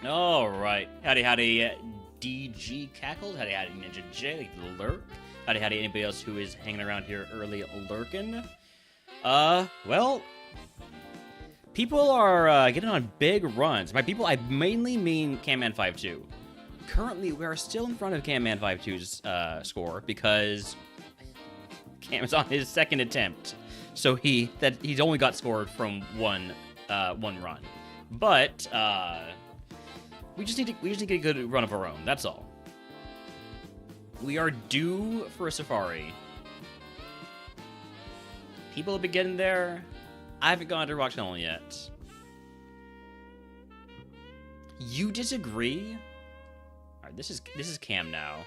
All right. Howdy, howdy, DG Cackled. Howdy, howdy, Ninja J, Lurk. Howdy, howdy, anybody else who is hanging around here early lurking. Well, people are getting on big runs. By people, I mainly mean Camman 5-2. Currently, we are still in front of Camman 5-2's score because Cam is on his second attempt. So he's only got scored from one run. But we just need to get a good run of our own. That's all. We are due for a safari. People have been getting there. I haven't gone to Rock Tunnel yet. You disagree? All right, this is Cam now.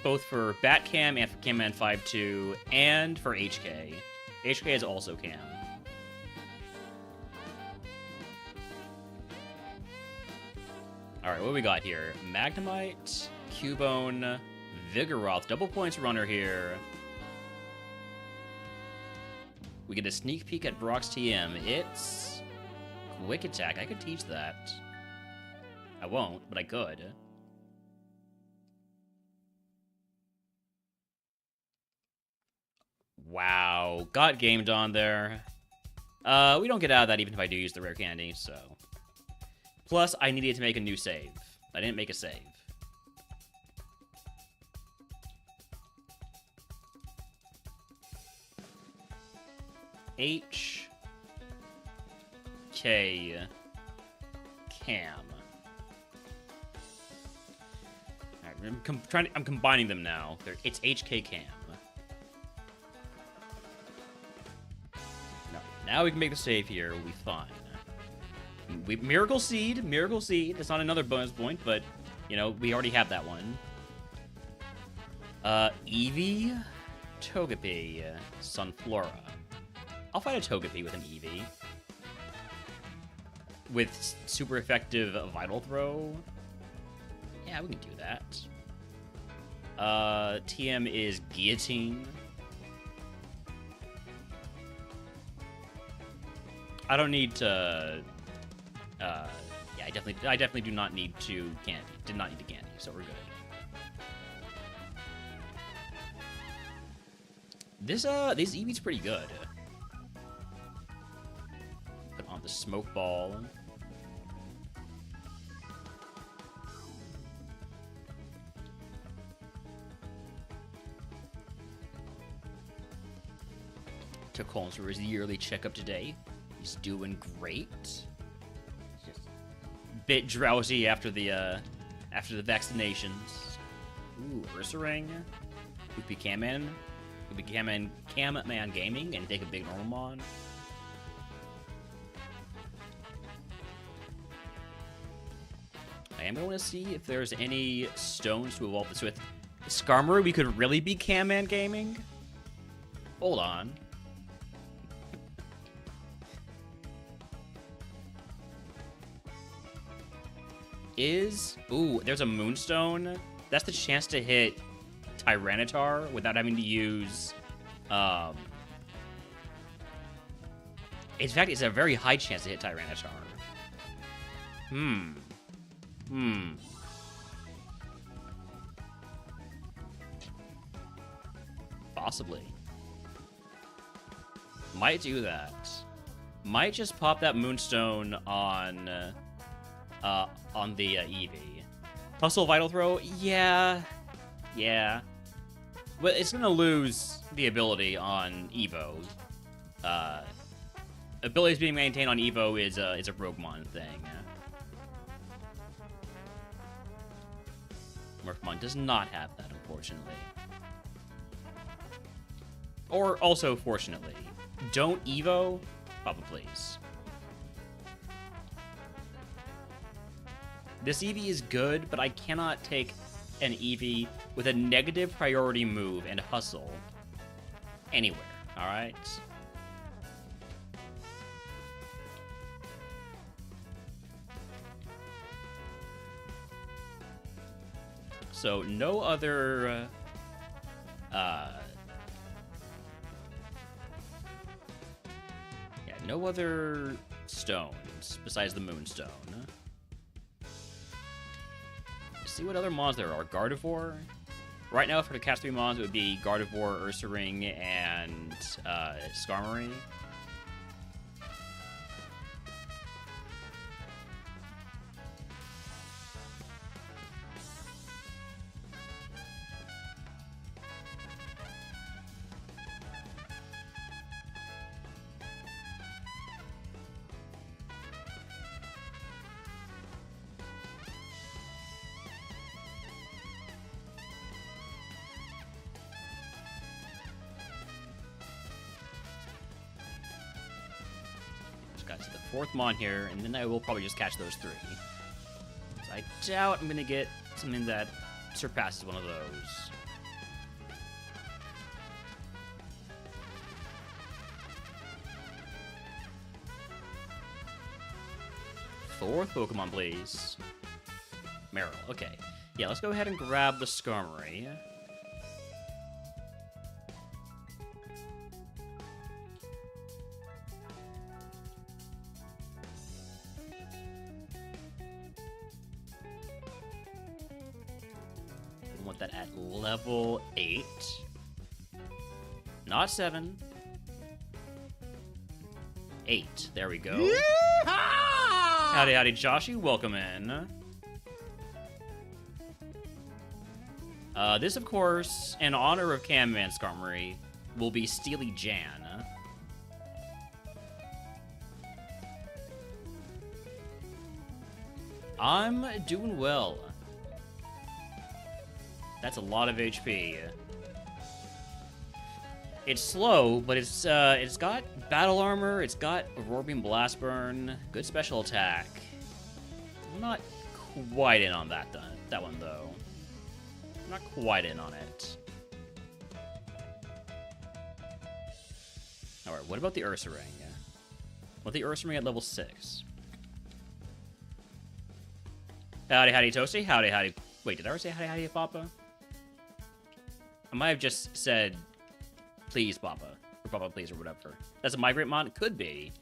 Both for Bat Cam and for Camman 5-2 and for HK. HK is also Cam. Alright, what do we got here? Magnemite, Cubone, Vigoroth, double points runner here. We get a sneak peek at Brock's TM. It's Quick Attack. I could teach that. I won't, but I could. Wow, got gamed on there. We don't get out of that even if I do use the rare candy, so. Plus, I needed to make a new save. I didn't make a save. H K Cam. Alright, I'm combining them now. It's HK Cam. No, now we can make the save here. We'll be fine. Miracle Seed. It's not another bonus point, but you know we already have that one. Eevee, Togepi, Sunflora. I'll fight a Togepi with an Eevee. With super effective Vital Throw. Yeah, we can do that. TM is Guillotine. I don't need to... yeah, I definitely do not need to candy. Did not need the candy, so we're good. This Eevee's pretty good. Put on the Smoke Ball. Took Holmes for his yearly checkup today. He's doing great. Just a bit drowsy after the vaccinations. Ooh, Ursaring. Hoopy Camman. Camman Gaming, and take a big Normamon. I am going to see if there's any stones to evolve this with. Skarmory, we could really be Camman Gaming? Hold on. Ooh, there's a Moonstone. That's the chance to hit Tyranitar without having to use, in fact, it's a very high chance to hit Tyranitar. Possibly. Might do that. Might just pop that Moonstone on the Eevee. Hustle Vital Throw? Yeah. But it's gonna lose the ability on Evo. Abilities being maintained on Evo is a RogueMon thing. MurphMon does not have that, unfortunately. Or also, fortunately. Don't Evo? Papa, please. This Eevee is good, but I cannot take an Eevee with a negative priority move and hustle anywhere, alright? So, no other, no other stones besides the Moonstone. See what other mons there are. Gardevoir. Right now, for the cast 3 mons, it would be Gardevoir, Ursaring, and Skarmory. Got to the 4th Mon here, and then I will probably just catch those 3. So I doubt I'm going to get something that surpasses one of those. Fourth Pokemon, please. Meryl, okay. Yeah, let's go ahead and grab the Skarmory. We want that at level 8. Not 7. 8. There we go. Yeehaw! Howdy, howdy, Joshy. Welcome in. This, of course, in honor of Camman Skarmory, will be Steely Jan. I'm doing well. That's a lot of HP. It's slow, but it's got battle armor, it's got Aurora Blast Burn, good special attack. I'm not quite in on that one though. I'm not quite in on it. Alright, what about the Ursaring? What the Ursaring at level 6? Howdy, howdy, Toasty. Howdy, howdy. Wait, did I ever say howdy, howdy, Papa? I might have just said, please, Papa. Or Papa, please, or whatever. That's a migrate mod? Could be.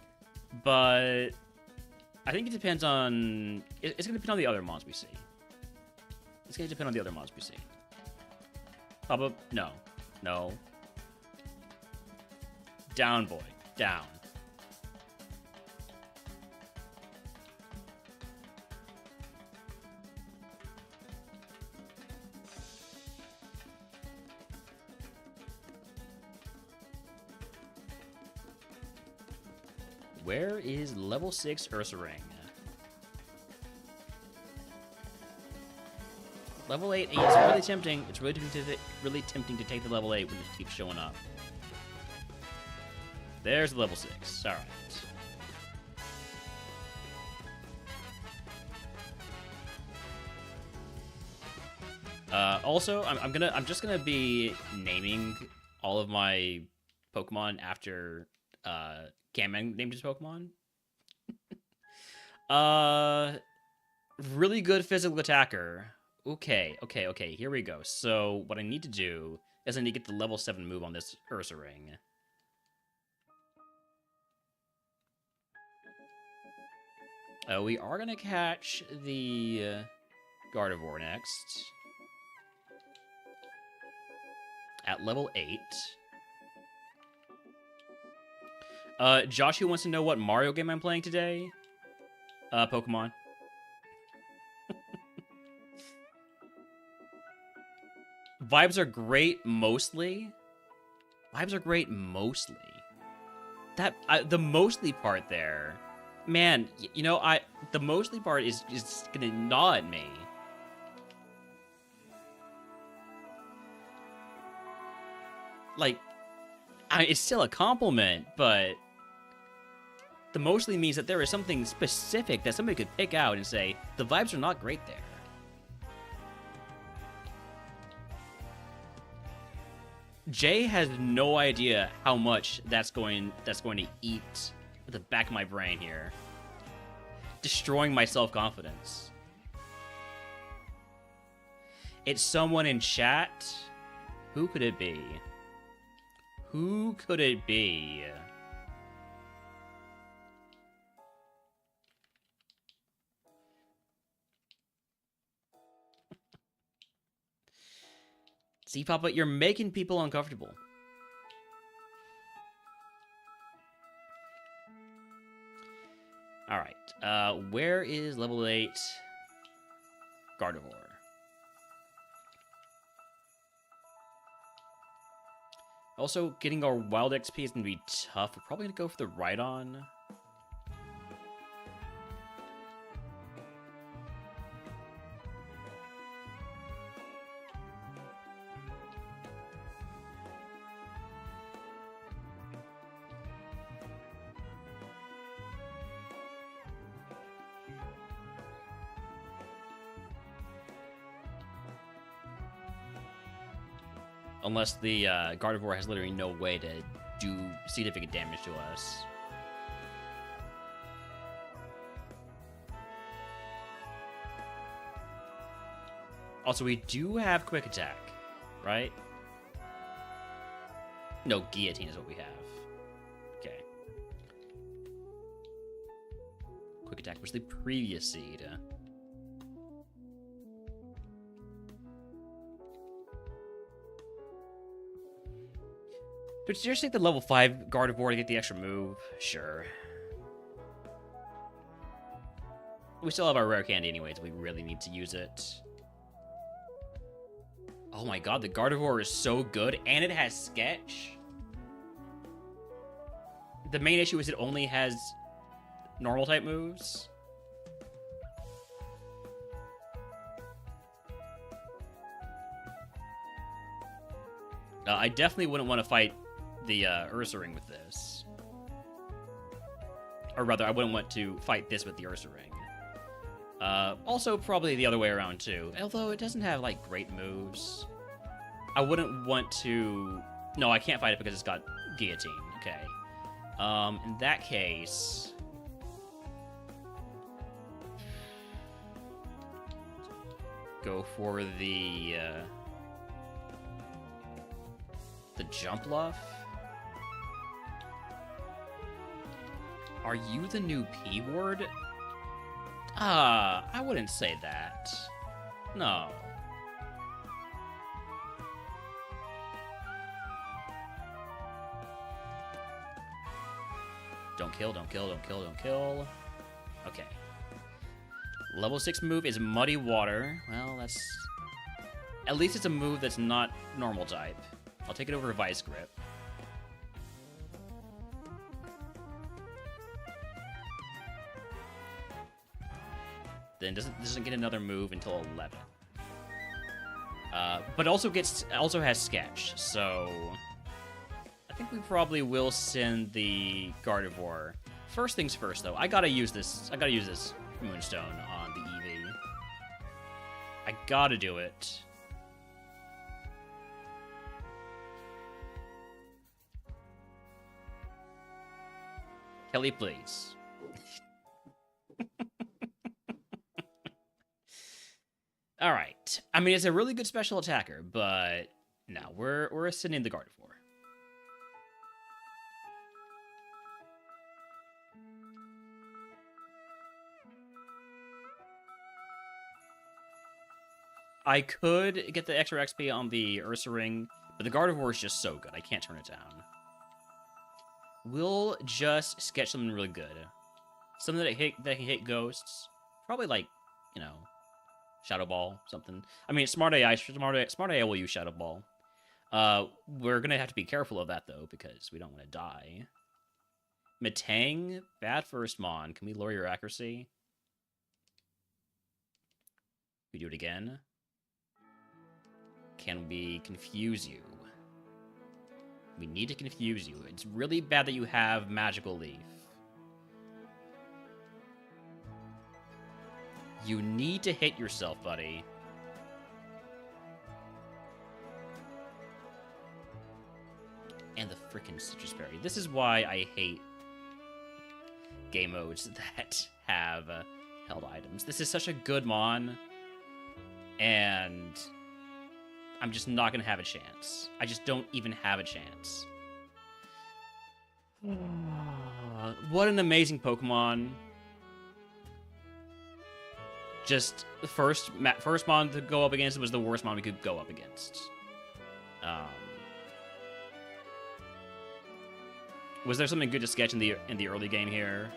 But I think it depends on... It's going to depend on the other mods we see. It's going to depend on the other mods we see. Papa, no. No. Down, boy. Down. Where is level 6 Ursaring? Level 8, it's really tempting. It's really tempting to take the level 8 when it keeps showing up. There's level 6. All right. Also, I'm just gonna be naming all of my Pokemon after Camman named his Pokemon. Really good physical attacker. Okay. Here we go. So what I need to do is I need to get the level 7 move on this Ursaring. We are gonna catch the Gardevoir next at level 8. Joshua wants to know what Mario game I'm playing today. Pokemon. Vibes are great mostly. Vibes are great mostly. The mostly part there, man. You know, the mostly part is gonna gnaw at me. Like, it's still a compliment, but the mostly means that there is something specific that somebody could pick out and say, the vibes are not great there. Jay has no idea how much that's going to eat at the back of my brain here. Destroying my self-confidence. It's someone in chat. Who could it be? Who could it be? See, Papa, you're making people uncomfortable. Alright, where is level 8 Gardevoir? Also, getting our wild XP is going to be tough. We're probably going to go for the Rhydon. Unless the Gardevoir has literally no way to do significant damage to us. Also, we do have Quick Attack, right? No, Guillotine is what we have. Okay. Quick Attack was the previous seed. But seriously, take the level 5 Gardevoir to get the extra move? Sure. We still have our rare candy anyways. We really need to use it. Oh my god, the Gardevoir is so good, and it has Sketch. The main issue is it only has normal type moves. I definitely wouldn't want to fight the Ursaring with this. Or rather, I wouldn't want to fight this with the Ursaring. Also, probably the other way around, too. Although it doesn't have, like, great moves. I wouldn't want to... No, I can't fight it because it's got Guillotine. Okay. In that case... Go for the Jump Bluff? Are you the new P-word? I wouldn't say that. No. Don't kill, don't kill, don't kill, don't kill. Okay. Level 6 move is Muddy Water. Well, that's... At least it's a move that's not normal type. I'll take it over Vice Grip. Then doesn't get another move until 11. But also has Sketch, so I think we probably will send the Gardevoir. First things first, though. I gotta use this Moonstone on the Eevee. I gotta do it. Kelly, please. All right. I mean, it's a really good special attacker, but no, we're sending the Gardevoir. I could get the extra XP on the Ursaring, but the Gardevoir is just so good. I can't turn it down. We'll just sketch something really good. Something that can hit ghosts. Probably like, you know, Shadow Ball, something. I mean, Smart AI will use Shadow Ball. We're gonna have to be careful of that though, because we don't want to die. Metang, bad first Mon. Can we lower your accuracy? We do it again. Can we confuse you? We need to confuse you. It's really bad that you have Magical Leaf. You need to hit yourself, buddy. And the frickin' Citrus Berry. This is why I hate game modes that have held items. This is such a good Mon, and I'm just not going to have a chance. I just don't even have a chance. What an amazing Pokemon. Just the first Mon to go up against was the worst Mon we could go up against. Was there something good to sketch in the early game here?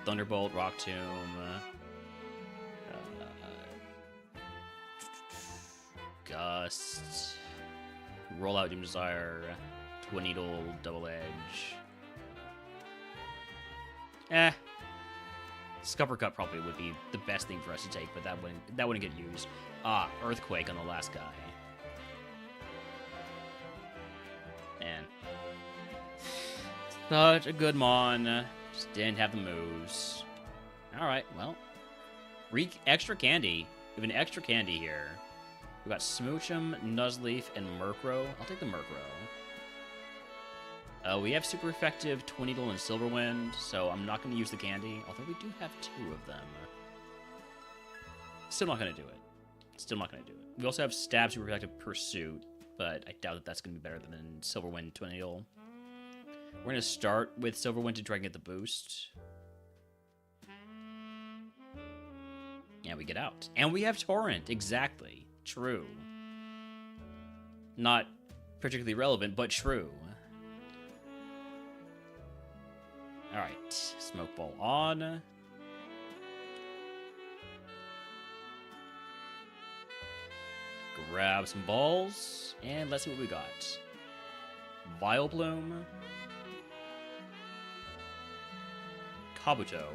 Thunderbolt, Rock Tomb. Gust. Roll out Doom Desire. Twin Needle, Double Edge. Scupper Cut probably would be the best thing for us to take, but that wouldn't get used. Earthquake on the last guy. Man. Such a good Mon. Just didn't have the moves. Alright, well. Extra candy. We have an extra candy here. We got Smoochum, Nuzleaf, and Murkrow. I'll take the Murkrow. We have super effective Twin Needle and Silverwind, so I'm not going to use the candy, although we do have 2 of them. Still not going to do it. Still not going to do it. We also have Stab, super effective Pursuit, but I doubt that that's going to be better than Silverwind, Twin Needle. We're going to start with Silverwind to try and get the boost. Yeah, we get out. And we have Torrent, exactly. True. Not particularly relevant, but true. Alright, smoke ball on. Grab some balls, and let's see what we got. Vileplume. Kabuto.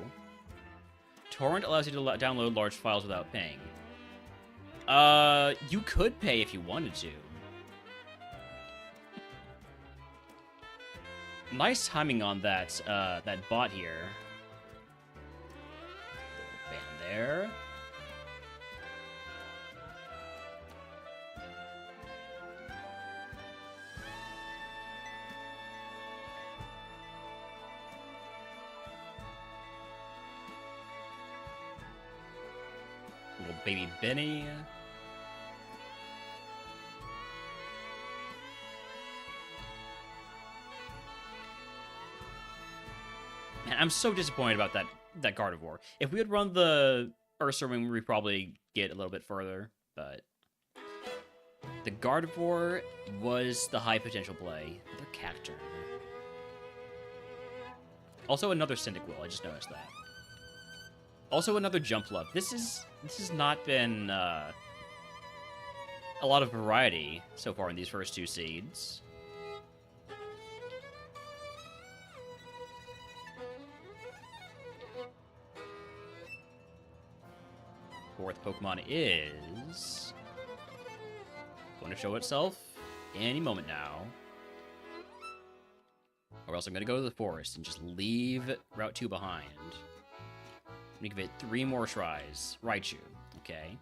Torrent allows you to download large files without paying. You could pay if you wanted to. Nice timing on that, that bot here. Ban there. Little baby Benny. Man, I'm so disappointed about that Gardevoir. If we had run the Ursaring, we'd probably get a little bit further, but the Gardevoir was the high potential play. Another Cacturn. Also another Cyndaquil, I just noticed that. Also another Jumpluff. This has not been a lot of variety so far in these first two seeds. Fourth Pokemon is going to show itself any moment now. Or else I'm going to go to the forest and just leave Route 2 behind. I'm going to give it 3 more tries. Raichu, okay.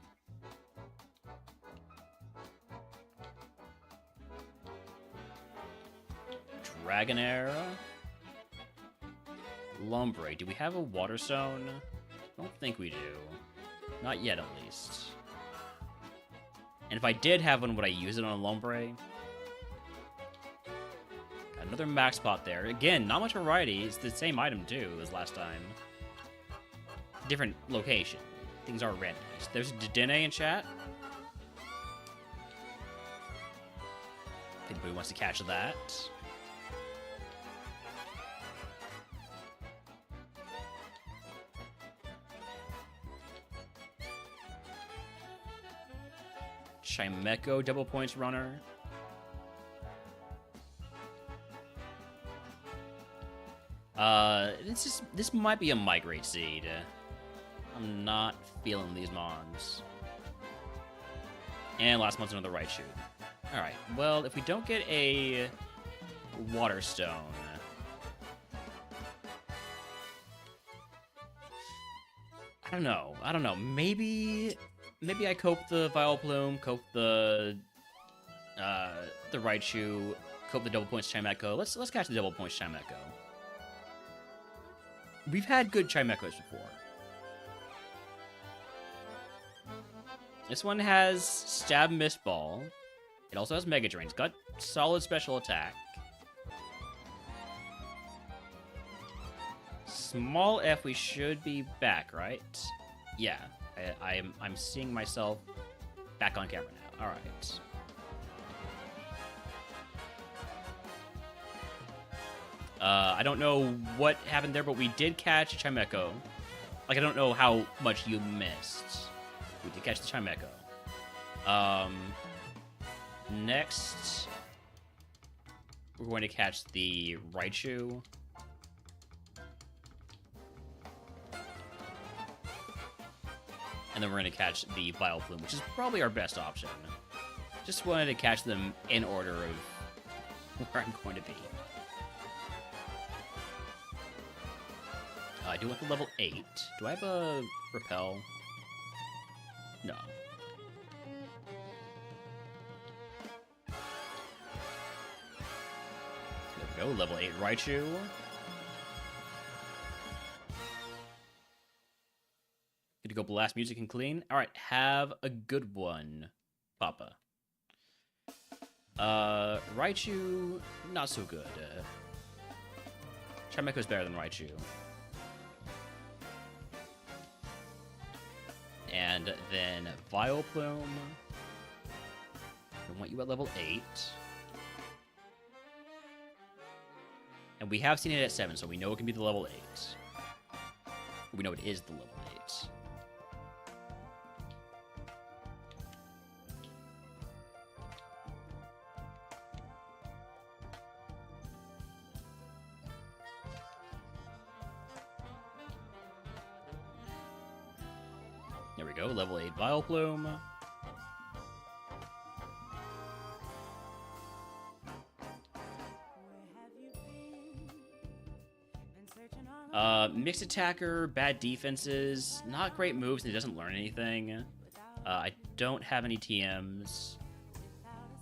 Dragonair. Lombre. Do we have a Water Stone? I don't think we do. Not yet, at least. And if I did have one, would I use it on a Lombre? Got another Max Pot there. Again, not much variety. It's the same item, too, as last time. Different location. Things are randomized. There's a Dedenne in chat. If anybody wants to catch that. Chimecho double points runner. This might be a Migrate Seed. I'm not feeling these mons. And last month's another Raichu. Alright, well, if we don't get a Water Stone... I don't know. Maybe I cope the Vileplume, cope the Raichu, cope the double points Chimecho. Let's catch the double points Chimecho. We've had good Chimechos before. This one has Stab Mist Ball. It also has Mega Drain. It's got solid special attack. Small F, we should be back, right? Yeah, I'm seeing myself back on camera now. All right. I don't know what happened there, but we did catch a Chimecho. Like, I don't know how much you missed. We did catch the Chimecho. Next, we're going to catch the Raichu. And then we're going to catch the Vileplume, which is probably our best option. Just wanted to catch them in order of where I'm going to be. I do want the level 8. Do I have a Repel? No. There we go, level 8 Raichu. Good to go blast music and clean. Alright, have a good one, Papa. Raichu, not so good. Chimecho's better than Raichu. And then Vileplume. We want you at level 8. And we have seen it at 7, so we know it can be the level 8. We know it is the level 8. There we go, level 8 Vileplume. Mixed attacker, bad defenses, not great moves, and he doesn't learn anything. I don't have any TMs.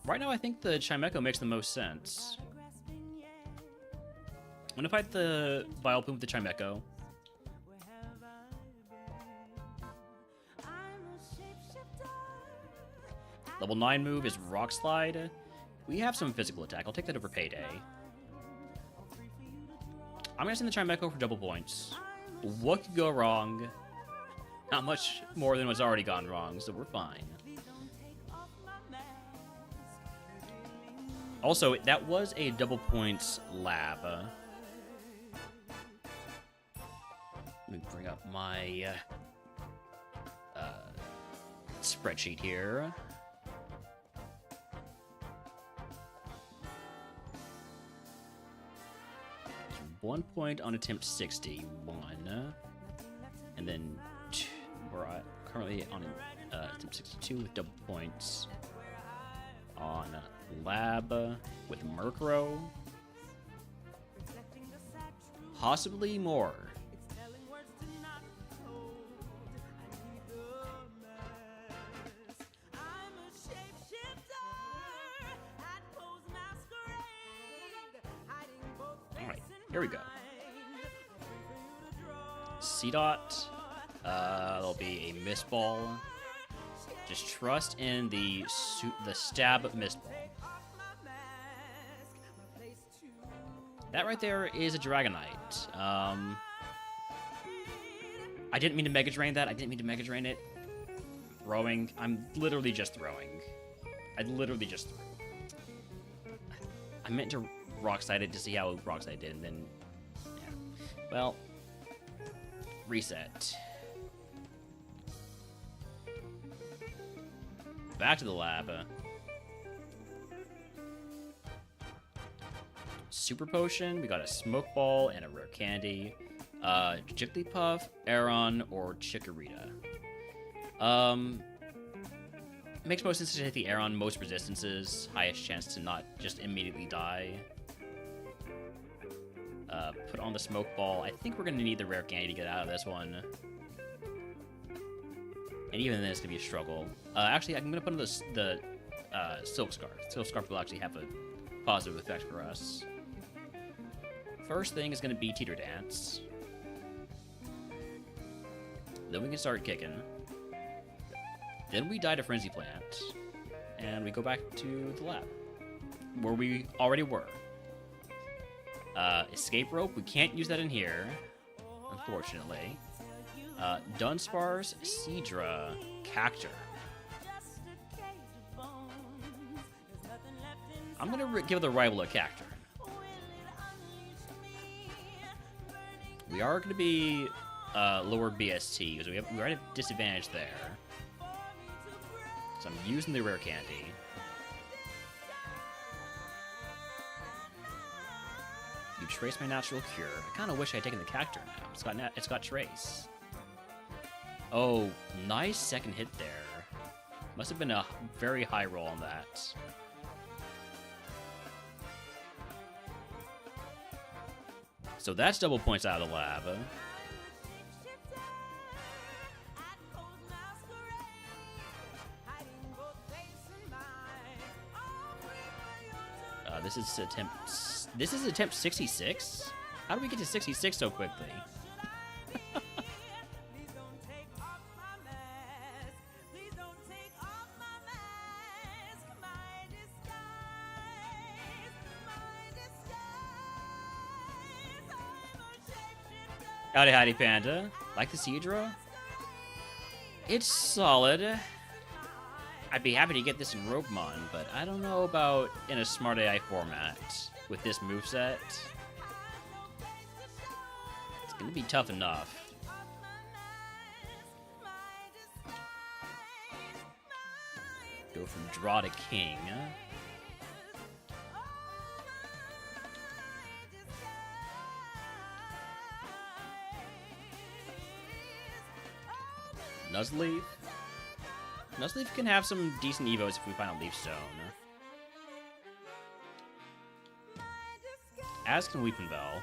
Right now, I think the Chimecho makes the most sense. I'm gonna fight the Vileplume with the Chimecho. Level 9 move is Rock Slide. We have some physical attack. I'll take that over Payday. I'm gonna send the Chimecho for double points. What could go wrong? Not much more than what's already gone wrong, so we're fine. Also, that was a double points lab. Let me bring up my spreadsheet here. 1 point on attempt 61, and then we're currently on attempt 62 with double points on lab with Murkrow. Possibly more. Here we go. C-Dot. There'll be a Mist Ball. Just trust in the stab Mist Ball. That right there is a Dragonite. I didn't mean to Mega Drain that. I didn't mean to Mega Drain it. Throwing. I'm literally just throwing. I literally just threw. I meant to Rock Slide it to see how Rock Slide did, and then, yeah. Well, reset. Back to the lab. Super Potion, we got a Smoke Ball and a Rare Candy. Jigglypuff, Aeron, or Chikorita. Makes most sense to hit the Aeron, most resistances, highest chance to not just immediately die. Put on the Smoke Ball. I think we're going to need the Rare Candy to get out of this one. And even then, it's going to be a struggle. Actually, I'm going to put on the Silk Scarf. Silk Scarf will actually have a positive effect for us. First thing is going to be Teeter Dance. Then we can start kicking. Then we die to Frenzy Plant. And we go back to the lab, where we already were. Escape Rope, we can't use that in here, unfortunately. Dunsparce, Seadra, Cactur. I'm gonna give the rival a Cactur. We are gonna be lower BST, because we already have disadvantage there. So I'm using the Rare Candy. You trace my natural cure. I kind of wish I had taken the Cactur now. It's got trace. Oh, nice second hit there. Must have been a very high roll on that. So that's double points out of the lab. This is attempt 66? How did we get to 66 so quickly? Howdy Panda. Like the Seadra? It's solid. I'd be happy to get this in RogueMon, but I don't know about in a Smart AI format with this moveset. It's gonna be tough enough. Go from draw to king. Nuzleaf? Nuzleaf can have some decent evos if we find a Leaf Stone. As can Weepinbell.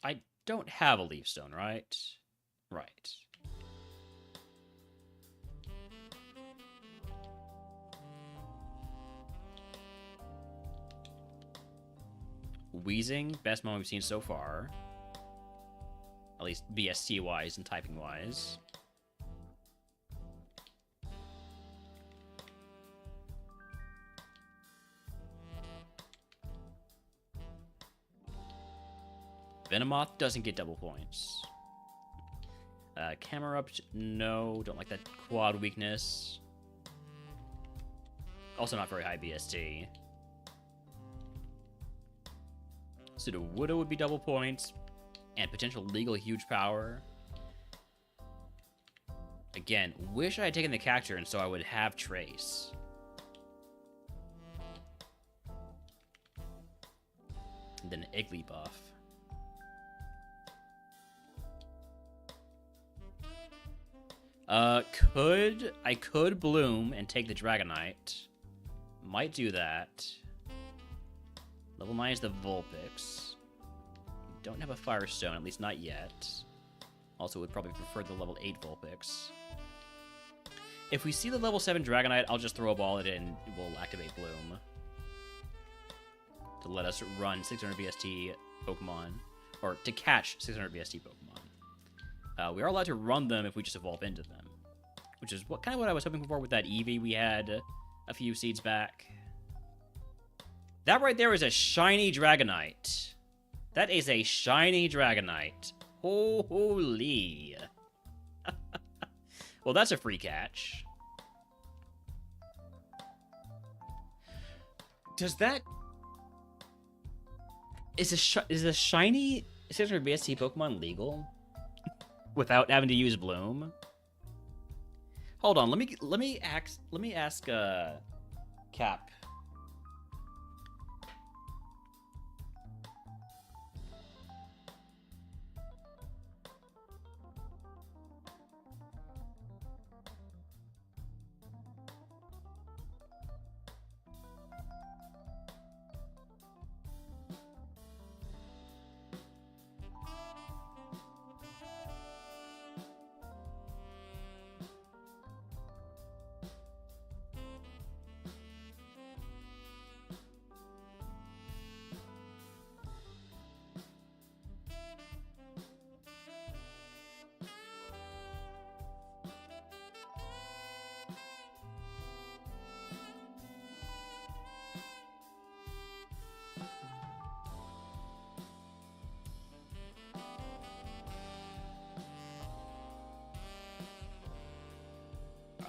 I don't have a Leaf Stone, right? Right. Wheezing, best one we've seen so far. At least BST-wise and typing-wise. Venomoth doesn't get double points. Camerupt, no. Don't like that quad weakness. Also not very high BST. Sudowoodo would be double points. And potential legal huge power. Again, wish I had taken the Cacturne and so I would have Trace. And then an Iggly buff. I could Bloom and take the Dragonite. Might do that. Level 9 is the Vulpix. Don't have a Firestone, at least not yet. Also would probably prefer the level 8 Vulpix. If we see the level 7 Dragonite, I'll just throw a ball at it and we'll activate Bloom. To let us run 600 VST Pokemon. Or to catch 600 VST Pokemon. We are allowed to run them if we just evolve into them. Which is kind of what I was hoping for with that Eevee we had a few seeds back. That right there is a shiny Dragonite. That is a shiny Dragonite. Holy. Well, that's a free catch. Does that... Is a shiny 600 BST Pokemon legal? Without having to use Bloom? Hold on, let me ask Cap.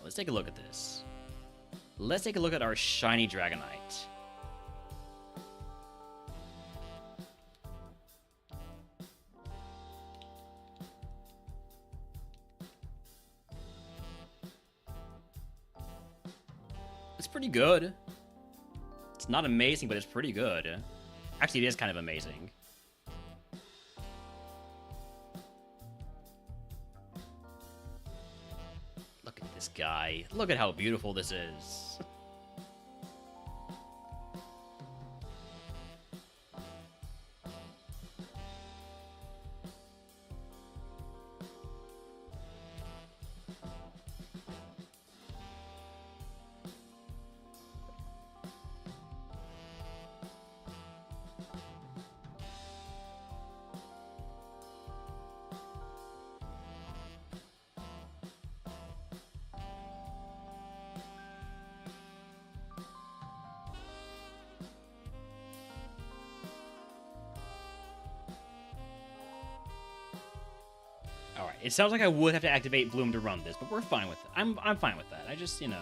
Let's take a look at this. Let's take a look at our shiny Dragonite. It's pretty good. It's not amazing, but it's pretty good. Actually, it is kind of amazing. Guy. Look at how beautiful this is. It sounds like I would have to activate Bloom to run this, but we're fine with it. I'm fine with that. I just, you know...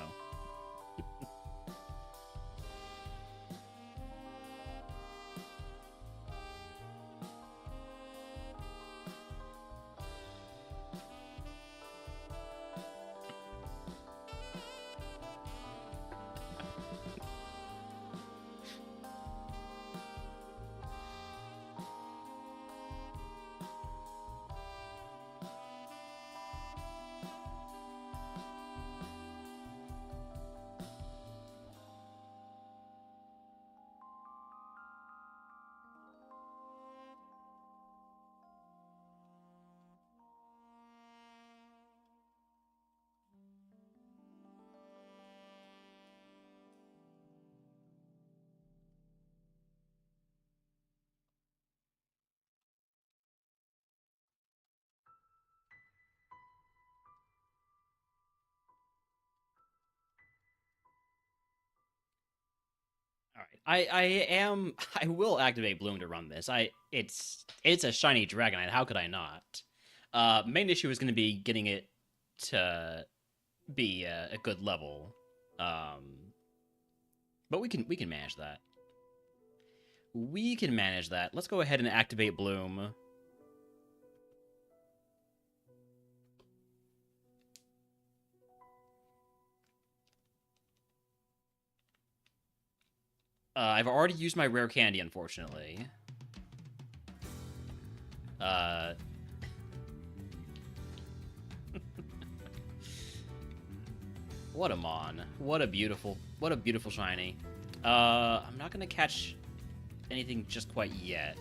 All right, I will activate Bloom to run this. It's a shiny Dragonite. How could I not? Main issue is going to be getting it to be a good level, but we can manage that. We can manage that. Let's go ahead and activate Bloom. I've already used my rare candy, unfortunately. What a Mon. What a beautiful shiny. I'm not gonna catch anything just quite yet.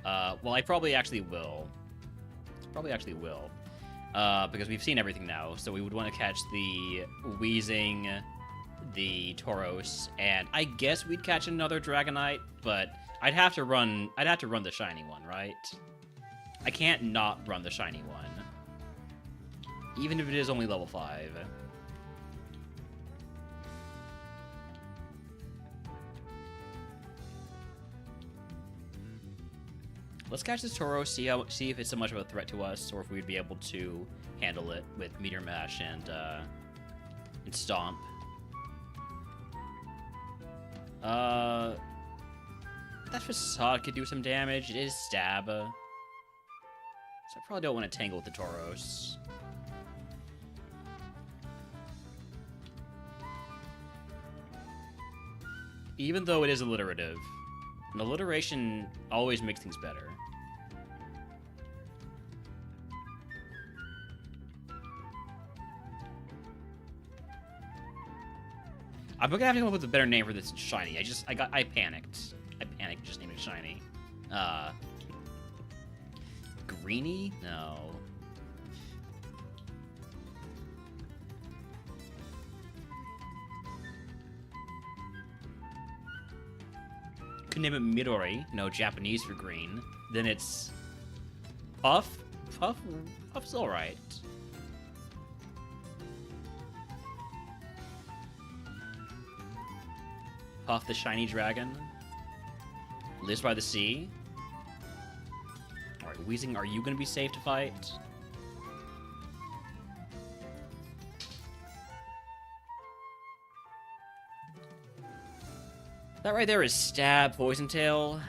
Well, I probably actually will. Because we've seen everything now, so we would want to catch the Weezing, the Tauros, and I guess we'd catch another Dragonite, but I'd have to run the shiny one, right? I can't not run the shiny one. Even if it is only level 5. Let's catch this Tauros, see if it's so much of a threat to us, or if we'd be able to handle it with Meteor Mash and Stomp. That Facade could do some damage. It is Stab. So I probably don't want to tangle with the Tauros. Even though it is alliterative. An alliteration always makes things better. I'm gonna have to come up with a better name for this shiny. I panicked. Just named it shiny. Greenie? No. Could name it Midori. No, Japanese for green. Then it's Puff. Puff's alright. Puff the shiny dragon. Lives by the sea. Alright, Weezing, are you gonna be safe to fight? That right there is Stab, Poison Tail.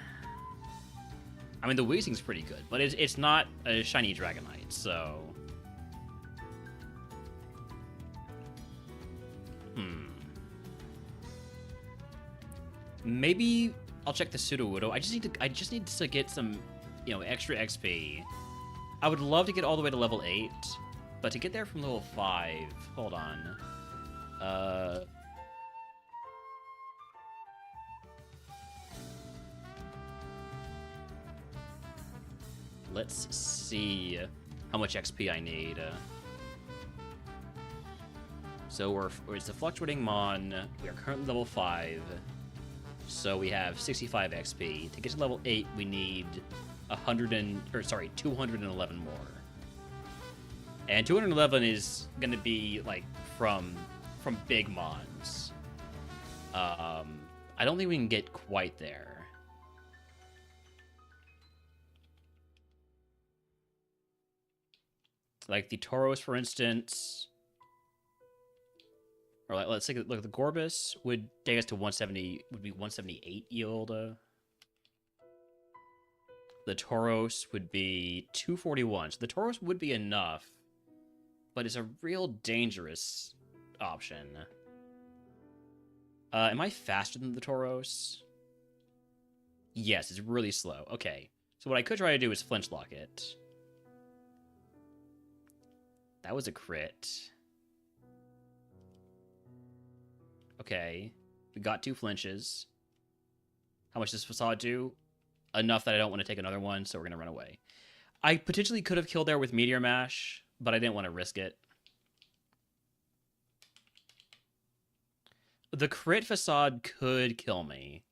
I mean, the Weezing's pretty good, but it's not a shiny Dragonite, so... Maybe I'll check the Sudowoodo. I just need to get some, extra XP. I would love to get all the way to level 8, but to get there from level 5, hold on. Let's see how much XP I need. So it's a Fluctuating Mon. We are currently level 5. So we have 65 XP. To get to level 8, we need 211 more. And 211 is going to be like from big Mons. I don't think we can get quite there. Like the Tauros, for instance, or like, let's take a look at the Gorbis would take us to 170, would be 178 yield. The Tauros would be 241. So the Tauros would be enough, but it's a real dangerous option. Am I faster than the Tauros? Yes, it's really slow. Okay. So what I could try to do is flinch lock it. That was a crit. Okay. We got 2 flinches. How much does Facade do? Enough that I don't want to take another one, so we're going to run away. I potentially could have killed there with Meteor Mash, but I didn't want to risk it. The crit Facade could kill me.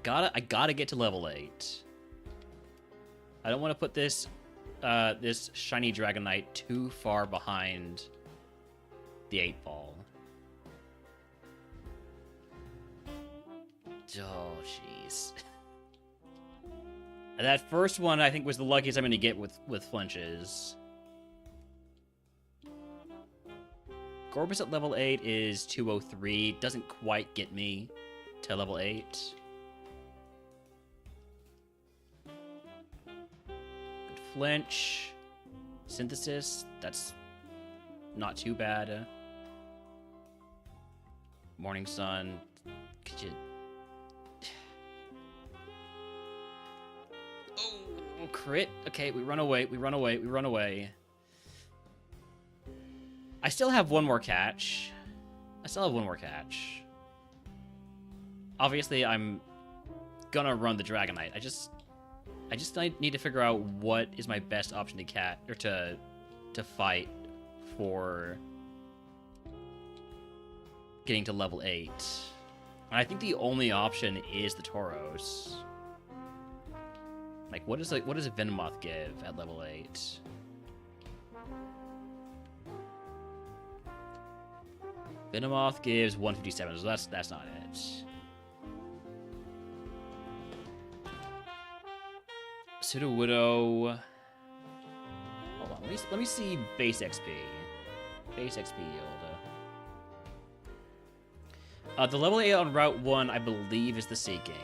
I gotta get to level 8. I don't want to put this this shiny Dragonite too far behind the 8-ball. Oh, jeez. That first one, I think, was the luckiest I'm going to get with flinches. Gorbis at level 8 is 203. Doesn't quite get me to level 8. Good flinch. Synthesis. That's not too bad. Morning Sun. Could you... Oh, crit. Okay, we run away. We run away. We run away. I still have one more catch. Obviously, I'm gonna run the Dragonite. I just need to figure out what is my best option to fight for getting to level 8. And I think the only option is the Tauros. Like, what does a Venomoth give at level 8? Venomoth gives 157, so that's not it. Pseudo-Widow... Hold on, let me see base XP. Base XP yield. The level 8 on Route 1, I believe, is the Seeking.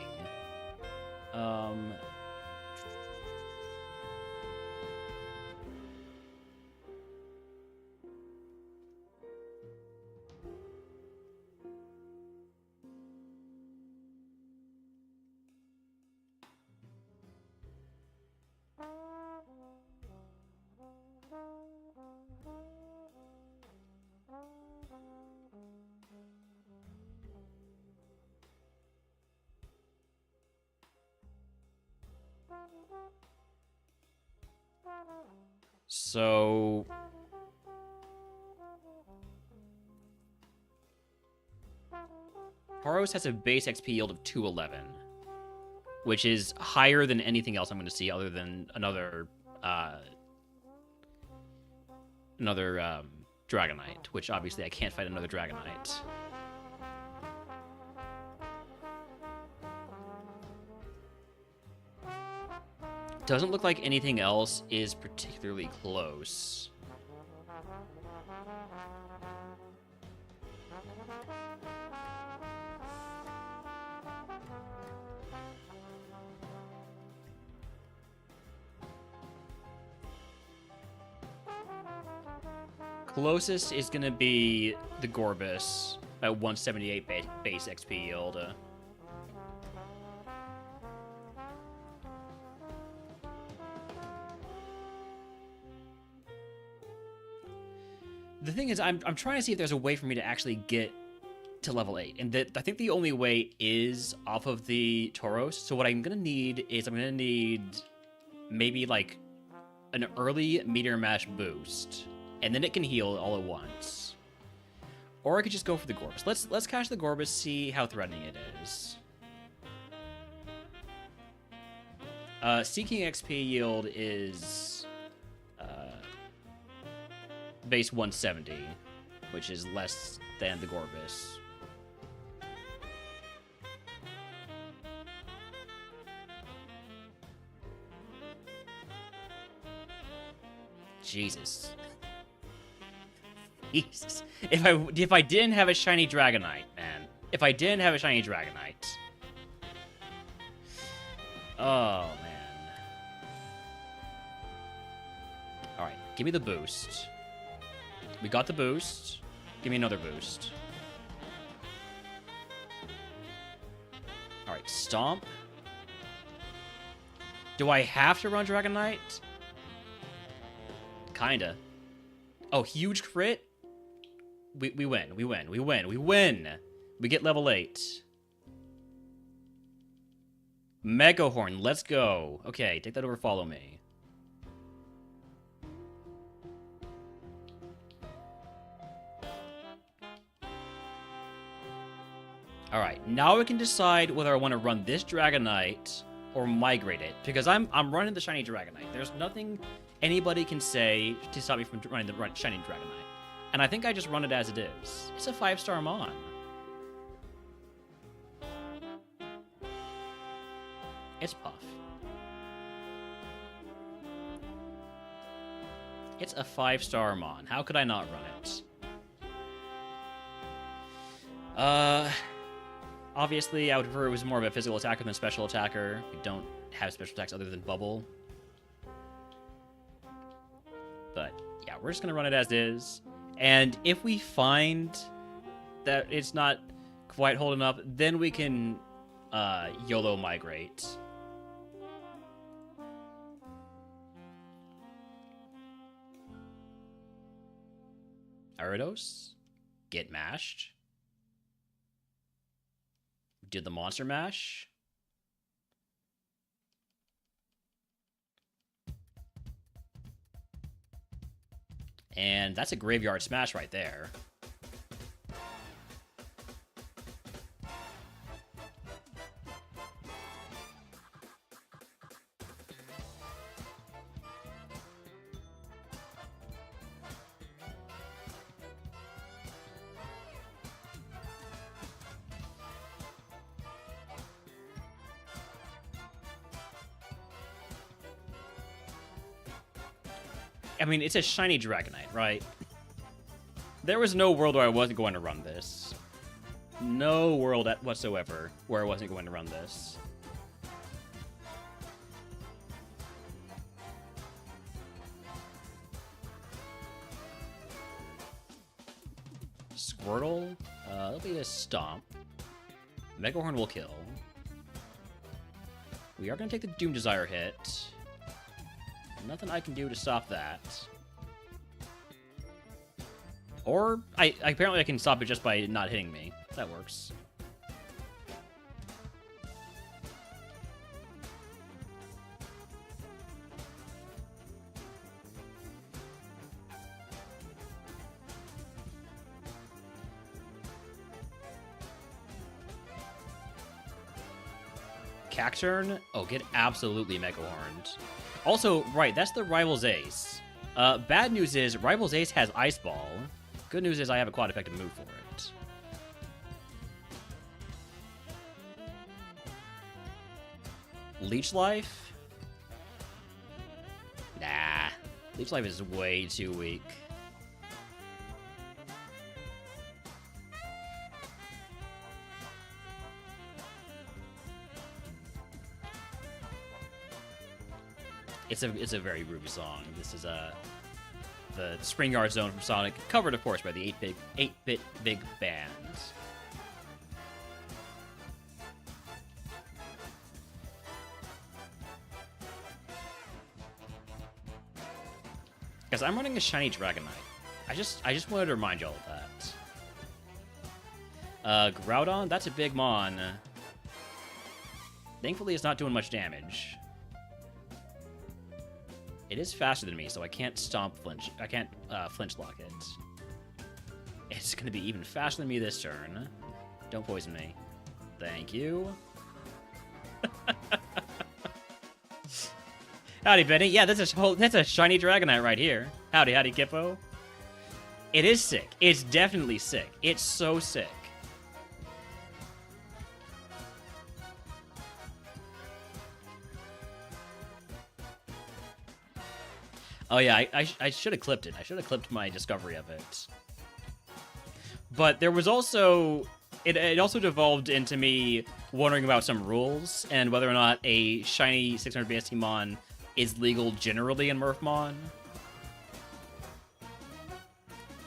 So... Tauros has a base XP yield of 211, which is higher than anything else I'm going to see other than another Dragonite, which obviously I can't fight another Dragonite. Doesn't look like anything else is particularly close. Closest is going to be the Gorbis at 178 base XP yield. The thing is, I'm trying to see if there's a way for me to actually get to level 8. And I think the only way is off of the Tauros. So what I'm going to need is maybe like an early Meteor Mash boost. And then it can heal all at once. Or I could just go for the Gorbis. Let's catch the Gorbis, see how threatening it is. Seeking XP yield is base 170, which is less than the Gorbis. Jesus. Jesus. If I didn't have a shiny Dragonite, man. If I didn't have a shiny Dragonite. Oh, man. Alright, give me the boost. We got the boost. Give me another boost. Alright, Stomp. Do I have to run Dragonite? Kinda. Oh, huge crit? We win. We win. We win. We win. We get level 8. Mega Horn, let's go. Okay, take that over, follow me. Alright, now we can decide whether I want to run this Dragonite or migrate it. Because I'm running the shiny Dragonite. There's nothing anybody can say to stop me from running the shiny Dragonite. And I think I just run it as it is. It's a 5-star Mon. It's Puff. It's a 5-star Mon. How could I not run it? Obviously, I would prefer it was more of a physical attacker than special attacker. We don't have special attacks other than Bubble. But, yeah, we're just going to run it as is. And if we find that it's not quite holding up, then we can YOLO migrate. Aridos, get mashed. Did the monster mash. And that's a graveyard smash right there. I mean, it's a shiny Dragonite, right? There was no world where I wasn't going to run this. No world whatsoever where I wasn't going to run this. Squirtle? That'll be a Stomp. Mega Horn will kill. We are going to take the Doom Desire hit. Nothing I can do to stop that. Or, apparently I can stop it just by not hitting me. That works. Cacturn? Oh, get absolutely Mega Horned. Also, right, that's the Rival's Ace. Bad news is, Rival's Ace has Ice Ball. Good news is I have a quad effective move for it. Leech Life? Nah. Leech Life is way too weak. It's a very groovy song. This is the Spring Yard Zone from Sonic, covered of course by the 8-bit Big Band. Guys, I'm running a shiny Dragonite. I just wanted to remind y'all of that. Groudon, that's a big Mon. Thankfully, it's not doing much damage. It is faster than me, so I can't flinch. I can't flinch lock it. It's gonna be even faster than me this turn. Don't poison me. Thank you. Howdy, Benny. Yeah, that's a shiny Dragonite right here. Howdy, Kippo. It is sick. It's definitely sick. It's so sick. Oh yeah, I should have clipped it. I should have clipped my discovery of it. But there was also... It also devolved into me wondering about some rules and whether or not a shiny 600 BST Mon is legal generally in MurphMon.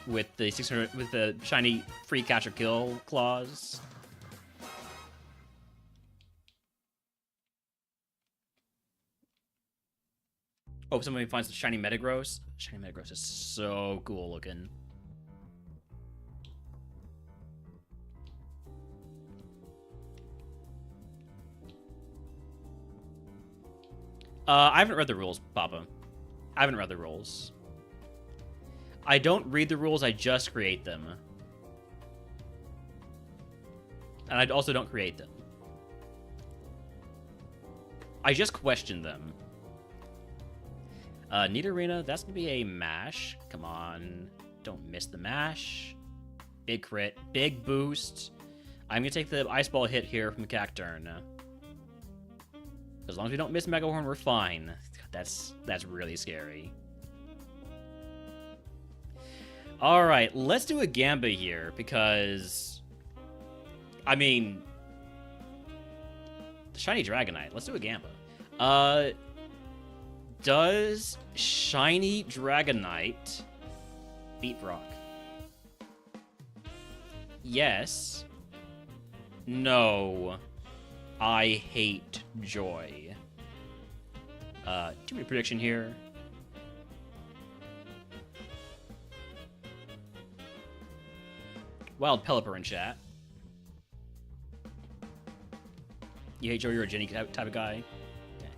With the 600, with the shiny free catch or kill clause. Oh, somebody finds the shiny Metagross. Shiny Metagross is so cool looking. I haven't read the rules, Papa. I haven't read the rules. I don't read the rules, I just create them. And I also don't create them. I just question them. Need Arena, that's gonna be a mash. Come on. Don't miss the mash. Big crit. Big boost. I'm gonna take the Ice Ball hit here from the Cacturn. As long as we don't miss Mega Horn, we're fine. That's really scary. Alright, let's do a Gamba here, because... I mean... Shiny Dragonite. Let's do a Gamba. Does Shiny Dragonite beat Brock? Yes. No. I hate joy. 2-minute prediction here. Wild Pelipper in chat. You hate joy, you're a Jenny type of guy. Okay.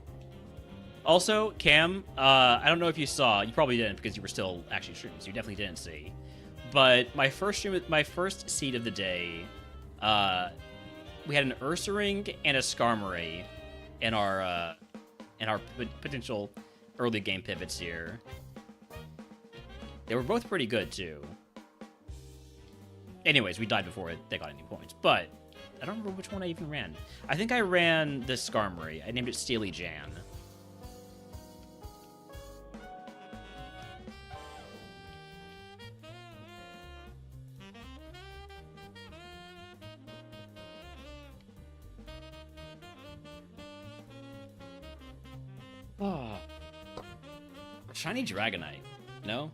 Also, Cam, I don't know if you saw, you probably didn't because you were still actually streaming, so you definitely didn't see. But my first stream, my first seed of the day, we had an Ursaring and a Skarmory in our potential early game pivots here. They were both pretty good too. Anyways, we died before they got any points, but I don't remember which one I even ran. I think I ran the Skarmory. I named it Steely Jan. Oh. Shiny Dragonite. No?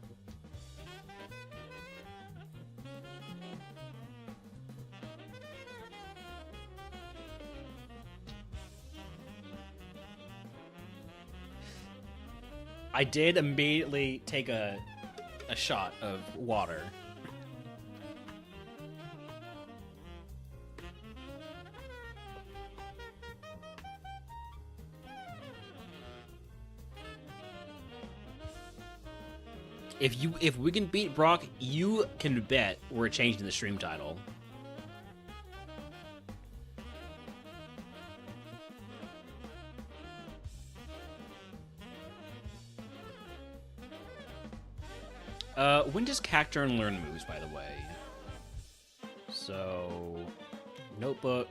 I did immediately take a shot of water. If we can beat Brock, you can bet we're changing the stream title. When does Cacturn learn moves, by the way? So, Notebook,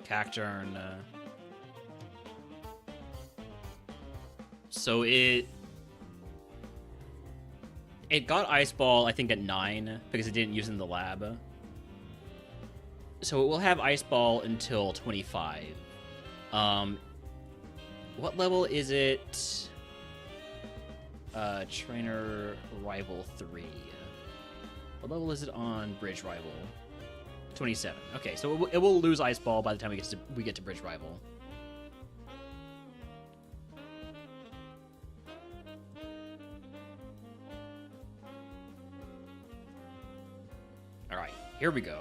Cacturn. So it got Ice Ball, I think, at 9 because it didn't use it in the lab. So it will have Ice Ball until 25. What level is it? Trainer Rival 3. What level is it on Bridge Rival? 27. Okay, so it will lose Ice Ball by the time we get to Bridge Rival. All right, here we go.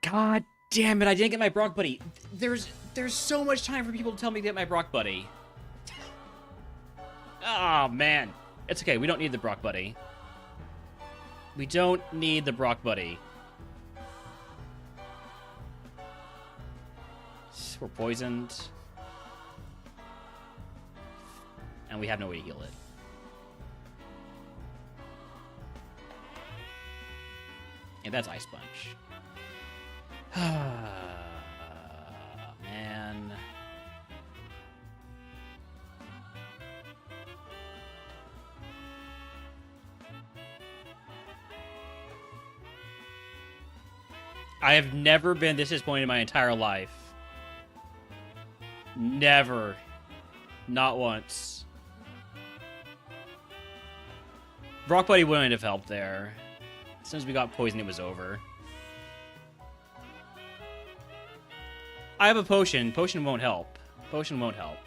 God damn it, I didn't get my Brock Buddy. There's so much time for people to tell me to get my Brock Buddy. Oh, man. It's okay, we don't need the Brock Buddy. We don't need the Brock Buddy. We're poisoned. And we have no way to heal it. And that's Ice Punch. Man. I have never been this disappointed in my entire life. Never. Not once. Rock Buddy wouldn't have helped there. As soon as we got poisoned, it was over. I have a potion. Potion won't help. Potion won't help.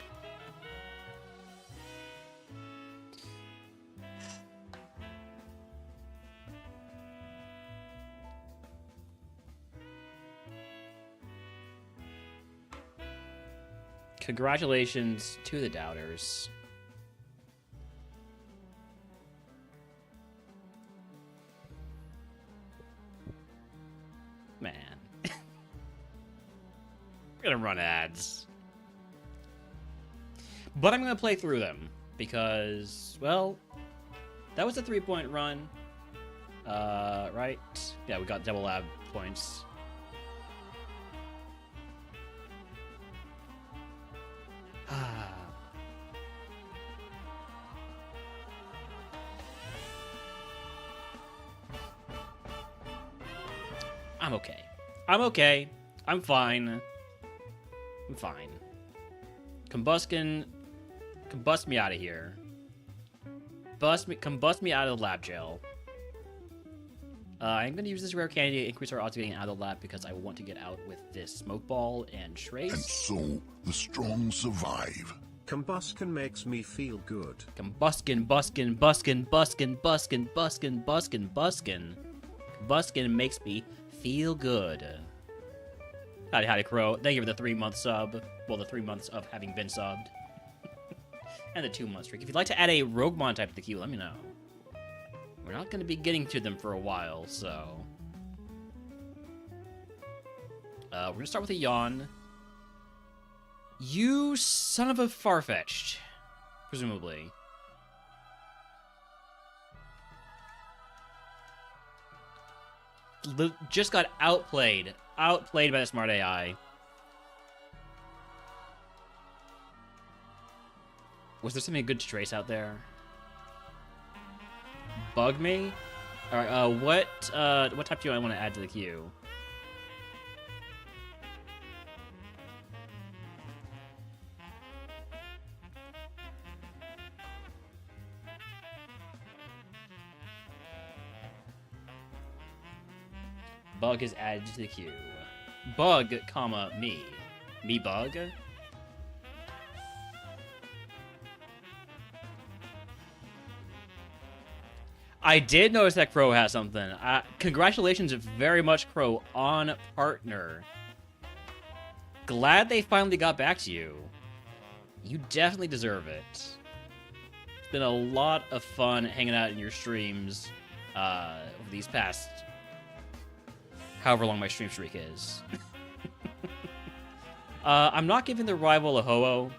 Congratulations to the doubters. Man. We're gonna run ads. But I'm gonna play through them. Because, well, that was a 3-point run. Right? Yeah, we got double lab points. I'm okay. I'm okay. I'm fine. I'm fine. Combust me out of here. Combust me out of the lab jail. I'm gonna use this rare candy to increase our odds of getting out of the lab because I want to get out with this smoke ball and trace. And so the strong survive. Combustion makes me feel good. Combustion makes me feel good. Howdy, Crow. Thank you for the 3-month sub. Well, the 3 months of having been subbed. And the 2-month streak. If you'd like to add a RogueMon type to the queue, let me know. We're not going to be getting to them for a while, so... we're going to start with a yawn. You son of a Farfetched. Presumably. Just got outplayed. Outplayed by the smart AI. Was there something good to trace out there? Bug me? Alright, what type do I want to add to the queue? Bug is added to the queue. Bug, comma, me. Me bug? I did notice that Crow has something. Congratulations very much, Crow, on partner. Glad they finally got back to you. You definitely deserve it. It's been a lot of fun hanging out in your streams over these past... however long my stream streak is. I'm not giving the rival a ho-oh.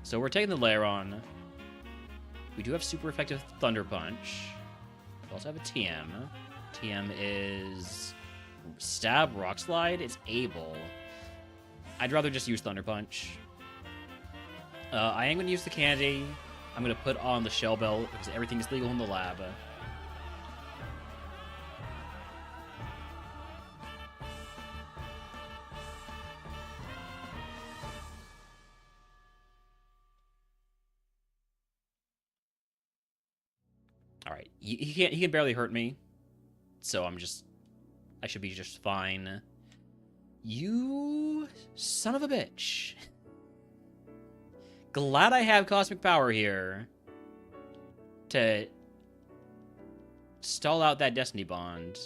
So we're taking the layer on. We do have super effective Thunder Punch. We also have a TM. TM is Stab, Rock Slide. It's able. I'd rather just use Thunder Punch. I am going to use the candy. I'm going to put on the Shell Belt because everything is legal in the lab. Alright, he can barely hurt me. So I should be just fine. You son of a bitch. Glad I have Cosmic Power here to stall out that Destiny Bond.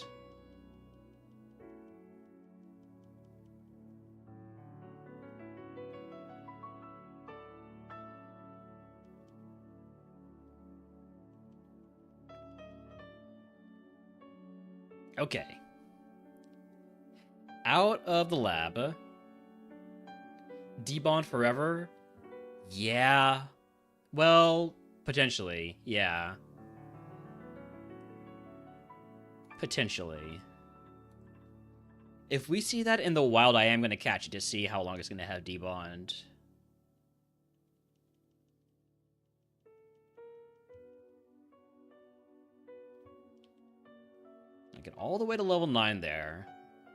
Okay. Out of the lab. Debond forever? Yeah. Well, potentially. Yeah. Potentially. If we see that in the wild, I am going to catch it to see how long it's going to have debond. I get all the way to level 9 there.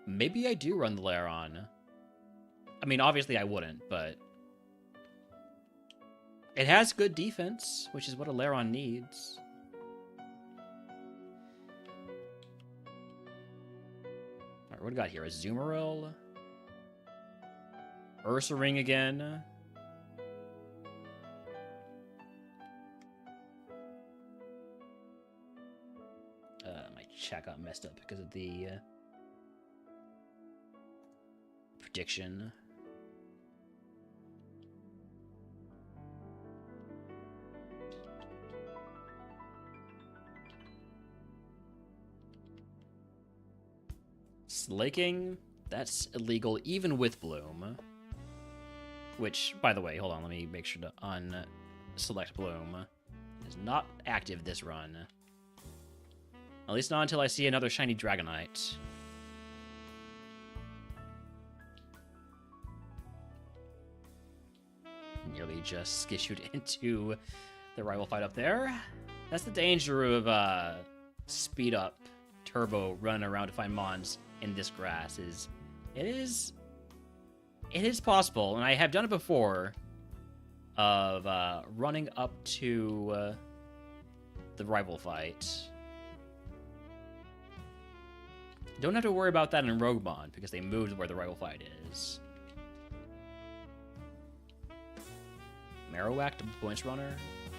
Maybe I do run the Laron. I mean, obviously I wouldn't, but... It has good defense, which is what a Laron needs. Alright, what do we got here? A Zoomeril? Ursaring again? My chat got messed up because of the prediction. Slaking, that's illegal even with Bloom. Which, by the way, hold on, let me make sure to unselect Bloom. It is not active this run. At least not until I see another shiny Dragonite. Nearly just skissued into the rival fight up there. That's the danger of speed up turbo running around to find mons in this grass. It is possible, and I have done it before, of running up to the rival fight. Don't have to worry about that in RogueMon, because they moved where the rival fight is. Marowak to Points Runner.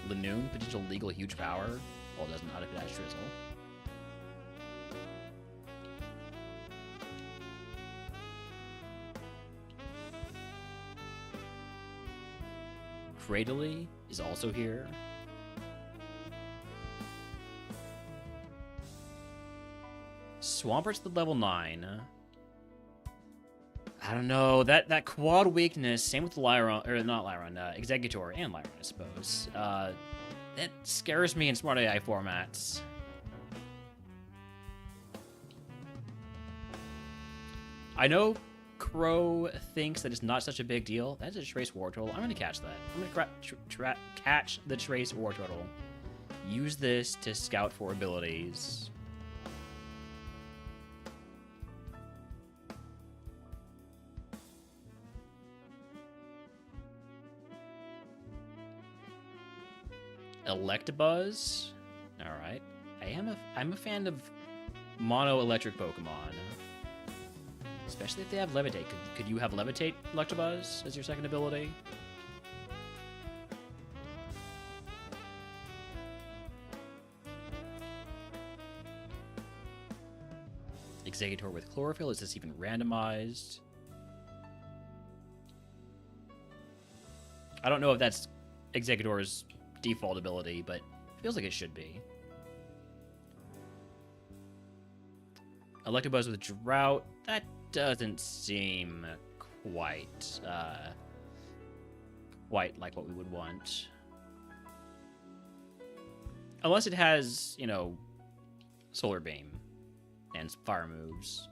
Lanoon, potential legal huge power. Well, it doesn't know how to dash Drizzle. Cradily is also here. Swampert's the level 9. I don't know. That quad weakness, same with Lyron, or not Lyron, Executor and Lyron, I suppose. That scares me in Smart AI formats. I know Crow thinks that it's not such a big deal. That's a Trace War Turtle. I'm going to catch that. I'm going to catch the Trace War Turtle. Use this to scout for abilities. Electabuzz. All right. I'm a fan of mono electric Pokemon. Especially if they have Levitate. Could you have Levitate Electabuzz as your second ability? Executor with Chlorophyll. Is this even randomized? I don't know if that's Executor's default ability, but it feels like it should be. Electabuzz with Drought. That doesn't seem quite like what we would want. Unless it has, you know, Solar Beam and fire moves.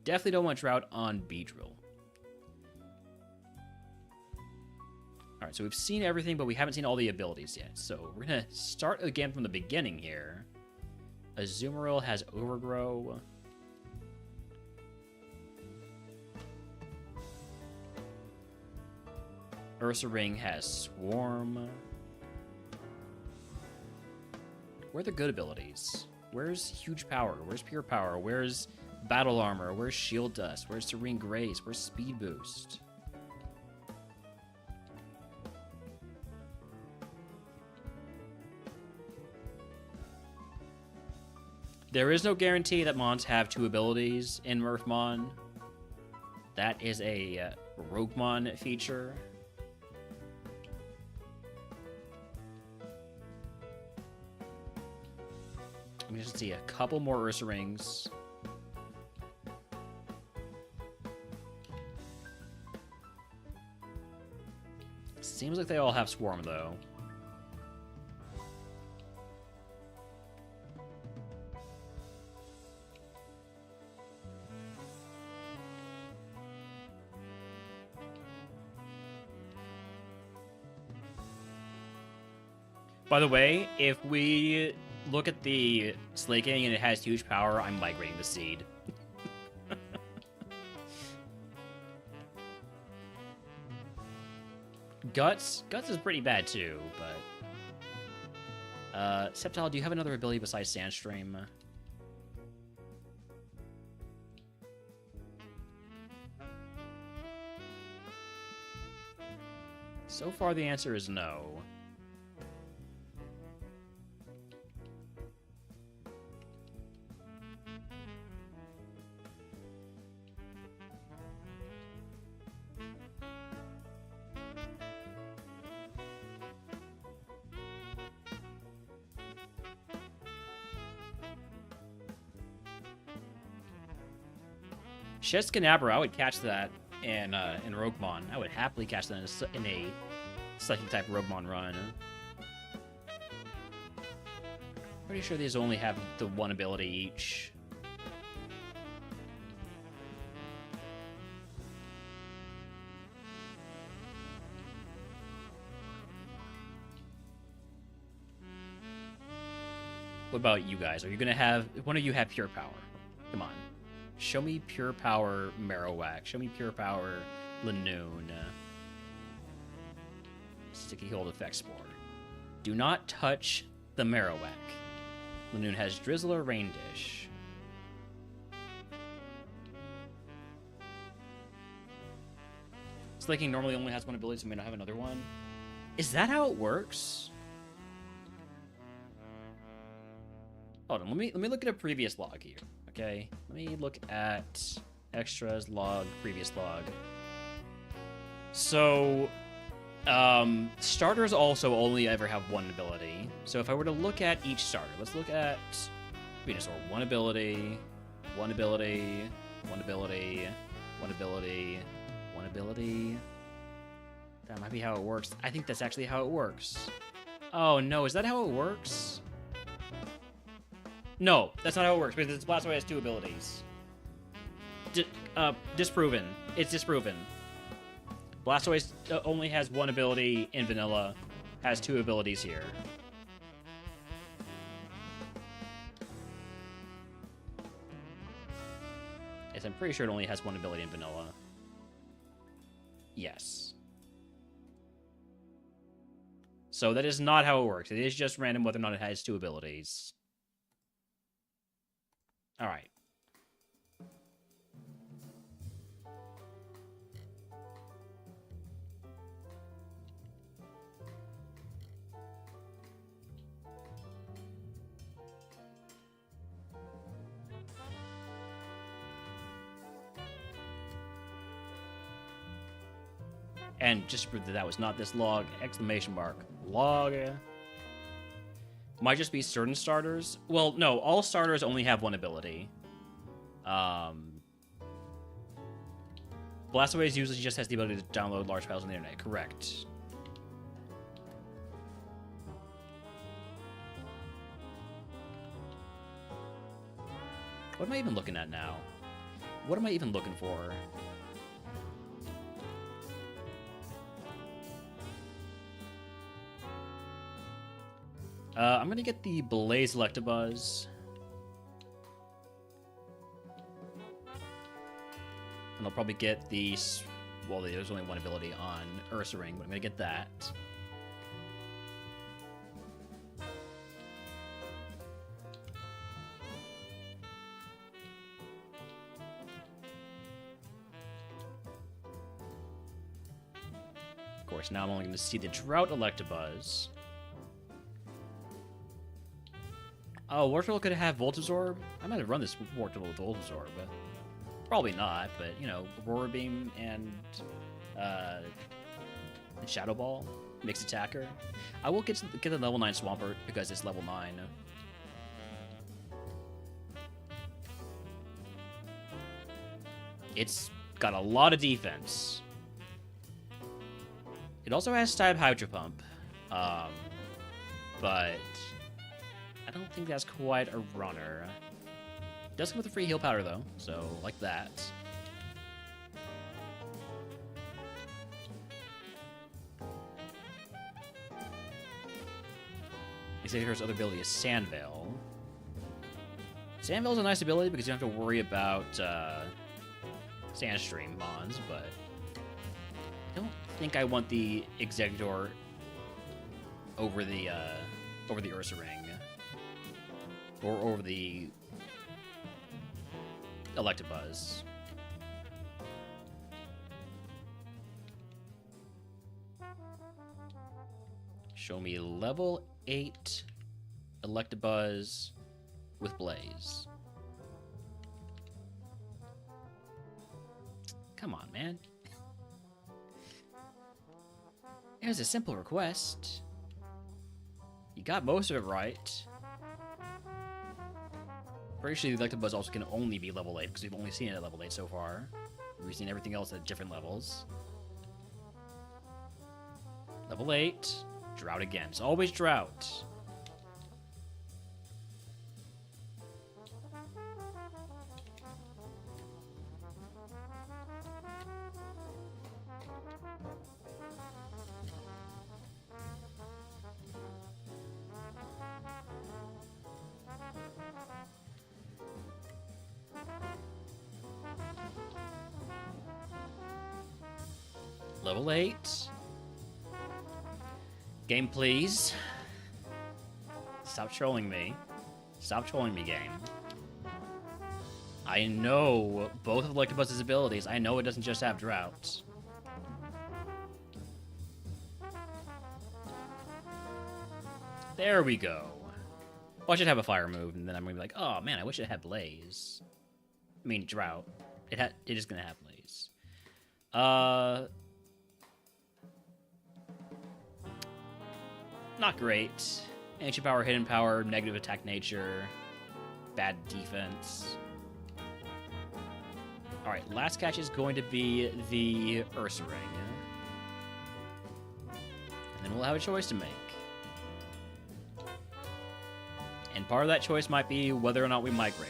Definitely don't want Drought on Beedrill. Alright, so we've seen everything, but we haven't seen all the abilities yet. So we're going to start again from the beginning here. Azumarill has Overgrow. Ursaring has Swarm. Where are the good abilities? Where's Huge Power? Where's Pure Power? Where's Battle Armor? Where's Shield Dust? Where's Serene Grace? Where's Speed Boost? There is no guarantee that Mons have 2 abilities in MurphMon. That is a RogueMon feature. I'm just see a couple more Ursa-Rings. Seems like they all have Swarm, though. By the way, if we look at the Slaking and it has huge power, I'm migrating the seed. Guts is pretty bad too, but Sceptile, do you have another ability besides Sandstream? So far the answer is no. Sheskanabra, I would catch that in RogueMon. I would happily catch that in a psychic type RogueMon run. Pretty sure these only have the one ability each. What about you guys? Are you gonna have one of you have pure power? Come on. Show me pure power Marowak. Show me pure power Lanoon. Sticky Hold Effect Spore. Do not touch the Marowak. Lanoon has Drizzle or Rain Dish. Slaking normally only has one ability, so may not have another one. Is that how it works? Hold on, let me look at a previous log here. Okay, let me look at extras log, previous log. So, starters also only ever have one ability. So if I were to look at each starter, let's look at Venusaur. One ability, one ability, one ability, one ability, one ability. That might be how it works. I think that's actually how it works. Oh no, is that how it works? No, that's not how it works, because Blastoise has two abilities. Disproven. It's disproven. Blastoise only has one ability in vanilla, has two abilities here. Yes, I'm pretty sure it only has one ability in vanilla. Yes. So that is not how it works. It is just random whether or not it has two abilities. All right. And just to prove that that was not this log, exclamation mark, log. Might just be certain starters. Well, no, all starters only have one ability. Blastoise usually just has the ability to download large files on the internet, correct. What am I even looking at now? What am I even looking for? I'm gonna get the Blaze Electabuzz. And I'll probably get the... Well, there's only one ability on Ursaring, but I'm gonna get that. Of course, now I'm only gonna see the Drought Electabuzz. Oh, Wartortle could have Voltazorb? I might have run this Wartortle with Voltazorb, but probably not. But, you know, Aurora Beam and Shadow Ball, Mixed Attacker. I will get the level 9 Swampert because it's level 9. It's got a lot of defense. It also has Stab Hydro Pump, but I don't think that's quite a runner. It does come with a free heal powder, though, so like that. Executor's other ability is Sandveil. Sandveil is a nice ability because you don't have to worry about Sandstream mons, but I don't think I want the Executor over the Ursa Ring. Or over the Electabuzz. Show me level 8 Electabuzz with Blaze. Come on, man. It was a simple request. You got most of it right. Pretty sure the Electabuzz also can only be level 8 because we've only seen it at level 8 so far. We've seen everything else at different levels. Level 8. Drought again. It's always Drought. Level 8. Game, please. Stop trolling me. Stop trolling me, game. I know both of Electabuzz's abilities. I know it doesn't just have Drought. There we go. Well, I should have a fire move, and then I'm gonna be like, oh man, I wish it had Blaze. I mean, Drought. It is gonna have Blaze. Not great. Ancient power, hidden power, negative attack nature, bad defense. Alright, last catch is going to be the Ursa Ring. And then we'll have a choice to make. And part of that choice might be whether or not we migrate.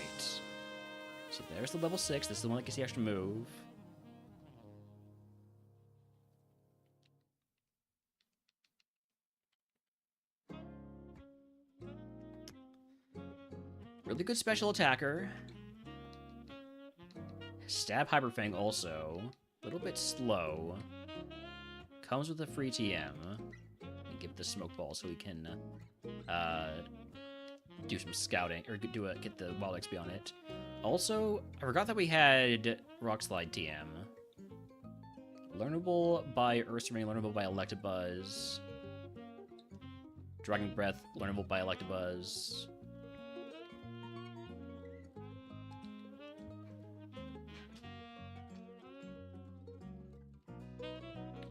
So there's the level 6. This is the one that gets the extra move. Really good special attacker. Stab Hyper Fang also. A little bit slow. Comes with a free TM. And give the Smoke Ball so we can do some scouting, or get the Wild XP on it. Also, I forgot that we had Rock Slide TM. Learnable by Ursa Ring, learnable by Electabuzz. Dragon Breath, learnable by Electabuzz.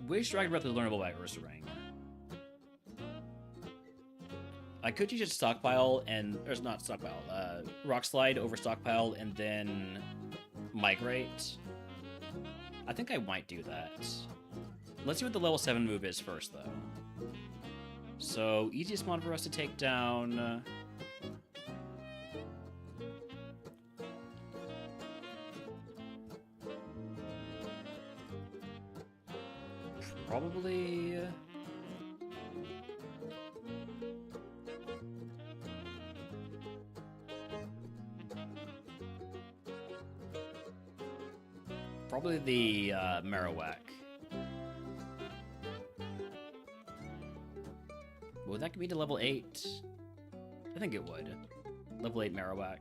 Wish Dragon Breath was learnable by Ursa Ring. I could use it stockpile and, or not stockpile, Rock Slide over stockpile and then migrate. I think I might do that. Let's see what the level 7 move is first, though. So, easiest mod for us to take down. Probably. Probably the Marowak. Would that be to level 8? I think it would. Level 8 Marowak.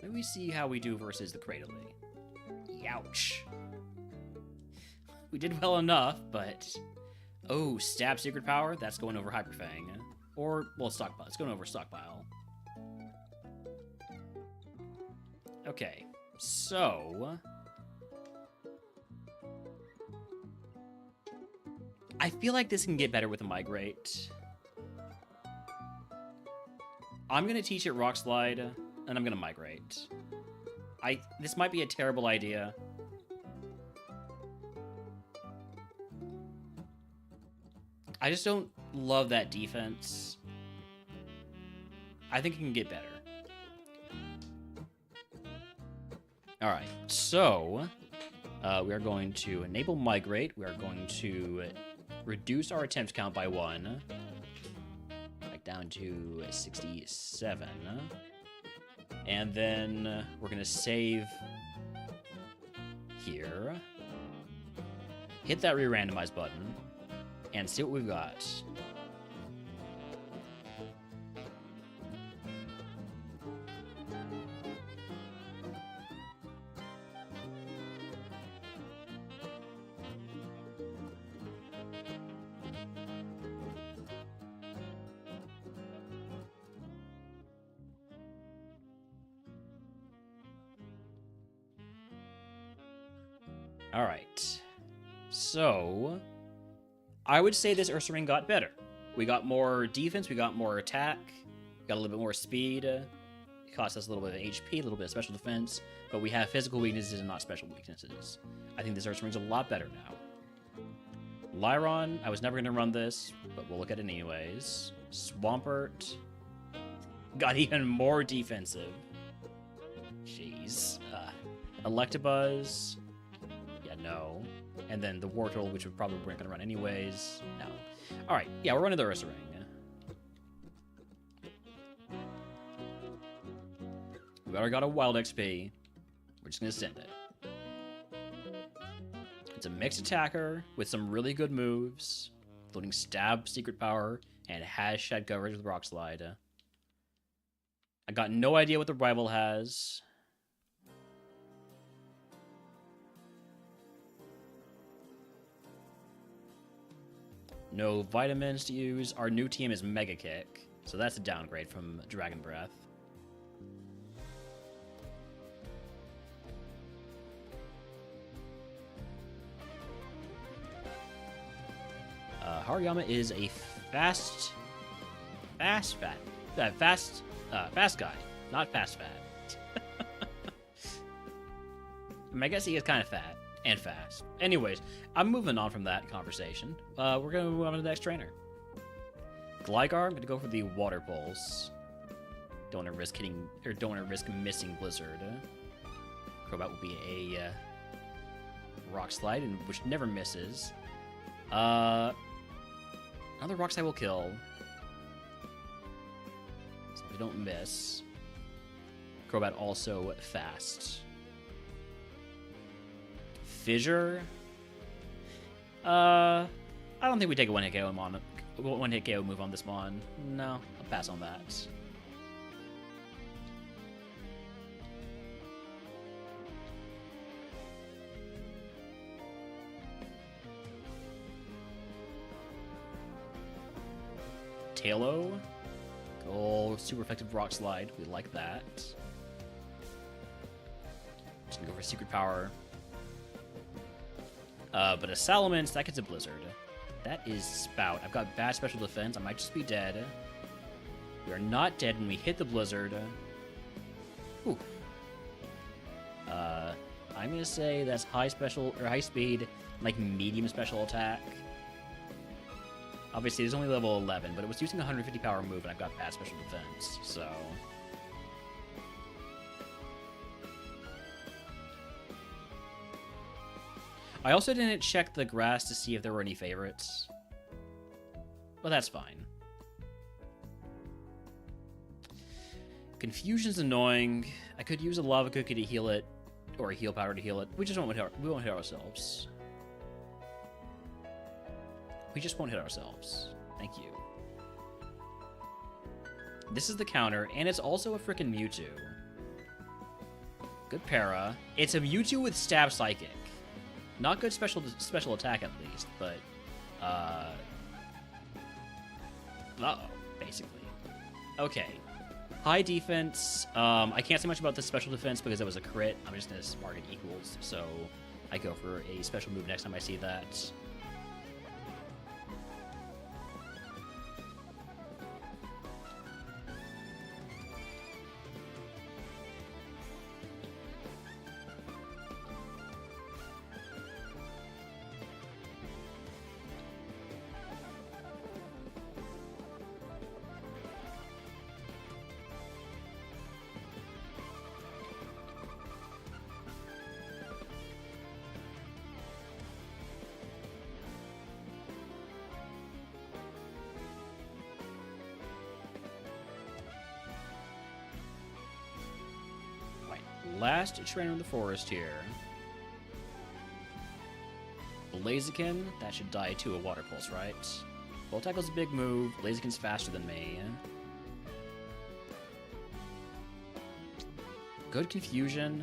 Maybe we see how we do versus the Cradily. Youch. We did well enough, but... Oh, Stab Secret Power? That's going over Hyper Fang. Or, well, Stockpile. It's going over Stockpile. Okay, so... I feel like this can get better with a Migrate. I'm going to teach it Rock Slide, and I'm going to Migrate. This might be a terrible idea. I just don't love that defense. I think it can get better. Alright, so... we are going to enable Migrate. We are going to... reduce our attempt count by 1. Like down down to 67. And then we're going to save here. Hit that re-randomize button. And see what we've got. All right. So, I would say this Ursa Ring got better. We got more defense, we got more attack, we got a little bit more speed. It cost us a little bit of HP, a little bit of special defense, but we have physical weaknesses and not special weaknesses. I think this Ursa Ring's a lot better now. Lyron, I was never going to run this, but we'll look at it anyways. Swampert got even more defensive. Jeez. Electabuzz. Yeah, no. And then the Wartortle, which we probably weren't going to run anyways. No. Alright, yeah, we're running the Ursa Ring. We already got a Wild XP. We're just going to send it. It's a mixed attacker with some really good moves, including Stab, Secret Power, and has Shed coverage with Rock Slide. I got no idea what the rival has. No vitamins to use. Our new team is Mega Kick, so that's a downgrade from Dragon Breath. Hariyama is a fast guy, not fast fat. I guess he is kind of fat and fast. Anyways, I'm moving on from that conversation. We're gonna move on to the next trainer. Gligar, I'm gonna go for the Water Pulse. Don't want to risk missing Blizzard. Crobat will be a Rock Slide, which never misses. Another Rock Slide will kill. So we don't miss. Crobat also fast. Fissure. I don't think we take a one-hit KO move on this Mon. No, I'll pass on that. Tailo. Oh, super effective Rock Slide. We like that. Just gonna go for Secret Power. But a Salamence, that gets a Blizzard. That is Spout. I've got bad special defense. I might just be dead. We are not dead when we hit the Blizzard. Ooh. I'm gonna say that's high speed, like medium special attack. Obviously, it's only level 11, but it was using a 150 power move, and I've got bad special defense, so... I also didn't check the grass to see if there were any favorites. But that's fine. Confusion's annoying. I could use a Lava Cookie to heal it, or a Heal Powder to heal it. We won't hit ourselves. We just won't hit ourselves. Thank you. This is the counter, and it's also a frickin' Mewtwo. Good para. It's a Mewtwo with Stab Psychic. Not good special attack at least, but uh-oh, basically. Okay. High defense. I can't say much about the special defense because it was a crit. I'm just gonna mark it equals, so I go for a special move next time I see that. last trainer in the forest here. Blaziken, that should die to a Water Pulse, right? Volt Tackle's a big move. Blaziken's faster than me. Good confusion.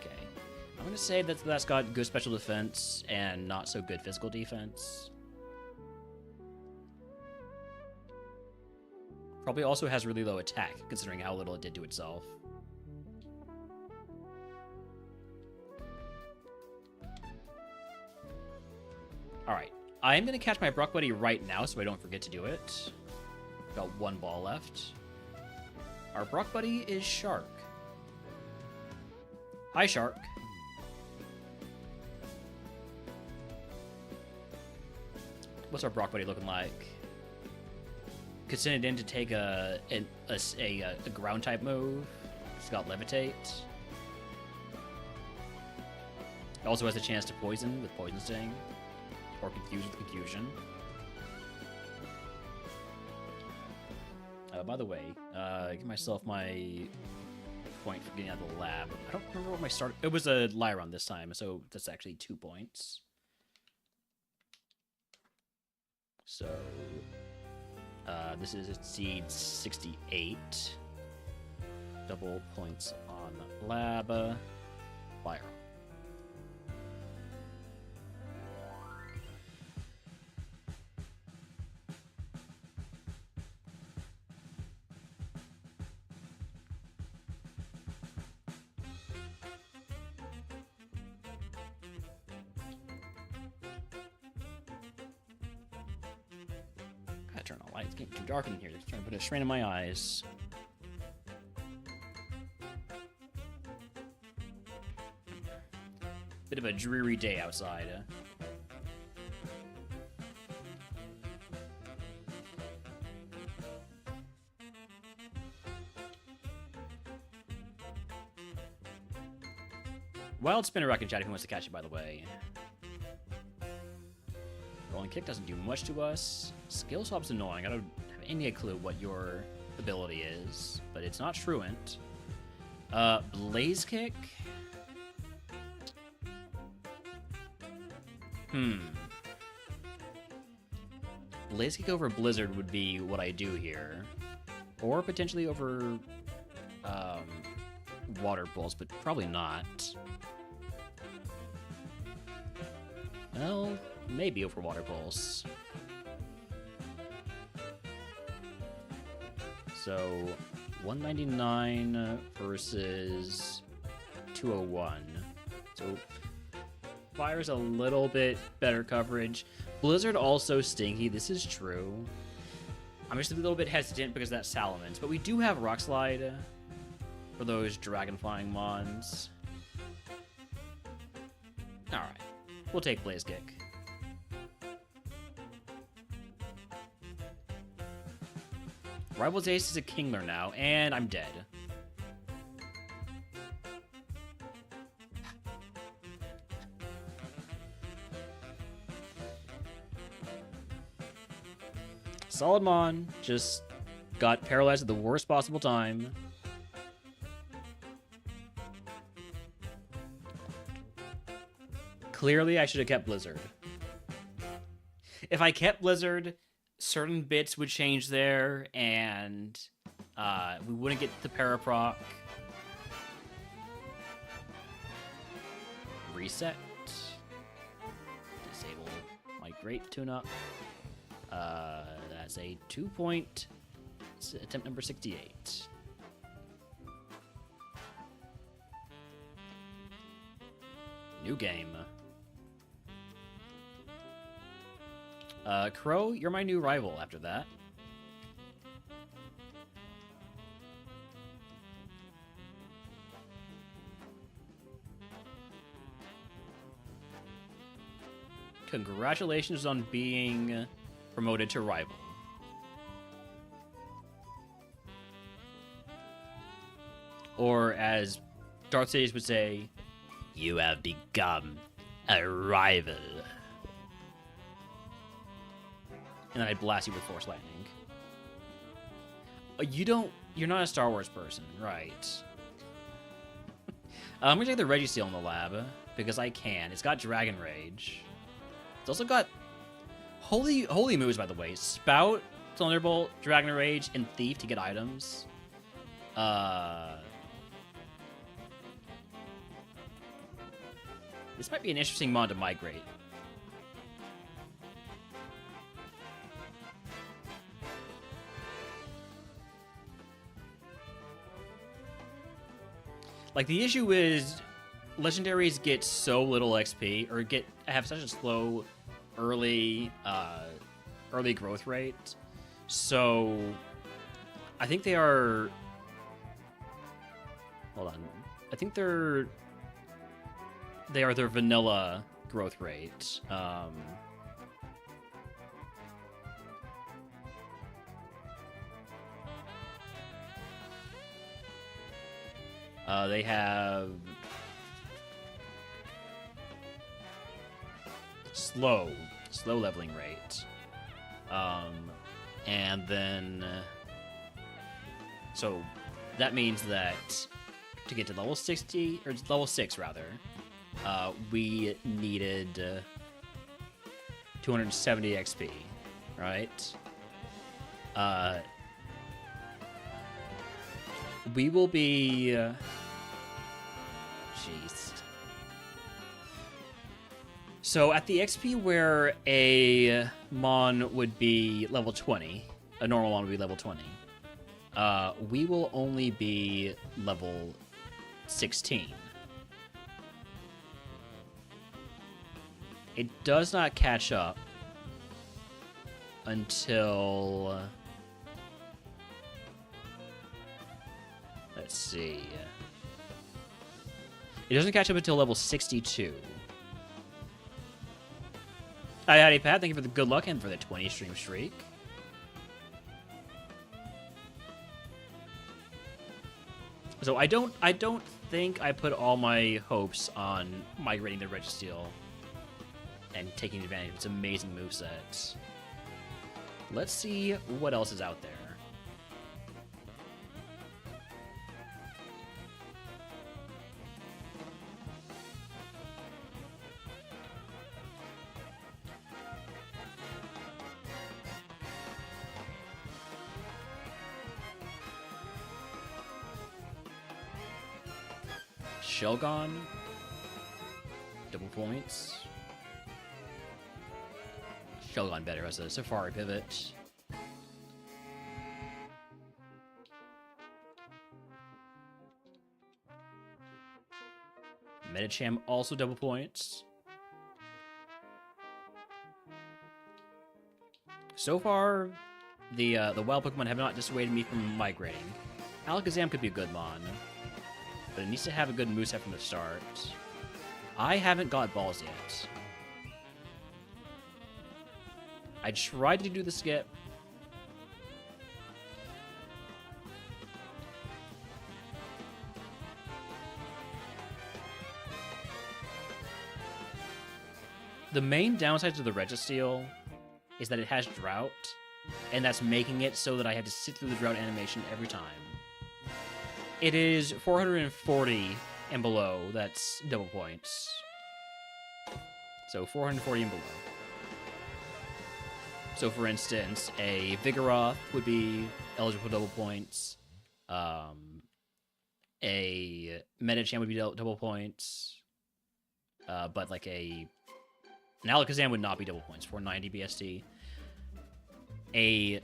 Okay. I'm gonna say that that's got good special defense and not so good physical defense. Probably also has really low attack, considering how little it did to itself. Alright, I am going to catch my Brock Buddy right now so I don't forget to do it. Got one ball left. Our Brock Buddy is Shark. Hi, Shark. What's our Brock Buddy looking like? Could send it in to take a ground type move. It's got Levitate. It also has a chance to poison with Poison Sting. Or confuse with Confusion. By the way, give myself my point for getting out of the lab. I don't remember what my start... It was a Lyron this time, so that's actually 2 points. So... this is Seed 68. Double points on lab. Fire. Turn on lights. It's getting too dark in here. It's trying to put a strain in my eyes. Bit of a dreary day outside. Wild Spinner Rock in chat if he wants to catch it, by the way. Rolling Kick doesn't do much to us. Skill Swap's annoying. I don't have any clue what your ability is, but it's not Truant. Blaze Kick? Blaze Kick over Blizzard would be what I do here. Or potentially over Water Pulse, but probably not. Well, maybe over Water Pulse. So, 199 versus 201. So, Fire's a little bit better coverage. Blizzard also stinky, this is true. I'm just a little bit hesitant because of that Salamence, but we do have Rock Slide for those Dragon Flying Mons. Alright, we'll take Blaze Kick. Rival's Ace is a Kingler now, and I'm dead. Solidmon just got paralyzed at the worst possible time. Clearly, I should have kept Blizzard. If I kept Blizzard, certain bits would change there, and we wouldn't get the Paraproc. Reset. Disable my great tune-up. That's a 2-point attempt number 68. New game. Crow, you're my new rival after that. Congratulations on being promoted to rival. Or as Darth Sidious would say, you have become a rival. And then I blast you with Force Lightning. You don't You're not a Star Wars person, right? I'm gonna take the Registeel in the lab because I can. It's got Dragon Rage. It's also got holy moves, by the way. Spout, Thunderbolt, Dragon Rage, and Thief to get items. This might be an interesting mod to migrate. Like, the issue is legendaries get so little XP, or have such a slow early growth rate. So I think they are, hold on. I think they are their vanilla growth rate. They have slow leveling rate. And then, so that means that to get to level 60, or level 6 rather, we needed 270 XP, right? We will be, jeez. So at the XP where a Mon would be level 20, a normal Mon would be level 20, we will only be level 16. It does not catch up until, let's see. It doesn't catch up until level 62. Hi, howdy, Pat. Thank you for the good luck and for the 20 stream streak. So I don't think I put all my hopes on migrating the Registeel and taking advantage of its amazing moveset. Let's see what else is out there. Shelgon, double points. Shelgon better as a Safari pivot. Medicham also double points. So far, the wild Pokemon have not dissuaded me from migrating. Alakazam could be a good Mon, but it needs to have a good moveset from the start. I haven't got balls yet. I tried to do the skip. The main downside to the Registeel is that it has drought, and that's making it so that I have to sit through the drought animation every time. It is 440 and below, that's double points. So 440 and below. So for instance, a Vigoroth would be eligible for double points. A Medicham would be double points. But like an Alakazam would not be double points, 490 BSD. A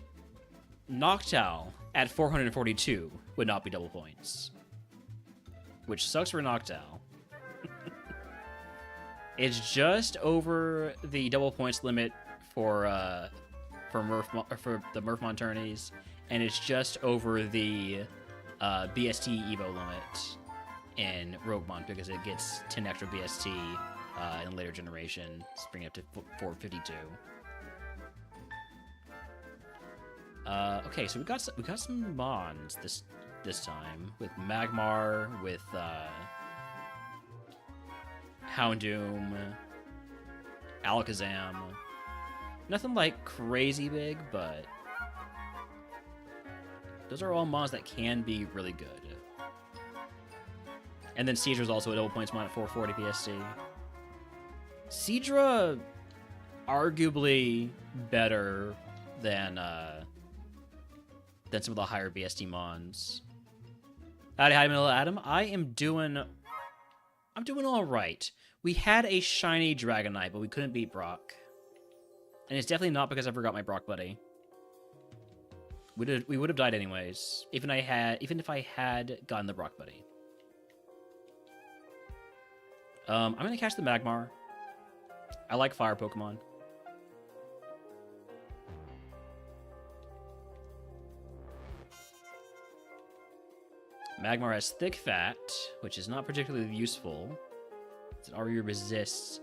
Noctowl at 442 would not be double points. Which sucks for Noctowl. It's just over the double points limit for the MurphMon tourneys, and it's just over the BST Evo limit in RogueMon because it gets 10 extra BST in later generation, bringing it up to 452. Okay, so we got some Mons this time with Magmar, with Houndoom, Alakazam. Nothing like crazy big, but Those are all mons that can be really good. And then Seadra's also a double points mon at 440 PST. Seadra, arguably better than some of the higher BST mons. Howdy, Middle Adam. I'm doing all right. We had a shiny Dragonite, but we couldn't beat Brock. And it's definitely not because I forgot my Brock buddy. We would have died anyways, even if I had gotten the Brock buddy. I'm gonna catch the Magmar. I like fire Pokemon. Magmar has Thick Fat, which is not particularly useful. It already resists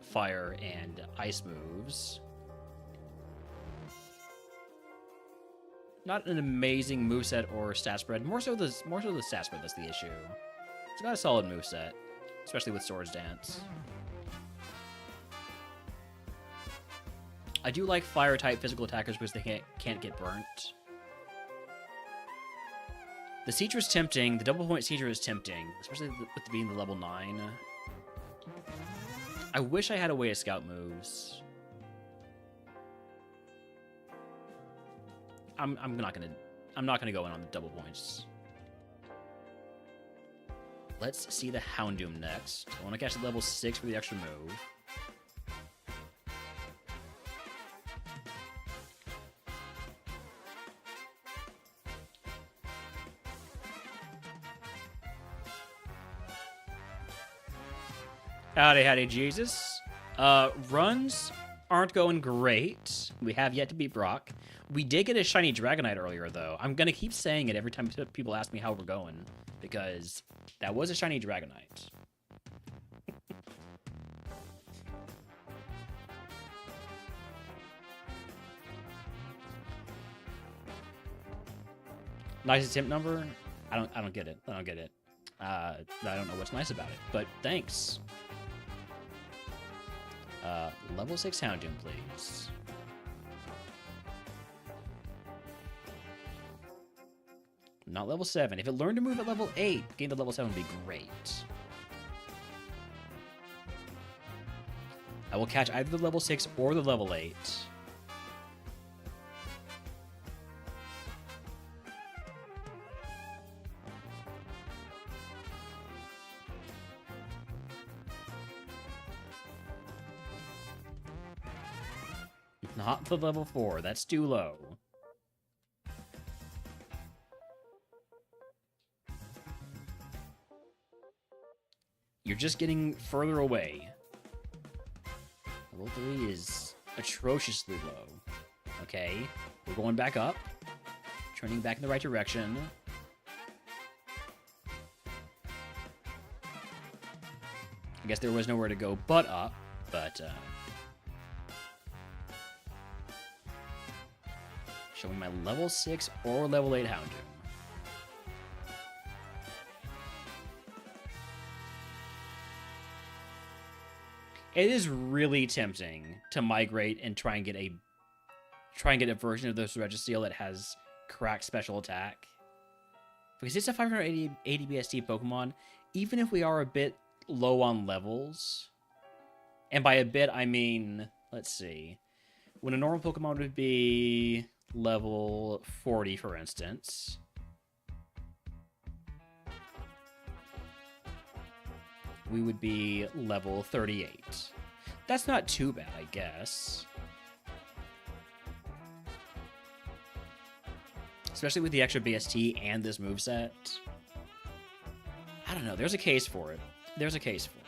fire and ice moves. Not an amazing moveset or stat spread. More so the stat spread that's the issue. It's got a solid moveset, especially with Swords Dance. I do like fire-type physical attackers because they can't get burnt. The Seadra's tempting. The double point Seadra is tempting, especially with being the level 9. I wish I had a way to scout moves. I'm not gonna go in on the double points. Let's see the Houndoom next. I want to catch the level 6 for the extra move. Howdy, Jesus. Runs aren't going great. We have yet to beat Brock. We did get a shiny Dragonite earlier, though. I'm going to keep saying it every time people ask me how we're going, because that was a shiny Dragonite. Nice attempt number? I don't get it. I don't get it. I don't know what's nice about it, but thanks. Level 6 Houndoom, please. Not level 7. If it learned to move at level 8, getting to level 7 would be great. I will catch either the level 6 or the level 8. Not the level 4. That's too low. You're just getting further away. Level 3 is atrociously low. Okay, we're going back up. Turning back in the right direction. I guess there was nowhere to go but up, but showing my level 6 or level 8 Houndoom. It is really tempting to migrate and try and get a version of this Registeel that has cracked special attack. Because it's a 580 BST Pokemon, even if we are a bit low on levels. And by a bit, I mean, let's see. When a normal Pokemon would be level 40, for instance. We would be level 38. That's not too bad, I guess. Especially with the extra BST and this moveset. I don't know, there's a case for it. There's a case for it.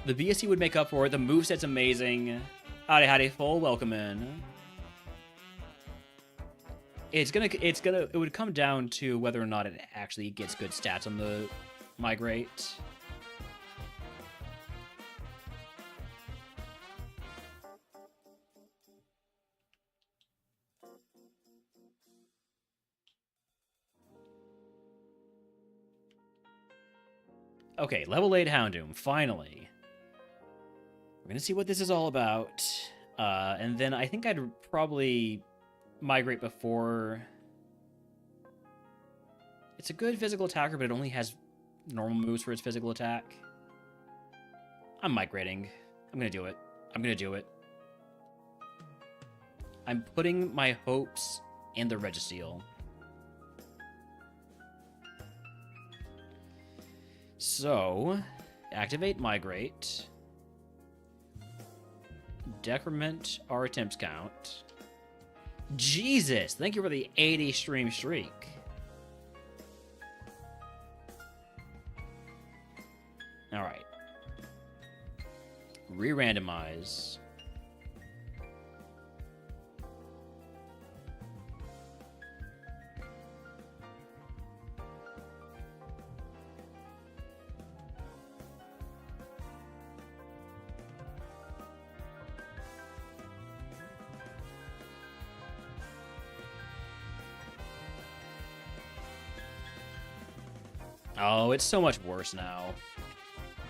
The BST would make up for it. The moveset's amazing. Howdy, full welcome in. It would come down to whether or not it actually gets good stats on the migrate. Okay, level 8 Houndoom, finally. We're gonna see what this is all about. And then I think I'd probably migrate before... It's a good physical attacker, but it only has normal moves for its physical attack. I'm migrating. I'm gonna do it. I'm gonna do it. I'm putting my hopes in the Registeel. So, activate migrate. Decrement our attempts count. Jesus! Thank you for the 80 stream streak. Alright. Re-randomize. Oh, it's so much worse now.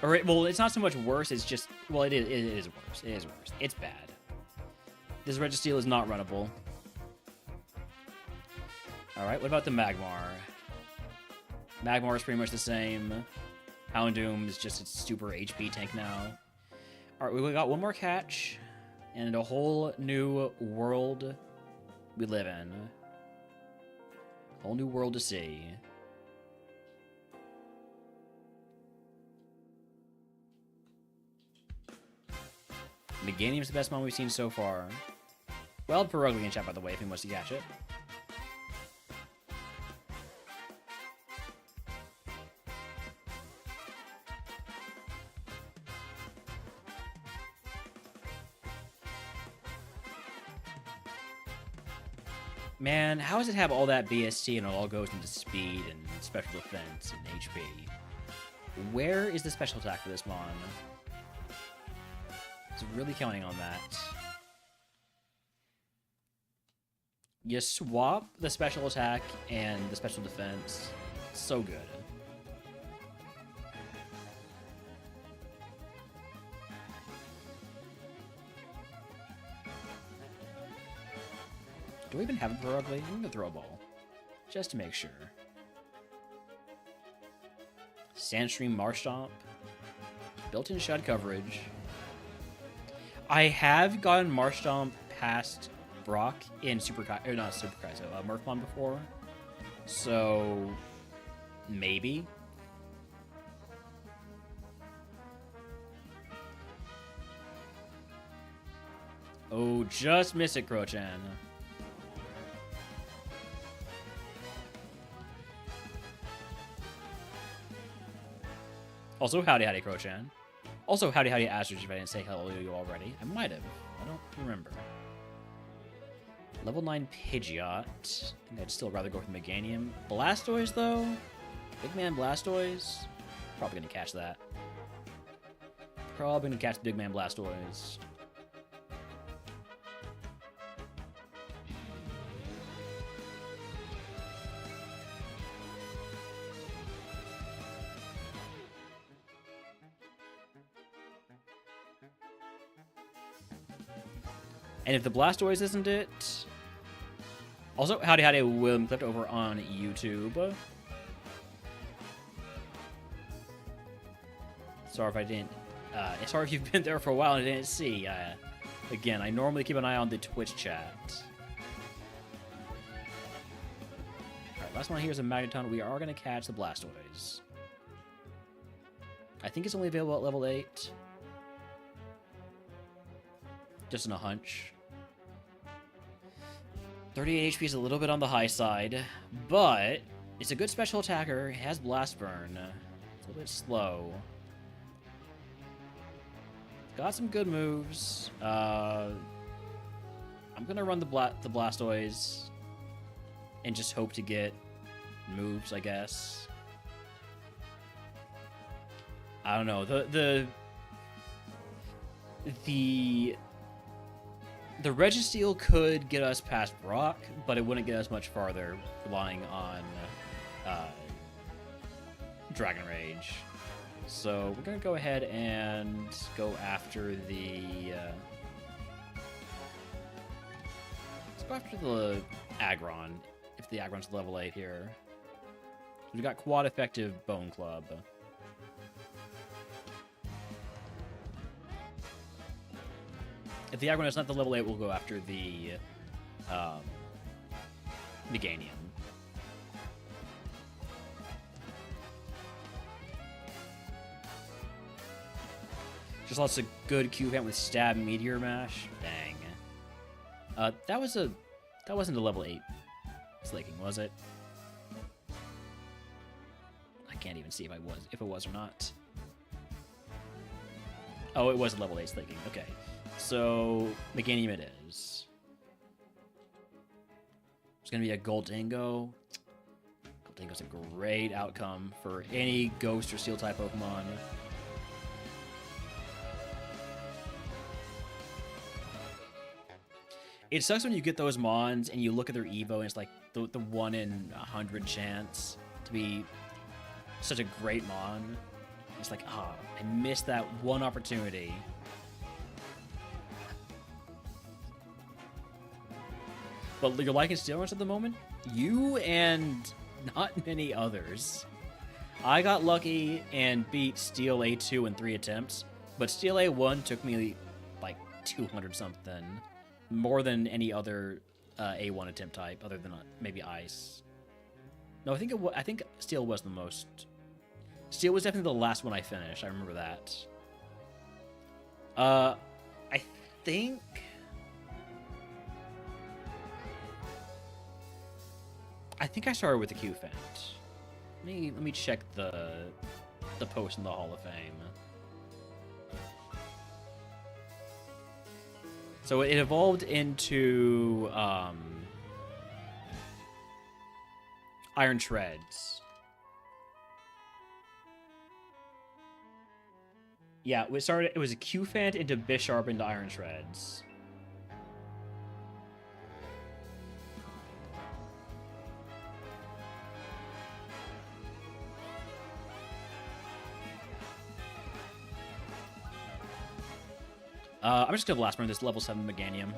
Or, well, it's not so much worse, it's just... Well, it is worse. It is worse. It's bad. This Registeel is not runnable. Alright, what about the Magmar? Magmar is pretty much the same. Houndoom is just a super HP tank now. Alright, we got one more catch. And a whole new world we live in. Whole new world to see. Meganium's the best one we've seen so far. Well, Pierogi in chat, by the way, if he wants to catch it. Man, how does it have all that BST and it all goes into speed and special defense and HP? Where is the special attack for this Mon? Really counting on that. You swap the special attack and the special defense. So good. Do we even have a Pierogi? I'm gonna throw a ball. Just to make sure. Sandstream Marshtomp. Built-in Shud coverage. I have gotten Marshtomp past Brock in MurphMon before. So, maybe. Oh, just miss it, Crochan. Also, howdy, Crochan. Also, howdy, Astridge, if I didn't say hello to you already. I might have. I don't remember. Level 9 Pidgeot. I think I'd still rather go with Meganium. Blastoise, though? Big Man Blastoise? Probably gonna catch that. Probably gonna catch Big Man Blastoise. And if the Blastoise isn't it... Also, howdy, William Clipped over on YouTube. Sorry if I didn't... sorry if you've been there for a while and I didn't see. Again, I normally keep an eye on the Twitch chat. Alright, last one here is a Magneton. We are going to catch the Blastoise. I think it's only available at level 8. Just in a hunch. 38 HP is a little bit on the high side, but it's a good special attacker. It has Blast Burn. It's a little bit slow. Got some good moves. I'm gonna run the Blastoise and just hope to get moves, I guess. I don't know. The Registeel could get us past Brock, but it wouldn't get us much farther relying on Dragon Rage. So we're gonna go ahead and go after the. Let's go after the Aggron. If the Aggron's level 8 here, we got quad effective Bone Club. If the Aggron is not the level 8, we'll go after the Meganium. Just lots of good Q-Vent with Stab and Meteor Mash. Dang. That wasn't a level 8 Slaking, was it? I can't even see if it was or not. Oh, it was a level 8 Slaking. Okay. So, Meganium it is. It's going to be a Goldingo. Goldingo's a great outcome for any Ghost or Steel-type Pokemon. It sucks when you get those Mons and you look at their Evo and it's like the 1 in 100 chance to be such a great Mon. It's like, ah, I missed that one opportunity. But you're liking Steelers at the moment? You and not many others. I got lucky and beat Steel A2 in 3 attempts, but Steel A1 took me like 200 something. More than any other A1 attempt type, other than maybe Ice. No, I think Steel was the most. Steel was definitely the last one I finished. I remember that. I think. I think I started with the Q-Fent. Let me check the post in the Hall of Fame. So it evolved into Iron Shreds. Yeah, it was a Q-Fant into Bisharp into Iron Shreds. I'm just gonna blast burn this level 7 Meganium.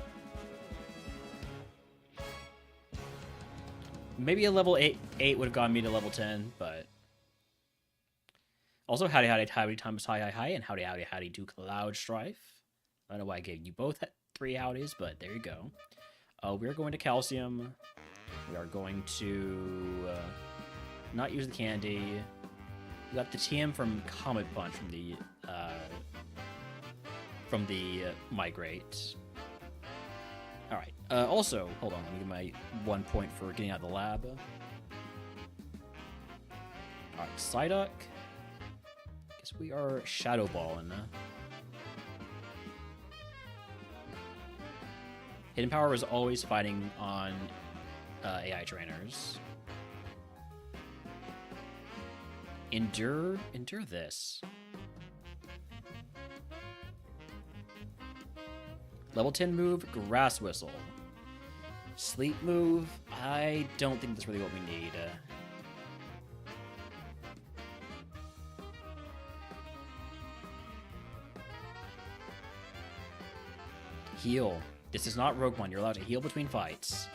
Maybe a level 8 would have gotten me to level 10, but also howdy times hi, and howdy to Cloud Strife. I don't know why I gave you both 3 howdies, but there you go. We're going to Calcium. We are going to not use the candy. We got the TM from Comet Punch from the Migrate. Alright. Also, hold on, let me get my 1 point for getting out of the lab. Alright, Psyduck. Guess we are Shadow Balling. Hidden Power is always fighting on AI trainers. Endure this. Level 10 move, Grass Whistle. Sleep move, I don't think that's really what we need. Heal. This is not RogueMon. You're allowed to heal between fights.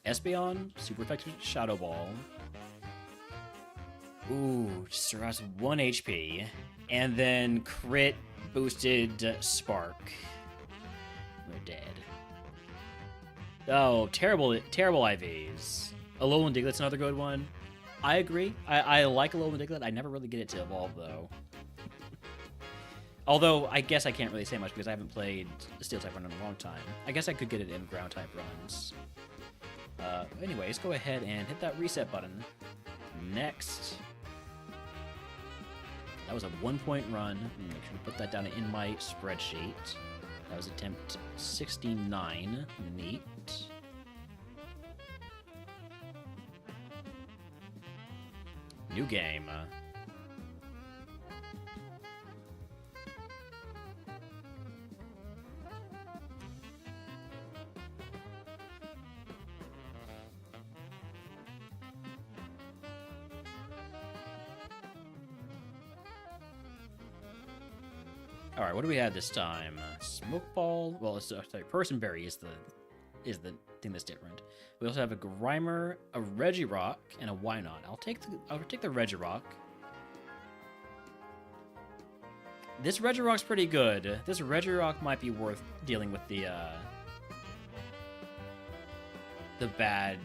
Espeon, super effective Shadow Ball. Ooh, surrounds 1 HP. And then crit boosted Spark. We're dead. Oh, terrible IVs. Alolan Diglett's another good one. I agree. I like Alolan Diglett. I never really get it to evolve, though. Although, I guess I can't really say much because I haven't played the Steel-type run in a long time. I guess I could get it in Ground-type runs. Anyways, go ahead and hit that reset button. Next. That was a 1 point run. Make sure to put that down in my spreadsheet. That was attempt 69. Neat. New game. All right, what do we have this time? Smoke ball. Well, sorry, personberry is the thing that's different. We also have a Grimer, a Regirock, and a Wynot. I'll take the Regirock. This Regirock's pretty good. This Regirock might be worth dealing with the bad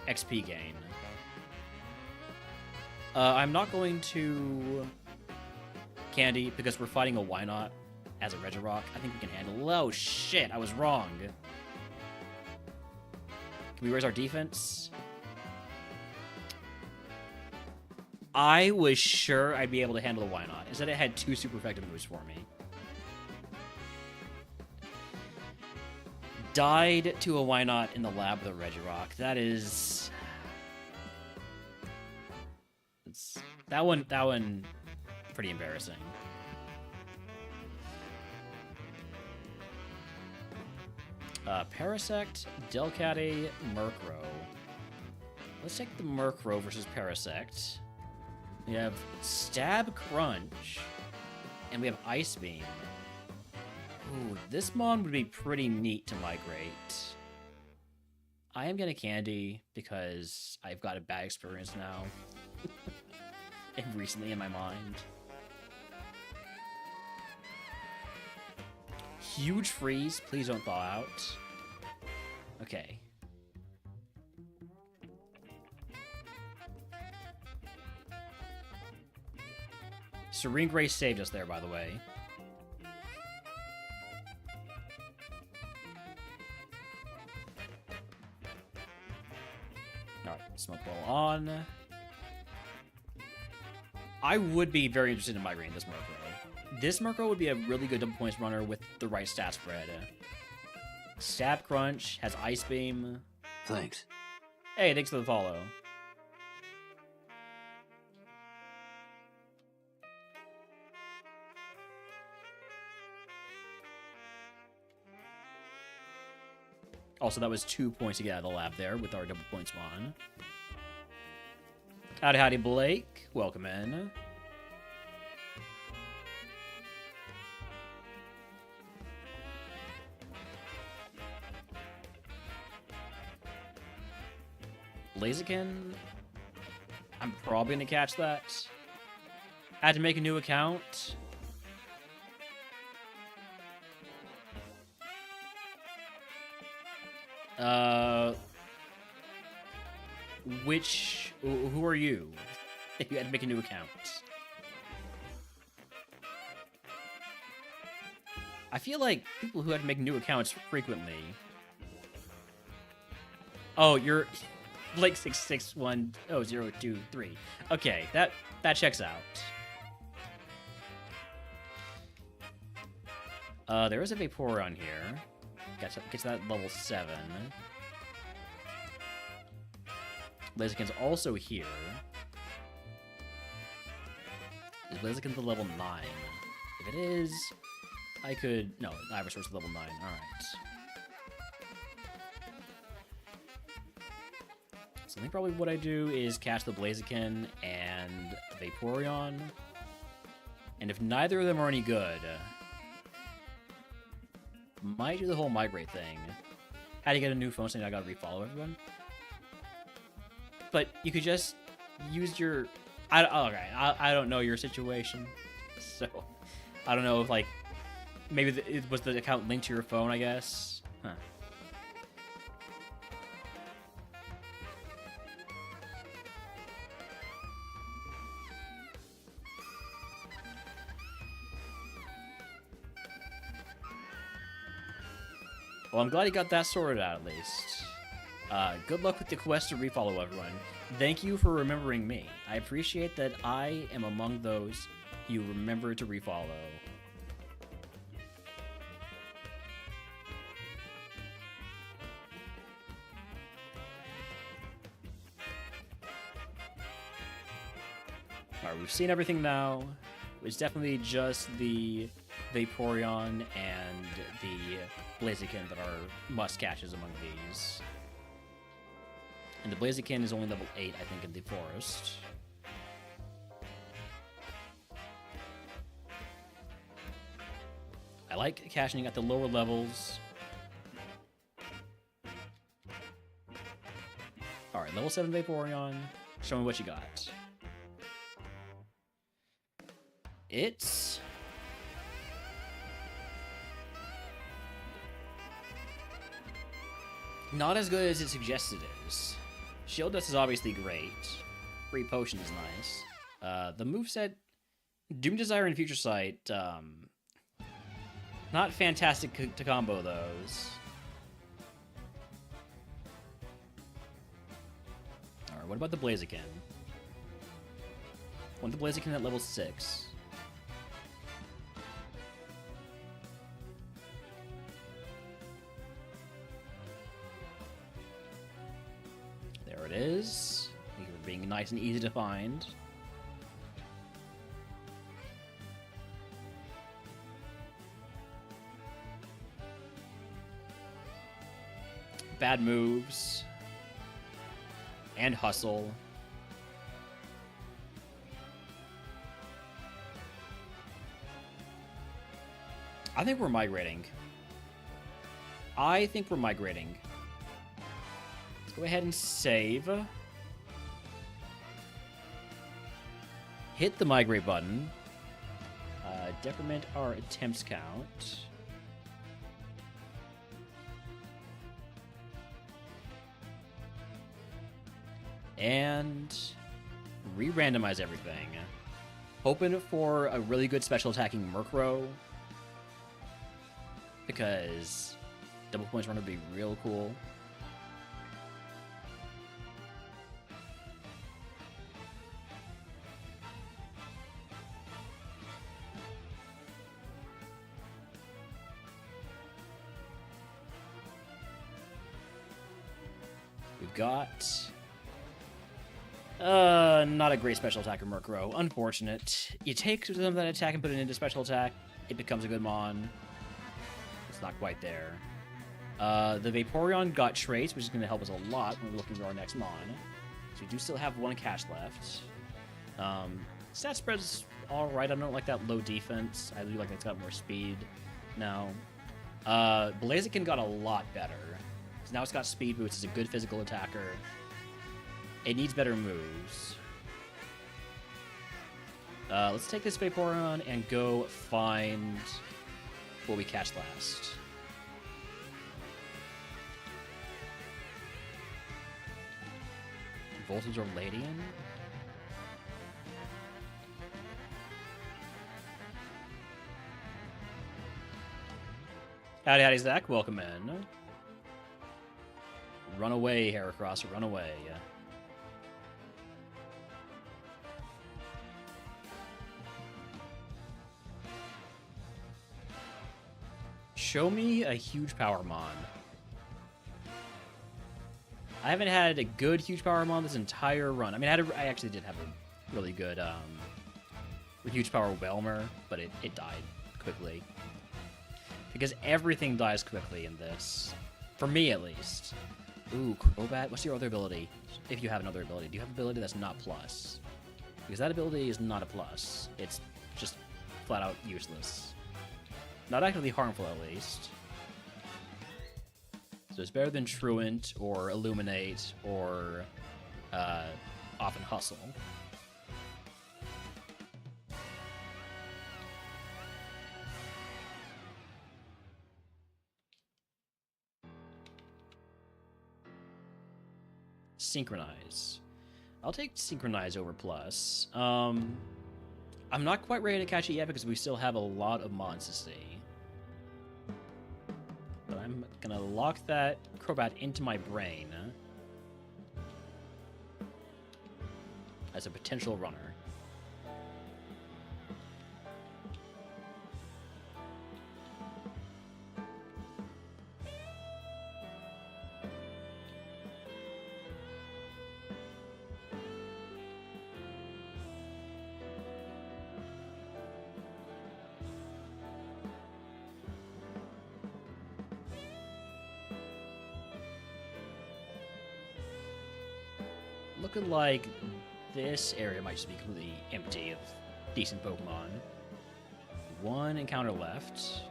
XP gain. I'm not going to Candy because we're fighting a Wynot as a Regirock. I think we can handle. Oh shit, I was wrong. Can we raise our defense? I was sure I'd be able to handle the Wynot. Instead, it had 2 super effective moves for me. Died to a Wynot in the lab with a Regirock. That is... That one, pretty embarrassing. Parasect, Delcatty, Murkrow. Let's take the Murkrow versus Parasect. We have Stab Crunch, and we have Ice Beam. Ooh, this Mon would be pretty neat to migrate. I am gonna Candy because I've got a bad experience now. And recently in my mind. Huge freeze. Please don't thaw out. Okay. Serene Grace saved us there, by the way. Alright, Smoke Ball on. I would be very interested in migrating this Murkrow. This Murkrow would be a really good double points runner with the right stat spread. Stab Crunch, has Ice Beam. Thanks. Hey, thanks for the follow. Also, that was 2 points to get out of the lab there with our double points Mon. Howdy, howdy, Blake. Welcome in. Blaziken. I'm probably going to catch that. Had to make a new account. Who are you? If you had to make a new account. I feel like people who had to make new accounts frequently. Oh, you're Blake 661023. Okay, that checks out. There is a Vaporeon here. Get to that level 7. Blaziken's also here. Is Blaziken the level 9? If it is, I could... No, Ivysaur's level 9. Alright. So I think probably what I do is catch the Blaziken and Vaporeon. And if neither of them are any good, might do the whole migrate thing. How do you get a new phone saying I gotta refollow everyone? But you could just use your... I don't know your situation. So, I don't know if, like, maybe it was the account linked to your phone, I guess? Huh. Well, I'm glad you got that sorted out, at least. Good luck with the quest to refollow everyone. Thank you for remembering me. I appreciate that I am among those you remember to refollow. Alright, we've seen everything now. It's definitely just the Vaporeon and the Blaziken that are must-catches among these. And the Blaziken is only level 8, I think, in the forest. I like cashing at the lower levels. Alright, level 7 Vaporeon. Show me what you got. It's... not as good as it suggests it is. Shield Dust is obviously great. Free Potion is nice. The moveset... Doom Desire and Future Sight, not fantastic to combo those. Alright, what about the Blaziken? Want the Blaziken at level 6. There it is. You're being nice and easy to find. Bad moves. And hustle. I think we're migrating. Let's go ahead and save. Hit the migrate button. Decrement our attempts count. And re-randomize everything. Hoping for a really good special attacking Murkrow, because double points run would be real cool. We've got... not a great special attacker, Murkrow. Unfortunate. You take some of that attack and put it into special attack, it becomes a good Mon. It's not quite there. The Vaporeon got traits, which is going to help us a lot when we're looking for our next Mon. So we do still have one cash left. Stat spread's alright. I don't like that low defense. I do like that it's got more speed now. Blaziken got a lot better. Now it's got speed boots. It's a good physical attacker. It needs better moves. Let's take this Vaporeon and go find what we catch last. Voltage or Ladian? Howdy, Zach. Welcome in. Run away, Heracross. Run away. Show me a huge power Mon. I haven't had a good huge power Mon this entire run. I mean, I actually did have a really good huge power Whelmer, but it died quickly. Because everything dies quickly in this. For me, at least. Ooh, Crobat. What's your other ability? If you have another ability. Do you have an ability that's not plus? Because that ability is not a plus. It's just flat out useless. Not actively harmful, at least. So it's better than Truant, or Illuminate, or Often Hustle. Synchronize. I'll take Synchronize over Plus. I'm not quite ready to catch it yet because we still have a lot of Mons to see. But I'm gonna lock that Crobat into my brain as a potential runner. Looking like this area might just be completely empty of decent Pokemon. One encounter left.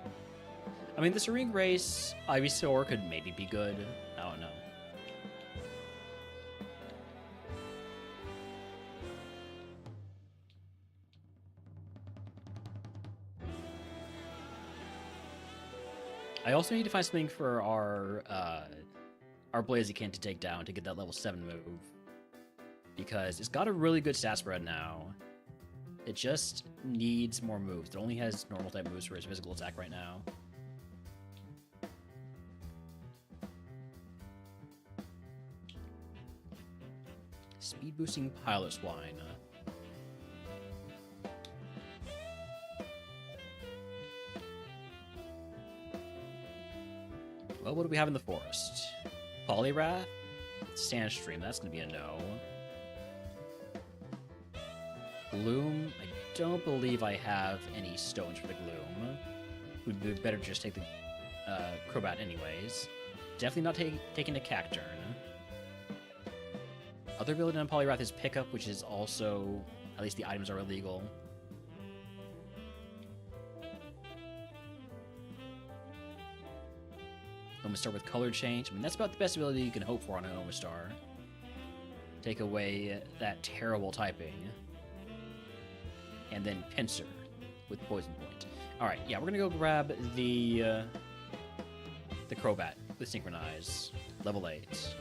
I mean, the Serene Grace Ivysaur could maybe be good. I don't know. I also need to find something for our Blaziken to take down to get that level 7 move. Because it's got a really good stat spread now. It just needs more moves. It only has normal type moves for its physical attack right now. Speed boosting Pilot Swine. Well, what do we have in the forest? Poliwrath? Sandstream, that's gonna be a no. Gloom, I don't believe I have any stones for the Gloom. We'd be better to just take the Crobat anyways. Definitely not taking a Cacturn. Other ability on Poliwrath is Pickup, which is also, at least the items are illegal. Omastar with Color Change. I mean, that's about the best ability you can hope for on an Omastar. Take away that terrible typing. And then Pinsir with Poison Point. Alright, yeah, we're gonna go grab the Crobat with Synchronize. Level 8.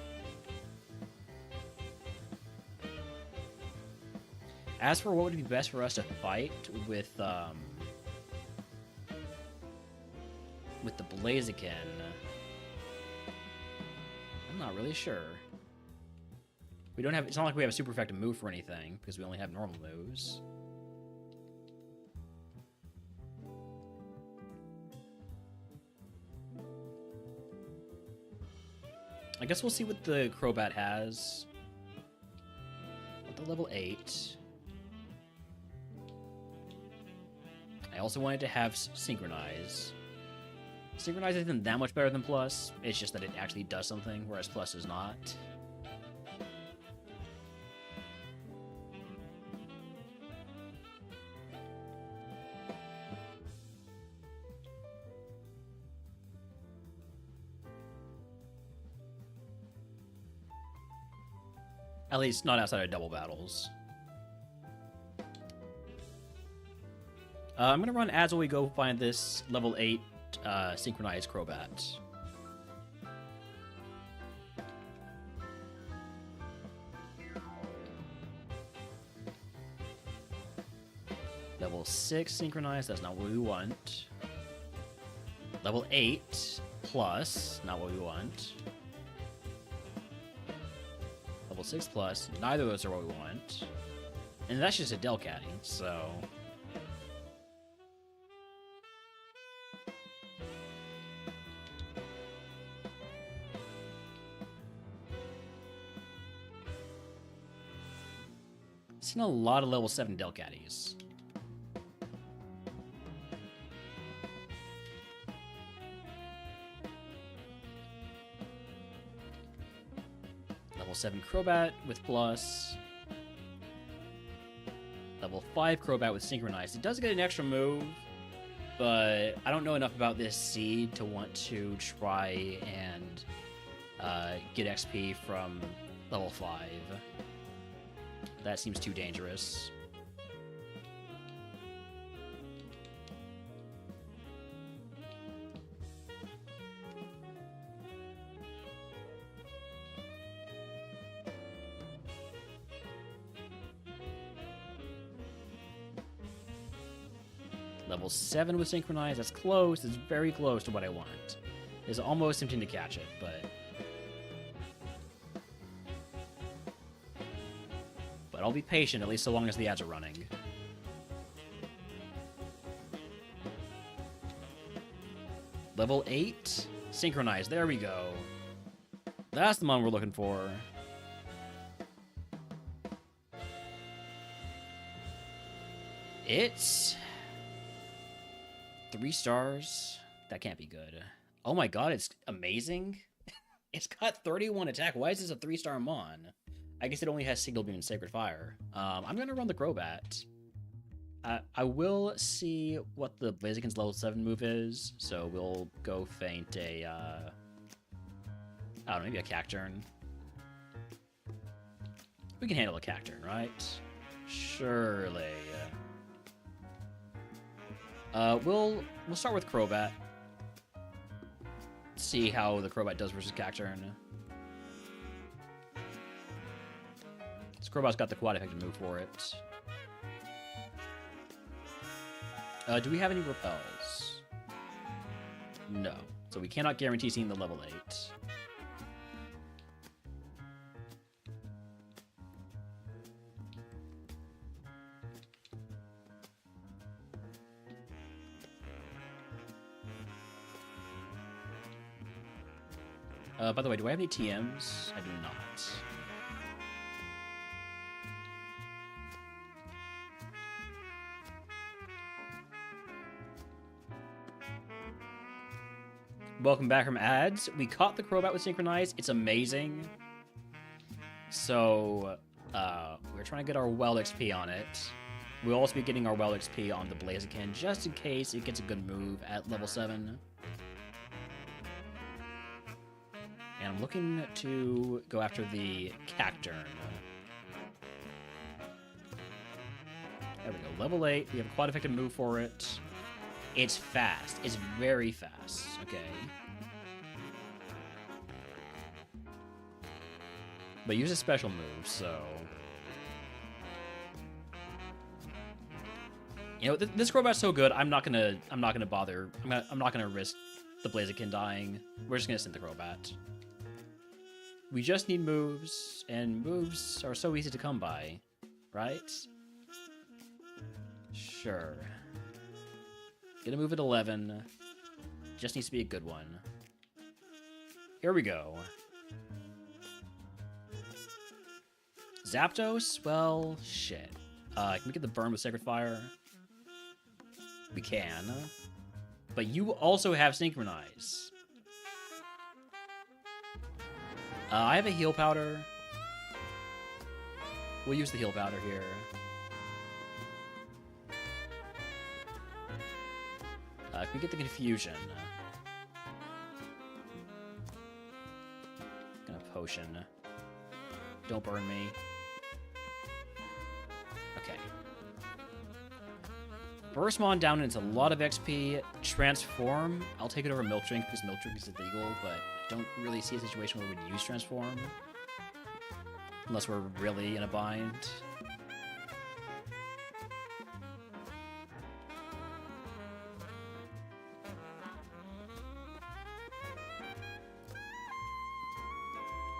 As for what would be best for us to fight with the Blaziken, I'm not really sure. We don't have. It's not like we have a super effective move for anything because we only have normal moves. I guess we'll see what the Crobat has. At the level 8. I also wanted to have Synchronize. Synchronize isn't that much better than Plus. It's just that it actually does something, whereas Plus is not. At least not outside of double battles. I'm gonna run ads while we go find this level 8 synchronized Crobat. Level 6 synchronized, that's not what we want. Level 8 plus, not what we want. Level 6 plus, neither of those are what we want. And that's just a Delcatty, so... seen a lot of level 7 Delcatties. Level 7 Crobat with Plus. Level 5 Crobat with Synchronized. It does get an extra move, but I don't know enough about this seed to want to try and get XP from level 5. That seems too dangerous. Level 7 with Synchronize, that's close. It's very close to what I want. It's almost tempting to catch it, but... I'll be patient, at least so long as the ads are running. Level 8? Synchronize, there we go. That's the one we're looking for. It's... 3 stars? That can't be good. Oh my god, it's amazing. It's got 31 attack. Why is this a 3-star Mon? I guess it only has Signal Beam and Sacred Fire. I'm going to run the Crobat. I will see what the Blaziken's level 7 move is, so we'll go feint a, I don't know, maybe a Cacturn. We can handle a Cacturn, right? Surely. We'll start with Crobat. See how the Crobat does versus Cacturn. This Crobat's got the quad effective move for it. Do we have any repels? No. So we cannot guarantee seeing the level 8. By the way, do I have any TMs? I do not. Welcome back from ads. We caught the Crobat with Synchronize. It's amazing. So, we're trying to get our well XP on it. We'll also be getting our well XP on the Blaziken, just in case it gets a good move at level 7. And I'm looking to go after the Cacturn. There we go. Level 8. We have a quad effective move for it. It's fast. It's very fast. Okay. But use a special move, so... You know, this Crobat's so good, I'm not gonna bother. I'm not gonna risk the Blaziken dying. We're just gonna send the Crobat. We just need moves, and moves are so easy to come by, right? Sure. Get a move at 11. Just needs to be a good one. Here we go. Zapdos? Well, shit. Can we get the burn with Sacred Fire? We can. But you also have Synchronize. I have a heal powder. We'll use the heal powder here. Can we get the confusion? Gonna potion. Don't burn me. Okay. MurphMon down into a lot of XP. Transform. I'll take it over Milk Drink because Milk Drink is illegal, but I don't really see a situation where we'd use Transform. Unless we're really in a bind.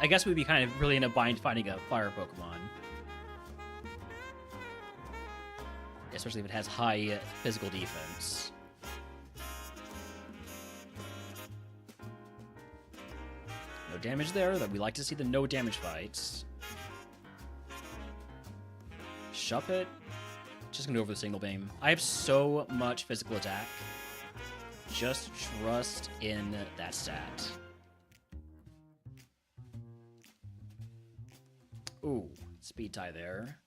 I guess we'd be kind of really in a bind fighting a fire Pokemon. Especially if it has high physical defense. No damage there, that we like to see the no damage fights. Shuppet. Just gonna go over the single beam. I have so much physical attack. Just trust in that stat. Ooh, speed tie there.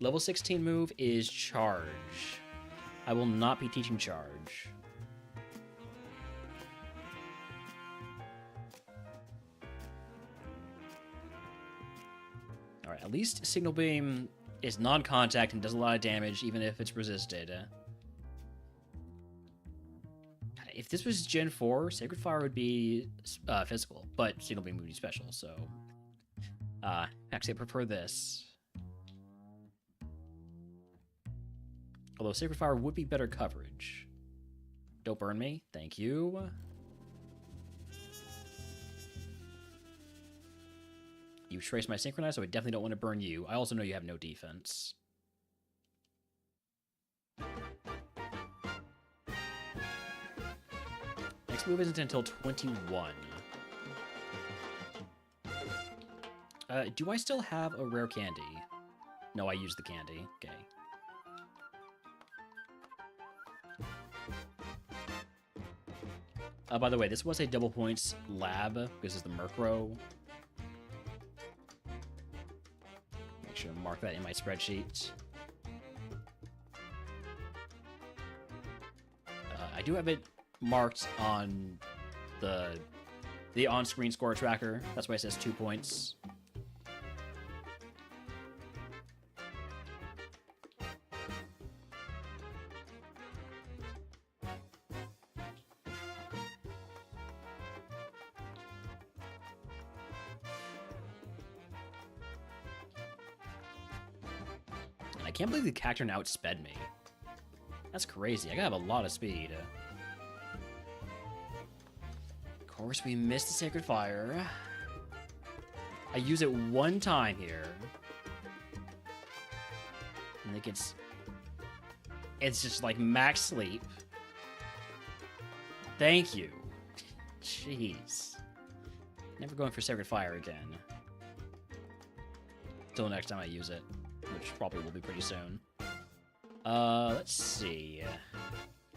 Level 16 move is Charge. I will not be teaching Charge. Alright, at least Signal Beam is non-contact and does a lot of damage even if it's resisted. If this was Gen 4, Sacred Fire would be physical, but Signal Beam would be special, so... actually, I prefer this. Although Sacred Fire would be better coverage. Don't burn me. Thank you. You trace my Synchronize, so I definitely don't want to burn you. I also know you have no defense. Next move isn't until 21. Do I still have a rare candy? No, I used the candy. Okay. By the way, this was a double points lab. This is the Murkrow. Make sure to mark that in my spreadsheet. I do have it marked on the on-screen score tracker. That's why it says 2 points. I can't believe the Cacturn outsped me. That's crazy. I gotta have a lot of speed. Of course, we missed the Sacred Fire. I use it one time here. And it gets... It's just like max sleep. Thank you. Jeez. Never going for Sacred Fire again. Till next time I use it. Which probably will be pretty soon. Let's see.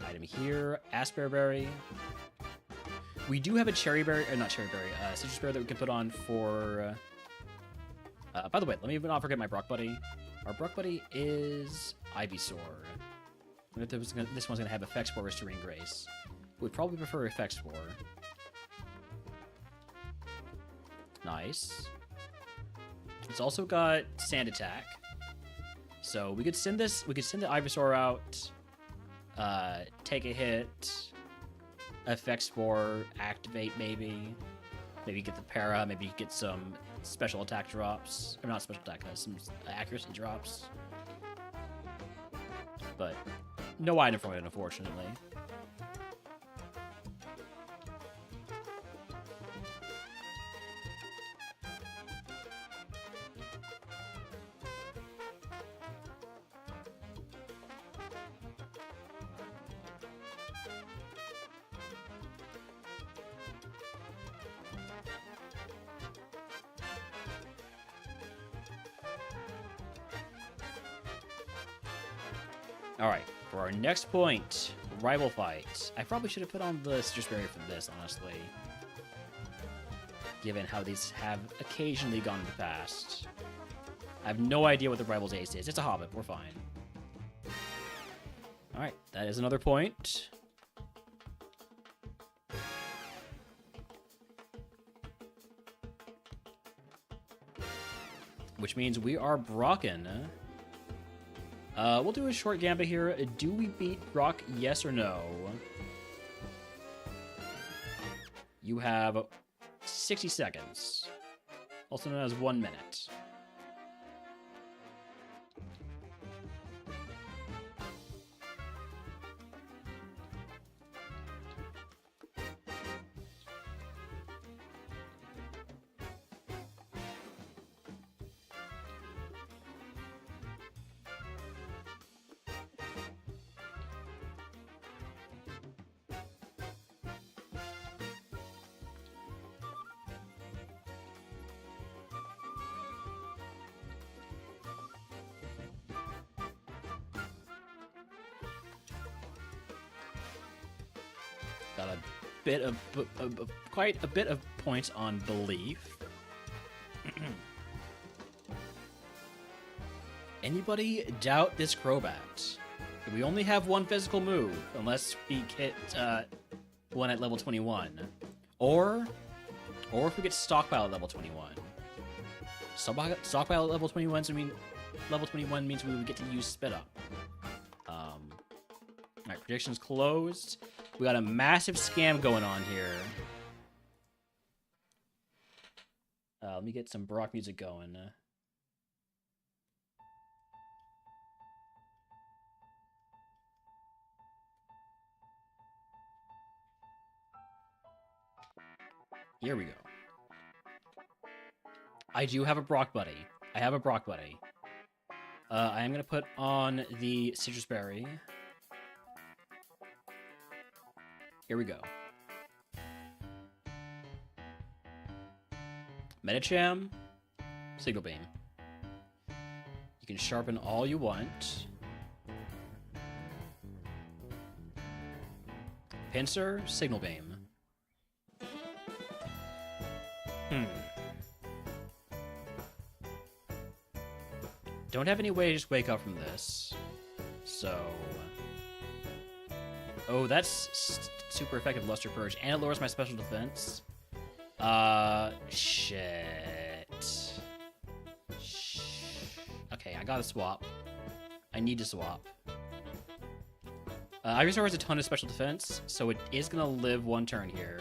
Item here, Asperberry. We do have a cherry berry, or not cherry berry, citrus berry that we can put on for... by the way, let me not forget my Brock Buddy. Our Brock Buddy is Ivysaur. This one's going to have Effect Spore or Serene Grace. We'd probably prefer Effect Spore. Nice. It's also got Sand Attack. So we could send the Ivysaur out, take a hit, Effect Spore, activate maybe get the para, maybe get some special attack drops, or not special attack, some accuracy drops. But no item from it, unfortunately. Alright, for our next point, rival fight. I probably should have put on the Citrus Berry for this, honestly. Given how these have occasionally gone in the past. I have no idea what the rival's ace is. It's a Hobbit, we're fine. Alright, that is another point. Which means we are Brocken. We'll do a short gambit here. Do we beat Brock, yes or no? You have 60 seconds. Also known as 1 minute. Got a bit of, quite a bit of points on belief. Anybody doubt this Crobat? We only have one physical move, unless we hit one at level 21. Or if we get Stockpile at level 21. Stockpile at level 21, so level 21 means we would get to use Spit Up. Alright, predictions closed. We got a massive scam going on here. Let me get some Brock music going. Here we go. I do have a Brock Buddy. I have a Brock Buddy. I am going to put on the Citrus Berry. Here we go. Medicham, Signal Beam. You can sharpen all you want. Pinsir, Signal Beam. Don't have any way to just wake up from this. So... Oh, that's super effective Luster Purge, and it lowers my special defense. Shit. Okay, I gotta swap. I need to swap. Ivysaur has a ton of special defense, so it is gonna live one turn here.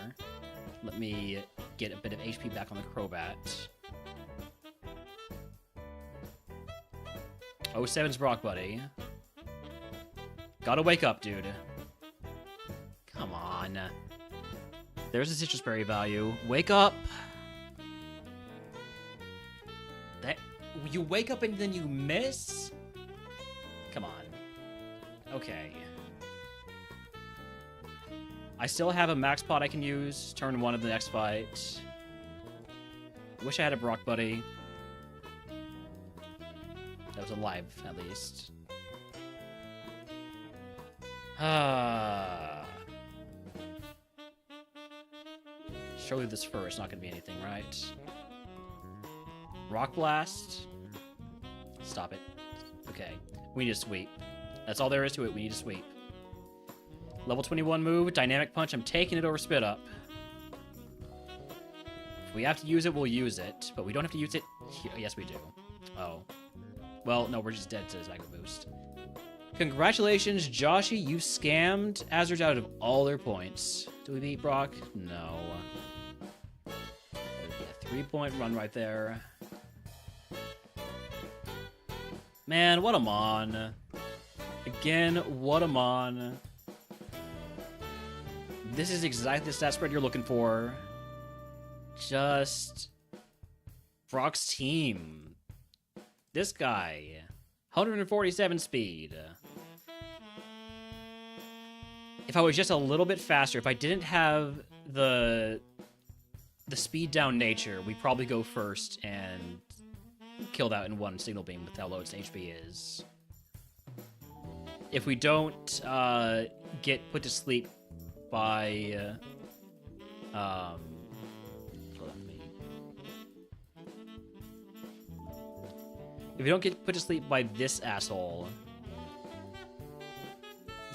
Let me get a bit of HP back on the Crobat. 07's Brock Buddy. Gotta wake up, dude. Come on. There's a Citrus Berry value. Wake up! That you wake up and then you miss? Come on. Okay. I still have a max pot I can use. Turn 1 of the next fight. Wish I had a Brock Buddy. That was alive, at least. Surely this fur is not going to be anything, right? Rock Blast. Stop it. Okay. We need a sweep. That's all there is to it. We need a sweep. Level 21 move, Dynamic Punch. I'm taking it over Spit Up. If we have to use it, we'll use it. But we don't have to use it here. Yes, we do. Oh. Well, no, we're just dead to Zygo Boost. Congratulations, Joshy. You scammed Azers out of all their points. Do we beat Brock? No. That would be a 3-point run right there. Man, what a Mon. Again, what a Mon. This is exactly the stat spread you're looking for. Just Brock's team. This guy. 147 speed. If I was just a little bit faster, if I didn't have the speed down nature, we'd probably go first and kill that in one Signal Beam with how low its HP is. If we don't get put to sleep by if we don't get put to sleep by this asshole,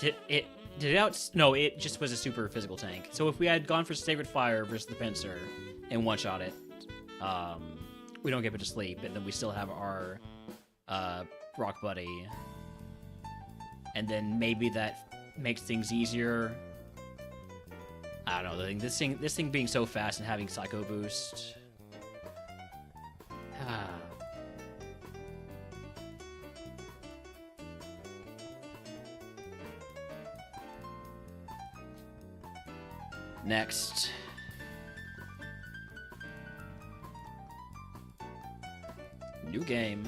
did it out? No, it just was a super physical tank. So if we had gone for Sacred Fire versus the Pinsir and one-shot it, we don't get put to sleep, and then we still have our Rock Buddy, and then maybe that makes things easier. I don't know. This thing being so fast and having Psycho Boost. Next. New game.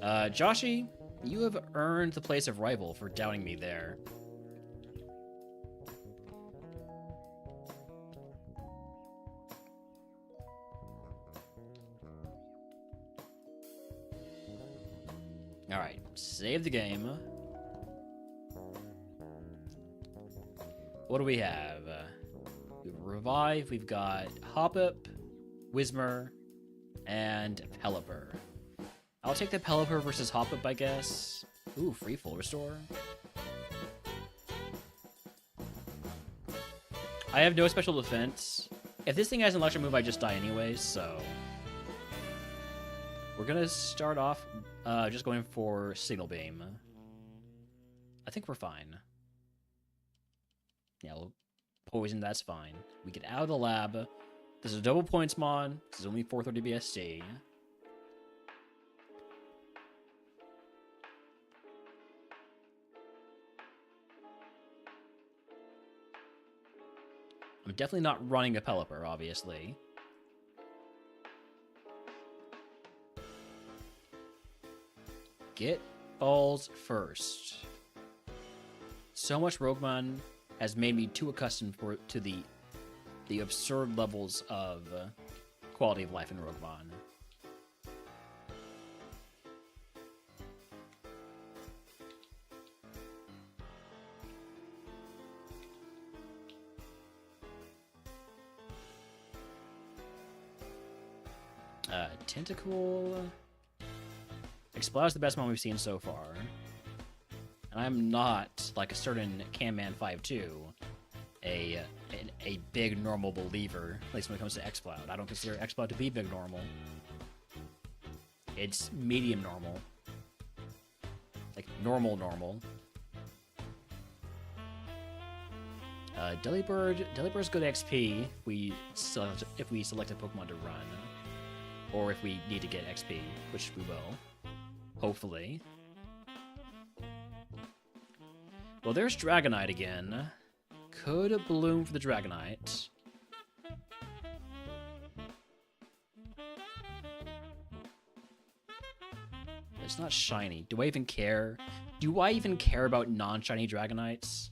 Joshy, you have earned the place of rival for doubting me there. Alright, save the game. What do we have? We have Revive, we've got Hoppip, Whismur, and Pelipper. I'll take the Pelipper versus Hoppip, I guess. Ooh, free full restore. I have no special defense. If this thing has an electric move, I just die anyways, so... We're gonna start off just going for Signal Beam. I think we're fine. Yeah, we'll poison, that's fine. We get out of the lab. This is a double points mon. This is only 430 BSC. I'm definitely not running a Pelipper, obviously. Get balls first. So much RogueMon has made me too accustomed to the absurd levels of quality of life in RogueMon. Tentacool. Explode's the best one we've seen so far. And I'm not, like a certain Camman52, a big normal believer, at least when it comes to xCloud. I don't consider xCloud to be big normal. It's medium normal. Like, normal. Delibird's good XP if we select a Pokemon to run. Or if we need to get XP, which we will. Hopefully. Well, there's Dragonite again. Could bloom for the Dragonite. It's not shiny. Do I even care? Do I even care about non-shiny Dragonites?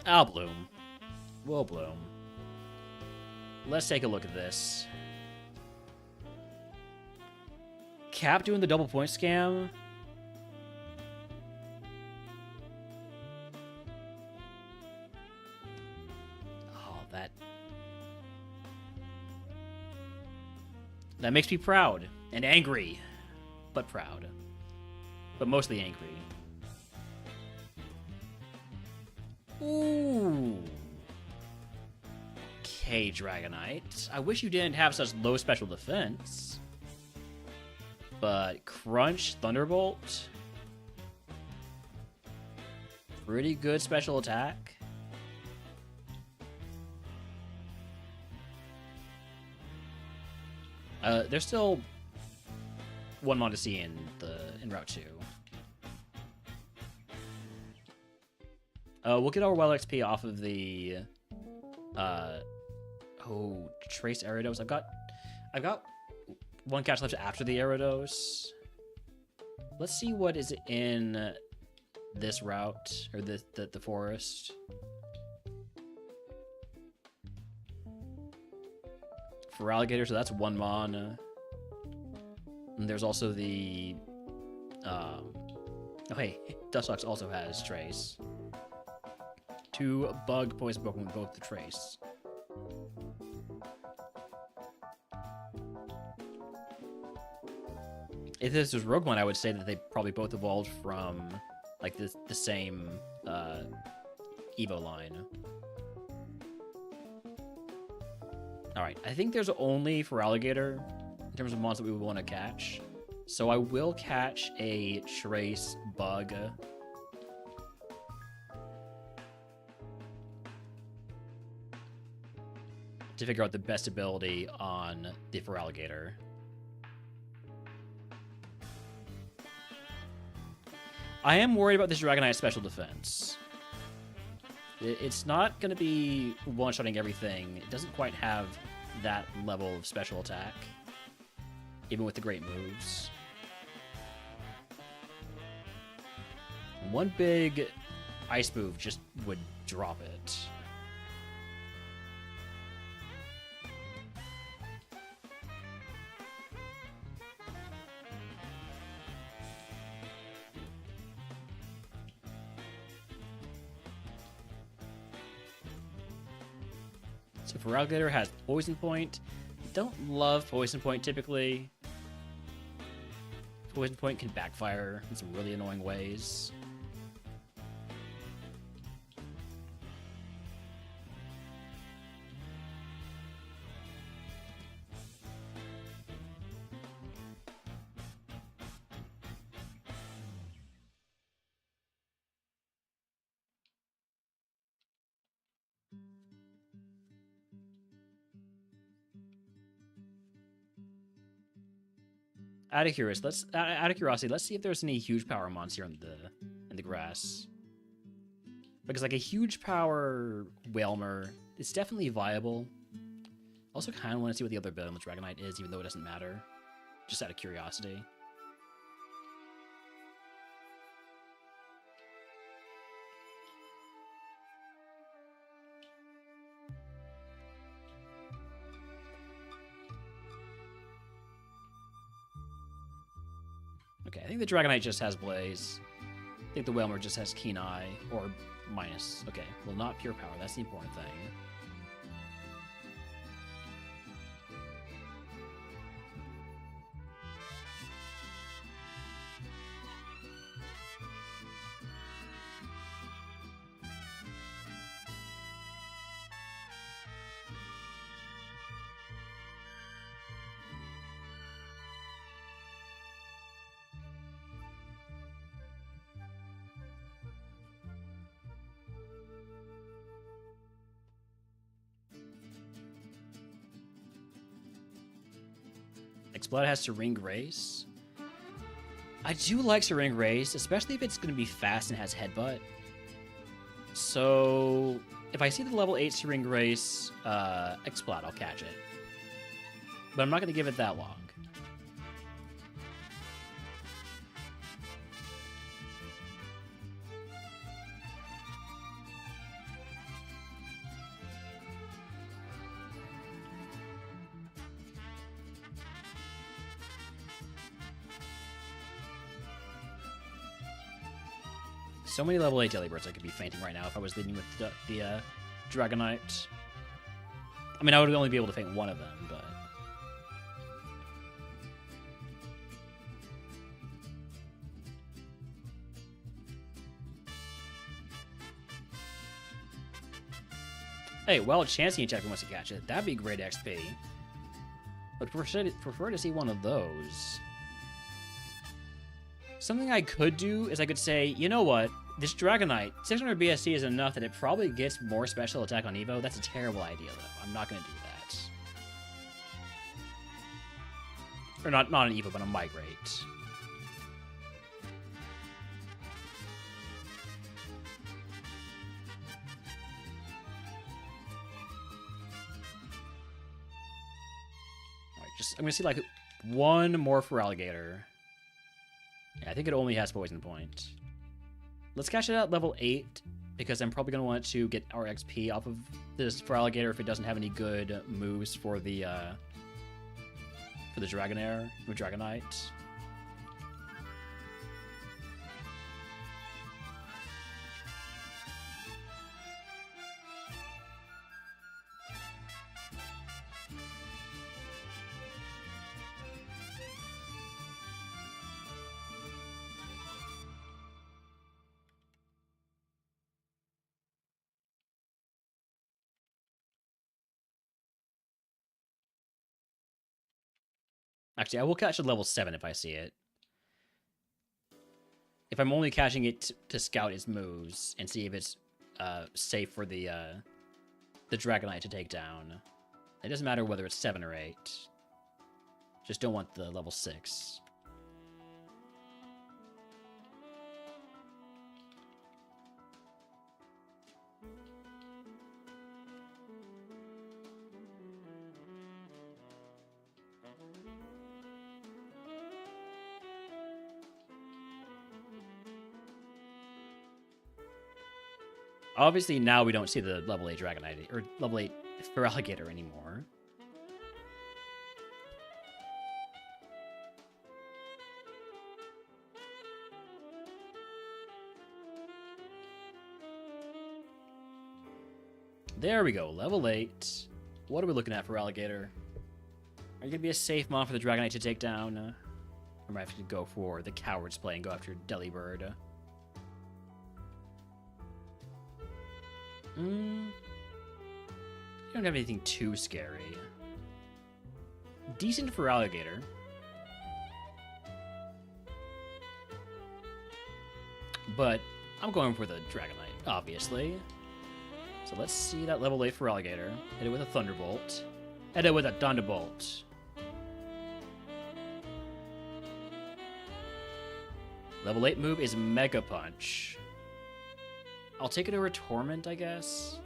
I'll bloom. We'll bloom. Let's take a look at this. Cap doing the double point scam? Oh, that makes me proud and angry, but proud. But mostly angry. Ooh. Okay, Dragonite. I wish you didn't have such low special defense. But Crunch, Thunderbolt. Pretty good special attack. There's still OneUps to see in Route 2. We'll get our well XP off of the Trace Gyarados. I've got one catch left after the Gyarados. Let's see what is in this route or the forest. For Alligator, so that's OneUps. And there's also the oh hey, Dustox also has Trace. 2 bug poison Pokemon with both the Trace. If this was RogueMon, I would say that they probably both evolved from like the same Evo line. Alright, I think there's only for Alligator in terms of mons that we would want to catch. So I will catch a Trace Bug. To figure out the best ability on the Feraligatr. I am worried about this Dragonite special defense. It's not going to be one-shotting everything. It doesn't quite have that level of special attack, even with the great moves. One big ice move just would drop it. So Feraligatr has Poison Point. Don't love Poison Point typically. Poison Point can backfire in some really annoying ways. Out of curiosity, let's see if there's any huge power mons here in the grass. Because like a huge power Wailmer is definitely viable. Also kind of want to see what the other ability on the Dragonite is, even though it doesn't matter. Just out of curiosity. Okay, I think the Dragonite just has Blaze. I think the Wailmer just has Keen Eye, or minus. Okay, well, not pure power. That's the important thing. Explode has Serene Grace. I do like Serene Grace, especially if it's going to be fast and has Headbutt. So if I see the level 8 Serene Grace Explode, I'll catch it. But I'm not going to give it that long. So many level 8 Delibirds I could be fainting right now if I was leading with the Dragonite. I mean, I would only be able to faint one of them, but... Hey, Wild Chansey Checker wants to catch it. That'd be great XP. But prefer to see one of those. Something I could do is I could say, you know what? This Dragonite, 600 BSC is enough that it probably gets more special attack on Evo. That's a terrible idea, though. I'm not going to do that. Or not on Evo, but on Migrate. Alright, I'm going to see, like, one more for Alligator. Yeah, I think it only has Poison Point. Let's catch it at level 8, because I'm probably going to want to get our XP off of this for Alligator if it doesn't have any good moves for the Dragonair or Dragonite. Actually, I will catch it level 7 if I see it. If I'm only catching it to scout its moves and see if it's safe for the Dragonite to take down. It doesn't matter whether it's 7 or 8. Just don't want the level 6. Obviously, now we don't see the level 8 Dragonite, or level 8 for Alligator anymore. There we go, level 8. What are we looking at for Alligator? Are you going to be a safe mon for the Dragonite to take down? Or am I have to go for the Coward's Play and go after Delibird? You don't have anything too scary. Decent for Alligator. But I'm going for the Dragonite, obviously. So let's see that level 8 for Alligator. Hit it with a Thunderbolt. Hit it with a Thunderbolt. Level 8 move is Mega Punch. I'll take it over Torment, I guess.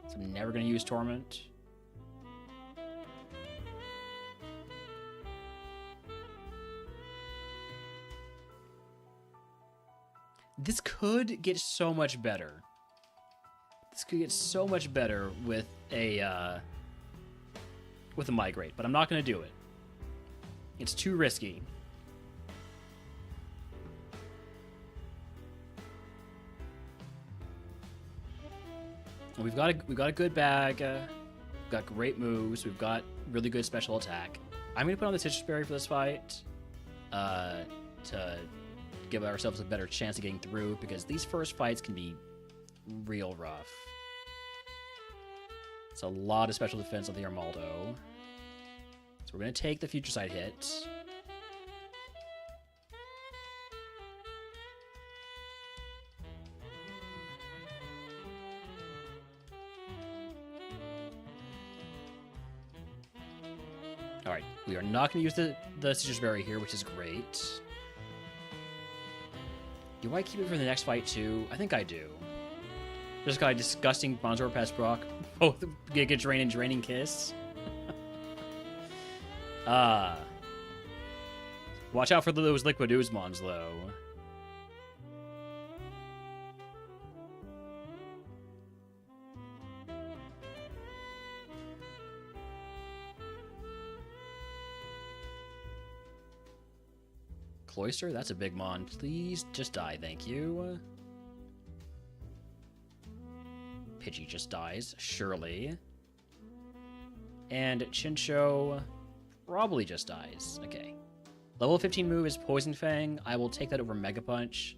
So I'm never going to use Torment. This could get so much better. This could get so much better with a Migrate, but I'm not going to do it. It's too risky. We've got a good bag. We've got great moves. We've got really good special attack. I'm gonna put on the Citrus Berry for this fight to give ourselves a better chance of getting through, because these first fights can be real rough. It's a lot of special defense on the Armaldo. So we're gonna take the Future Sight hit. Alright, we are not going to use the Citrus Berry here, which is great. Do I keep it for the next fight, too? I think I do. Just got a disgusting Bronzor past Brock. Both Giga Drain and Draining Kiss. Watch out for those Liquid Oozemons, though. Cloyster? That's a big mon. Please just die, thank you. Pidgey just dies, surely. And Chincho probably just dies. Okay. Level 15 move is Poison Fang. I will take that over Mega Punch.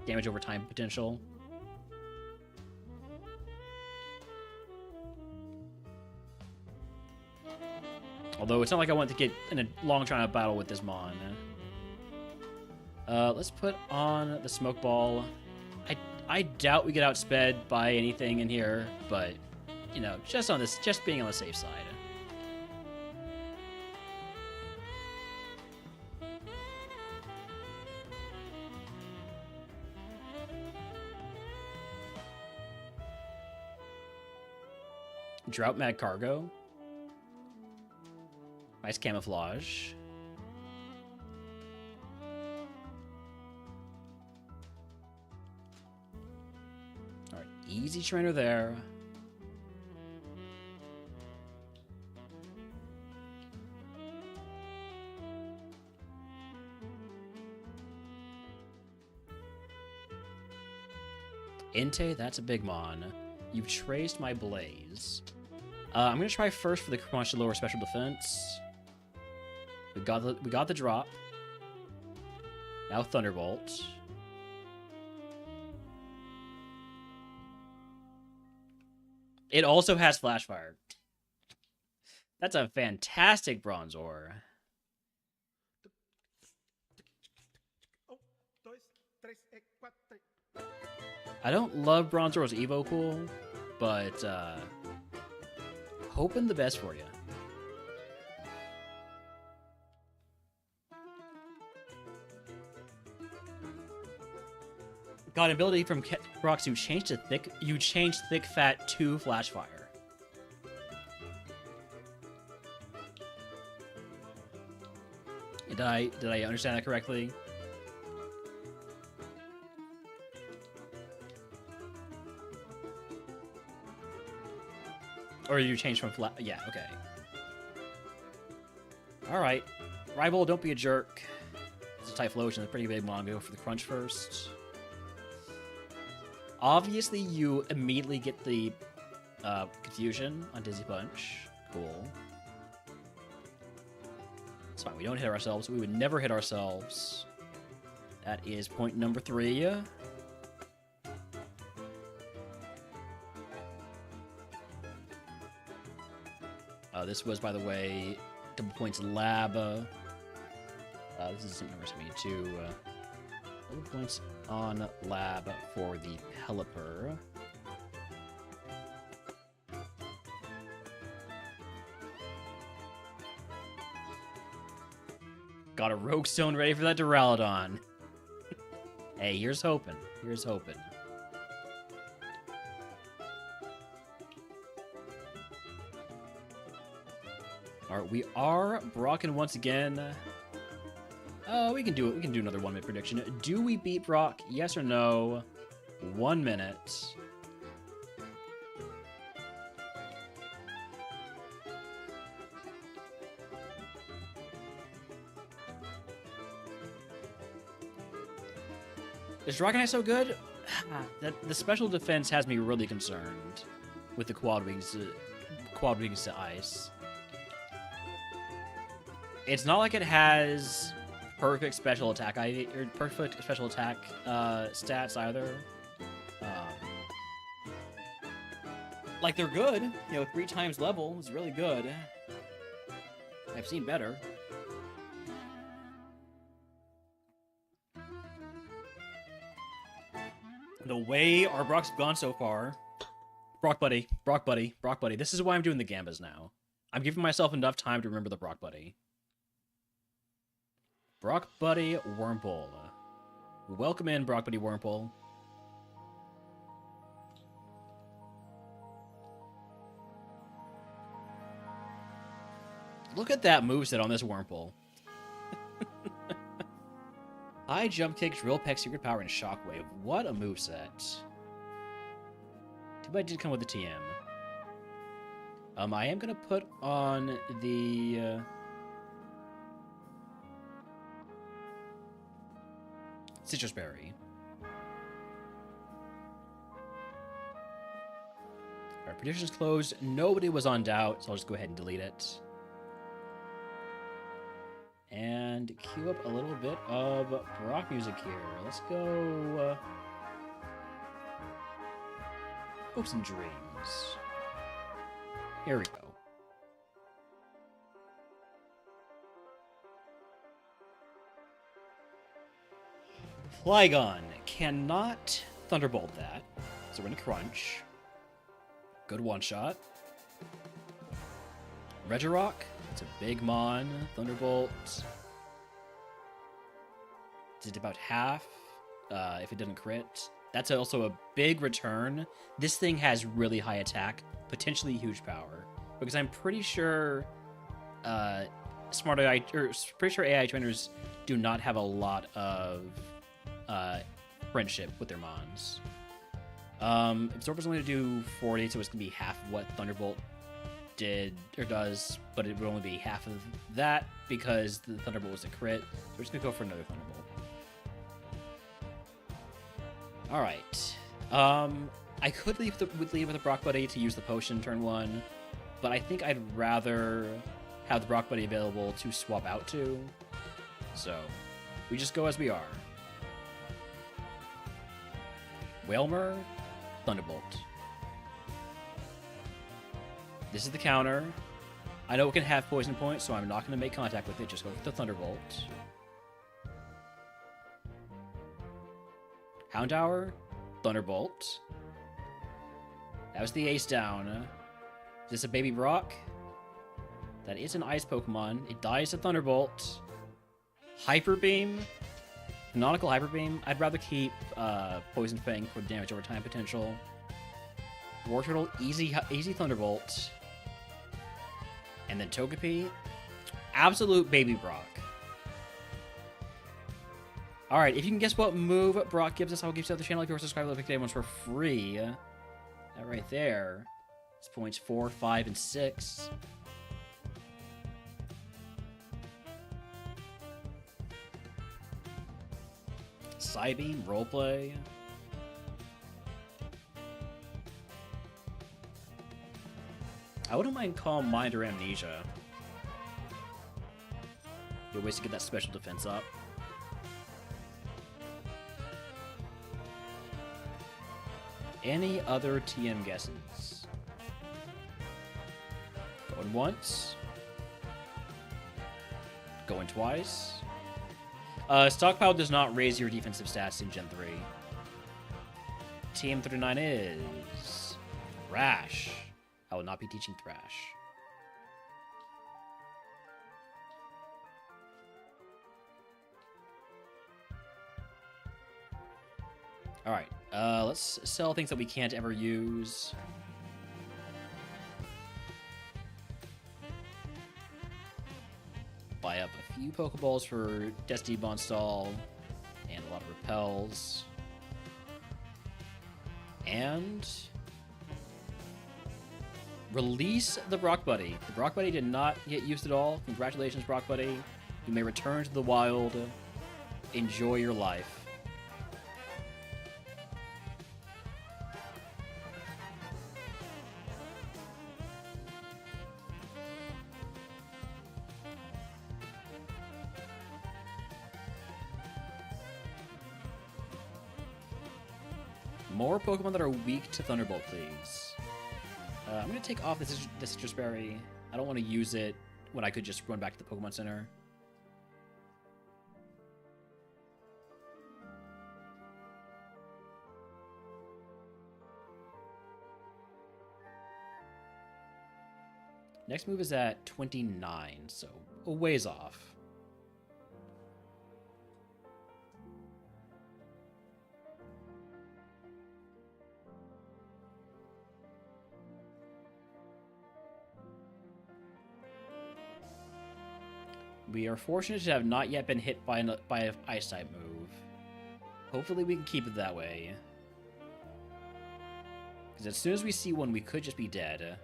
Damage over time potential. Although it's not like I want to get in a long trying to battle with this mon. Let's put on the Smoke Ball. I doubt we get outsped by anything in here, but you know, just being on the safe side. Drought Mad Cargo. Nice camouflage. Alright, easy trainer there. Inte, that's a big mon. You've traced my blaze. I'm gonna try first for the Crunch to lower special defense. We got the drop. Now Thunderbolt. It also has Flash Fire. That's a fantastic Bronzor. I don't love Bronzor's Evo Pool, but hoping the best for you. Got an ability from Brox. You changed Thick Fat to Flash Fire. Did I understand that correctly? Or you changed from flat? Yeah, okay. Alright. Rival, don't be a jerk. It's a Typhlosion, a pretty big one. Go for the Crunch first. Obviously, you immediately get the Confusion on Dizzy Punch. Cool. It's fine, we don't hit ourselves. We would never hit ourselves. That is point number 3. This was, by the way, double points lab. This is number 72. Double points on lab for the Pelipper. Got a Rogue Stone ready for that Duraludon. Hey, here's hoping. Here's hoping. Alright, we are Brockin once again. We can do it. We can do another 1 minute prediction. Do we beat Brock? Yes or no? 1 minute. Is Dragonite so good? The special defense has me really concerned with the quad wings to ice. It's not like it has perfect special attack stats either. Like they're good, you know, 3 times level is really good. I've seen better. The way our Brock's gone so far, Brock buddy. This is why I'm doing the Gambas now. I'm giving myself enough time to remember the Brock Buddy. Brock Buddy Wurmple. Welcome in, Brock Buddy Wurmple. Look at that moveset on this Wurmple. High jump kick, drill peck, secret power, and shockwave. What a moveset. Too bad it did come with the TM. I am gonna put on the Citrus Berry. Alright, predictions closed. Nobody was on doubt, so I'll just go ahead and delete it. And cue up a little bit of rock music here. Let's go Hopes and Dreams. Here we go. Flygon cannot Thunderbolt that, so we're gonna crunch. Good one shot. Regirock, it's a big Mon. Thunderbolt. Did about half if it didn't crit. That's also a big return. This thing has really high attack, potentially huge power. Because I'm pretty sure AI trainers do not have a lot of friendship with their Mons. Absorber's only to do 40, so it's gonna be half of what Thunderbolt did or does, but it would only be half of that because the Thunderbolt was a crit. So we're just gonna go for another Thunderbolt. All right. I could leave with the Brock Buddy to use the potion turn 1, but I think I'd rather have the Brock Buddy available to swap out to. So we just go as we are. Wailmer, Thunderbolt. This is the counter. I know it can have poison points, so I'm not going to make contact with it. Just go with the Thunderbolt. Houndour, Thunderbolt. That was the ace down. Is this a baby Brock? That is an ice Pokemon. It dies to Thunderbolt. Hyper Beam. Canonical Hyper Beam. I'd rather keep Poison Fang for damage over time potential. War Turtle, easy Thunderbolt. And then Togepi. Absolute baby Brock. Alright, if you can guess what move Brock gives us, I'll give you to the channel if you're subscribed to the Day ones for free. That right there is points 4, 5, and 6. Psybeam, Roleplay. I wouldn't mind Calm Mind or Amnesia. Good ways to get that special defense up. Any other TM guesses? Going once. Going twice. Stockpile does not raise your defensive stats in Gen 3. TM39 is Thrash. I will not be teaching Thrash. Alright, let's sell things that we can't ever use. Buy up a few Pokeballs for Destiny Bonstal and a lot of Repels. And release the Brock Buddy. The Brock Buddy did not get used at all. Congratulations, Brock Buddy. You may return to the wild. Enjoy your life. More Pokemon that are weak to Thunderbolt, please. I'm going to take off this Citrus Berry. I don't want to use it when I could just run back to the Pokemon Center. Next move is at 29, so a ways off. We are fortunate to have not yet been hit by an ice type move. Hopefully we can keep it that way. Because as soon as we see one, we could just be dead.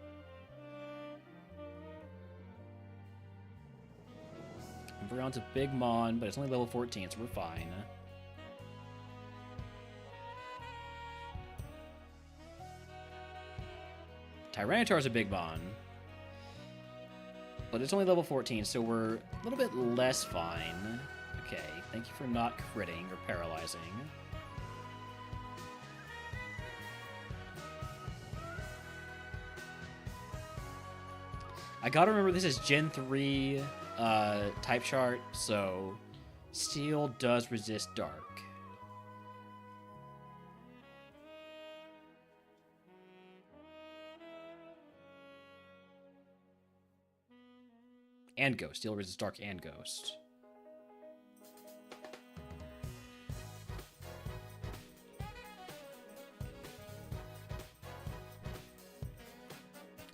We're on to Big Mon, but it's only level 14, so we're fine. Tyranitar's a Big Mon. But it's only level 14, so we're a little bit less fine. Okay, thank you for not critting or paralyzing. I gotta remember this is Gen 3 type chart, so Steel does resist Dark. And Ghost. Steel resists Dark and Ghost.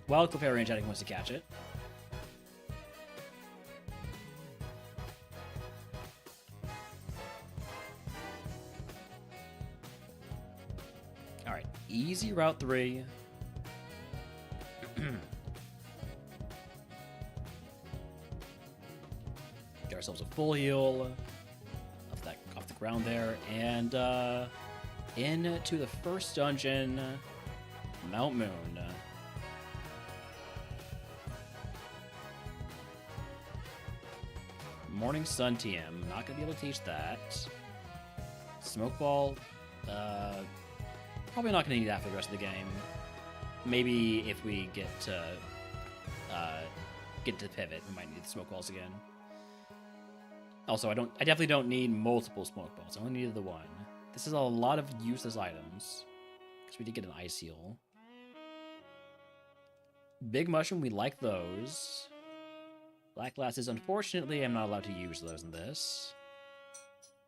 Wild Clip Range, I think, wants to catch it. Alright, easy Route 3. Get ourselves a full heal off the ground there, and into the first dungeon, Mount Moon. Morning Sun TM. Not gonna be able to teach that. Smoke Ball. Probably not gonna need that for the rest of the game. Maybe if we get to pivot, we might need the Smoke Balls again. Also, I definitely don't need multiple Smoke Balls. I only needed the one. This is a lot of useless items. Because we did get an Ice Heal. Big Mushroom, we like those. Black Glasses, unfortunately, I'm not allowed to use those in this.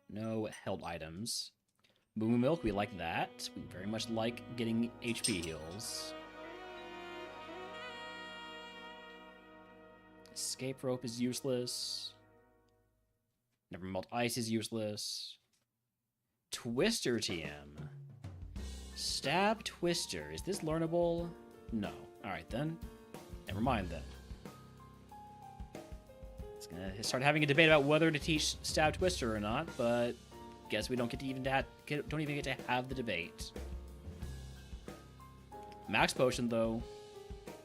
No held items. Moo Moo Milk, we like that. We very much like getting HP heals. Escape Rope is useless. Never Melt Ice is useless. Twister TM. Stab Twister. Is this learnable? No. Alright then. Never mind then. It's gonna start having a debate about whether to teach Stab Twister or not, but guess we don't get to even don't even get to have the debate. Max Potion though.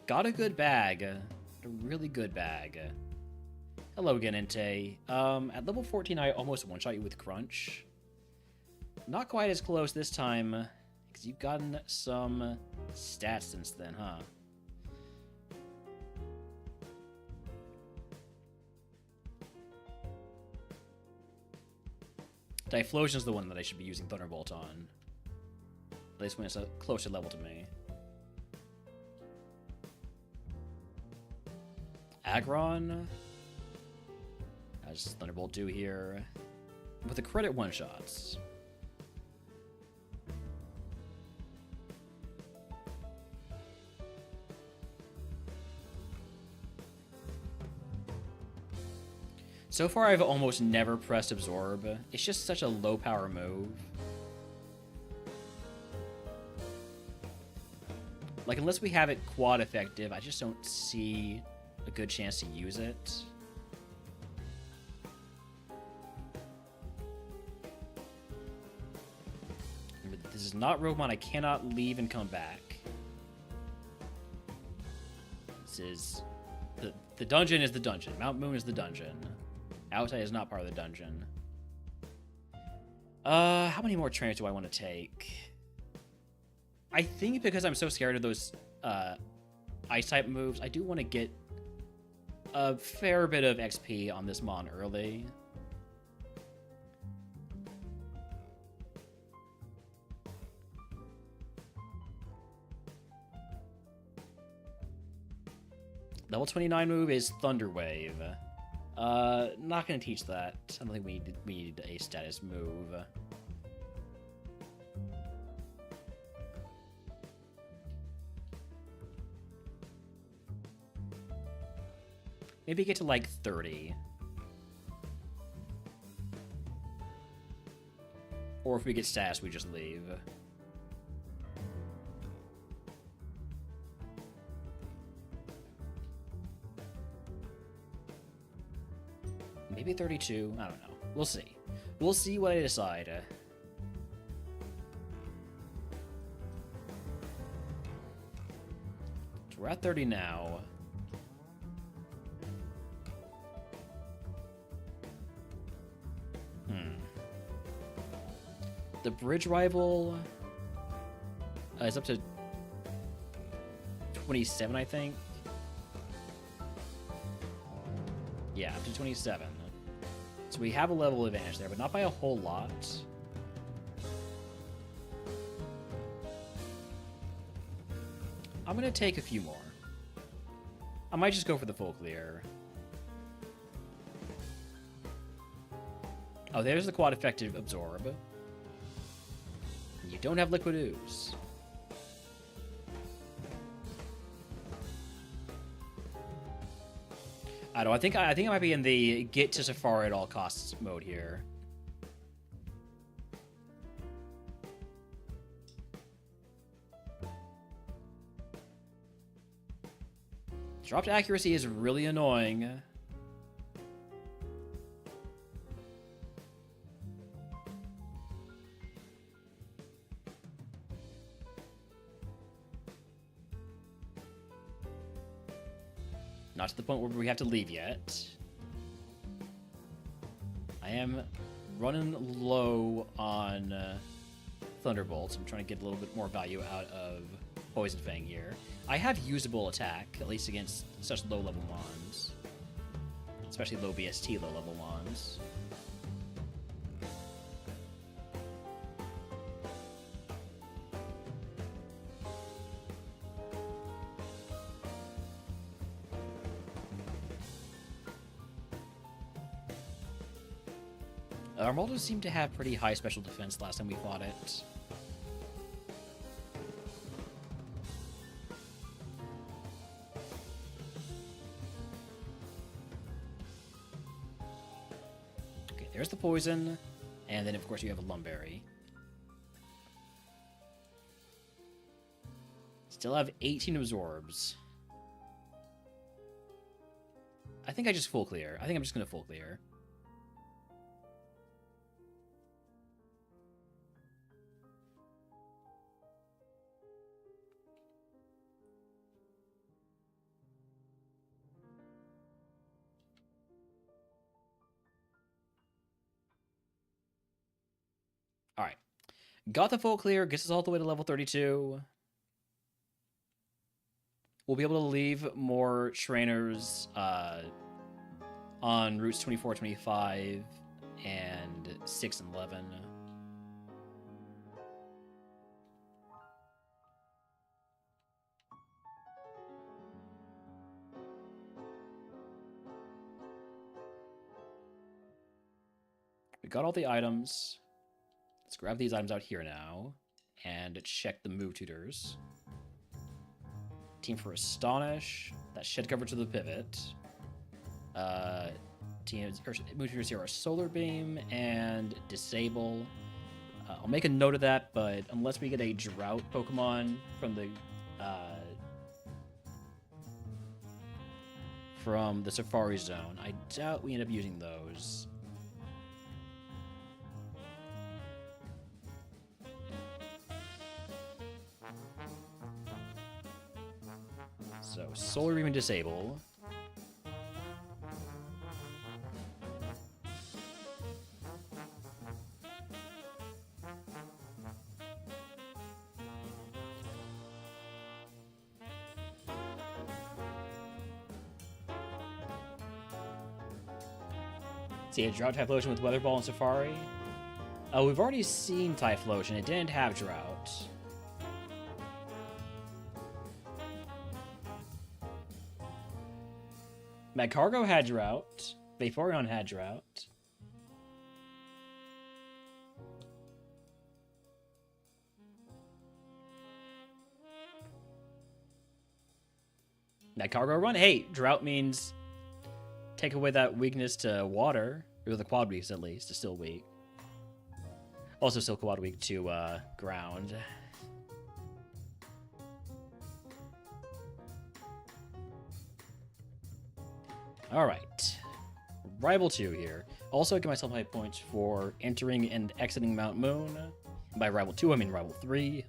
Got a good bag. A really good bag. Hello again, Entei. At level 14, I almost one-shot you with Crunch. Not quite as close this time, because you've gotten some stats since then, huh? Typhlosion's the one that I should be using Thunderbolt on. At least when it's a closer level to me. Aggron. How does Thunderbolt do here? With the credit one-shots. So far, I've almost never pressed Absorb. It's just such a low-power move. Like, unless we have it quad effective, I just don't see a good chance to use it. Remember, this is not RogueMon. I cannot leave and come back. This is... The dungeon is the dungeon. Mount Moon is the dungeon. Outside is not part of the dungeon. How many more trainers do I want to take? I think because I'm so scared of those Ice-type moves, I do want to get a fair bit of XP on this Mon early. Level 29 move is Thunder Wave. Not gonna teach that. I don't think we need a status move. Maybe get to like 30. Or if we get status, we just leave. Maybe 32? I don't know. We'll see. We'll see what I decide. So we're at 30 now. The bridge rival is up to 27, I think. Yeah, up to 27. So we have a level advantage there, but not by a whole lot. I'm gonna take a few more. I might just go for the full clear. Oh, there's the quad effective absorb. You don't have liquid ooze. I don't. I think I might be in the get to Safari at all costs mode here. Dropped accuracy is really annoying. Not to the point where we have to leave yet. I am running low on Thunderbolts. I'm trying to get a little bit more value out of Poison Fang here. I have usable attack, at least against such low-level mons. Especially low BST low-level mons. Armaldo seemed to have pretty high special defense last time we fought it. Okay, there's the poison, and then of course you have a Lumberry. Still have 18 absorbs. I think I just full clear. I think I'm just gonna full clear. Alright. Got the full clear, gets us all the way to level 32. We'll be able to leave more trainers on routes 24, 25, and 6 and 11. We got all the items. Let's grab these items out here now and check the move tutors. Team for Astonish. That shed coverage to the pivot. Move tutors here are Solar Beam and Disable. I'll make a note of that, but unless we get a Drought Pokemon from the Safari Zone, I doubt we end up using those. So, Solar Beam and Disable. See a Drought Typhlosion with Weather Ball and Safari. We've already seen Typhlosion. It didn't have Drought. Magcargo had Drought. Vaporeon had Drought. Magcargo run. Hey, Drought means take away that weakness to water. Or the quad weakness, at least. It's still weak. Also still quad weak to ground. Alright. Rival 2 here. Also give myself high points for entering and exiting Mount Moon. By Rival 2, I mean Rival 3.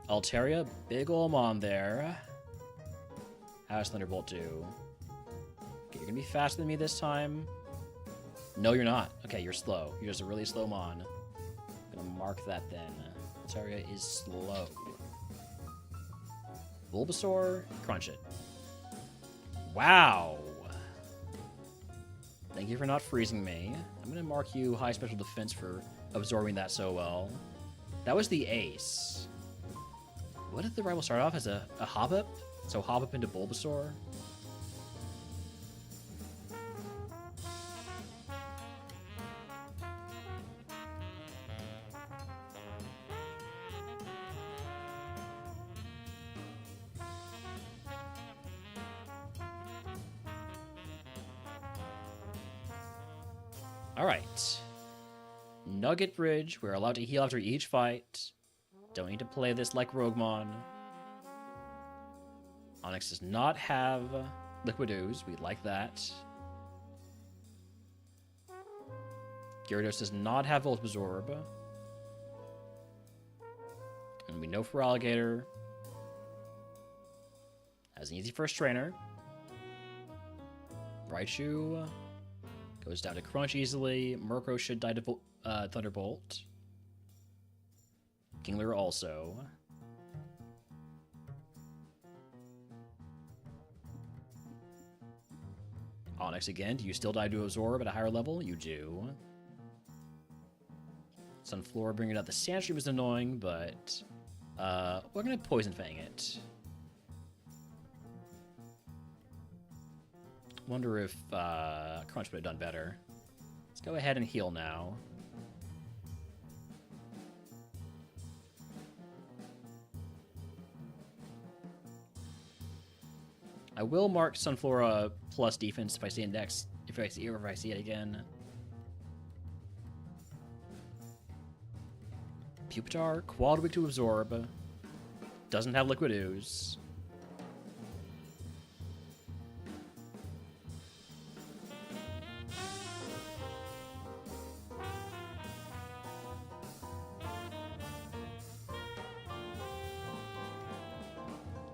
Altaria, big ol' Mon there. How's Thunderbolt do? Okay, you're gonna be faster than me this time. No, you're not. Okay, you're slow. You're just a really slow Mon. I'm gonna mark that then. Altaria is slow. Bulbasaur, crunch it. Wow. Thank you for not freezing me. I'm gonna mark you high special defense for absorbing that so well. That was the ace. What did the rival start off as a hop-up? So hop-up into Bulbasaur? Alright. Nugget Bridge. We're allowed to heal after each fight. Don't need to play this like RogueMon. Onix does not have Liquid Ooze. We like that. Gyarados does not have Volt Absorb. And we know for Alligator has an easy first trainer. Raichu goes down to Crunch easily. Murkrow should die to Thunderbolt. Kingler also. Onix again. Do you still die to Absorb at a higher level? You do. Sunflora bringing out the Sandstream is annoying, but we're going to Poison Fang it. Wonder if Crunch would have done better. Let's go ahead and heal now. I will mark Sunflora plus defense if I see it next, if I see it again. Pupitar, quad weak to Absorb. Doesn't have Liquid Ooze.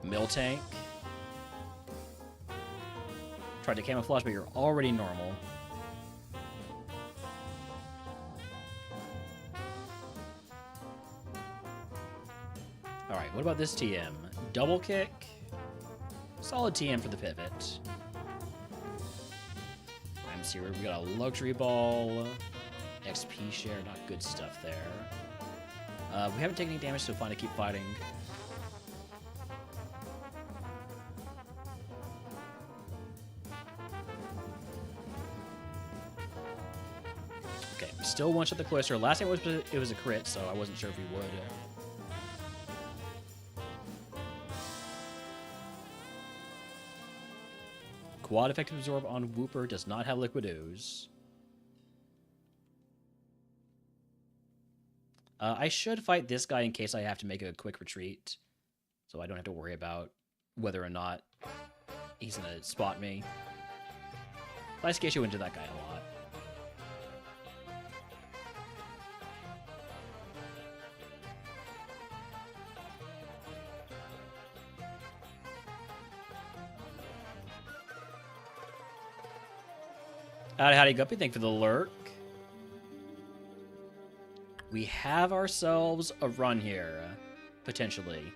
Miltank. Tried to camouflage, but you're already normal. Alright, what about this TM? Double kick. Solid TM for the pivot. I'm serious. We got a luxury ball. XP share, not good stuff there. We haven't taken any damage, so fine to keep fighting. Okay, still one shot the Cloister. Last time it was a crit, so I wasn't sure if he would. Quad effective absorb on Wooper does not have Liquid Ooze. I should fight this guy in case I have to make a quick retreat, so I don't have to worry about whether or not he's gonna spot me. I skate you into that guy a lot. Howdy Guppy, thank you for the lurk. We have ourselves a run here, potentially.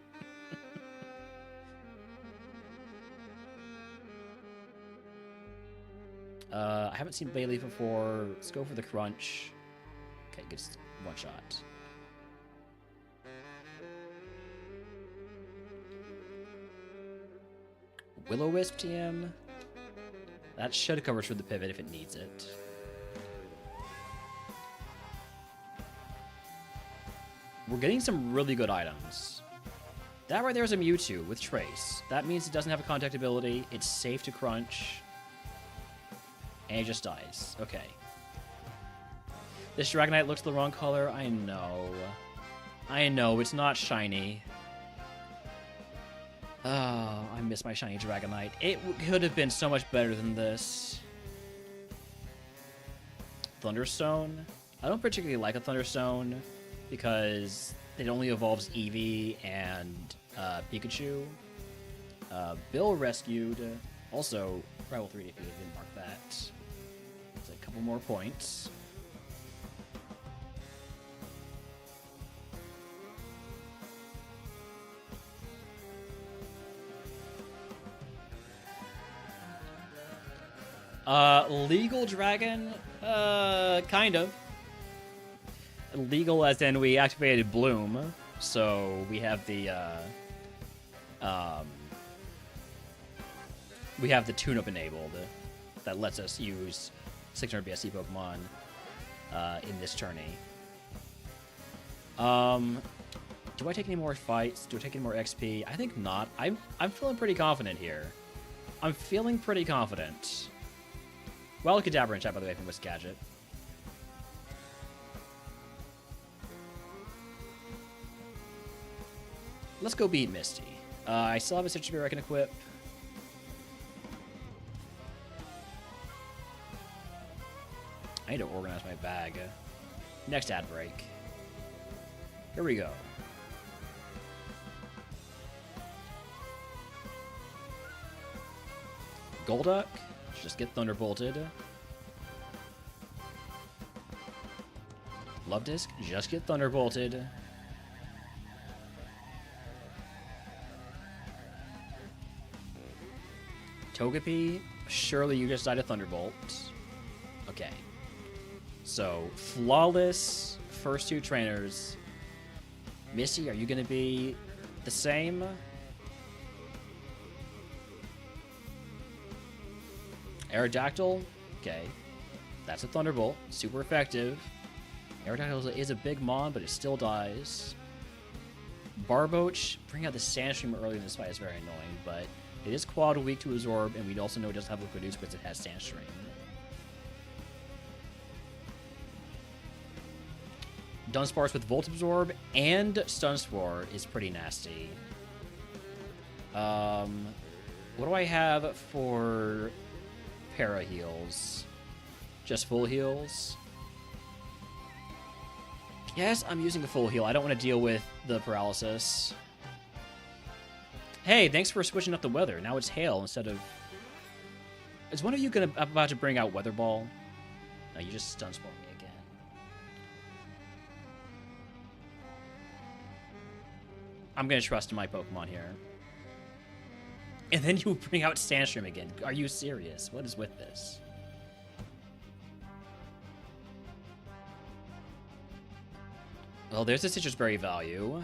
I haven't seen Bayleaf before. Let's go for the crunch. Okay, good one shot. Will-O-Wisp TM. That should cover through the pivot if it needs it. We're getting some really good items. That right there is a Mewtwo with Trace. That means it doesn't have a contact ability. It's safe to crunch. And it just dies. Okay. This Dragonite looks the wrong color. I know. I know, it's not shiny. Oh, I miss my shiny Dragonite. It could have been so much better than this. Thunderstone. I don't particularly like a Thunderstone because it only evolves Eevee and Pikachu. Bill rescued. Also, Rival 3 defeated. Didn't mark that. It's a couple more points. Legal dragon? Kind of. Legal as in we activated Bloom, so we have the, tune-up enabled that lets us use 600 BSC Pokemon, in this tourney. Do I take any more fights? Do I take any more XP? I think not. I'm feeling pretty confident here. I'm feeling pretty confident. Well, Kadabra in chat, by the way, from Wisgadget. Let's go beat Misty. I still have a Citrus Berry I can equip. I need to organize my bag. Next ad break. Here we go. Golduck. Just get Thunderbolted. Love Disc. Just get Thunderbolted. Togepi. Surely you just died a Thunderbolt. Okay. So, flawless first two trainers. Misty, are you going to be the same? Aerodactyl, okay. That's a Thunderbolt. Super effective. Aerodactyl is a big mon, but it still dies. Barboach, bring out the Sandstream early in this fight is very annoying, but it is quad weak to Absorb, and we also know it doesn't have Liquiduce because it has Sandstream. Dunsparce with Volt Absorb and Stun Spore is pretty nasty. What do I have for para heals? Just full heals? Yes, I'm using a full heal. I don't want to deal with the paralysis. Hey, thanks for switching up the weather. Now it's hail instead of... Is one of you about to bring out Weather Ball? No, you just Stun Spore me again. I'm going to trust in my Pokemon here. And then you bring out Sandstream again. Are you serious? What is with this? Well, there's a Citrus Berry value.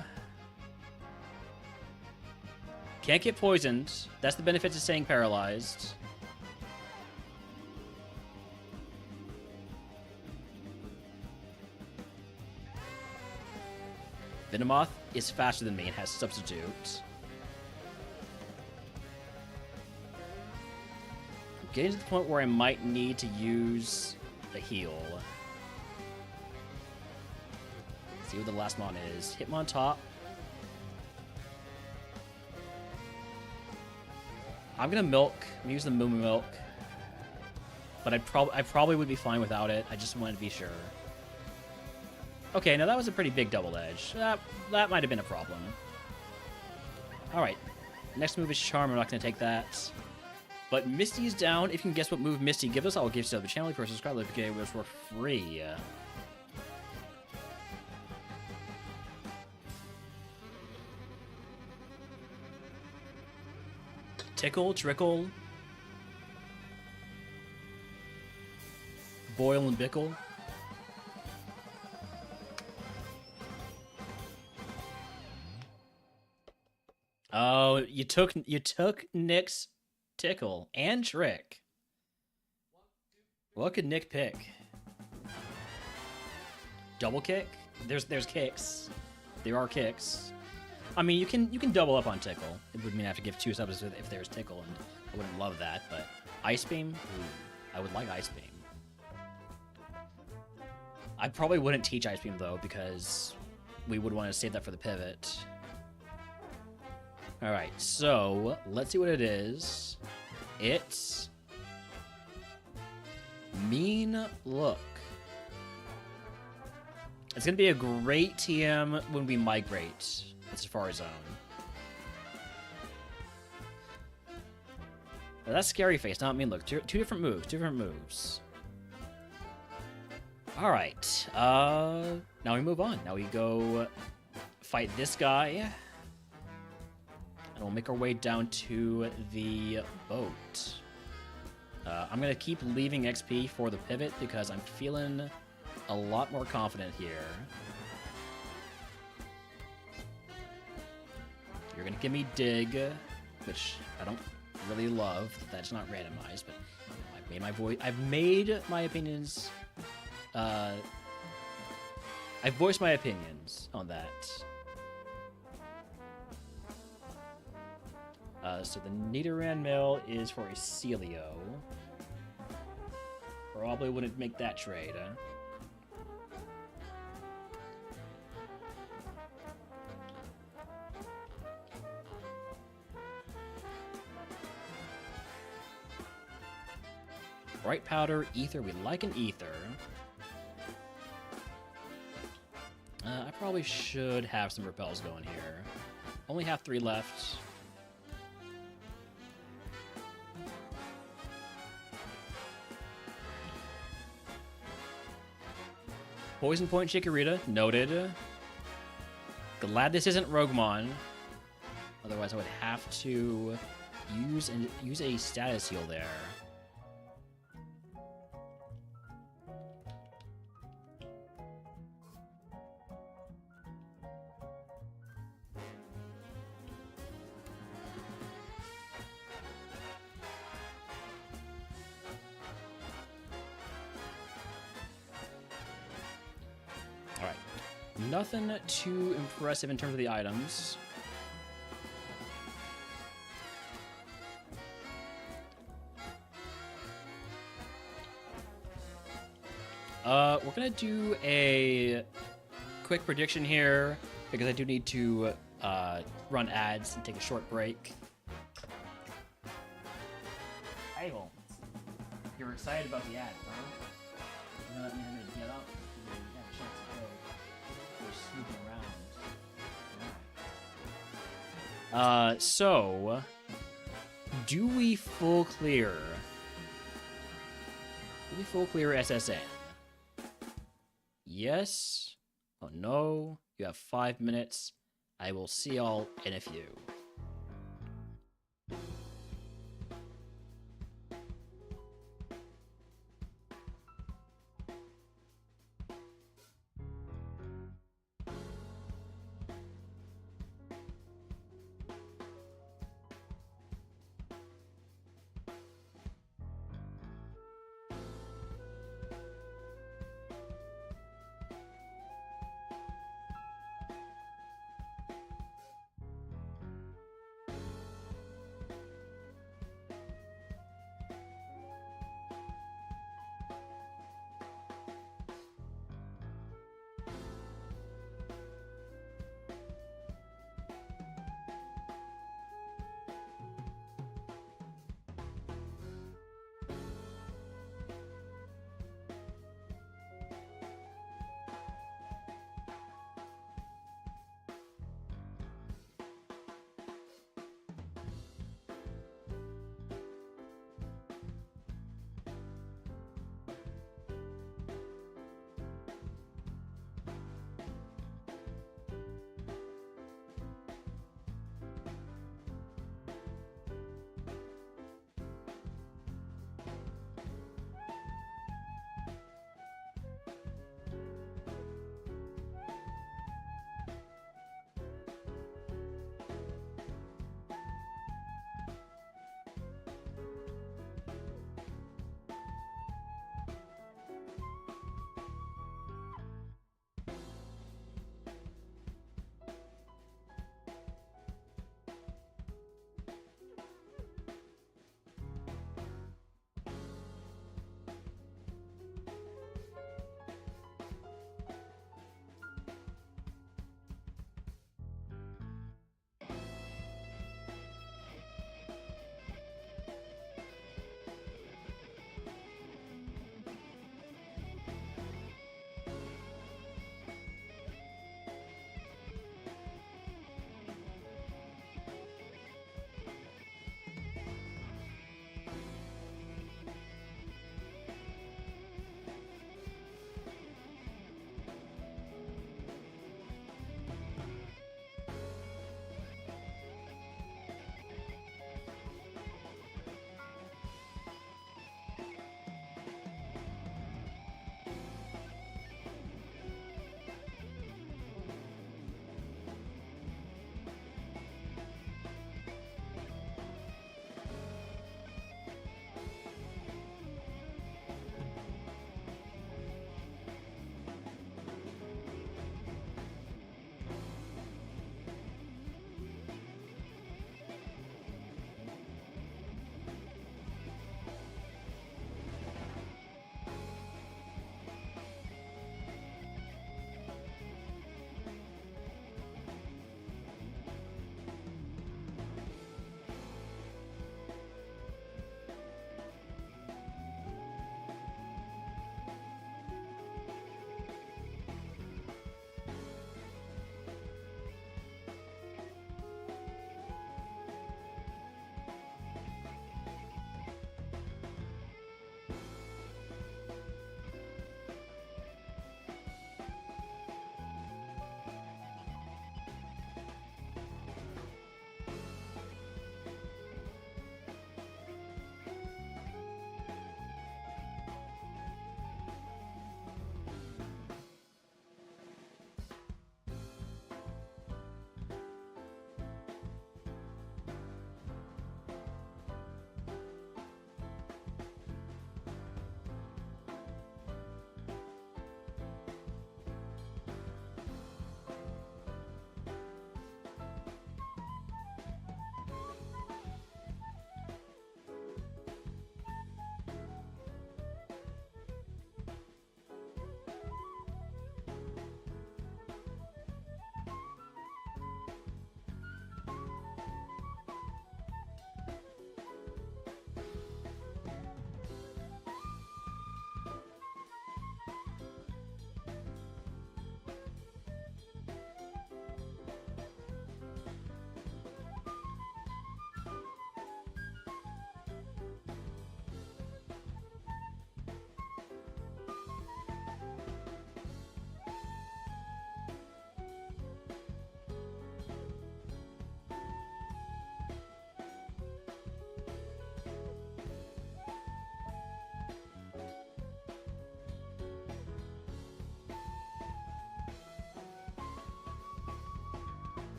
Can't get poisoned. That's the benefits of staying paralyzed. Venomoth is faster than me and has Substitute. I'm getting to the point where I might need to use the heal. See what the last mon is. Hitmon top. I'm gonna milk. I'm gonna use the Moo Milk. But I probably would be fine without it. I just wanted to be sure. Okay, now that was a pretty big double edge. That might have been a problem. Alright. Next move is Charm. I'm not gonna take that. But Misty is down. If you can guess what move Misty gives us, I will give you the channel for subscribe notification for free. Tickle, Trickle, Boil and Bickle. Oh, you took Nick's Tickle, and Trick. What could Nick pick? Double kick? There's kicks. There are kicks. I mean, you can double up on Tickle. It would mean I have to give 2 subs if there's Tickle, and I wouldn't love that, but Ice Beam? Ooh, I would like Ice Beam. I probably wouldn't teach Ice Beam, though, because we would want to save that for the pivot. Alright, so let's see what it is. It's Mean Look. It's going to be a great TM when we migrate. It's a Safari Zone. But that's Scary Face, not Mean Look. Two different moves. Two different moves. Alright. Now we move on. Now we go fight this guy. And we'll make our way down to the boat. I'm going to keep leaving XP for the pivot because I'm feeling a lot more confident here. You're going to give me Dig, which I don't really love. That's not randomized, but I've made my opinions. I've voiced my opinions on that. So the Nidoran Mill is for a Celio. Probably wouldn't make that trade, huh? Bright Powder, Ether. We like an Ether. I probably should have some repels going here. Only have 3 left. Poison Point Chikorita, noted. Glad this isn't RogueMon. Otherwise, I would have to use a status heal there. Alright. Nothing too impressive in terms of the items. We're gonna do a quick prediction here because I do need to run ads and take a short break. Hey, well, you're excited about the ads, huh? You're gonna let me get up. You have a chance to go. You're snooping around. So do we full clear? Do we full clear SSN? Yes? Oh no? You have 5 minutes. I will see y'all in a few.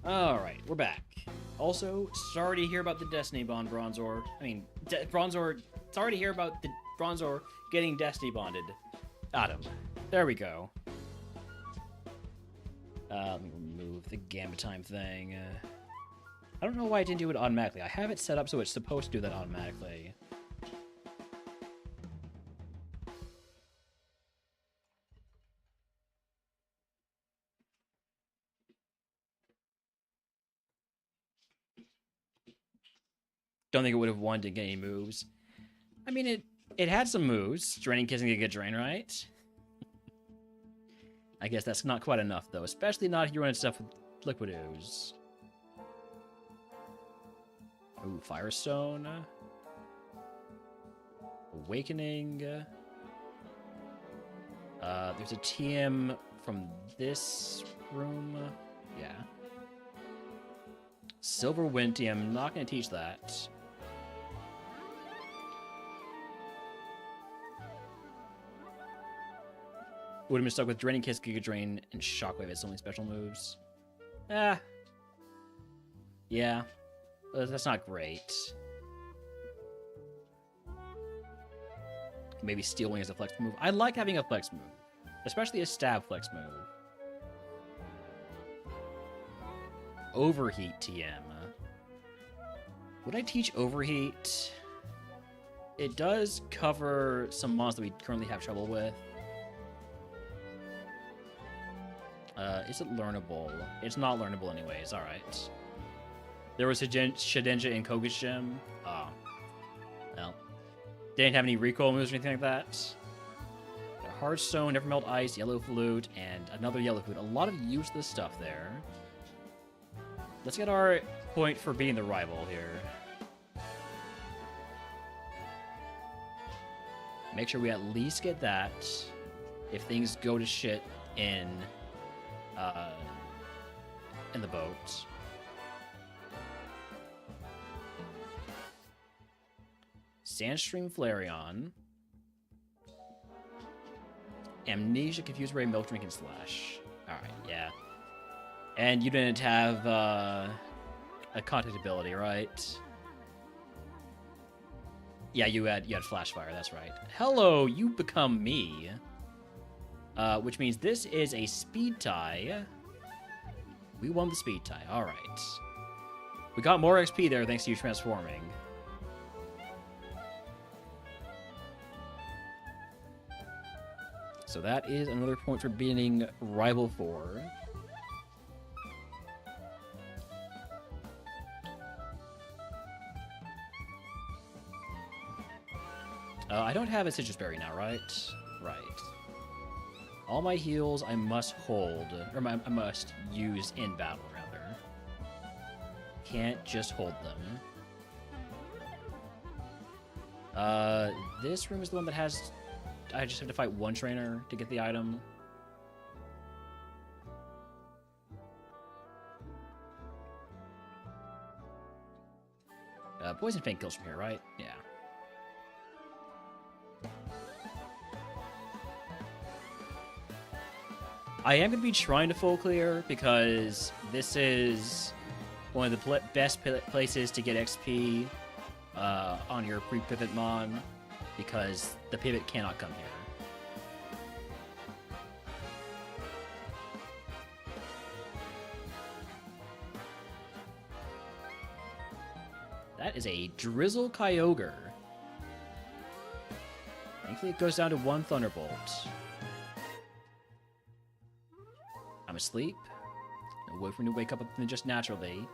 Alright, we're back. Also, sorry to hear about the Destiny Bond Bronzor. I mean, Bronzor. Sorry to hear about the Bronzor getting Destiny Bonded. Adam. There we go. Let me remove the Gamma Time thing. I don't know why I didn't do it automatically. I have it set up so it's supposed to do that automatically. Don't think it would have won to get any moves. I mean, it had some moves. Draining, kissing, a good drain, right? I guess that's not quite enough, though. Especially not if you're running stuff with Liquid Ooze. Ooh, Firestone. Awakening. There's a TM from this room. Yeah. Silver Wind TM. I'm not going to teach that. Would have been stuck with Draining Kiss, Giga Drain, and Shockwave as only special moves. Yeah. That's not great. Maybe Steel Wing as a flex move. I like having a flex move. Especially a stab flex move. Overheat TM. Would I teach Overheat? It does cover some mons that we currently have trouble with. Is it learnable? It's not learnable anyways, alright. There was a Shedinja in Koga's gym. Oh. Well. Didn't have any recoil moves or anything like that. Hard Stone, Never Melt Ice, Yellow Flute, and another Yellow Flute. A lot of useless stuff there. Let's get our point for being the rival here. Make sure we at least get that if things go to shit in the boat. Sandstream Flareon. Amnesia, Confuse Ray, Milk Drink, and Slash. Alright, yeah. And you didn't have a contact ability, right? Yeah, you had Flash Fire, that's right. Hello, you become me. Which means this is a speed tie. We won the speed tie, alright. We got more XP there thanks to you transforming. So that is another point for beating Rival 4. I don't have a Citrus Berry now, right? Right. All my heals I must hold, or I must use in battle, rather. Can't just hold them. This room is the one that has... I just have to fight one trainer to get the item. Poison Fang kills from here, right? Yeah. I am going to be trying to full clear because this is one of the best places to get XP on your pre-pivot mon, because the pivot cannot come here. That is a Drizzle Kyogre. Thankfully it goes down to one Thunderbolt. I'm asleep. No way for me to wake up just naturally.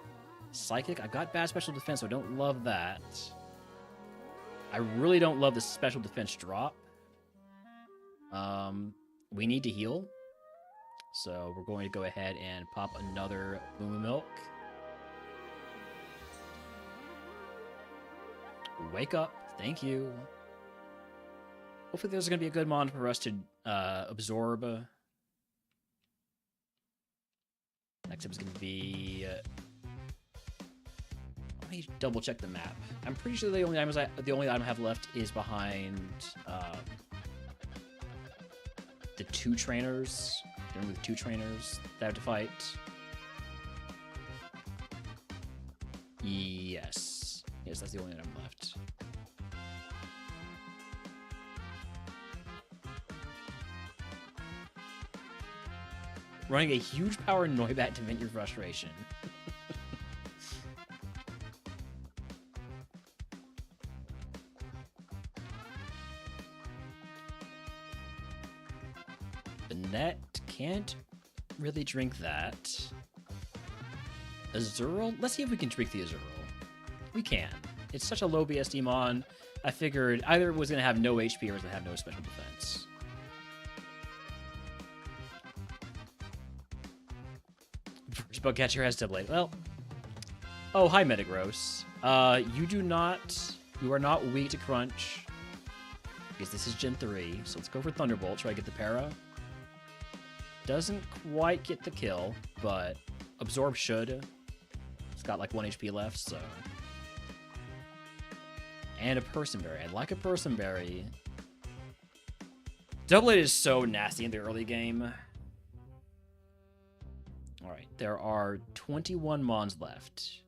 Psychic, I got bad special defense, so I don't love that. I really don't love the special defense drop. We need to heal. So we're going to go ahead and pop another Moo Milk. Wake up. Thank you. Hopefully there's going to be a good mon for us to absorb. Next up is going to be... let me double check the map. I'm pretty sure the only item I have left is behind the two trainers. They're with two trainers that I have to fight. Yes. Yes, that's the only item left. Running a huge power Noibat to vent your frustration. Net can't really drink that. Azurill? Let's see if we can drink the Azurill. We can. It's such a low BSD mon. I figured either it was going to have no HP or it was going to have no special defense. Spellcatcher has double A. Well, oh, hi, Metagross. You are not weak to Crunch. Because this is Gen 3, so let's go for Thunderbolt, try to get the para. Doesn't quite get the kill, but Absorb should. It's got like 1 HP left, so... And a Person Berry. I like a Person Berry. Double A is so nasty in the early game. Alright, there are 21 Mons left.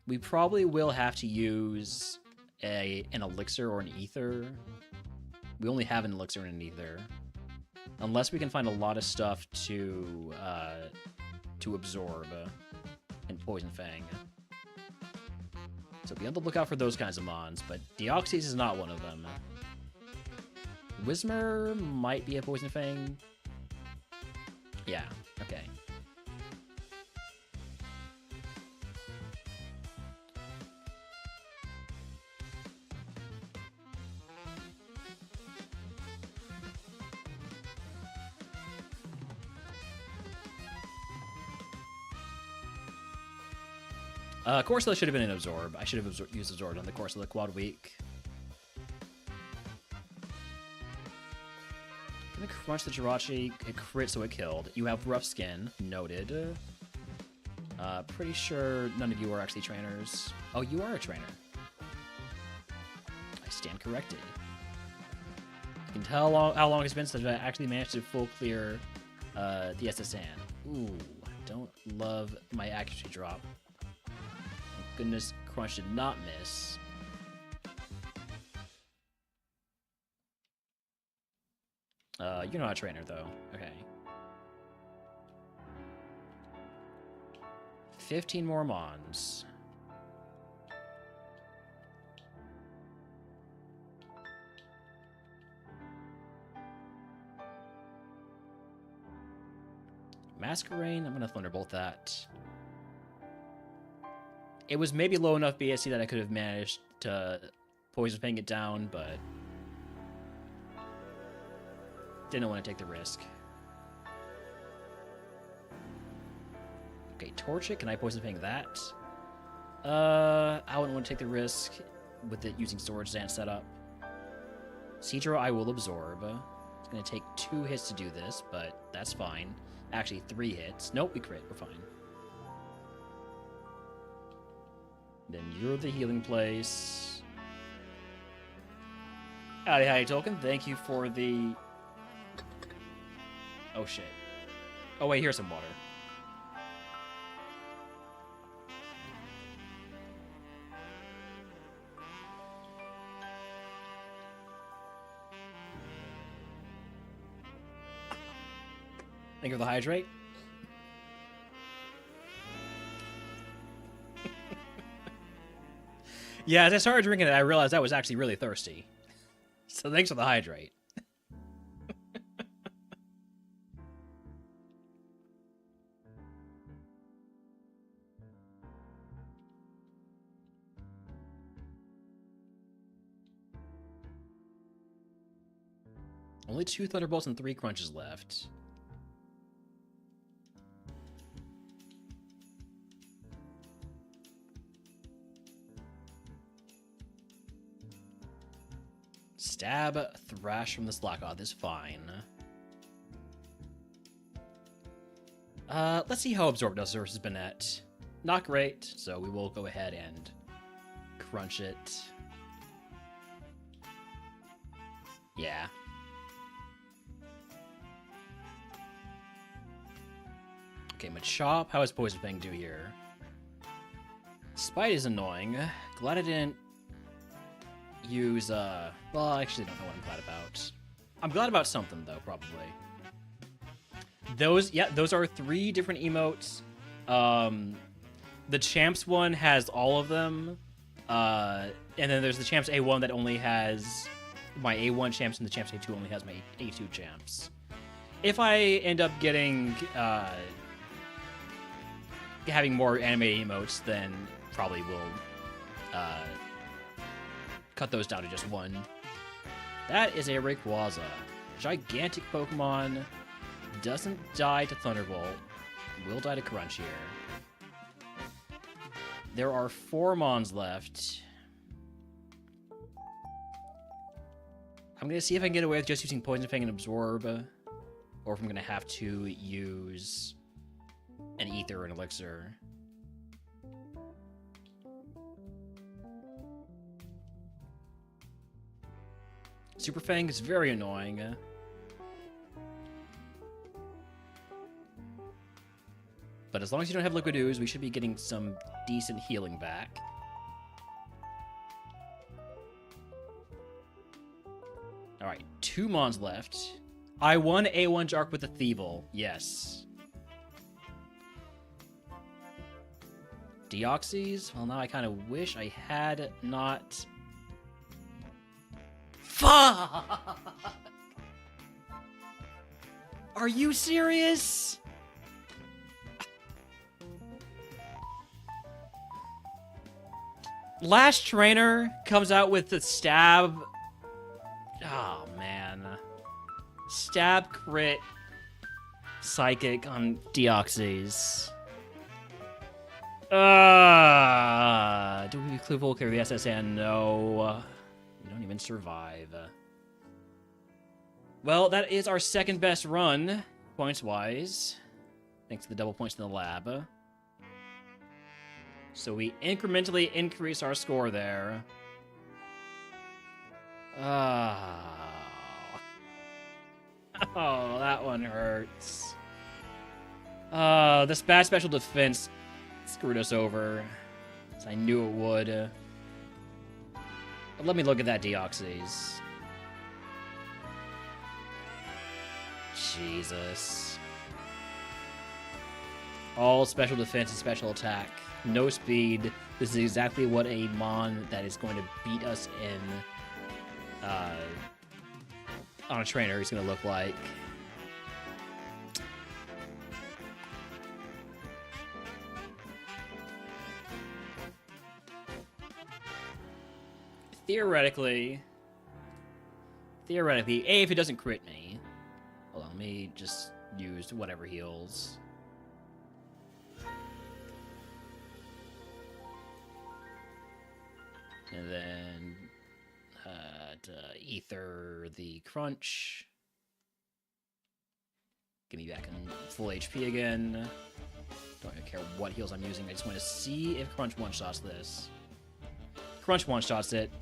We probably will have to use an Elixir or an Ether. We only have an Elixir and an Ether. Unless we can find a lot of stuff to absorb and Poison Fang. So be on the lookout for those kinds of mons, but Deoxys is not one of them. Whismur might be a Poison Fang. Yeah, okay. Corsola should have been an Absorb. I should have used Absorb on the Corsola Quad Week. Gonna crunch the Jirachi. It crit, so it killed. You have Rough Skin. Noted. Pretty sure none of you are actually trainers. Oh, you are a trainer. I stand corrected. You can tell how long it's been since I actually managed to full clear the SSN. Ooh, don't love my accuracy drop. Goodness, Crunch did not miss. You're not a trainer, though. Okay. 15 more Mons. Masquerain, I'm gonna Thunderbolt that. It was maybe low enough BSC that I could have managed to Poison Fang it down, but didn't want to take the risk. Okay, Torch it. Can I Poison Fang that? I wouldn't want to take the risk with it using Storage Stand setup. Seadra I will absorb. It's going to take 2 hits to do this, but that's fine. Actually, 3 hits. Nope, we crit. We're fine. Then you're the healing place. Howdy, Tolkien. Thank you for the... Oh, shit. Oh, wait, here's some water. Thank you for the hydrate. Yeah, as I started drinking it, I realized I was actually really thirsty. So thanks for the hydrate. Only 2 Thunderbolts and 3 Crunches left. Stab, Thrash from the Slackoth is fine. Let's see how Absorb does versus Banette. Not great, so we will go ahead and crunch it. Yeah. Okay, Machop, how does Poison Fang do here? Spite is annoying. Glad I didn't use, well, I actually don't know what I'm glad about. I'm glad about something, though, probably. Those are 3 different emotes. The Champs one has all of them. And then there's the Champs A1 that only has my A1 Champs, and the Champs A2 only has my A2 Champs. If I end up getting, having more animated emotes, then probably will, cut those down to just 1. That is a Rayquaza. Gigantic Pokemon. Doesn't die to Thunderbolt. Will die to Crunch here. There are 4 Mons left. I'm going to see if I can get away with just using Poison Fang and Absorb, or if I'm going to have to use an Ether or an Elixir. Super Fang is very annoying. But as long as you don't have Liquid Ooze, we should be getting some decent healing back. Alright, 2 Mons left. I won A1 Jark with the Thievul. Yes. Deoxys? Well, now I kind of wish I had not... Fuck! Are you serious? Last Trainer comes out with the stab. Oh, man. Stab crit psychic on Deoxys. Do we Clue carry the SSN? No. We don't even survive. Well, that is our second best run, points-wise. Thanks to the double points in the lab. So we incrementally increase our score there. Oh, that one hurts. This bad special defense screwed us over. As I knew it would. But let me look at that Deoxys. Jesus. All special defense and special attack. No speed. This is exactly what a Mon that is going to beat us in on a trainer is going to look like. Theoretically, if it doesn't crit me, hold on, let me just use whatever heals. And then Ether the Crunch. Get me back in full HP again. Don't even care what heals I'm using. I just want to see if Crunch one-shots this. Crunch one-shots it.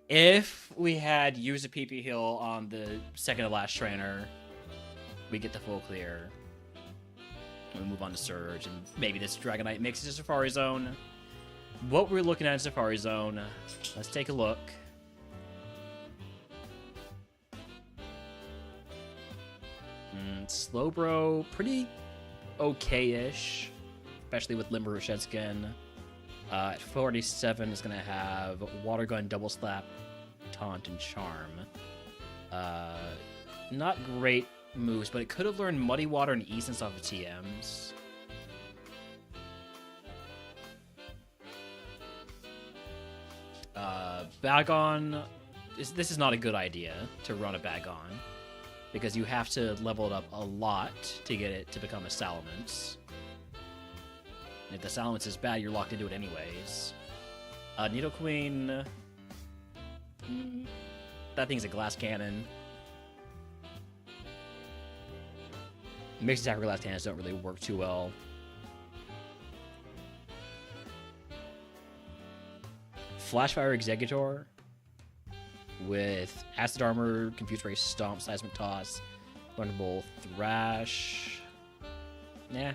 If we had used a PP heal on the second to last trainer, we get the full clear. And we move on to Surge, and maybe this Dragonite makes it to Safari Zone. What we're looking at in Safari Zone, let's take a look. Slowbro, pretty okay-ish, especially with Limber Shed Skin. At 47 is going to have Water Gun, Double Slap, Taunt, and Charm. Not great moves, but it could have learned Muddy Water and Essence off of TMs. Bagon, this is not a good idea to run a Bagon, because you have to level it up a lot to get it to become a Salamence. And if the Salamence is bad, you're locked into it anyways. Nidoqueen, that thing's a glass cannon. Mixed attack or glass cannons don't really work too well. Flashfire Executor with Acid Armor, Confused Ray, Stomp, Seismic Toss, Thunderbolt, Thrash. Nah.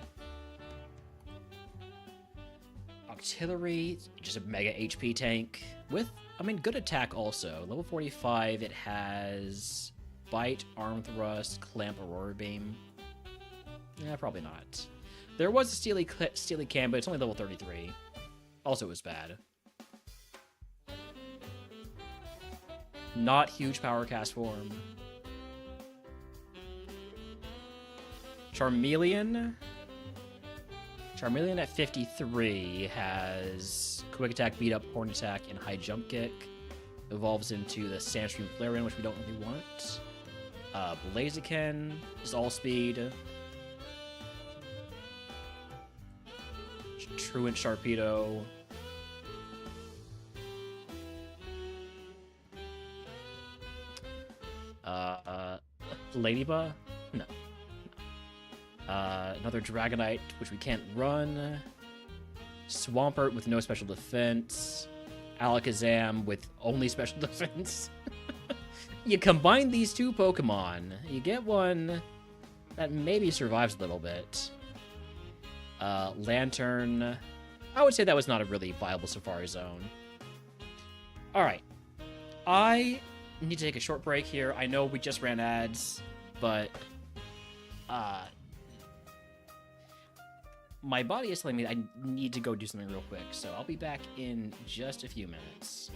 Artillery, just a mega HP tank with, I mean, good attack also. Level 45, it has Bite, Arm Thrust, Clamp, Aurora Beam. Yeah, probably not. There was a Steely Cam, but it's only level 33. Also, it was bad. Not huge power cast form. Charmeleon at 53 has Quick Attack, Beat Up, Horn Attack, and High Jump Kick. Evolves into the Sandstream Flareon, which we don't really want. Blaziken is all speed. Truant Sharpedo. Ladybug? No. Another Dragonite, which we can't run. Swampert with no special defense. Alakazam with only special defense. You combine these two Pokemon, you get one that maybe survives a little bit. Lantern. I would say that was not a really viable Safari Zone. Alright. I need to take a short break here. I know we just ran ads, but my body is telling me I need to go do something real quick, so I'll be back in just a few minutes.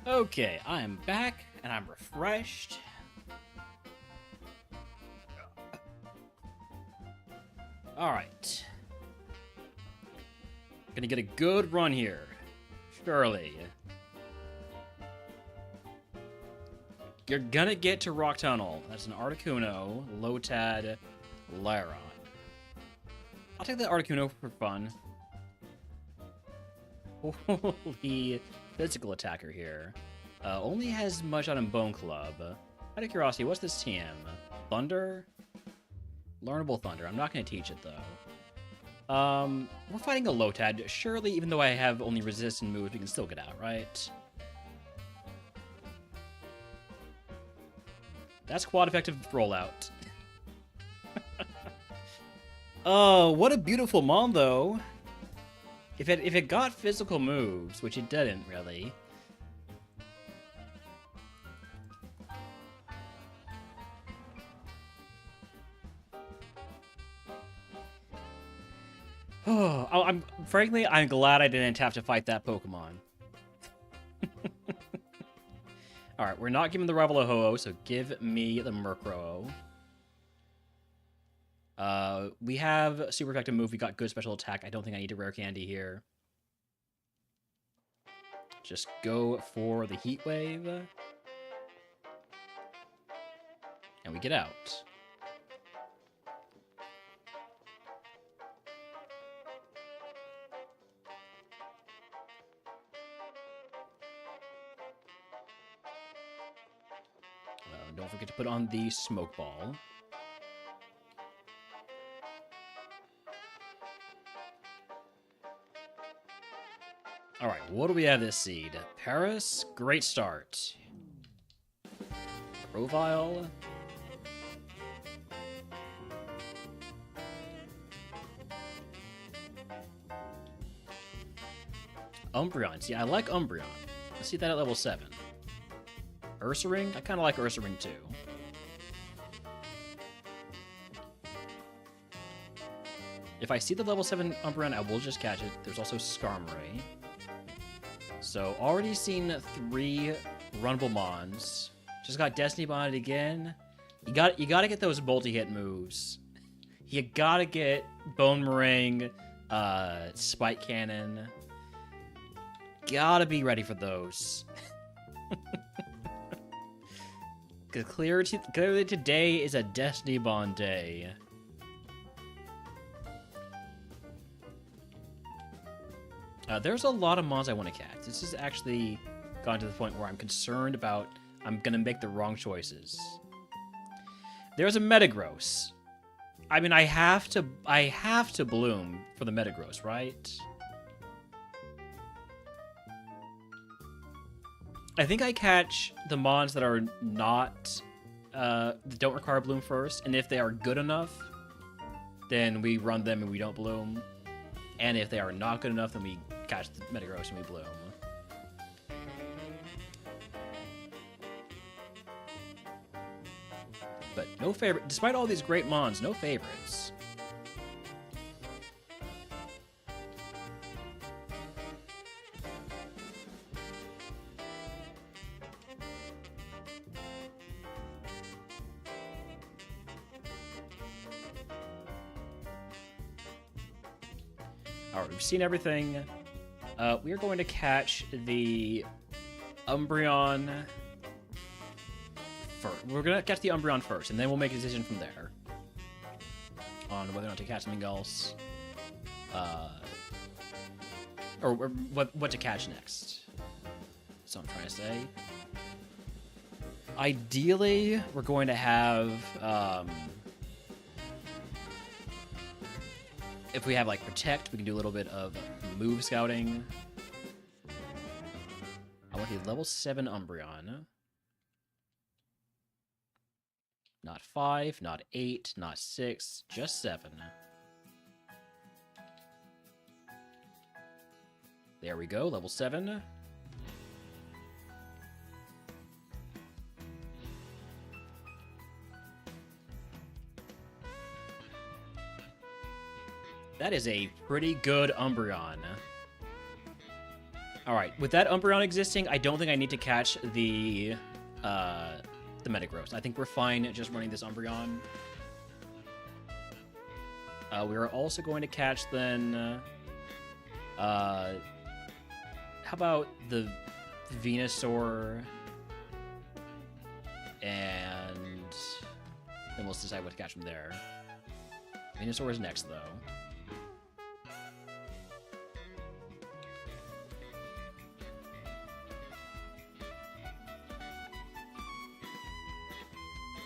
Okay, I am back, and I'm refreshed. Alright. Gonna get a good run here. Surely. You're gonna get to Rock Tunnel. That's an Articuno, Lotad, Laron. I'll take the Articuno for fun. Holy physical attacker here. Only has much on him Bone Club. Out of curiosity, what's this TM? Thunder? Learnable Thunder. I'm not going to teach it, though. We're fighting a Lotad. Surely, even though I have only resistant moves, we can still get out, right? That's quad effective rollout. Oh, what a beautiful Mon, though. If it got physical moves, which it didn't really. Oh, frankly, I'm glad I didn't have to fight that Pokemon. Alright, we're not giving the rival a Ho-Oh, so give me the Murkrow. We have a super effective move. We got good special attack. I don't think I need a rare candy here. Just go for the Heat Wave. And we get out. Don't forget to put on the Smoke Ball. Alright, what do we have this seed? Paris, great start. Grovyle. Umbreon. See, I like Umbreon. Let's see that at level 7. Ursaring? I kind of like Ursaring too. If I see the level 7 Umbreon, I will just catch it. There's also Skarmory. So, already seen 3 Runnable Mons. Just got Destiny Bonded again. You gotta get those multi-hit moves. You gotta get Bone Meringue, Spike Cannon. Gotta be ready for those. Because clearly today is a Destiny Bond day. There's a lot of mons I want to catch. This has actually gotten to the point where I'm concerned about I'm gonna make the wrong choices. There's a Metagross. I mean, I have to bloom for the Metagross, right? I think I catch the mons that are not that don't require bloom first, and if they are good enough, then we run them and we don't bloom. And if they are not good enough, then we catch the Metagross and we bloom. But no favorite. Despite all these great mons, no favorites. Alright, we've seen everything. We are going to catch the Umbreon first. We're going to catch the Umbreon first, and then we'll make a decision from there on whether or not to catch something else. Or what to catch next. That's what I'm trying to say. Ideally, we're going to have... if we have, like, Protect, we can do a little bit of move scouting. I want a level 7 Umbreon. Not 5, not 8, not 6, just 7. There we go, level 7. That is a pretty good Umbreon. All right, with that Umbreon existing, I don't think I need to catch the Metagross. I think we're fine just running this Umbreon. We are also going to catch then. How about the Venusaur? And then we'll decide what to catch from there. Venusaur is next, though.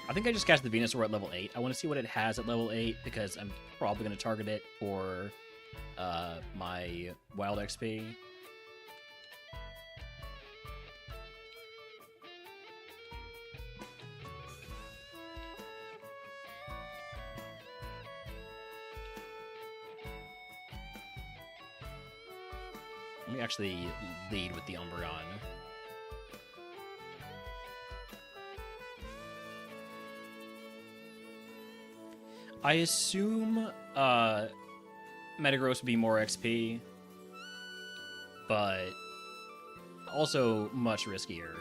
I think I just cast the Venusaur at level 8. I want to see what it has at level 8 because I'm probably going to target it for my wild XP. Let me actually lead with the Umbreon. I assume Metagross would be more XP, but also much riskier.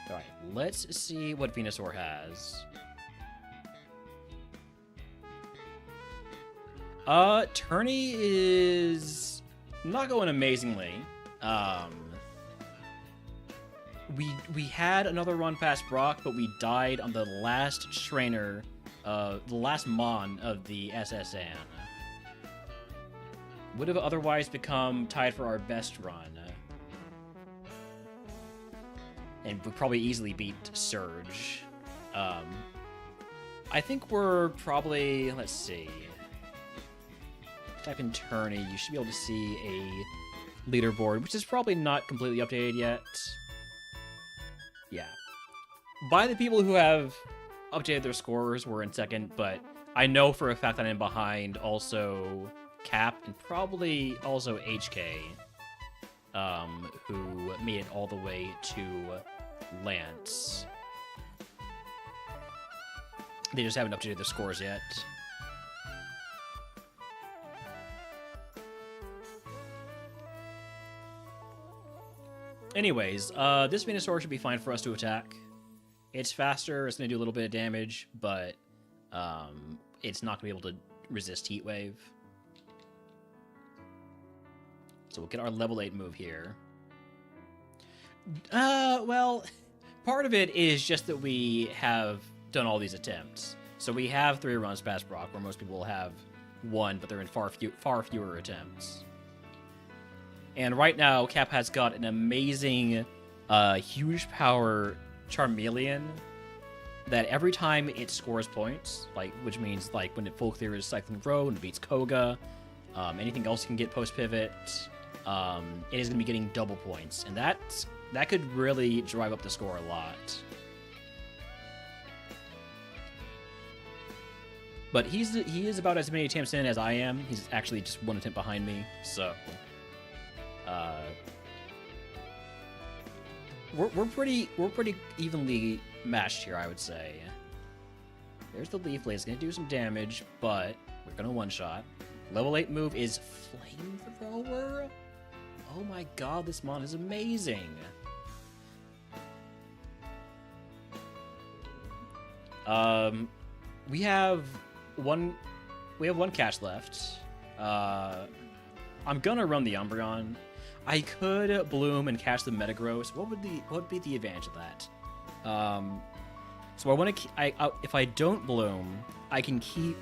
Alright, let's see what Venusaur has. Tourney is not going amazingly. We had another run past Brock, but we died on the last trainer, the last Mon of the SSN. Would have otherwise become tied for our best run. And would probably easily beat Surge. I think we're probably, let's see. Type in Tourney, you should be able to see a leaderboard, which is probably not completely updated yet. Yeah. By the people who have updated their scores, we're in second, but I know for a fact that I'm behind also Cap and probably also HK, who made it all the way to Lance. They just haven't updated their scores yet. Anyways, this Venusaur should be fine for us to attack. It's faster, it's going to do a little bit of damage, but it's not going to be able to resist Heat Wave. So we'll get our level 8 move here. Well, part of it is just that we have done all these attempts. So we have 3 runs past Brock, where most people will have 1, but they're in far fewer attempts. And right now, Cap has got an amazing, huge power Charmeleon that every time it scores points, which means when it full clears Cycling Road and beats Koga, anything else can get post pivot, it is going to be getting double points, and that could really drive up the score a lot. But he is about as many attempts in as I am. He's actually just 1 attempt behind me, so. We're pretty evenly matched here, I would say. There's the Leaf Blade. It's gonna do some damage, but we're gonna one-shot. Level 8 move is Flamethrower. Oh my god, this mon is amazing. We have one catch left. I'm gonna run the Umbreon. I could bloom and catch the Metagross. What would be the advantage of that? So I want to. If I don't bloom, I can keep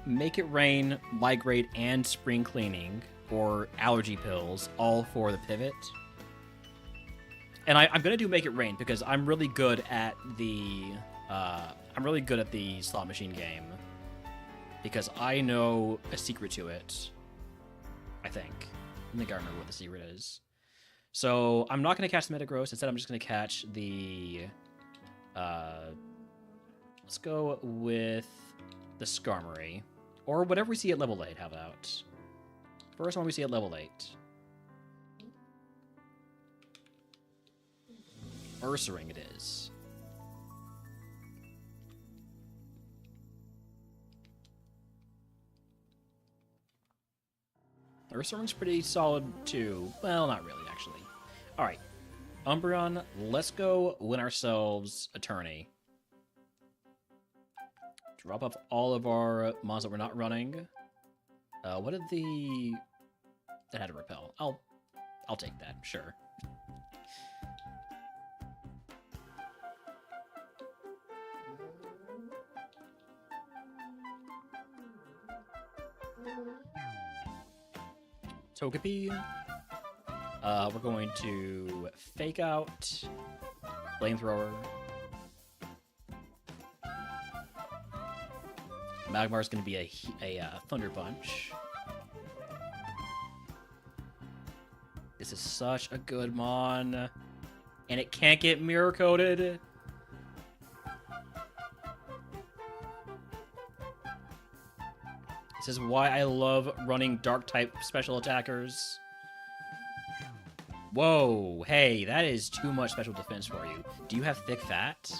Make It Rain, Migrate, and Spring Cleaning or Allergy Pills, all for the pivot. And I'm gonna do Make It Rain because I'm really good at the slot machine game because I know a secret to it. I think I remember what the secret is. So I'm not going to catch the Metagross. Instead, I'm just going to catch the... let's go with the Skarmory. Or whatever we see at level 8. How about? First one we see at level 8. Ursaring it is. Ursaring's pretty solid too. Well, not really, actually. Alright. Umbreon, let's go win ourselves a tourney. Drop off all of our mons that we're not running. What did the... That had a repel. I'll take that, sure. Togepi. We're going to Fake Out, Flamethrower. Magmar's going to be a Thunder Punch. This is such a good Mon. And it can't get Mirror Coated. This is why I love running Dark-type special attackers. Whoa, hey, that is too much special defense for you. Do you have thick fat?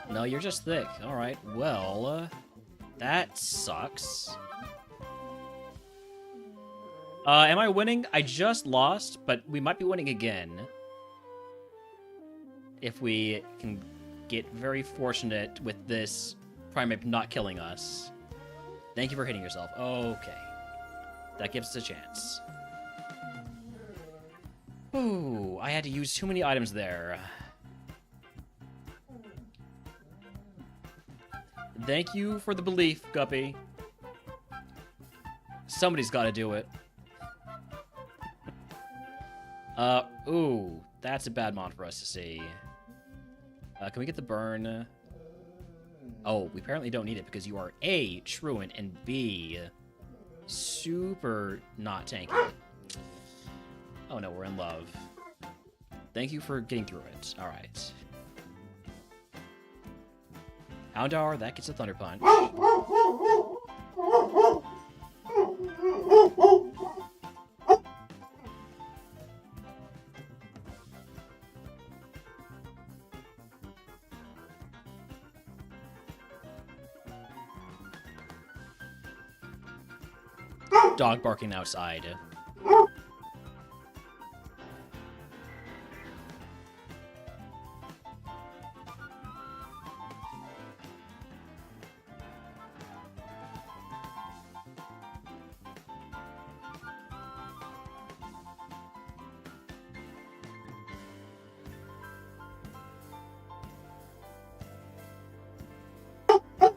No, you're just thick. Alright, well, that sucks. Am I winning? I just lost, but we might be winning again. If we can get very fortunate with this Primeape not killing us. Thank you for hitting yourself. Okay. That gives us a chance. Ooh, I had to use too many items there. Thank you for the belief, Guppy. Somebody's got to do it. Ooh, that's a bad Mon for us to see. Can we get the burn? Oh, we apparently don't need it because you are A, truant, and B, super not tanky. Oh no, we're in love. Thank you for getting through it. Alright. Houndour, that gets a Thunder Punch. Dog barking outside.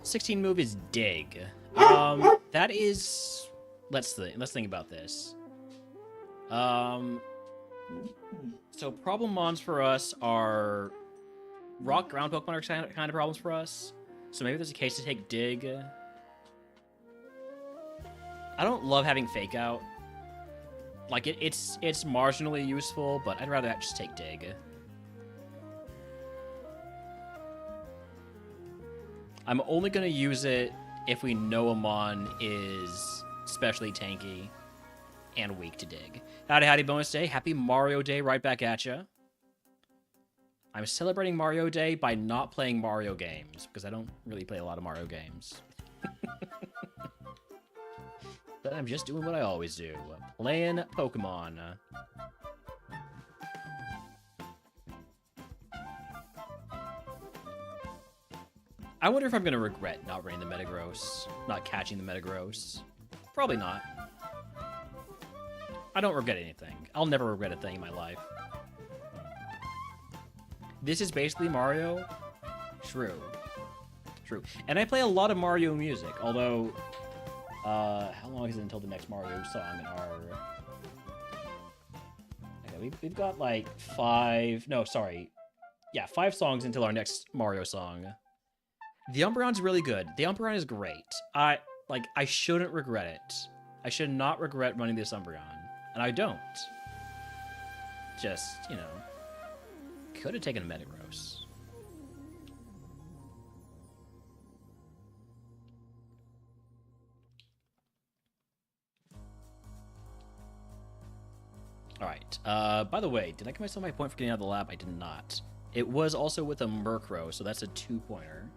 '16 move is Dig. That is... Let's think about this. So problem mons for us are rock ground Pokemon are kind of problems for us. So maybe there's a case to take Dig. I don't love having Fake Out. Like it's marginally useful, but I'd rather just take Dig. I'm only gonna use it if we know a mon is especially tanky and weak to Dig. Howdy bonus day. Happy Mario Day right back at ya. I'm celebrating Mario Day by not playing Mario games because I don't really play a lot of Mario games. But I'm just doing what I always do. Playing Pokemon. I wonder if I'm going to regret not running the Metagross, not catching the Metagross. Probably not. I don't regret anything. I'll never regret a thing in my life. This is basically Mario? True. True. And I play a lot of Mario music, although... how long is it until the next Mario song in our... Okay, we've got like 5... No, sorry. Yeah, 5 songs until our next Mario song. The Umbreon's really good. The Umbreon is great. I shouldn't regret it. I should not regret running this Umbreon. And I don't. Just, you know. Could have taken a Metagross. Alright. By the way, did I give myself my point for getting out of the lab? I did not. It was also with a Murkrow, so that's a 2-pointer.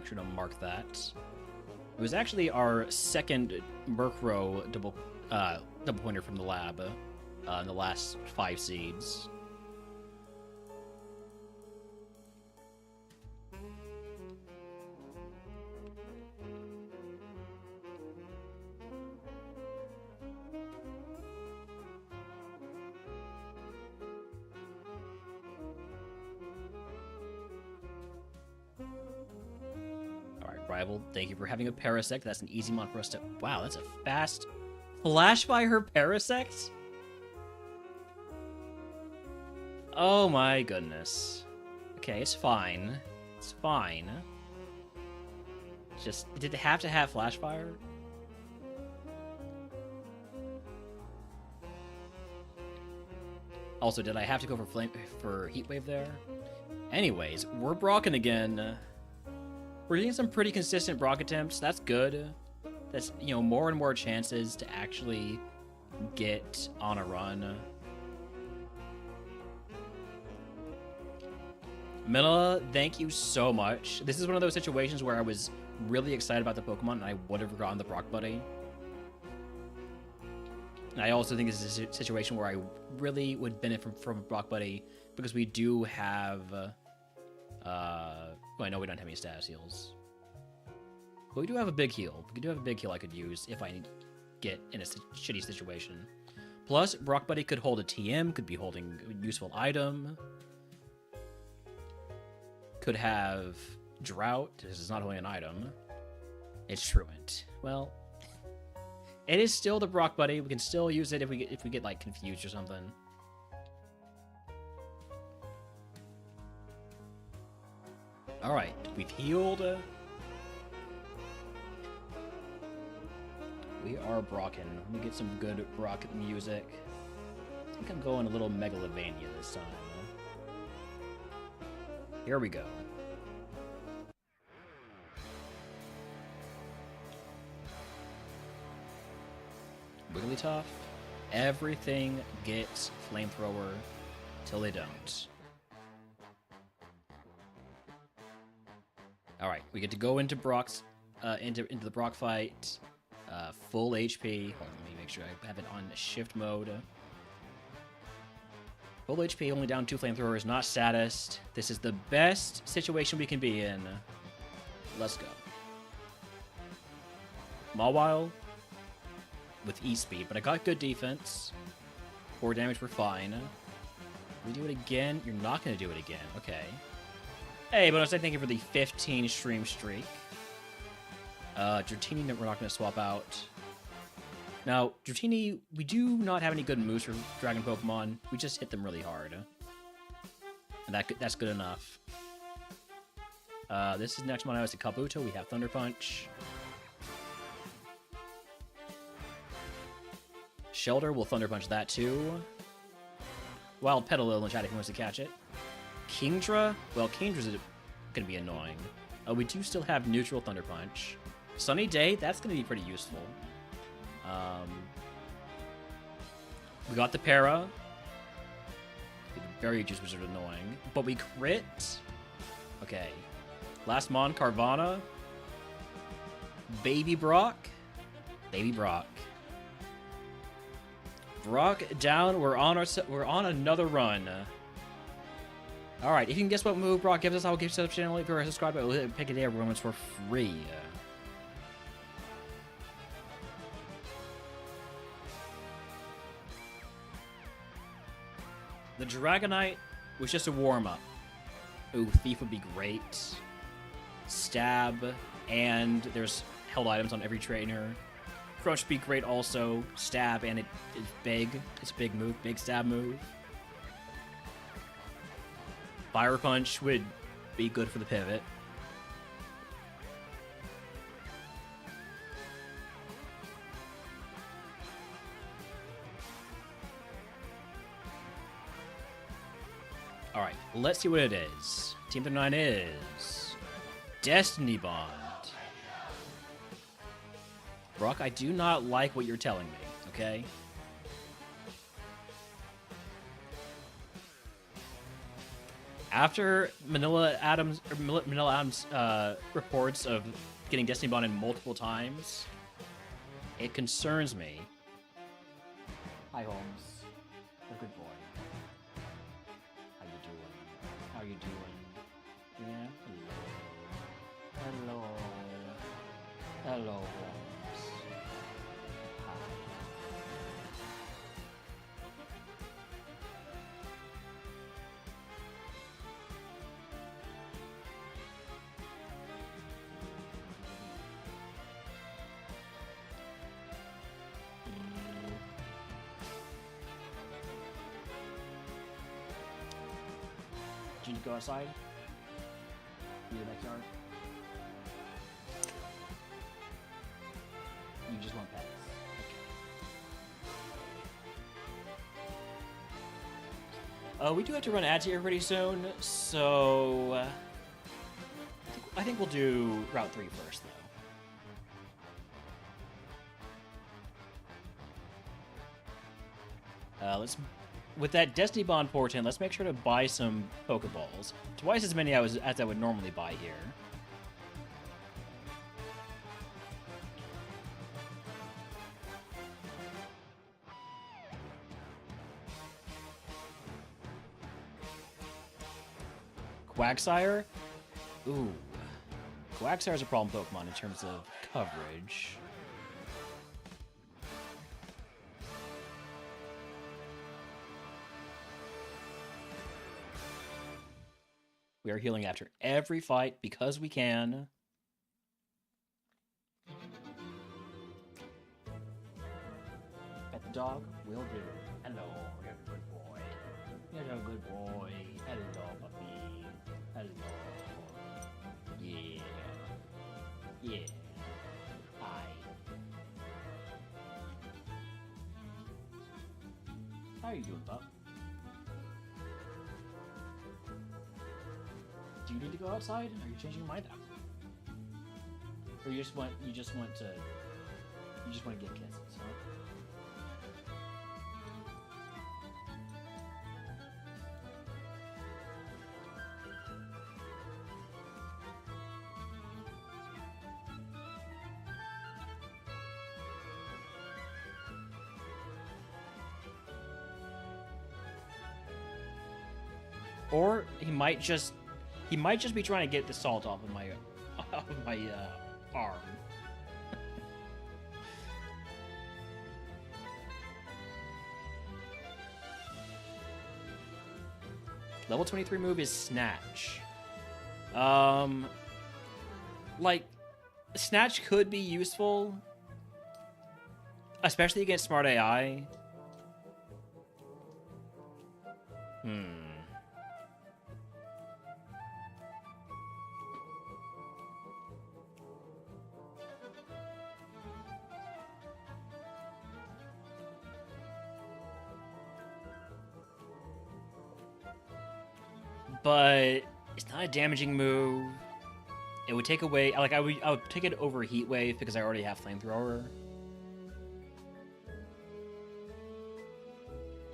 Make sure to mark that. It was actually our second Murkrow double pointer from the lab in the last 5 seeds. Rival, thank you for having a Parasect. That's an easy mod for us to... Wow, that's a fast... Flash Fire Parasect? Oh my goodness. Okay, it's fine. It's fine. Just, did it have to have Flash Fire? Also, did I have to go for Heat Wave there? Anyways, we're Brocken again. We're getting some pretty consistent Brock attempts. That's good. That's, you know, more and more chances to actually get on a run. Mila, thank you so much. This is one of those situations where I was really excited about the Pokemon and I would have gotten the Brock Buddy. And I also think this is a situation where I really would benefit from a Brock Buddy because we do have... well, I know we don't have any status heals. But we do have a big heal. We do have a big heal I could use if I get in a shitty situation. Plus, Brock Buddy could hold a TM, could be holding a useful item. Could have Drought. This is not holding an item. It's Truant. Well, it is still the Brock Buddy. We can still use it if we get like confused or something. Alright, we've healed. We are Brocken. Let me get some good Brock music. I think I'm going a little Megalovania this time. Here we go. Wigglytuff. Everything gets Flamethrower till they don't. Alright, we get to go into Brock's into the Brock fight. Full HP. Hold on, let me make sure I have it on shift mode. Full HP, only down 2 flamethrowers, not status. This is the best situation we can be in. Let's go. Mawile with E-Speed, but I got good defense. 4 damage, we're fine. We do it again? You're not going to do it again. Okay. Hey, but I say thank you for the 15 stream streak. Dratini, we're not going to swap out. Now, Dratini, we do not have any good moves for Dragon Pokemon. We just hit them really hard. And that's good enough. This is next one. I was a Kabuto. We have Thunder Punch. Shelter will Thunder Punch that too. Wild Petalil in the chat if he wants to catch it. Kingdra? Well, Kingdra's going to be annoying. We do still have neutral Thunder Punch. Sunny Day, that's going to be pretty useful. We got the Para. Very Juice Wizard annoying. But we crit. Okay. Last Mon, Carvana. Baby Brock. Baby Brock. Brock down. We're on another run. All right. If you can guess what move Brock gives us, I will give you a channel. If you're subscribed, I will pick it there. Romans for free. The Dragonite was just a warm-up. Ooh, Thief would be great. Stab, and there's held items on every trainer. Crunch would be great also. Stab, and it's big. It's a big move, big stab move. Fire Punch would be good for the pivot. Alright, let's see what it is. Team 39 is... Destiny Bond. Brock, I do not like what you're telling me, okay? After Manila Adams reports of getting Destiny bonded multiple times, it concerns me. Hi, Holmes. You're a good boy. How you doing? How you doing? Yeah. Hello. Hello, Holmes. Hi. Do you need to go outside? In your backyard? You just want pets. Okay. We do have to run ads here pretty soon, so I think we'll do Route 3 first, though. Let's, with that Destiny Bond portent, let's make sure to buy some Pokeballs. Twice as many as I would normally buy here. Quagsire? Ooh. Quagsire's a problem Pokemon in terms of coverage. We are healing after every fight because we can. Pet the dog? Will do. Hello, you're a good boy. You're a good boy. Hello, puppy. Hello. Yeah. Yeah. Hi. How are you doing, pup? Do you need to go outside? Are you changing your mind? Or you just want to get kisses, huh? Or he might just be trying to get the salt off of my arm. Level 23 move is Snatch. Like, Snatch could be useful, especially against smart AI. But it's not a damaging move. It would take away, like, I would take it over Heat Wave because I already have Flamethrower.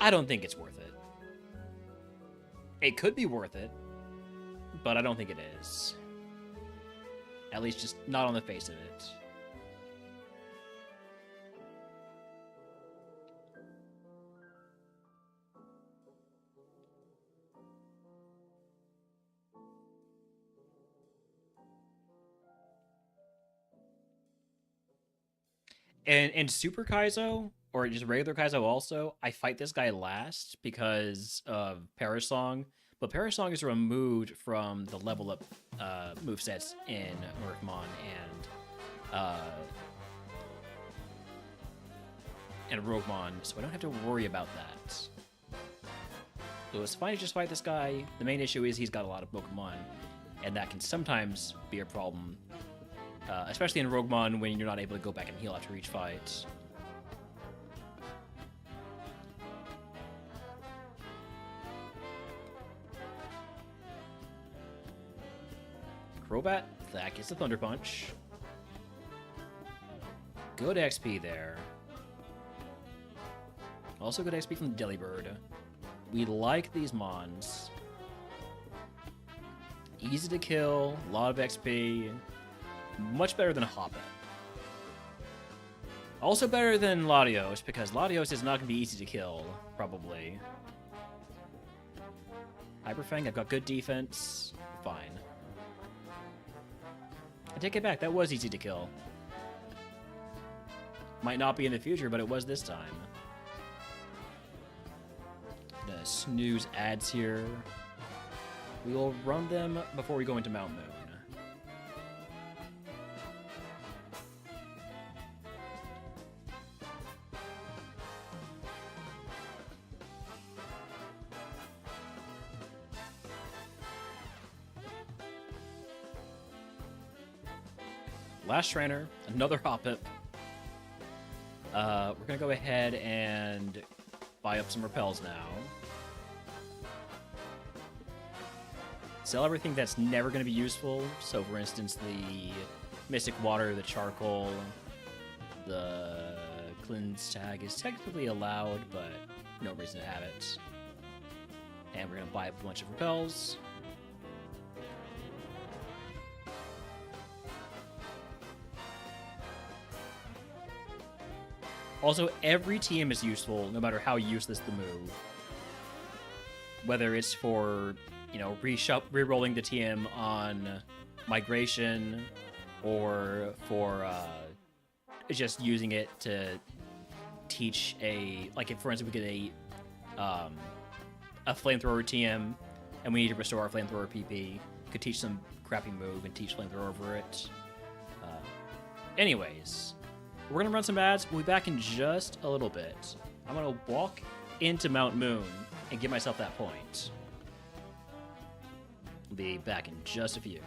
I don't think it's worth it. It could be worth it, but I don't think it is. At least just not on the face of it. And Super Kaizo, or just regular Kaizo also, I fight this guy last because of Parasong. But Parasong is removed from the level up movesets in MurphMon and RogueMon, so I don't have to worry about that. So it's fine to just fight this guy. The main issue is he's got a lot of Pokemon, and that can sometimes be a problem. Especially in RogueMon when you're not able to go back and heal after each fight. Crobat, that gets the Thunder Punch. Good XP there. Also good XP from the Delibird. We like these Mons. Easy to kill, a lot of XP, much better than Hoppet. Also better than Latios, because Latios is not going to be easy to kill, probably. Hyperfang, I've got good defense. Fine. I take it back, that was easy to kill. Might not be in the future, but it was this time. The snooze ads here. We will run them before we go into Mount Moon. Last trainer, another Hoppip. We're gonna go ahead and buy up some repels now. Sell everything that's never gonna be useful. So, for instance, the Mystic Water, the Charcoal, the Cleanse tag is technically allowed, but no reason to have it. And we're gonna buy up a bunch of repels. Also, every TM is useful, no matter how useless the move. Whether it's for, you know, re-rolling the TM on Migration, or for just using it to teach a... Like, if, for instance, we get a Flamethrower TM, and we need to restore our Flamethrower PP, could teach some crappy move and teach Flamethrower over it. Anyways... We're going to run some ads. We'll be back in just a little bit. I'm going to walk into Mount Moon and give myself that point. We'll be back in just a few.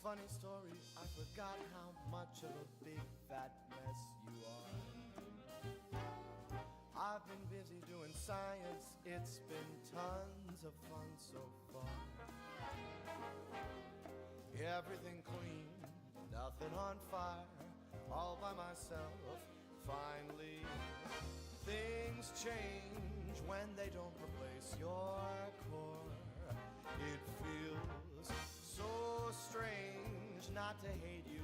Funny story, I forgot how much of a big fat mess you are. I've been busy doing science, it's been tons of fun so far. Everything clean, nothing on fire, all by myself. Finally, things change when they don't replace your core. It feels so strange not to hate you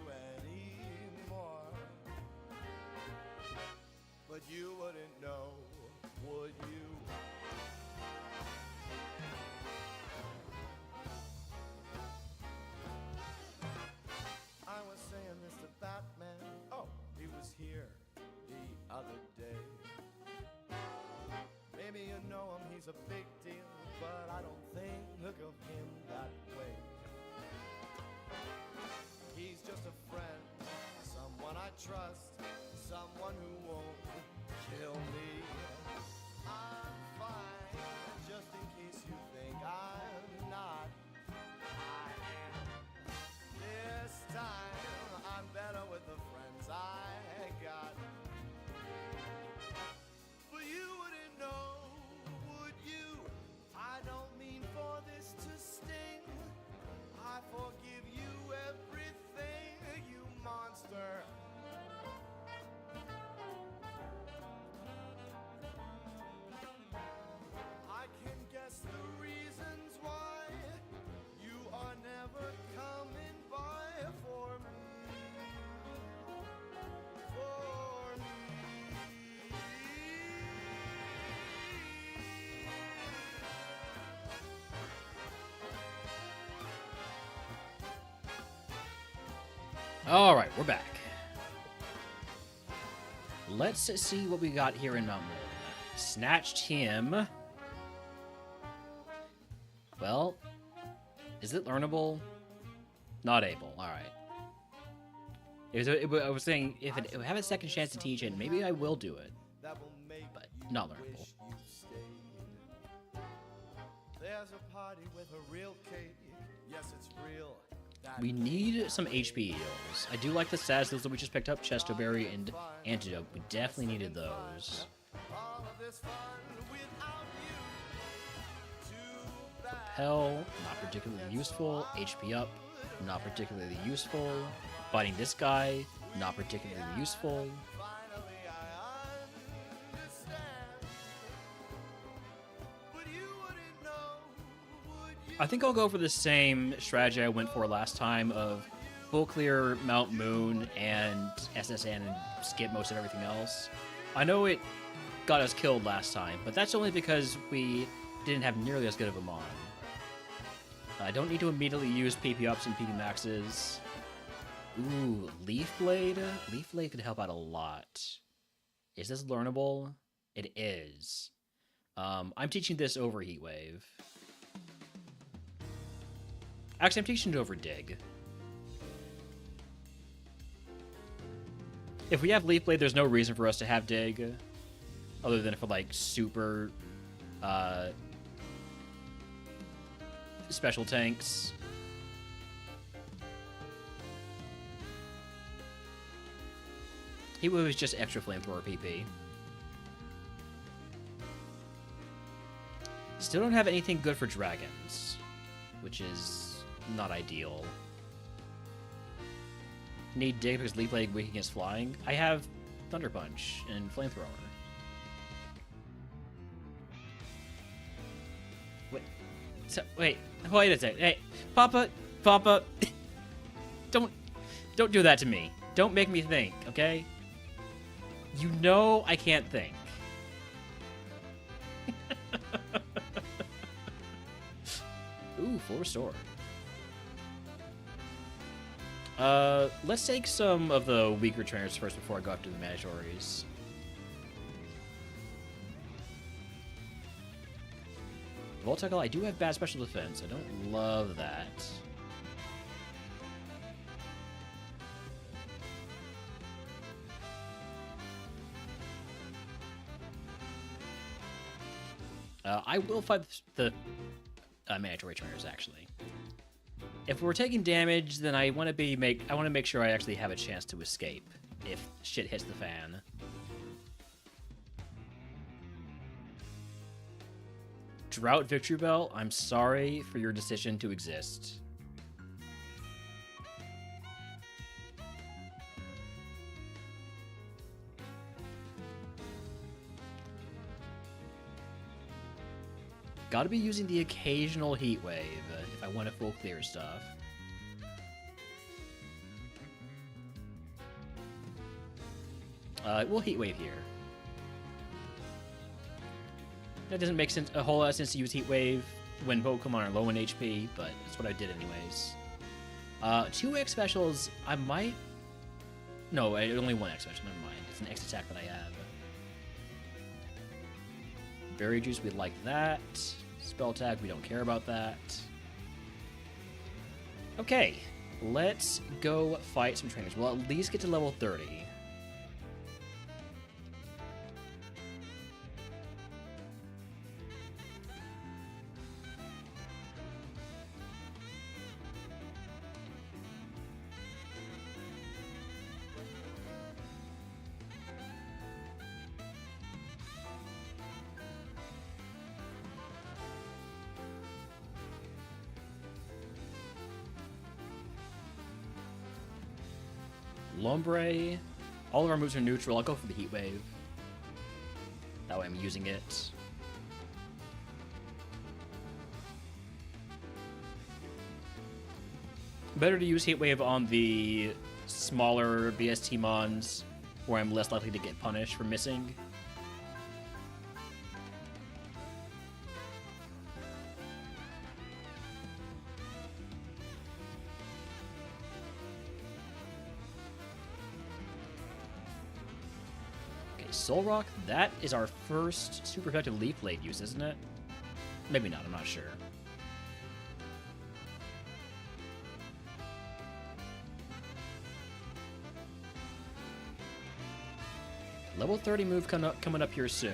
anymore. But you wouldn't know, would you? I was saying Mr. Batman, oh, he was here the other day. Maybe you know him, he's a big deal, but I don't think of him that way. He's just a friend, someone I trust, someone who won't kill me. I'm fine, just in case you think I'm not. I am. This time, I'm better with the friends I got. But you wouldn't know, would you? All right, we're back. Let's see what we got here in Mount Moon. Snatched him. Well, is it learnable? Not able. All right. I was saying if I have a second chance to teach it, maybe I will do it, that will make but you not learnable. wish you stayed. There's a party with a real cake. Yes, it's real. That We need some HP heals. I do like the stats that we just picked up, Chestoberry and Antidote. We definitely needed those. all of this fun without you. Too bad. Repel, not particularly useful. HP up, not particularly useful. Fighting this guy, not particularly useful. Finally, I understand. But you wouldn't know, would you? I think I'll go for the same strategy I went for last time of full clear Mount Moon and SSN and skip most of everything else. I know it got us killed last time, but that's only because we didn't have nearly as good of a mon. I don't need to immediately use PP ups and PP maxes. Ooh, Leaf Blade? Leaf Blade could help out a lot. Is this learnable? It is. I'm teaching this over Heat Wave. Actually, I'm teaching it over Dig. If we have Leaf Blade, there's no reason for us to have Dig. Other than for, like, super... special tanks. He was just extra flamethrower PP. Still don't have anything good for dragons, which is not ideal. Need Dig because Leaf Blade weak against flying. I have Thunder Punch and Flamethrower. Wait a sec. Hey, Papa, don't do that to me. Don't make me think, okay? You know I can't think. Ooh, full restore. Let's take some of the weaker trainers first before I go after the mandatories. Voltacle, I do have bad special defense. I don't love that. I will fight the mandatory trainers, actually. If we're taking damage, then I want to make sure I actually have a chance to escape if shit hits the fan. Drought Victory Bell, I'm sorry for your decision to exist. Gotta be using the occasional Heat Wave if I want to full clear stuff. We'll Heat Wave here. That doesn't make sense, a whole lot of sense to use Heat Wave when Pokemon are low in HP, but that's what I did anyways. 2 X specials, I might... No, only 1 X special, never mind. It's an X attack that I have. Berry Juice, we like that. Spell Tag, we don't care about that. Okay, let's go fight some trainers. We'll at least get to level 30. Lombre. All of our moves are neutral. I'll go for the Heat Wave. That way I'm using it. Better to use Heat Wave on the smaller BST mons where I'm less likely to get punished for missing. Soul Rock, that is our first super effective Leaf Blade use, isn't it? Maybe not, I'm not sure. Level 30 move coming up here soon.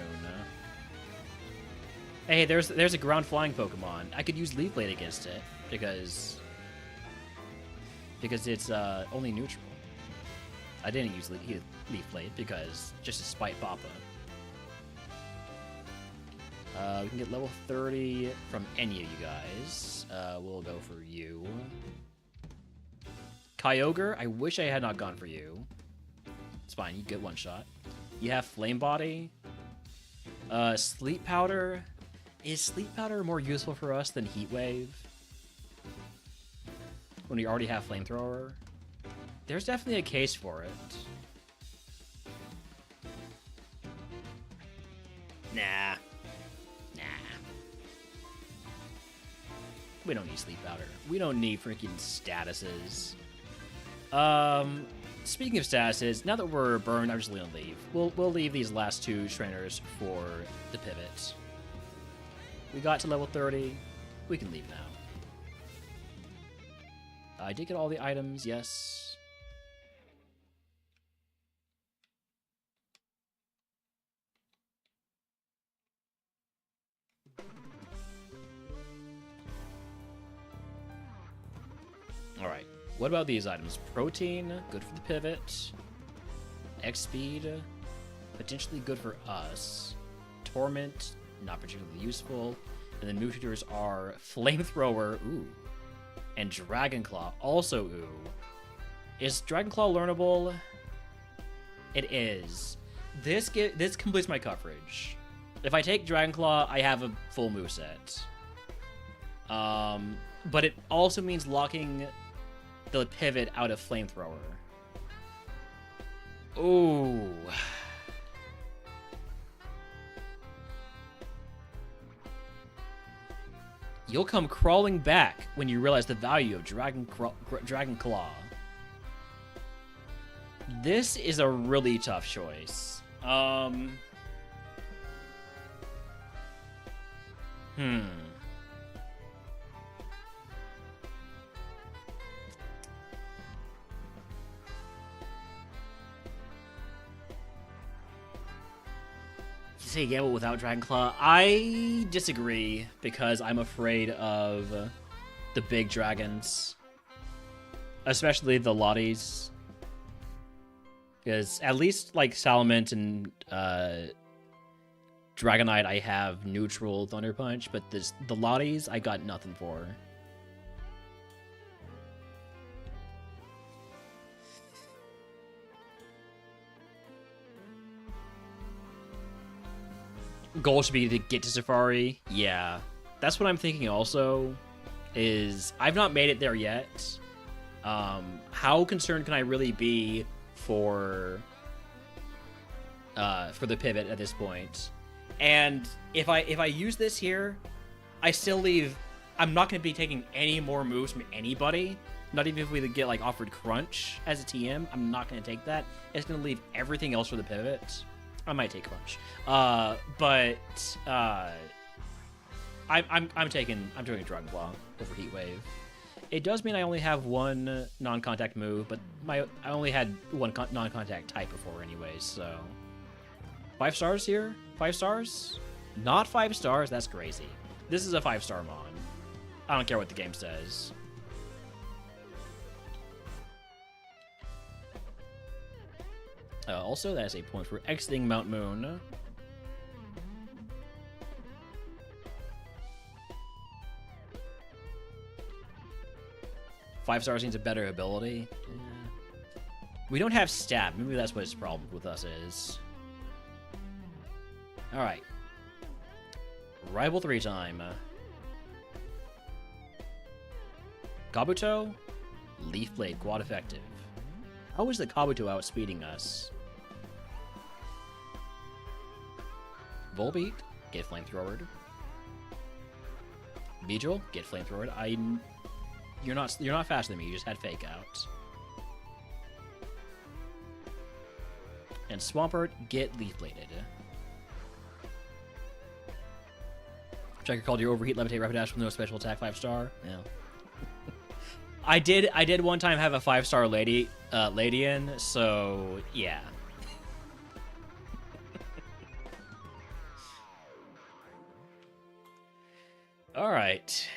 Hey, there's a ground flying Pokemon. I could use Leaf Blade against it because it's only neutral. I didn't use Leaf Blade because just to spite Papa. We can get level 30 from any of you guys. We'll go for you. Kyogre, I wish I had not gone for you. It's fine, you get one shot. You have Flame Body. Sleep Powder. Is Sleep Powder more useful for us than Heat Wave? When we already have Flamethrower? There's definitely a case for it. Nah. We don't need Sleep Powder. We don't need freaking statuses. Speaking of statuses, now that we're burned, I'm just gonna leave. We'll leave these last two trainers for the pivot. We got to level 30. We can leave now. I did get all the items, yes. Alright, what about these items? Protein, good for the pivot. X-Speed, potentially good for us. Torment, not particularly useful. And the move features are Flamethrower, ooh. And Dragon Claw, also ooh. Is Dragon Claw learnable? It is. This completes my coverage. If I take Dragon Claw, I have a full moveset. But it also means locking the pivot out of Flamethrower. Ooh. You'll come crawling back when you realize the value of Dragon Claw. This is a really tough choice. Say gamble without Dragon Claw. I disagree because I'm afraid of the big dragons, especially the Lotties. Because at least like Salamence and Dragonite, I have neutral Thunder Punch, but the Lotties, I got nothing for. Goal should be to get to Safari. Yeah, that's what I'm thinking also, is I've not made it there yet. How concerned can I really be for the pivot at this point? And if I use this here, I still leave. I'm not going to be taking any more moves from anybody. Not even if we get like offered Crunch as a TM. I'm not going to take that. It's going to leave everything else for the pivot. I might take Crunch, but I'm taking Dragon Claw over Heat Wave. It does mean I only have one non-contact move, but I only had one non-contact type before, anyways. So 5 stars here, 5 stars, not 5 stars. That's crazy. This is a 5-star Mon. I don't care what the game says. Also, that is a point for exiting Mount Moon. Five stars needs a better ability. Yeah. We don't have stab. Maybe that's what his problem with us is. Alright. Rival 3 time. Kabuto? Leaf Blade, quad effective. How is the Kabuto outspeeding us? Volbeat, get Flamethrowered. Beedrill, get Flamethrowered. You're not faster than me, you just had Fake Out. And Swampert, get Leaf Bladed. Checker called your Overheat Levitate Rapidash with no special attack 5-star. Yeah. I did one time have a 5-star lady in, so yeah. Alright.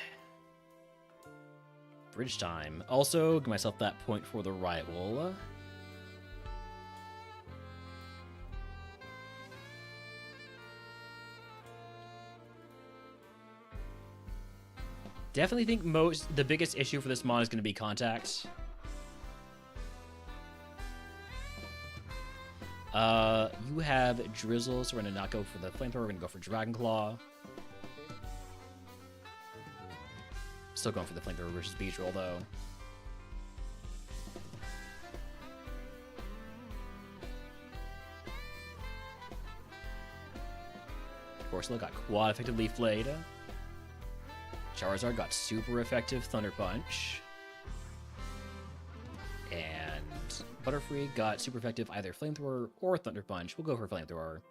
Bridge time. Also, give myself that point for the rival. Definitely think the biggest issue for this mon is going to be contact. You have Drizzle, so we're going to not go for the Flamethrower. We're going to go for Dragon Claw. Still going for the Flamethrower versus Beach Roll, though. Of course, look, got quad effective Leaf Blade. Charizard got super effective Thunder Punch. And Butterfree got super effective either Flamethrower or Thunder Punch. We'll go for Flamethrower.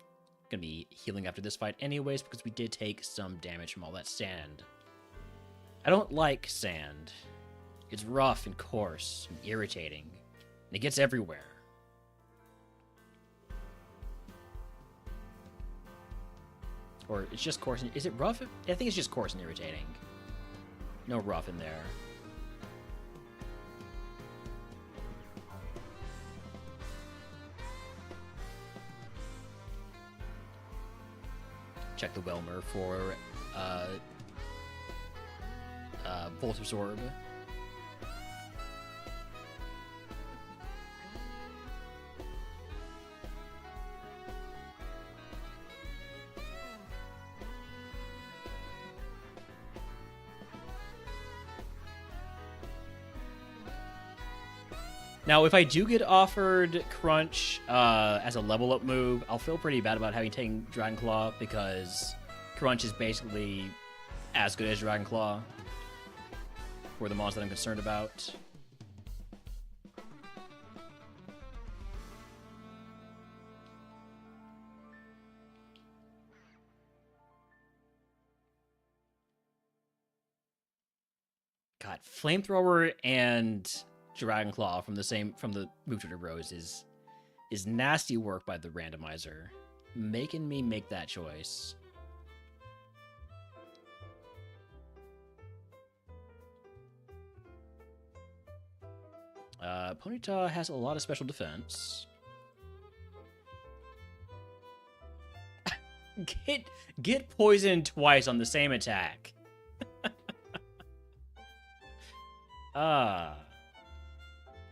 Gonna be healing after this fight anyways because we did take some damage from all that sand. I don't like sand. It's rough and coarse and irritating. And it gets everywhere. Or it's just coarse and... Is it rough? I think it's just coarse and irritating. No rough in there. Check the Whelmer for Volt Absorb. Now, if I do get offered Crunch as a level-up move, I'll feel pretty bad about having taken Dragon Claw because Crunch is basically as good as Dragon Claw for the mons that I'm concerned about. God, Flamethrower and Dragon Claw from the Move Tutor Bros is nasty work by the randomizer, making me make that choice. Ponyta has a lot of special defense. Get poisoned twice on the same attack.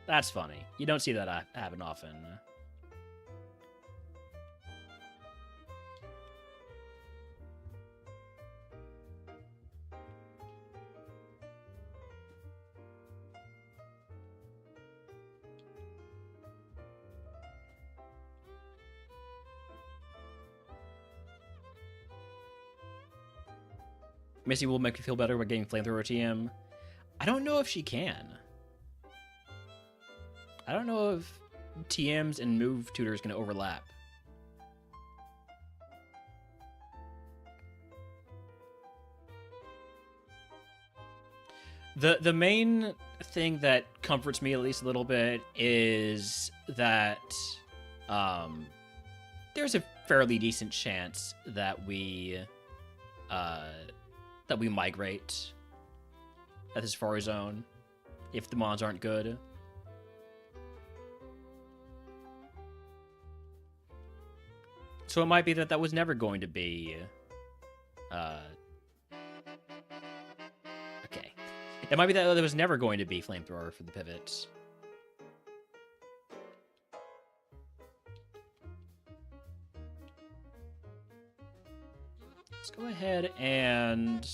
That's funny. You don't see that happen often. Missy will make me feel better by getting Flamethrower TM. I don't know if she can. I don't know if TMs and Move Tutors can overlap. The main thing that comforts me at least a little bit is that there's a fairly decent chance that we migrate at this Far Zone if the mons aren't good. So it might be that was never going to be... Okay. It might be that there was never going to be Flamethrower for the pivot. Let's go ahead and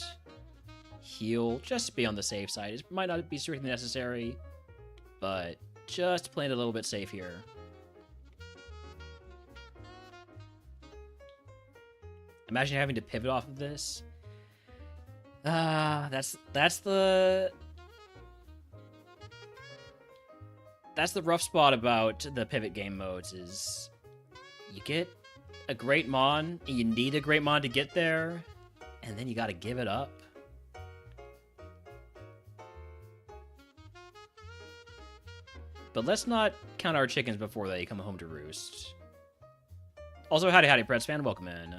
heal, just to be on the safe side. It might not be strictly necessary, but just playing it a little bit safe here. Imagine having to pivot off of this. That's the rough spot about the pivot game modes is you get a great Mon, and you need a great Mon to get there, and then you gotta give it up. But let's not count our chickens before they come home to roost. Also, howdy Preds fan, welcome in.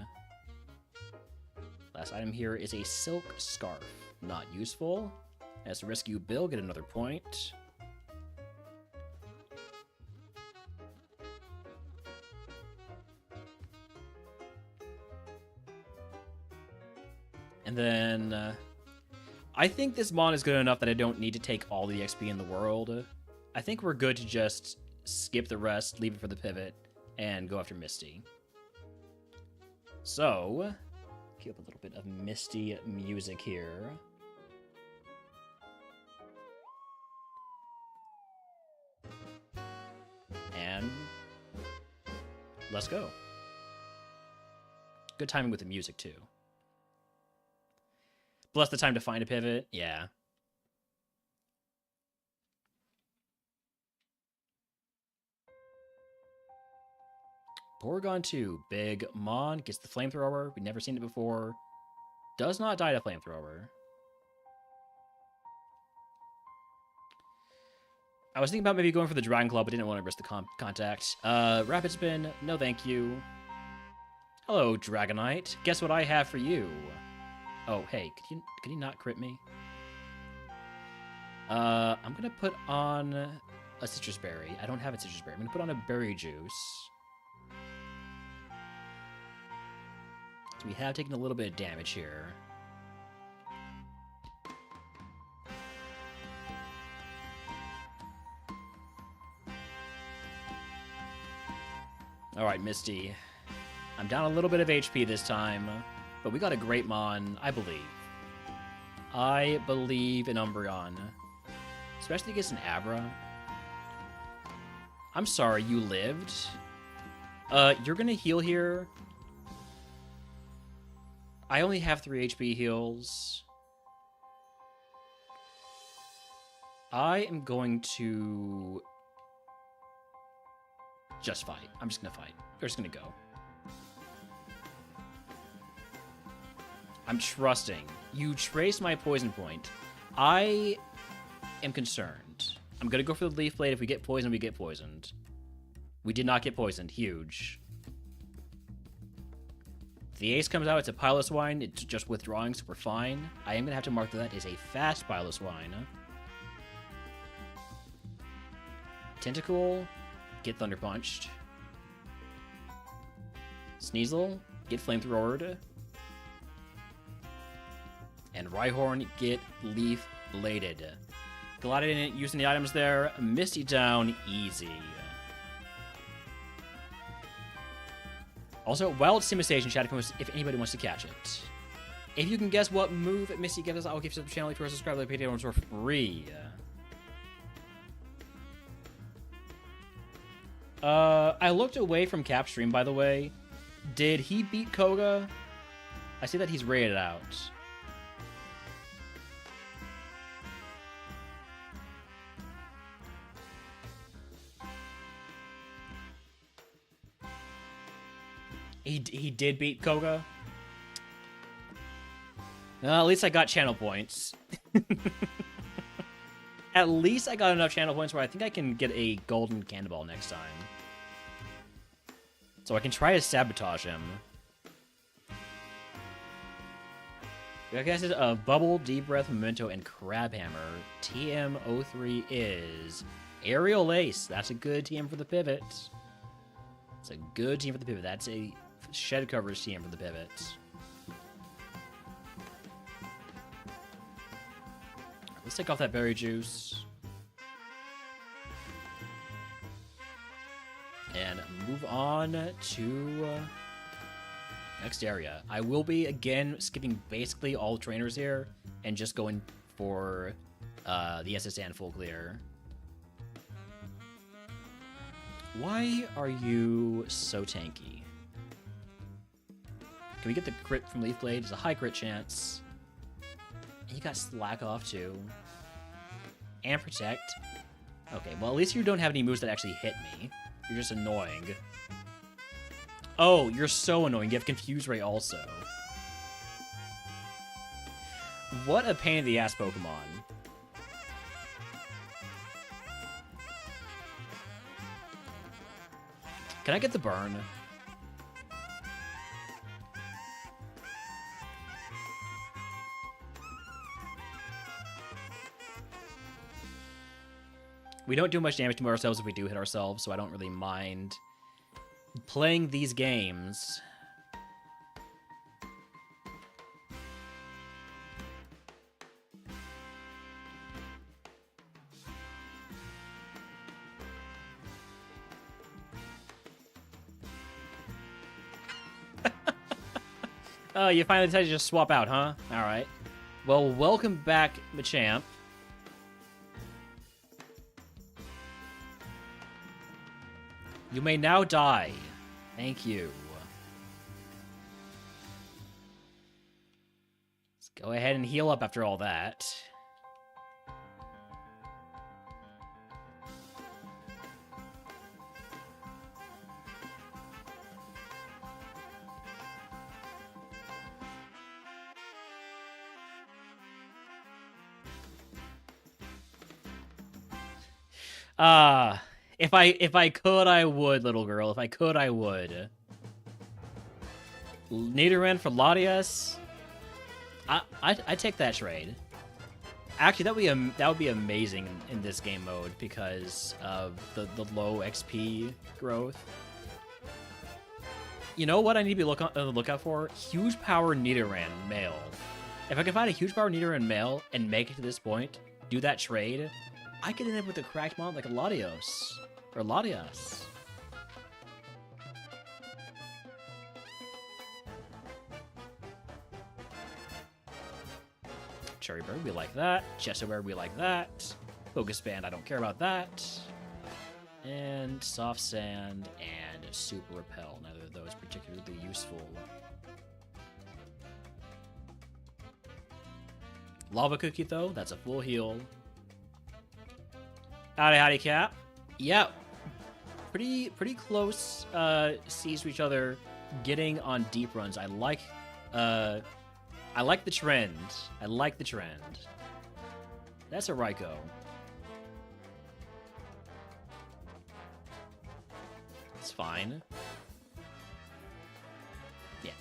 Last item here is a silk scarf. Not useful. As to rescue Bill, get another point. And then, I think this Mon is good enough that I don't need to take all the XP in the world. I think we're good to just skip the rest, leave it for the pivot, and go after Misty. So, cue up a little bit of Misty music here. And let's go. Good timing with the music, too. Plus the time to find a pivot. Yeah. Porygon 2. Big Mon gets the flamethrower. We've never seen it before. Does not die to flamethrower. I was thinking about maybe going for the Dragon Claw, but didn't want to risk the contact. Rapid Spin. No thank you. Hello, Dragonite. Guess what I have for you? Oh, hey, could you not crit me? I'm gonna put on a Citrus Berry. I don't have a Citrus Berry. I'm gonna put on a Berry Juice. So we have taken a little bit of damage here. Alright, Misty. I'm down a little bit of HP this time. But we got a great Mon, I believe. I believe in Umbreon. Especially against an Abra. I'm sorry, you lived. You're gonna heal here. I only have 3 HP heals. I am going to just fight. I'm just gonna fight. We're just gonna go. I'm trusting. You trace my poison point. I am concerned. I'm going to go for the Leaf Blade. If we get poisoned, we get poisoned. We did not get poisoned. Huge. If the ace comes out, it's a Piloswine. It's just withdrawing, so we're fine. I am going to have to mark that as a fast Piloswine. Tentacool, get Thunder Punched. Sneasel, get Flamethrowered. And Rhyhorn, get Leaf Bladed. Glided in it, using the items there. Misty down, easy. Also, Wild Simistation chat if anybody wants to catch it. If you can guess what move Misty gives us, I will give you the channel to our subscribe to the Patreon for free. I looked away from Cap's stream, by the way. Did he beat Koga? I see that he's rated out. He did beat Koga. At least I got channel points. At least I got enough channel points where I think I can get a golden cannonball next time. So I can try to sabotage him. I guess it's a Bubble, Deep Breath, Memento, and Crab Hammer. TM03 is Aerial Ace. That's a good TM for the pivot. It's a good team for the pivot. That's a Shed Coverage team for the pivot. Let's take off that Berry Juice. And move on to next area. I will be, again, skipping basically all trainers here and just going for the SS and full clear. Why are you so tanky? Can we get the crit from Leaf Blade? It's a high crit chance. And you got Slack Off too. And Protect. Okay, well at least you don't have any moves that actually hit me. You're just annoying. Oh, you're so annoying. You have Confuse Ray also. What a pain in the ass Pokemon. Can I get the burn? We don't do much damage to ourselves if we do hit ourselves, so I don't really mind playing these games. Oh, you finally decided to just swap out, huh? Alright. Well, welcome back, Machamp. You may now die. Thank you. Let's go ahead and heal up after all that. If I could, I would, little girl. If I could, I would. Nidoran for Latias. I'd take that trade. Actually, that would be amazing in this game mode because of the low XP growth. You know what I need to be on the lookout for? Huge power Nidoran male. If I can find a huge power Nidoran male and make it to this point, do that trade, I could end up with a cracked mod like a Latios. Or Latias. Cherry Bird, we like that. Chestaware, we like that. Focus Band, I don't care about that. And Soft Sand and Super Repel. Neither of those particularly useful. Lava Cookie, though, that's a full heal. Howdy, Cap. Yeah, pretty close seas to each other. Getting on deep runs. I like the trend. I like the trend. That's a Raikou. It's fine. Yeah,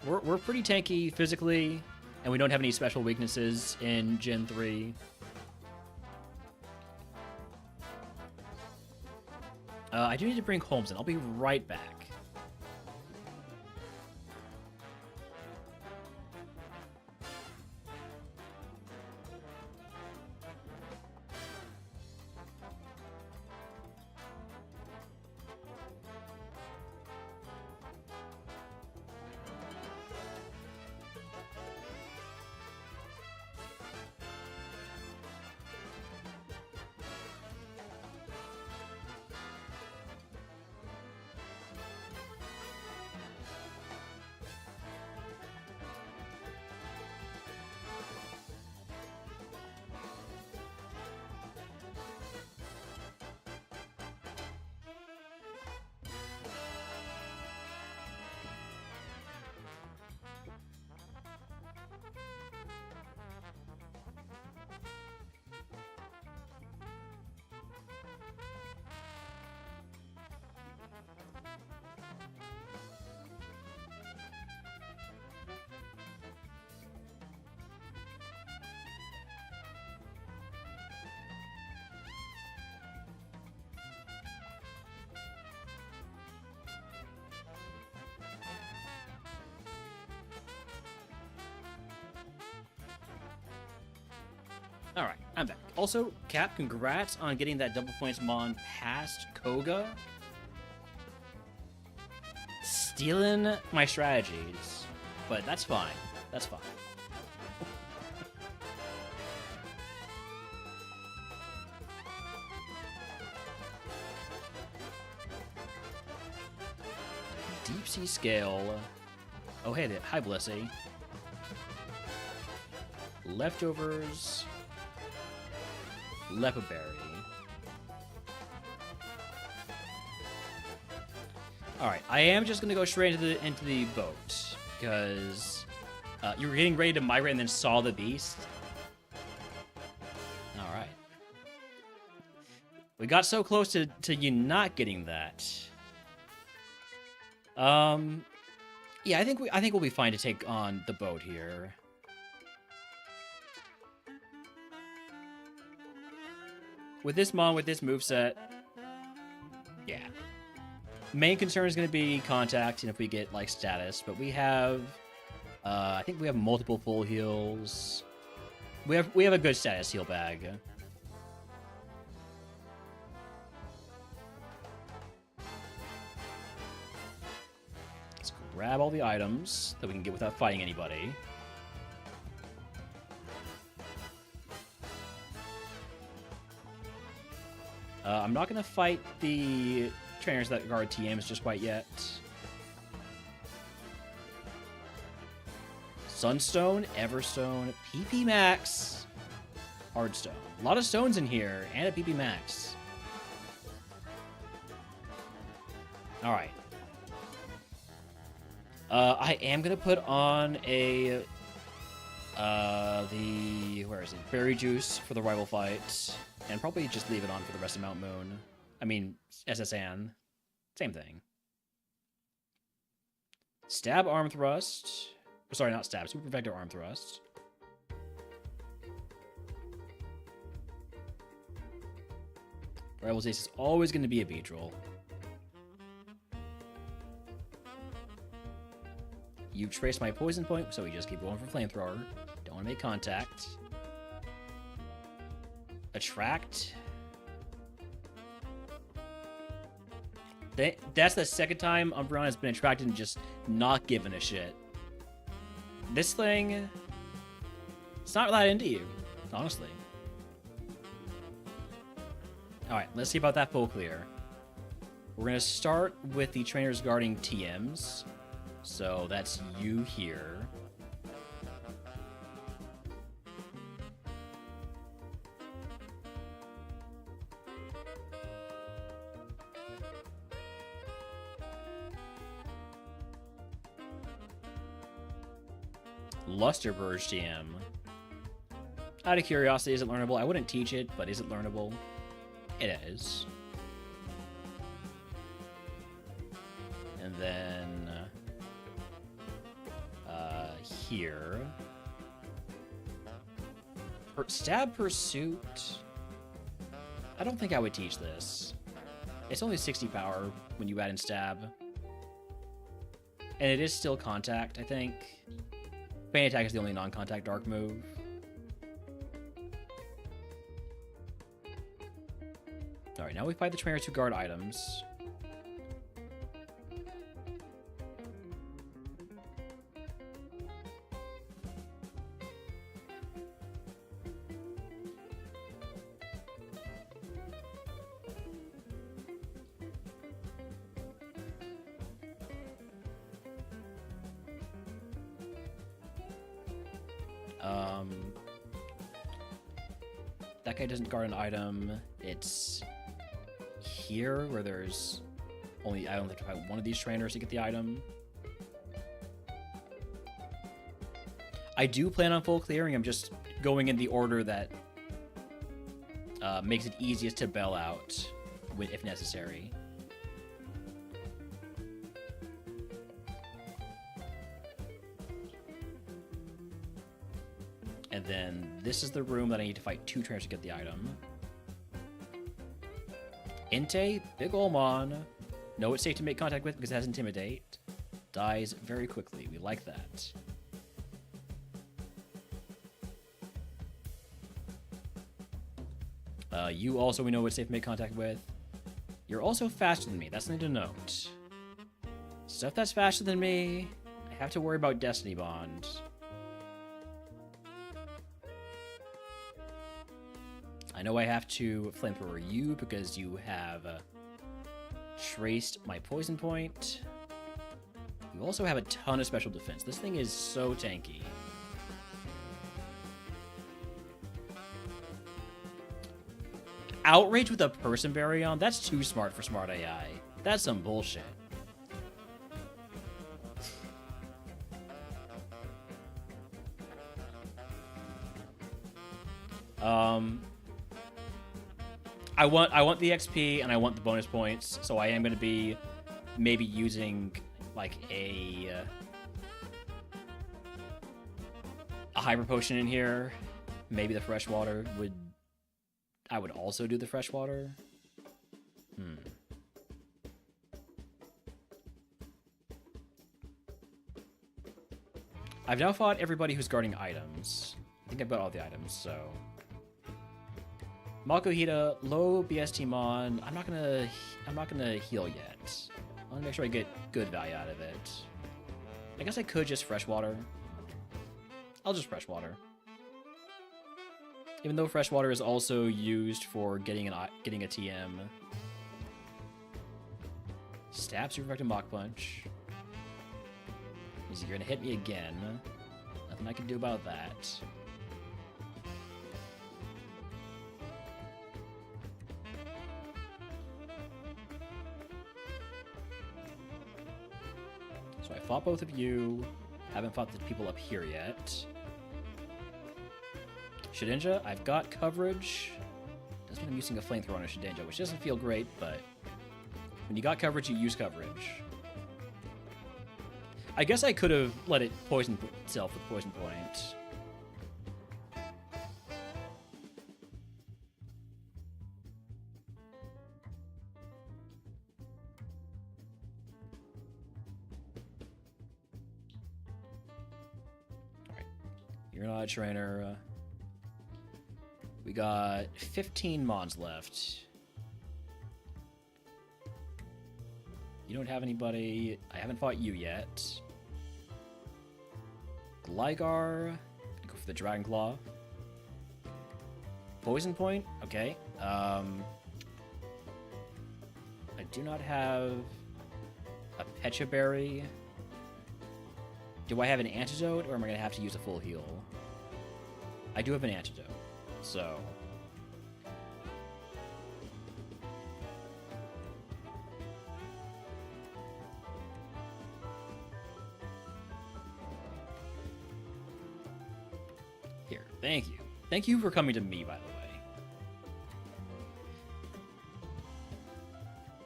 we're pretty tanky physically, and we don't have any special weaknesses in Gen 3. I do need to bring Holmes in. I'll be right back. Alright, I'm back. Also, Cap, congrats on getting that double points Mon past Koga. Stealing my strategies. But that's fine. That's fine. Deep Sea Scale. Oh, hey, hi, Blissey. Leftovers. Lepaberry. All right, I am just gonna go straight into the boat because you were getting ready to migrate and then saw the beast. All right, we got so close to you not getting that. Yeah, I think we'll be fine to take on the boat here. With this Mon, with this moveset, yeah. Main concern is going to be contact, and if we get like status, but we have, I think we have multiple full heals. We have a good status heal bag. Let's grab all the items that we can get without fighting anybody. I'm not going to fight the trainers that guard TMs just quite yet. Sunstone, Everstone, PP Max, Hardstone. A lot of stones in here, and a PP Max. Alright. I am going to put on a... where is it? Berry Juice for the rival fight. And probably just leave it on for the rest of Mount Moon. I mean, SSN. Same thing. Stab Arm Thrust. Sorry, not Stab. Super Vector Arm Thrust. Rival's Ace is always going to be a Beedrill. You've traced my poison point, so we just keep going for Flamethrower. Don't want to make contact. Attract. That's the second time Umbreon has been attracted and just not given a shit. This thing, it's not that into you, honestly. Alright, let's see about that full clear. We're going to start with the trainers guarding TMs. So that's you here. Luster Purge TM. Out of curiosity, is it learnable? I wouldn't teach it, but is it learnable? It is. And then... here... Stab Pursuit... I don't think I would teach this. It's only 60 power when you add in Stab. And it is still Contact, I think. Feint Attack is the only non-contact dark move. Alright, now we fight the trainers who guard items. That guy doesn't guard an item. It's here where there's only, I only have to fight one of these trainers to get the item. I do plan on full clearing. I'm just going in the order that makes it easiest to bail out if necessary. And then this is the room that I need to fight two trainers to get the item. Inte, big ol' Mon. Know it's safe to make contact with because it has Intimidate. Dies very quickly. We like that. You also we know it's safe to make contact with. You're also faster than me. That's something to note. Stuff that's faster than me, I have to worry about Destiny Bond. I know I have to flamethrower you because you have traced my poison point. You also have a ton of special defense. This thing is so tanky. Outrage with a person Baryon? That's too smart for smart AI. That's some bullshit. I want the XP and I want the bonus points, so I am going to be maybe using like a hyper potion in here. Maybe the freshwater would. I would also do the freshwater. I've now fought everybody who's guarding items. I think I've got all the items, so. Makuhita, low BST Mon. I'm not gonna heal yet. I want to make sure I get good value out of it. I guess I could just freshwater. I'll just freshwater. Even though freshwater is also used for getting a TM. Stab super effective Mach Punch. You're gonna hit me again. Nothing I can do about that. So I fought both of you. Haven't fought the people up here yet. Shedinja, I've got coverage. Doesn't mean I'm using a flamethrower on a Shedinja, which doesn't feel great, but when you got coverage, you use coverage. I guess I could have let it poison itself with Poison Point. Alright. You're not a trainer. We got 15 Mons left. You don't have anybody. I haven't fought you yet. Gligar. Go for the Dragon Claw. Poison Point. Okay. I do not have a Pecha Berry. Do I have an antidote, or am I going to have to use a full heal? I do have an antidote, so... Here, thank you. Thank you for coming to me, by the way.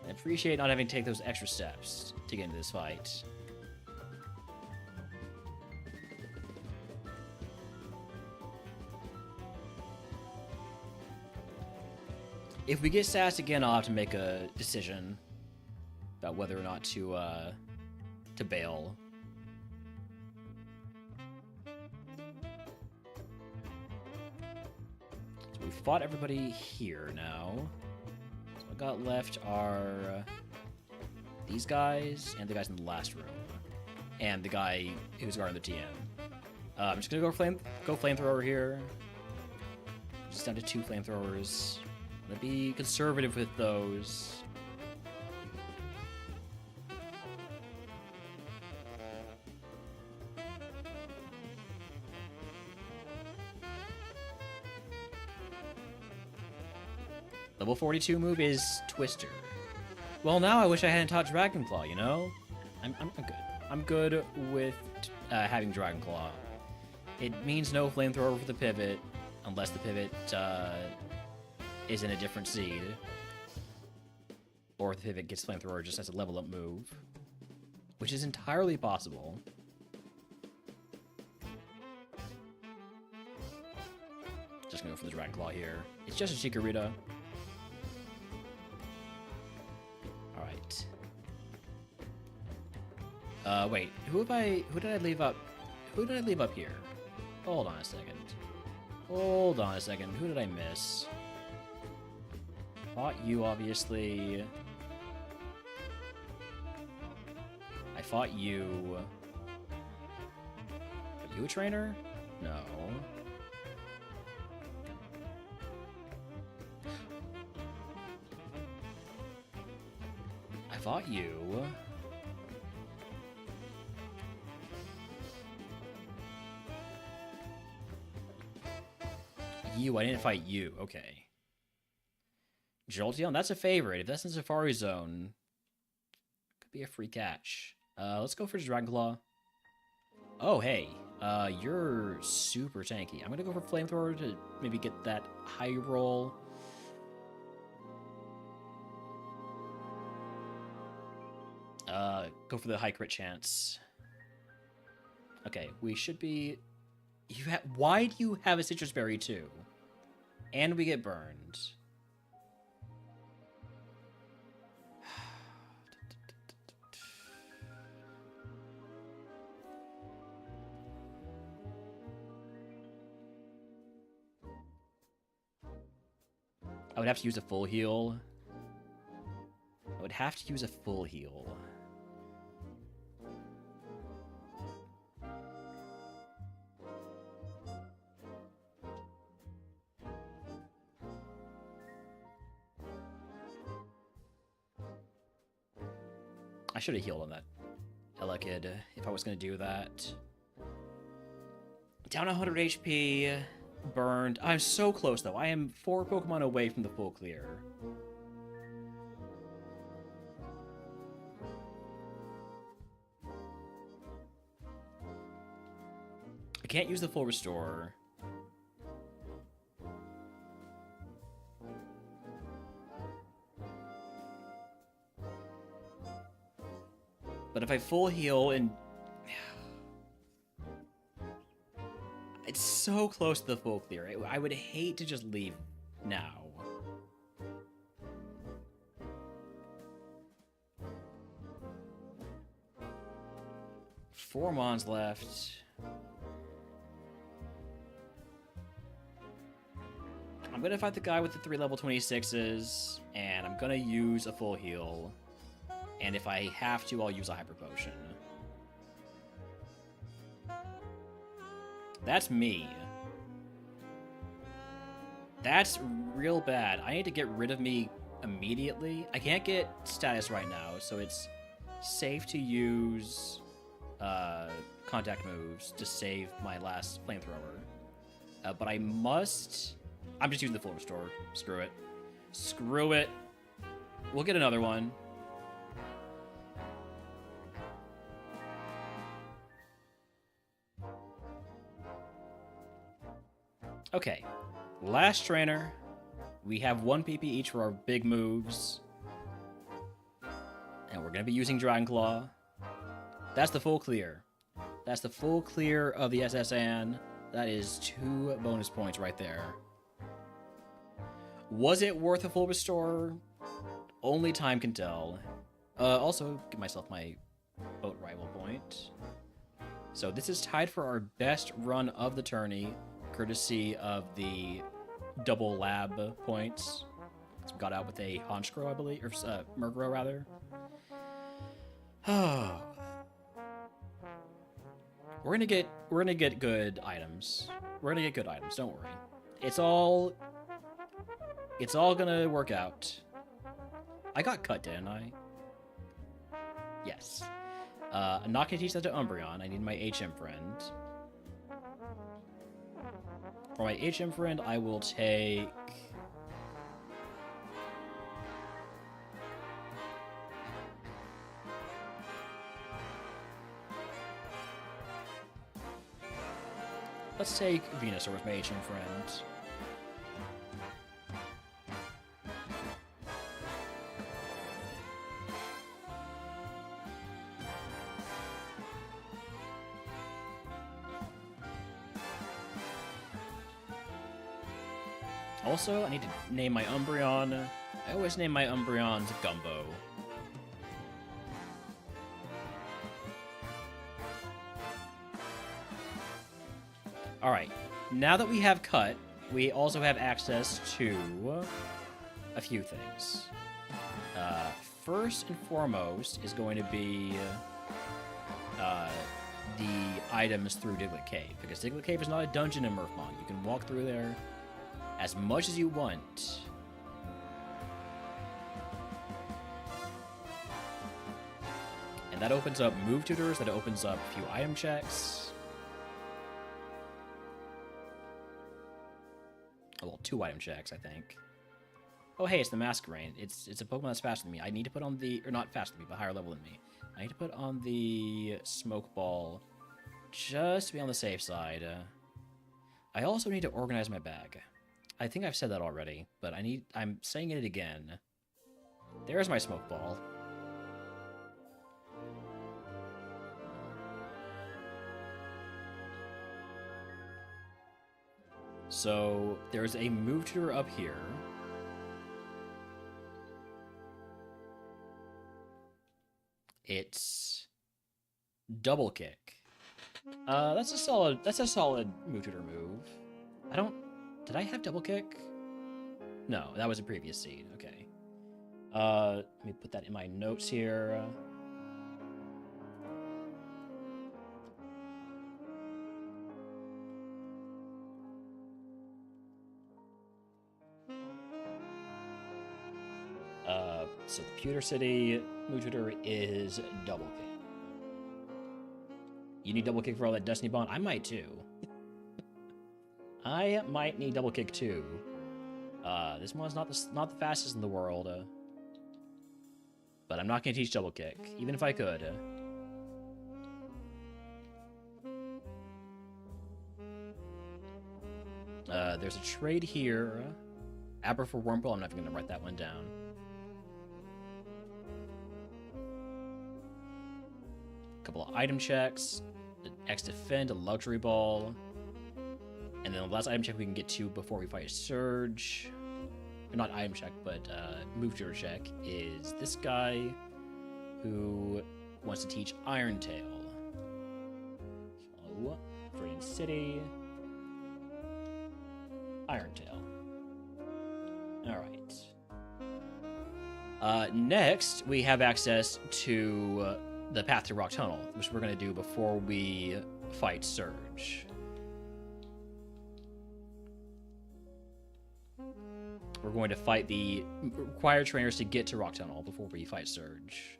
I appreciate not having to take those extra steps to get into this fight. If we get sassed again, I'll have to make a decision about whether or not to bail. So we fought everybody here now. So what I got left are these guys and the guys in the last room, and the guy who's guarding the TM. I'm just gonna go flamethrower here. Just down to 2 flamethrowers. I'm gonna be conservative with those. Level 42 move is Twister. Well, now I wish I hadn't taught Dragon Claw, you know? I'm good. I'm good with having Dragon Claw. It means no flamethrower for the pivot, unless the pivot is in a different seed. Or if the pivot gets flamethrower just as a level up move. Which is entirely possible. Just gonna go for the Dragon Claw here. It's just a Chikorita. Alright. Wait, who did I leave up? Who did I leave up here? Hold on a second. Hold on a second. Who did I miss? Fought you, obviously. I fought you. Are you a trainer? No. I fought you. I didn't fight you. Okay. Jolteon, that's a favorite. If that's in Safari Zone, could be a free catch. Let's go for Dragon Claw. Oh, hey. You're super tanky. I'm gonna go for Flamethrower to maybe get that high roll. Go for the high crit chance. Okay, we should be... Why do you have a Citrus Berry too? And we get burned. I would have to use a full heal. I would have to use a full heal. I should have healed on that Elekid if I was going to do that. Down 100 HP, burned. I'm so close, though. I am 4 Pokemon away from the full clear. I can't use the full restore. But if I full heal and... It's so close to the full clear. I would hate to just leave now. Four Mons left. I'm gonna fight the guy with the 3 level 26s, and I'm gonna use a full heal. And if I have to, I'll use a Hyper Potion. That's me. That's real bad. I need to get rid of me immediately. I can't get status right now, so it's safe to use contact moves to save my last flamethrower. But I must... I'm just using the full restore. Screw it. Screw it. We'll get another one. Okay, last trainer. We have 1 PP each for our big moves. And we're going to be using Dragon Claw. That's the full clear. That's the full clear of the SSN. That is 2 bonus points right there. Was it worth a full restore? Only time can tell. Also, give myself my boat rival point. So this is tied for our best run of the tourney, courtesy of the double lab points. So we got out with a Honchkrow, I believe, or Murkrow rather. We're gonna get good items. We're gonna get good items. Don't worry. It's all gonna work out. I got cut, didn't I? Yes. I'm not gonna teach that to Umbreon. I need my HM friend. For my HM friend, I will take... Let's take Venusaur with my HM friend. Also, I need to name my Umbreon. I always name my Umbreons Gumbo. Alright, now that we have Cut, we also have access to a few things. First and foremost is going to be the items through Diglett Cave, because Diglett Cave is not a dungeon in MurphMon. You can walk through there as much as you want. And that opens up move tutors, that opens up a few item checks. Oh, well, 2 item checks, I think. Oh, hey, it's the Masquerain. It's a Pokemon that's faster than me. I need to put on the... Or not faster than me, but higher level than me. I need to put on the Smoke Ball just to be on the safe side. I also need to organize my bag. I think I've said that already, but I'm saying it again. There's my smoke ball. So there's a move tutor up here. It's double kick. That's a solid move tutor move. Did I have double kick? No, that was a previous seed. Okay. Let me put that in my notes here. So the Pewter City move tutor is double kick. You need double kick for all that Destiny Bond? I might too. I might need double kick too. This one's not the fastest in the world. But I'm not going to teach double kick, even if I could. There's a trade here. Aber for Wormhole, I'm not even going to write that one down. Couple of item checks. An X defend, a luxury ball. And then the last item check we can get to before we fight Surge. Not item check, but move tutor check is this guy who wants to teach Iron Tail. So, Forbidden City. Iron Tail. Alright. Next, we have access to the Path to Rock Tunnel, which we're going to do before we fight Surge. We're going to fight the required trainers to get to Rock Tunnel before we fight Surge.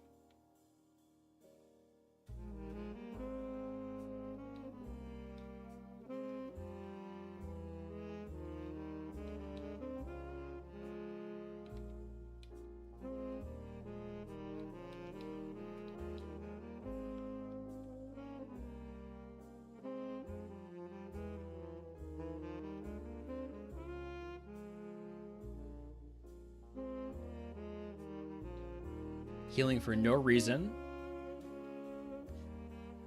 Healing for no reason.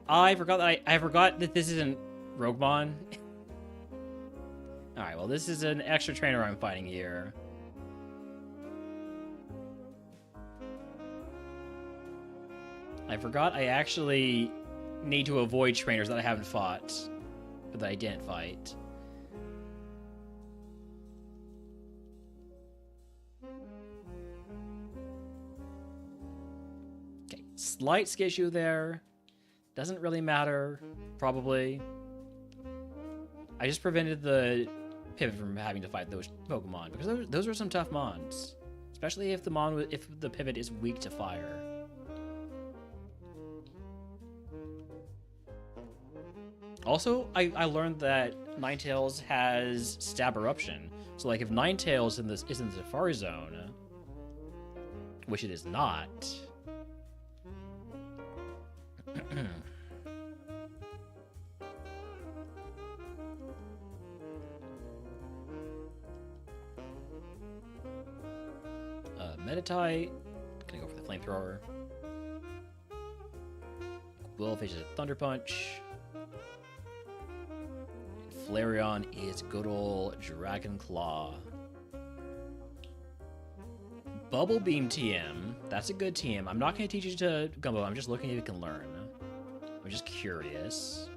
I forgot that I forgot that this isn't RogueMon. Alright, well this is an extra trainer I'm fighting here. I forgot I actually need to avoid trainers that I haven't fought, or that I didn't fight. Slight skissue there. Doesn't really matter, probably. I just prevented the pivot from having to fight those Pokemon, because those are some tough mons. Especially if the pivot is weak to fire. Also, I learned that Ninetales has Stab Eruption. So like if Ninetales is in the Safari Zone, which it is not. Meditite. Gonna go for the flamethrower. Will faces a Thunder Punch. Flareon is good ol' Dragon Claw. Bubble Beam TM. That's a good TM. I'm not going to teach you to Gumbo. I'm just looking if it can learn. I'm just curious.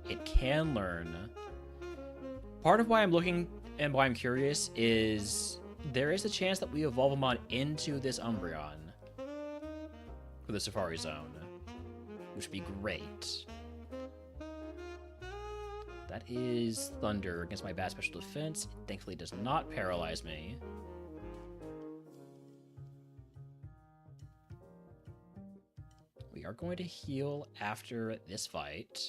It can learn. Part of why I'm looking and why I'm curious is there is a chance that we evolve Mon into this Umbreon for the Safari Zone, which would be great. That is Thunder against my bad special defense. It thankfully does not paralyze me. We are going to heal after this fight.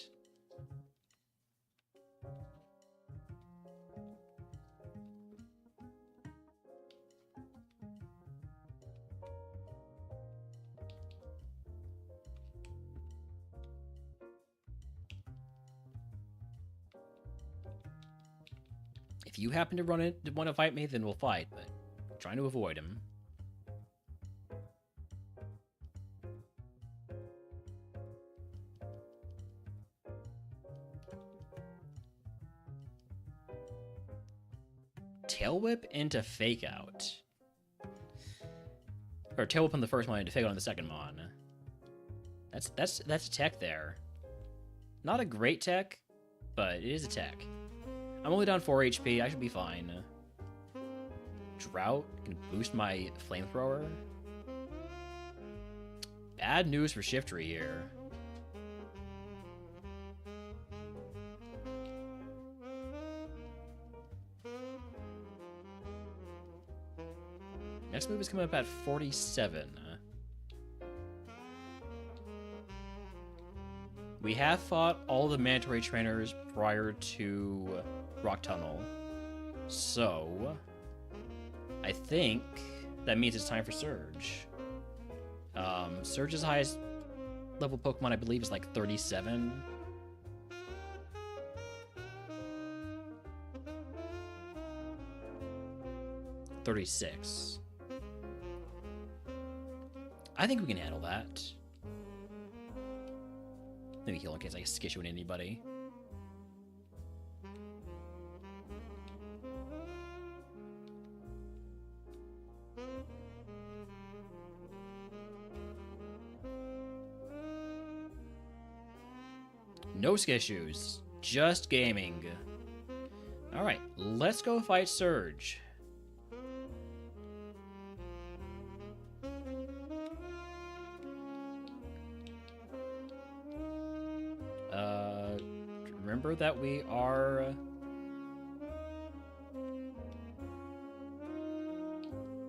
If you happen to want to fight me, then we'll fight, but I'm trying to avoid him. Tail Whip into Fake Out. Or Tail Whip on the first one into Fake Out on the second mon. That's a tech there. Not a great tech, but it is a tech. I'm only down 4 HP. I should be fine. Drought can boost my flamethrower. Bad news for Shiftry here. Next move is coming up at 47. We have fought all the mandatory trainers prior to Rock Tunnel, so I think that means it's time for Surge. Surge's highest level Pokemon, I believe, is like 37. $36. I think we can handle that. Maybe heal in case I skitch with anybody. No skissues, just gaming. Alright, let's go fight Surge. Remember that we are...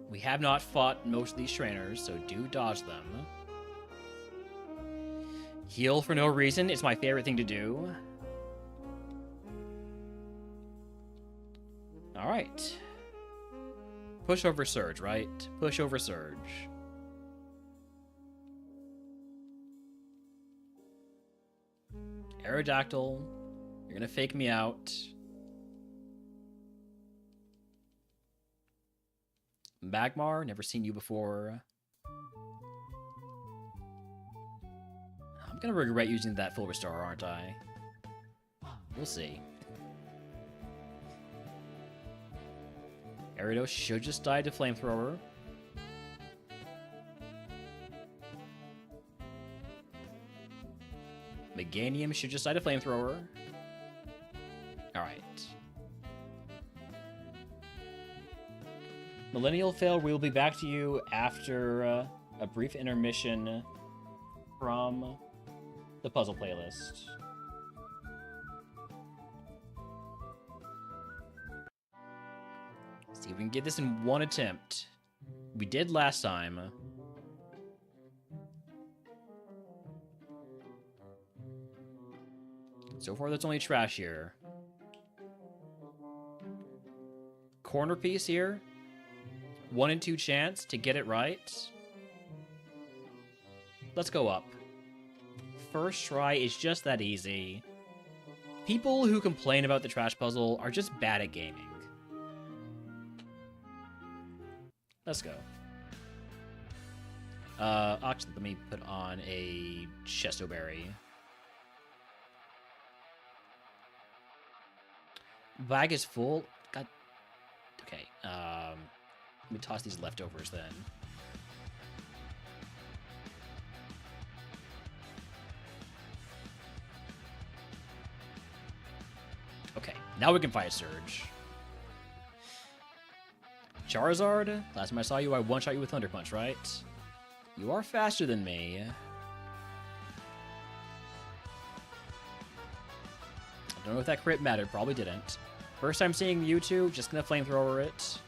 we have not fought most of these trainers, so do dodge them. Heal for no reason is my favorite thing to do. Alright. Push over Surge, right? Push over Surge. Aerodactyl, you're gonna fake me out. Magmar, never seen you before. I'm gonna regret using that full restore, aren't I? We'll see. Ariados should just die to Flamethrower. Meganium should just die to Flamethrower. Alright. Millennial Fail, we will be back to you after a brief intermission from the puzzle playlist. See if we can get this in one attempt. We did last time. So far, that's only trash here. Corner piece here. 1 in 2 chance to get it right. Let's go up. First try is just that easy. People who complain about the trash puzzle are just bad at gaming. Let's go. Actually, let me put on a Chesto Berry. Bag is full. God. Okay. Let me toss these leftovers then. Okay, now we can fight Surge. Charizard, last time I saw you, I one-shot you with Thunder Punch, right? You are faster than me. I don't know if that crit mattered, probably didn't. First time seeing Mewtwo, just gonna Flamethrower it.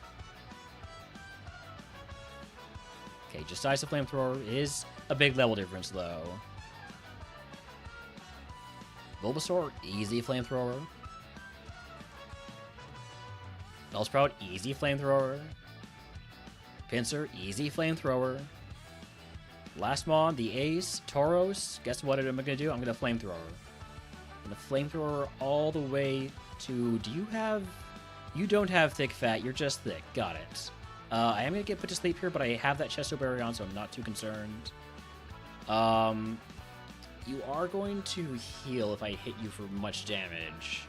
Okay, just dies to Flamethrower. Is a big level difference, though. Bulbasaur, easy Flamethrower. Bellsprout, easy Flamethrower. Pinsir, easy Flamethrower. Lastmon, the Ace, Tauros. Guess what am I gonna do? I'm gonna Flamethrower. I'm gonna Flamethrower all the way to... Do you have... You don't have thick fat, you're just thick. Got it. I am going to get put to sleep here, but I have that Chesto Berry on, so I'm not too concerned. You are going to heal if I hit you for much damage.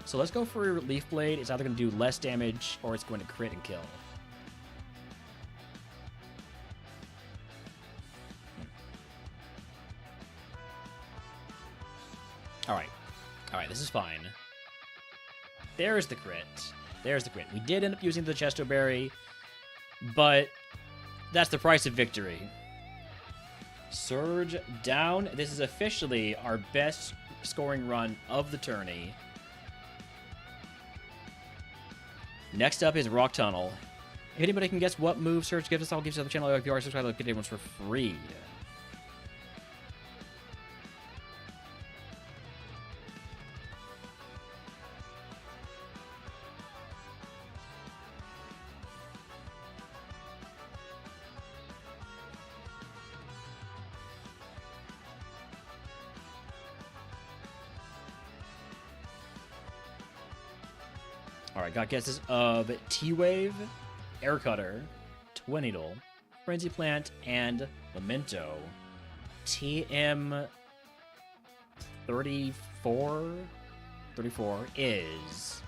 So let's go for Leaf Blade. It's either going to do less damage, or it's going to crit and kill. Alright. Alright, this is fine. There's the crit. There's the crit. We did end up using the Chesto Berry, but that's the price of victory. Surge down. This is officially our best scoring run of the tourney. Next up is Rock Tunnel. If anybody can guess what move Surge gives us, I'll give you the channel. If you are subscribed, I'll get everyone's for free. Alright, got guesses of T-Wave, Air Cutter, Twin Needle, Frenzy Plant, and Memento. TM 34 is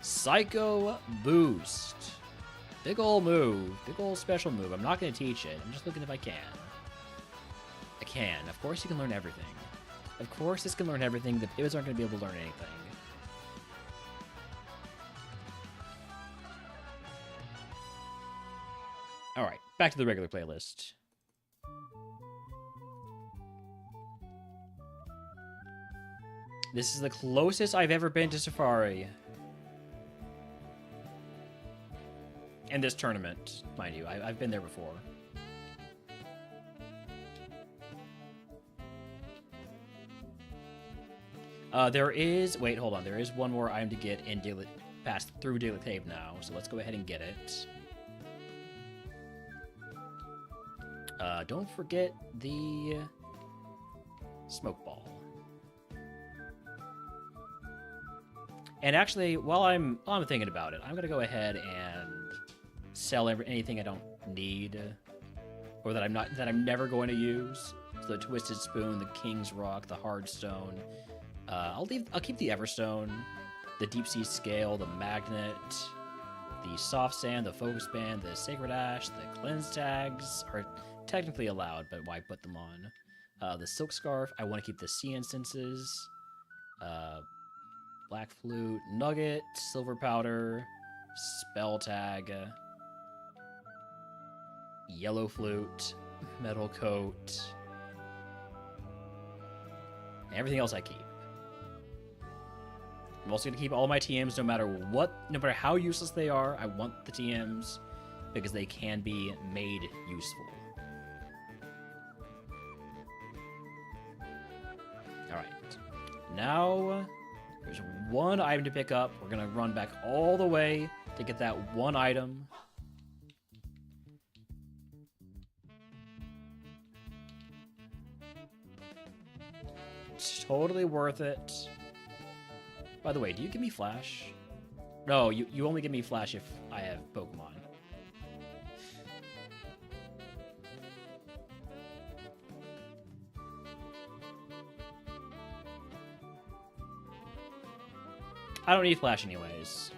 Psycho Boost. Big ol' move, big ol' special move. I'm not going to teach it. I'm just looking if I can. I can. Of course you can learn everything. Of course this can learn everything. The pivots aren't going to be able to learn anything. Alright, back to the regular playlist. This is the closest I've ever been to Safari. In this tournament, mind you. I've been there before. There is... Wait, hold on. There is one more item to get in pass through Daily Cave now, so let's go ahead and get it. Don't forget the smoke ball. And actually, while I'm thinking about it, I'm gonna go ahead and sell anything I don't need, or that I'm never going to use. So the Twisted Spoon, the King's Rock, the Hardstone. I'll keep the Everstone, the Deep Sea Scale, the Magnet, the Soft Sand, the Focus Band, the Sacred Ash, the Cleanse Tags are technically allowed, but why put them on? The Silk Scarf, I want to keep the Sea Instances, Black Flute, Nugget, Silver Powder, Spell Tag, Yellow Flute, Metal Coat, and everything else I keep. I'm also going to keep all my TMs no matter how useless they are. I want the TMs because they can be made useful. Alright. Now, there's one item to pick up. We're going to run back all the way to get that one item. It's totally worth it. By the way, do you give me Flash? No, you only give me Flash if I have Pokemon. I don't need Flash anyways.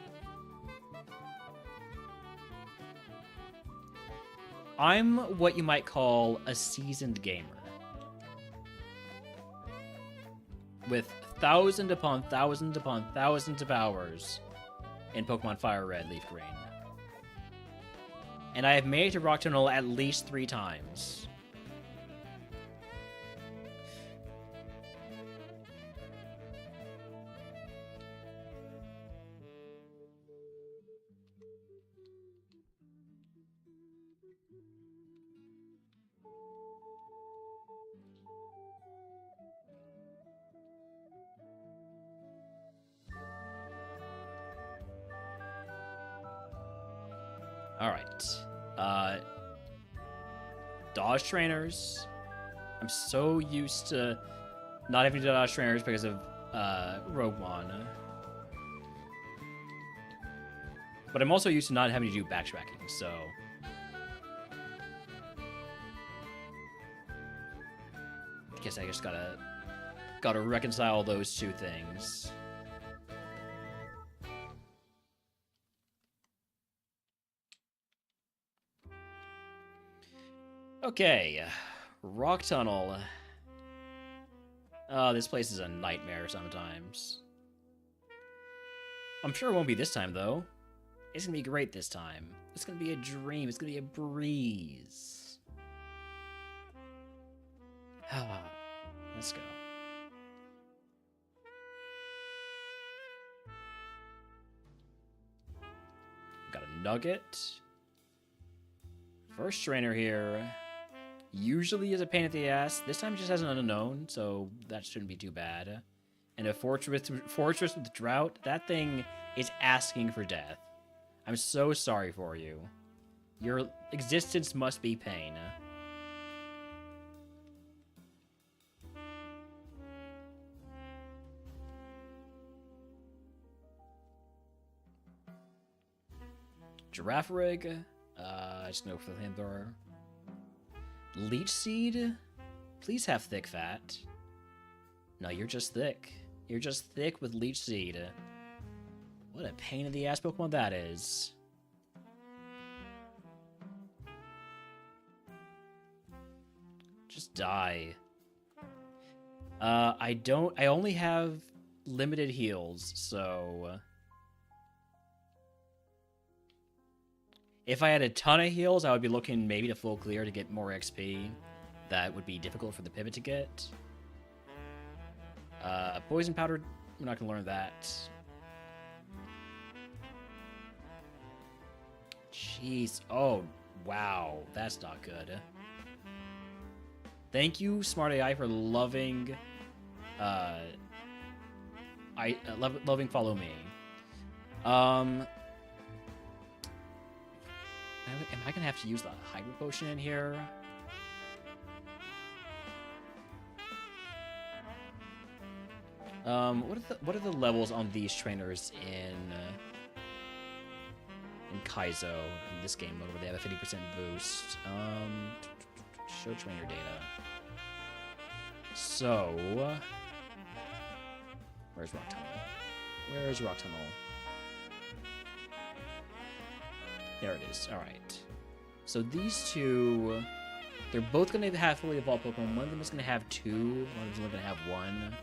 I'm what you might call a seasoned gamer. With thousands upon thousands upon thousands of hours in Pokemon Fire Red, Leaf Green. And I have made it to Rock Tunnel at least 3 times. Alright. Dodge trainers. I'm so used to not having to dodge trainers because of RogueMon. But I'm also used to not having to do backtracking, so... I guess I just gotta reconcile those two things. Okay, Rock Tunnel. This place is a nightmare sometimes. I'm sure it won't be this time, though. It's gonna be great this time. It's gonna be a dream. It's gonna be a breeze. Let's go. Got a nugget. First trainer here. Usually is a pain in the ass. This time it just has an unknown, so that shouldn't be too bad. And a fortress with drought. That thing is asking for death. I'm so sorry for you. Your existence must be pain. Giraffe rig. Just no for the flamethrower. Leech seed. Please have thick fat. No, you're just thick. You're just thick with leech seed. What a pain in the ass Pokemon that is. Just die. I only have limited heals, so... If I had a ton of heals, I would be looking maybe to full clear to get more XP. That would be difficult for the pivot to get. Poison powder, we're not going to learn that. Jeez. Oh, wow. That's not good. Thank you, Smart AI, for loving... loving Follow Me. Am I gonna have to use the Hyper Potion in here? What are the levels on these trainers in Kaizo in this game mode where they have a 50% boost? Show trainer data. So, where's Rock Tunnel? Where's Rock Tunnel? There it is. Alright. So these two... They're both going to have fully evolved Pokemon. One of them is going to have 2. One of them is only going to have 1.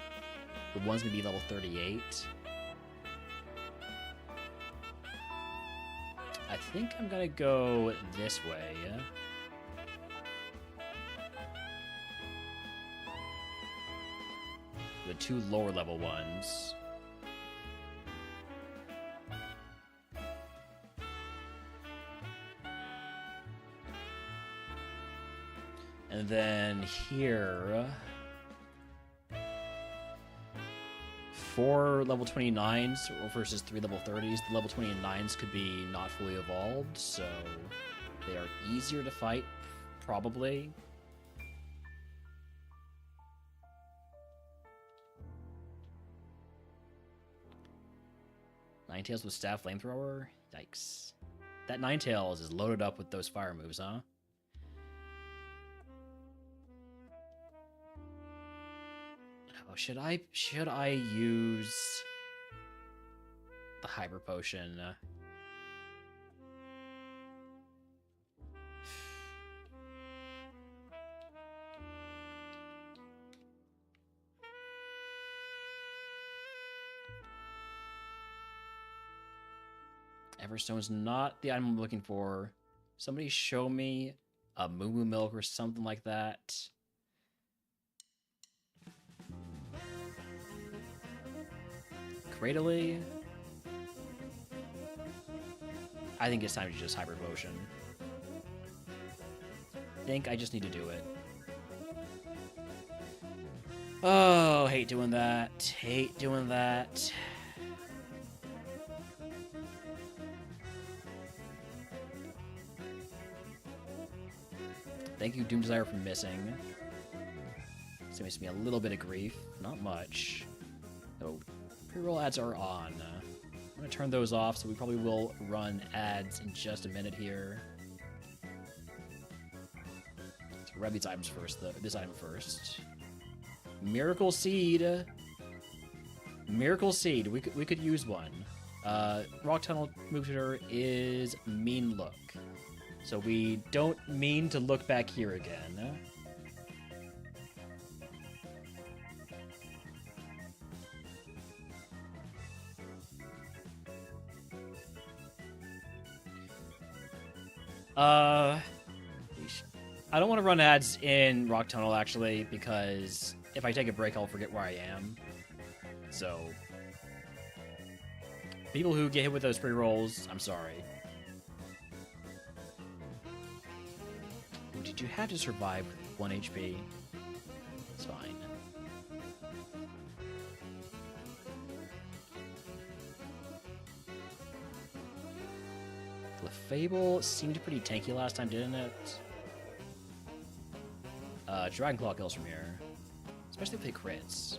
The one's going to be level 38. I think I'm going to go this way. The 2 lower level ones. And then here, 4 level 29s versus 3 level 30s. The level 29s could be not fully evolved, so they are easier to fight, probably. Ninetales with staff flamethrower? Yikes. That Ninetales is loaded up with those fire moves, huh? Should I use the Hyper Potion? Everstone's not the item I'm looking for. Somebody show me a Moo Moo Milk or something like that. Cradily. I think it's time to just Hyper Potion. I think I just need to do it. Oh, hate doing that. Hate doing that. Thank you, Doom Desire, for missing. This makes me a little bit of grief. Not much. Oh. Pre-roll ads are on. I'm gonna turn those off, so we probably will run ads in just a minute here. Let's grab these items first, though. This item first. Miracle Seed. Miracle Seed. We could use one. Rock Tunnel Mooter is mean look. So we don't mean to look back here again. I don't want to run ads in Rock Tunnel, actually, because if I take a break, I'll forget where I am. So, people who get hit with those pre-rolls, I'm sorry. Did you have to survive 1 HP? It's fine. The Fable seemed pretty tanky last time, didn't it? Dragonclaw kills from here. Especially if they crits.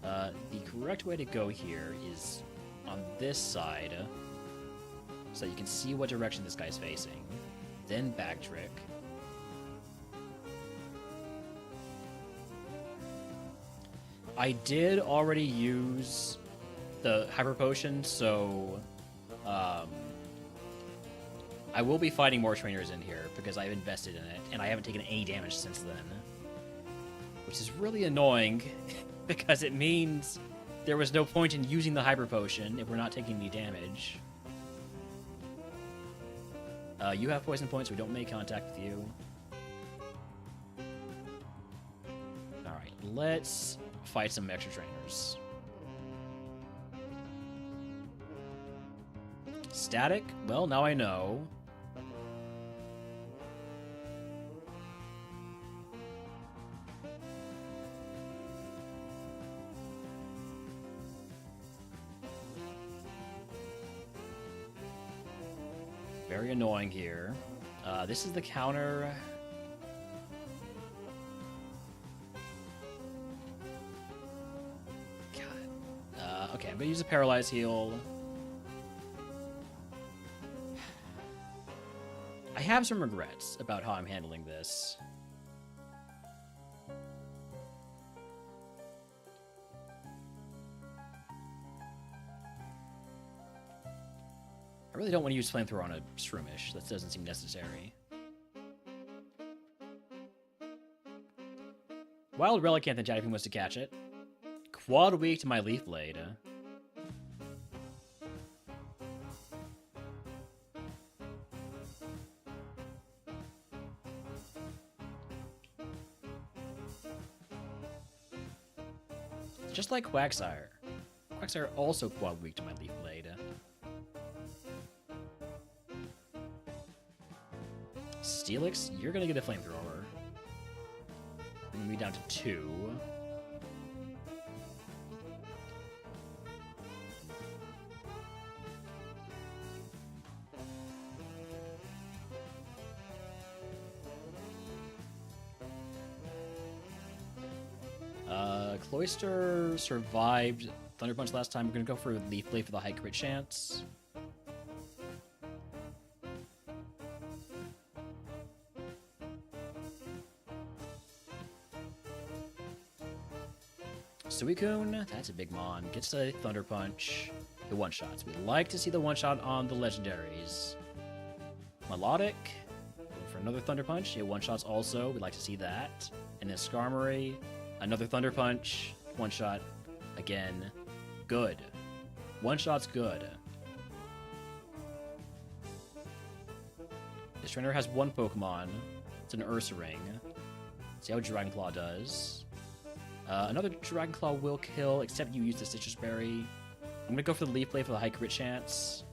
The correct way to go here is on this side, so you can see what direction this guy's facing. Then back trick. I did already use the Hyper Potion, so I will be fighting more trainers in here because I've invested in it, and I haven't taken any damage since then. Which is really annoying, because it means there was no point in using the Hyper Potion if we're not taking any damage. You have poison points, so we don't make contact with you. Alright, let's fight some extra trainers. Static? Well, now I know. Very annoying here. This is the counter. God. Okay, I'm gonna use a Paralyze Heal. I have some regrets about how I'm handling this. I really don't want to use Flamethrower on a Shroomish. That doesn't seem necessary. Wild Relicanth and Jadipin wants to catch it. Quad weak to my Leaf Blade. Just like Quagsire. Quagsire also quad weak to my Leaf Blade. Steelix, you're gonna get a Flamethrower. Bringing me down to 2. Cloyster survived Thunder Punch last time. We're gonna go for Leaf Blade for the high crit chance. Suicune, that's a big mon. Gets a Thunder Punch. The one-shots. We'd like to see the one-shot on the legendaries. Melodic, going for another Thunder Punch. Yeah, one-shots also. We'd like to see that. And then Skarmory, another Thunder Punch. One-shot again. Good. One-shot's good. This trainer has one Pokemon. It's an Ursaring. See how Dragonclaw does. Another Dragonclaw will kill, except you use the Citrus Berry. I'm gonna go for the Leaf Blade for the high crit chance.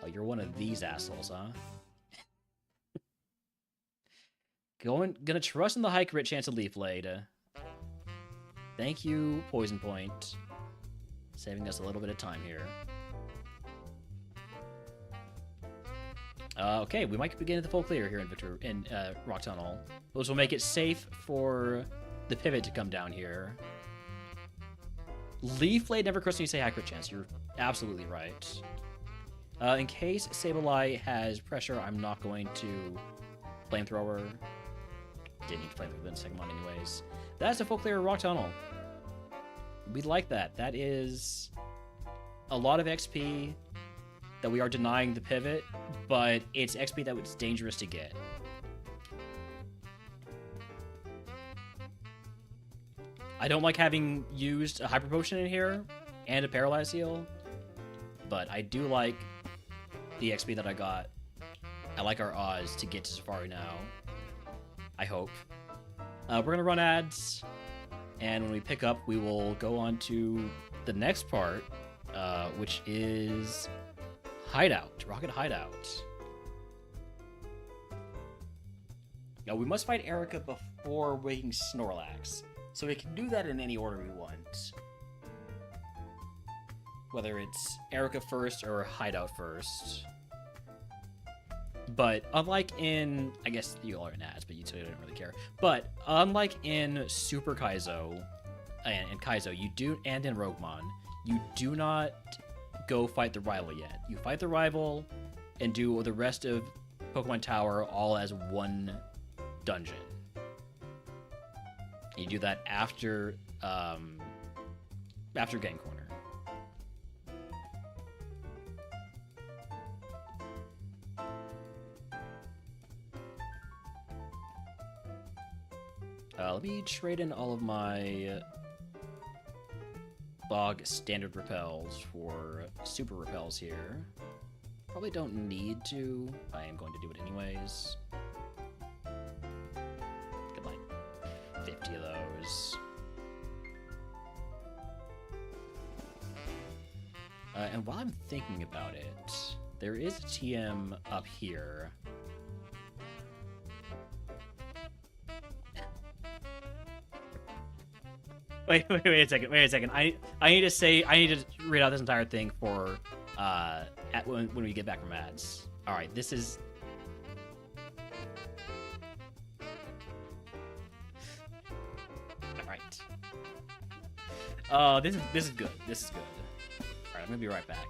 Oh, you're one of these assholes, huh? Gonna trust in the high crit chance of Leaf Blade. Thank you, Poison Point. Saving us a little bit of time here. Okay, we might begin at the full clear here in Rock Tunnel. Those will make it safe for the pivot to come down here. Leaf Blade never crits when you say high crit chance. You're absolutely right. In case Sableye has pressure, I'm not going to Flamethrower. Didn't need Flamethrower in the second one anyways. That's a full clear Rock Tunnel. We like that. That is a lot of XP that we are denying the pivot, but it's XP that was dangerous to get. I don't like having used a Hyper Potion in here and a Paralyze Heal, but I do like the XP that I got. I like our odds to get to Safari now. I hope. We're going to run ads, and when we pick up, we will go on to the next part, which is Hideout, Rocket Hideout. Now, we must fight Erica before waking Snorlax, so we can do that in any order we want. Whether it's Erica first or Hideout first. But unlike in, I guess you all are in ads, but you don't really care. But unlike in Super Kaizo and Kaizo, you do, and in RogueMon, you do not go fight the rival yet. You fight the rival and do the rest of Pokemon Tower all as one dungeon. You do that after Game Corner. Let me trade in all of my Bog standard repels for super repels here. Probably don't need to. I am going to do it anyways. Get like 50 of those. And while I'm thinking about it, there is a TM up here. Wait a second. I need to read out this entire thing for when we get back from ads. All right, this is. All right. This is good. This is good. All right, I'm gonna be right back.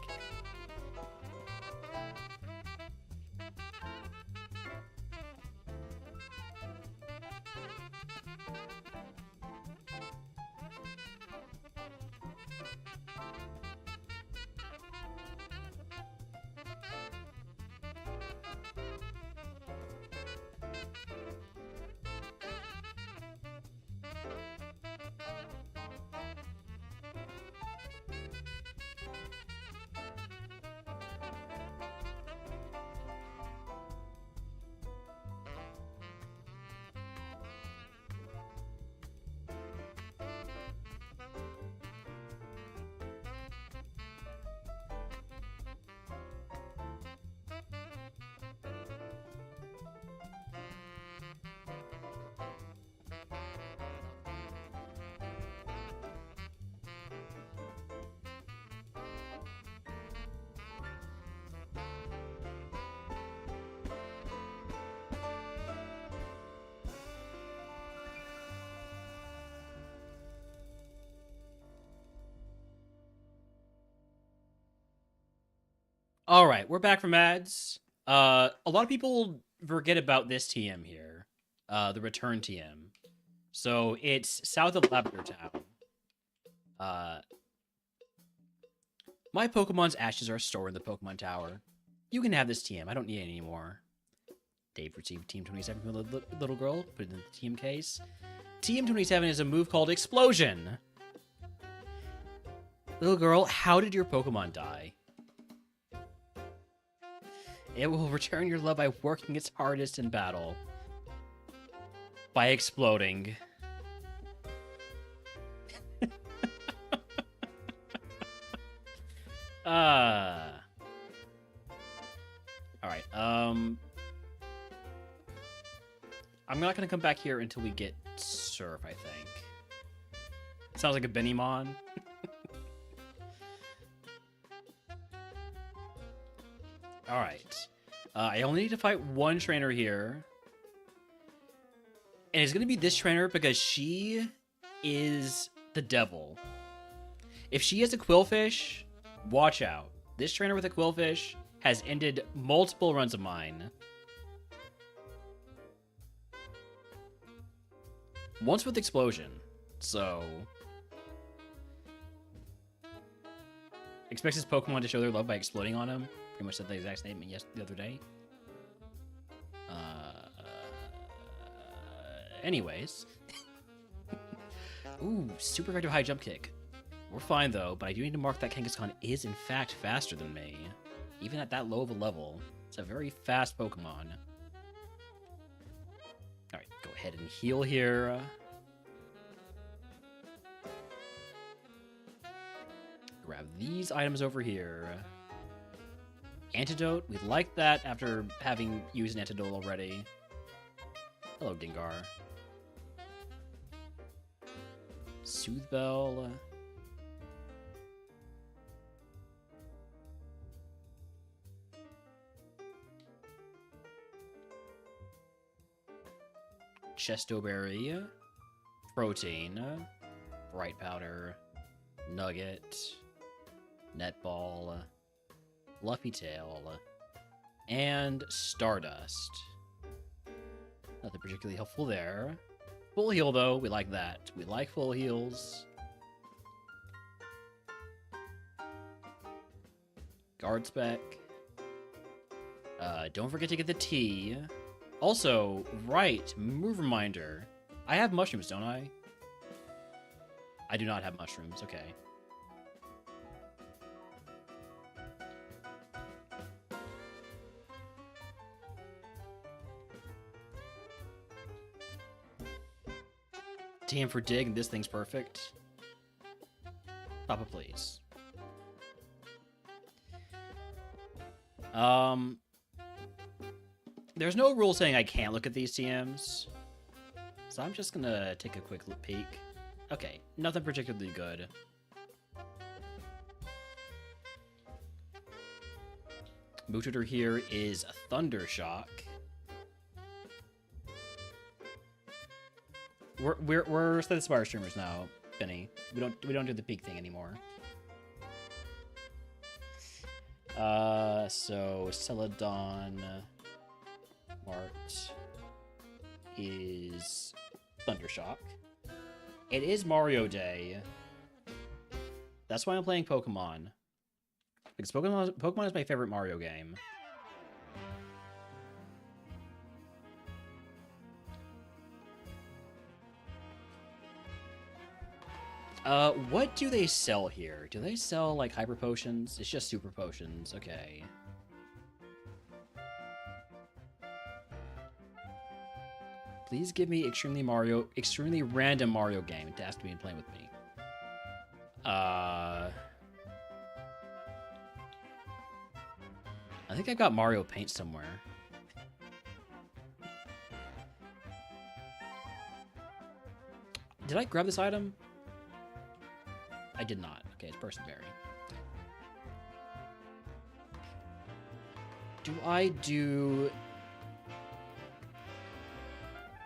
All right, we're back from ads. A lot of people forget about this TM here, the return TM. So it's south of Lavender Town. My Pokemon's ashes are stored in the Pokemon Tower. You can have this TM. I don't need it anymore. Dave received Team 27 from the little girl. Put it in the TM case. TM 27 is a move called Explosion. Little girl, how did your Pokemon die? It will return your love by working its hardest in battle. By exploding. Alright, I'm not gonna come back here until we get Surf, I think. Sounds like a Benimon. Alright. I only need to fight one trainer here. And it's going to be this trainer because she is the devil. If she is a Quillfish, watch out. This trainer with a Quillfish has ended multiple runs of mine. Once with Explosion, so... Expects his Pokemon to show their love by exploding on him. Pretty much said the exact statement the other day. Anyways. Ooh, super effective high jump kick. We're fine though, but I do need to mark that Kangaskhan is in fact faster than me. Even at that low of a level. It's a very fast Pokemon. Alright, go ahead and heal here. Grab these items over here. Antidote, we like that after having used an antidote already. Hello, Gengar. Soothe Bell. Chestoberry. Protein. Bright Powder. Nugget. Netball. Fluffy Tail. And Stardust. Nothing particularly helpful there. Full heal, though. We like that. We like full heals. Guard spec. Don't forget to get the tea. Also, right, move reminder. I have mushrooms, don't I? I do not have mushrooms. Okay. TM for dig, and this thing's perfect. Papa, please. There's no rule saying I can't look at these TMs, so I'm just gonna take a quick peek. Okay, nothing particularly good. Move tutor here is Thunder Shock. We're the Spire streamers now, Benny. We don't do the peak thing anymore. So Celadon Mart is Thundershock. It is Mario Day. That's why I'm playing Pokemon. Because Pokemon is my favorite Mario game. What do they sell here? Do they sell, like, hyper potions? It's just super potions. Okay. Please give me extremely random Mario game to ask to be playing with me. I think I got Mario Paint somewhere. Did I grab this item? I did not. Okay, it's Personberry. Do I do...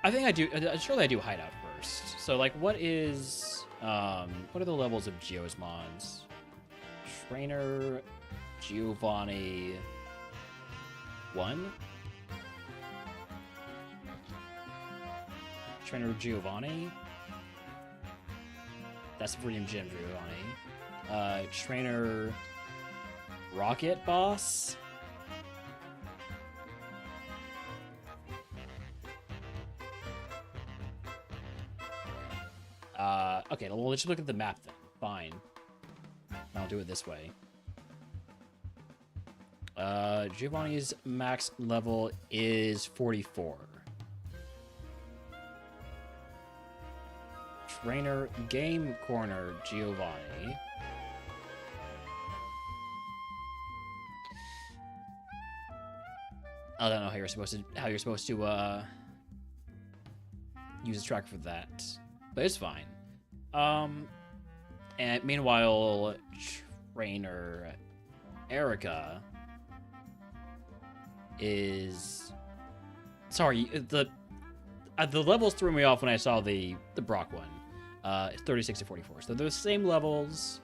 I think I do. Surely I do Hideout first. So, like, what is... what are the levels of Geosmons? Trainer... Giovanni... 1? Trainer Giovanni? That's the Viridian Gym Giovanni. Trainer... Rocket Boss? Okay, well, let's just look at the map then. Fine. I'll do it this way. Giovanni's max level is 44. Trainer Game Corner Giovanni. I don't know how you're supposed to use a tracker for that, but it's fine. And meanwhile, Trainer Erica is... Sorry, the levels threw me off when I saw the Brock one. It's 36 to 44. So they're the same levels.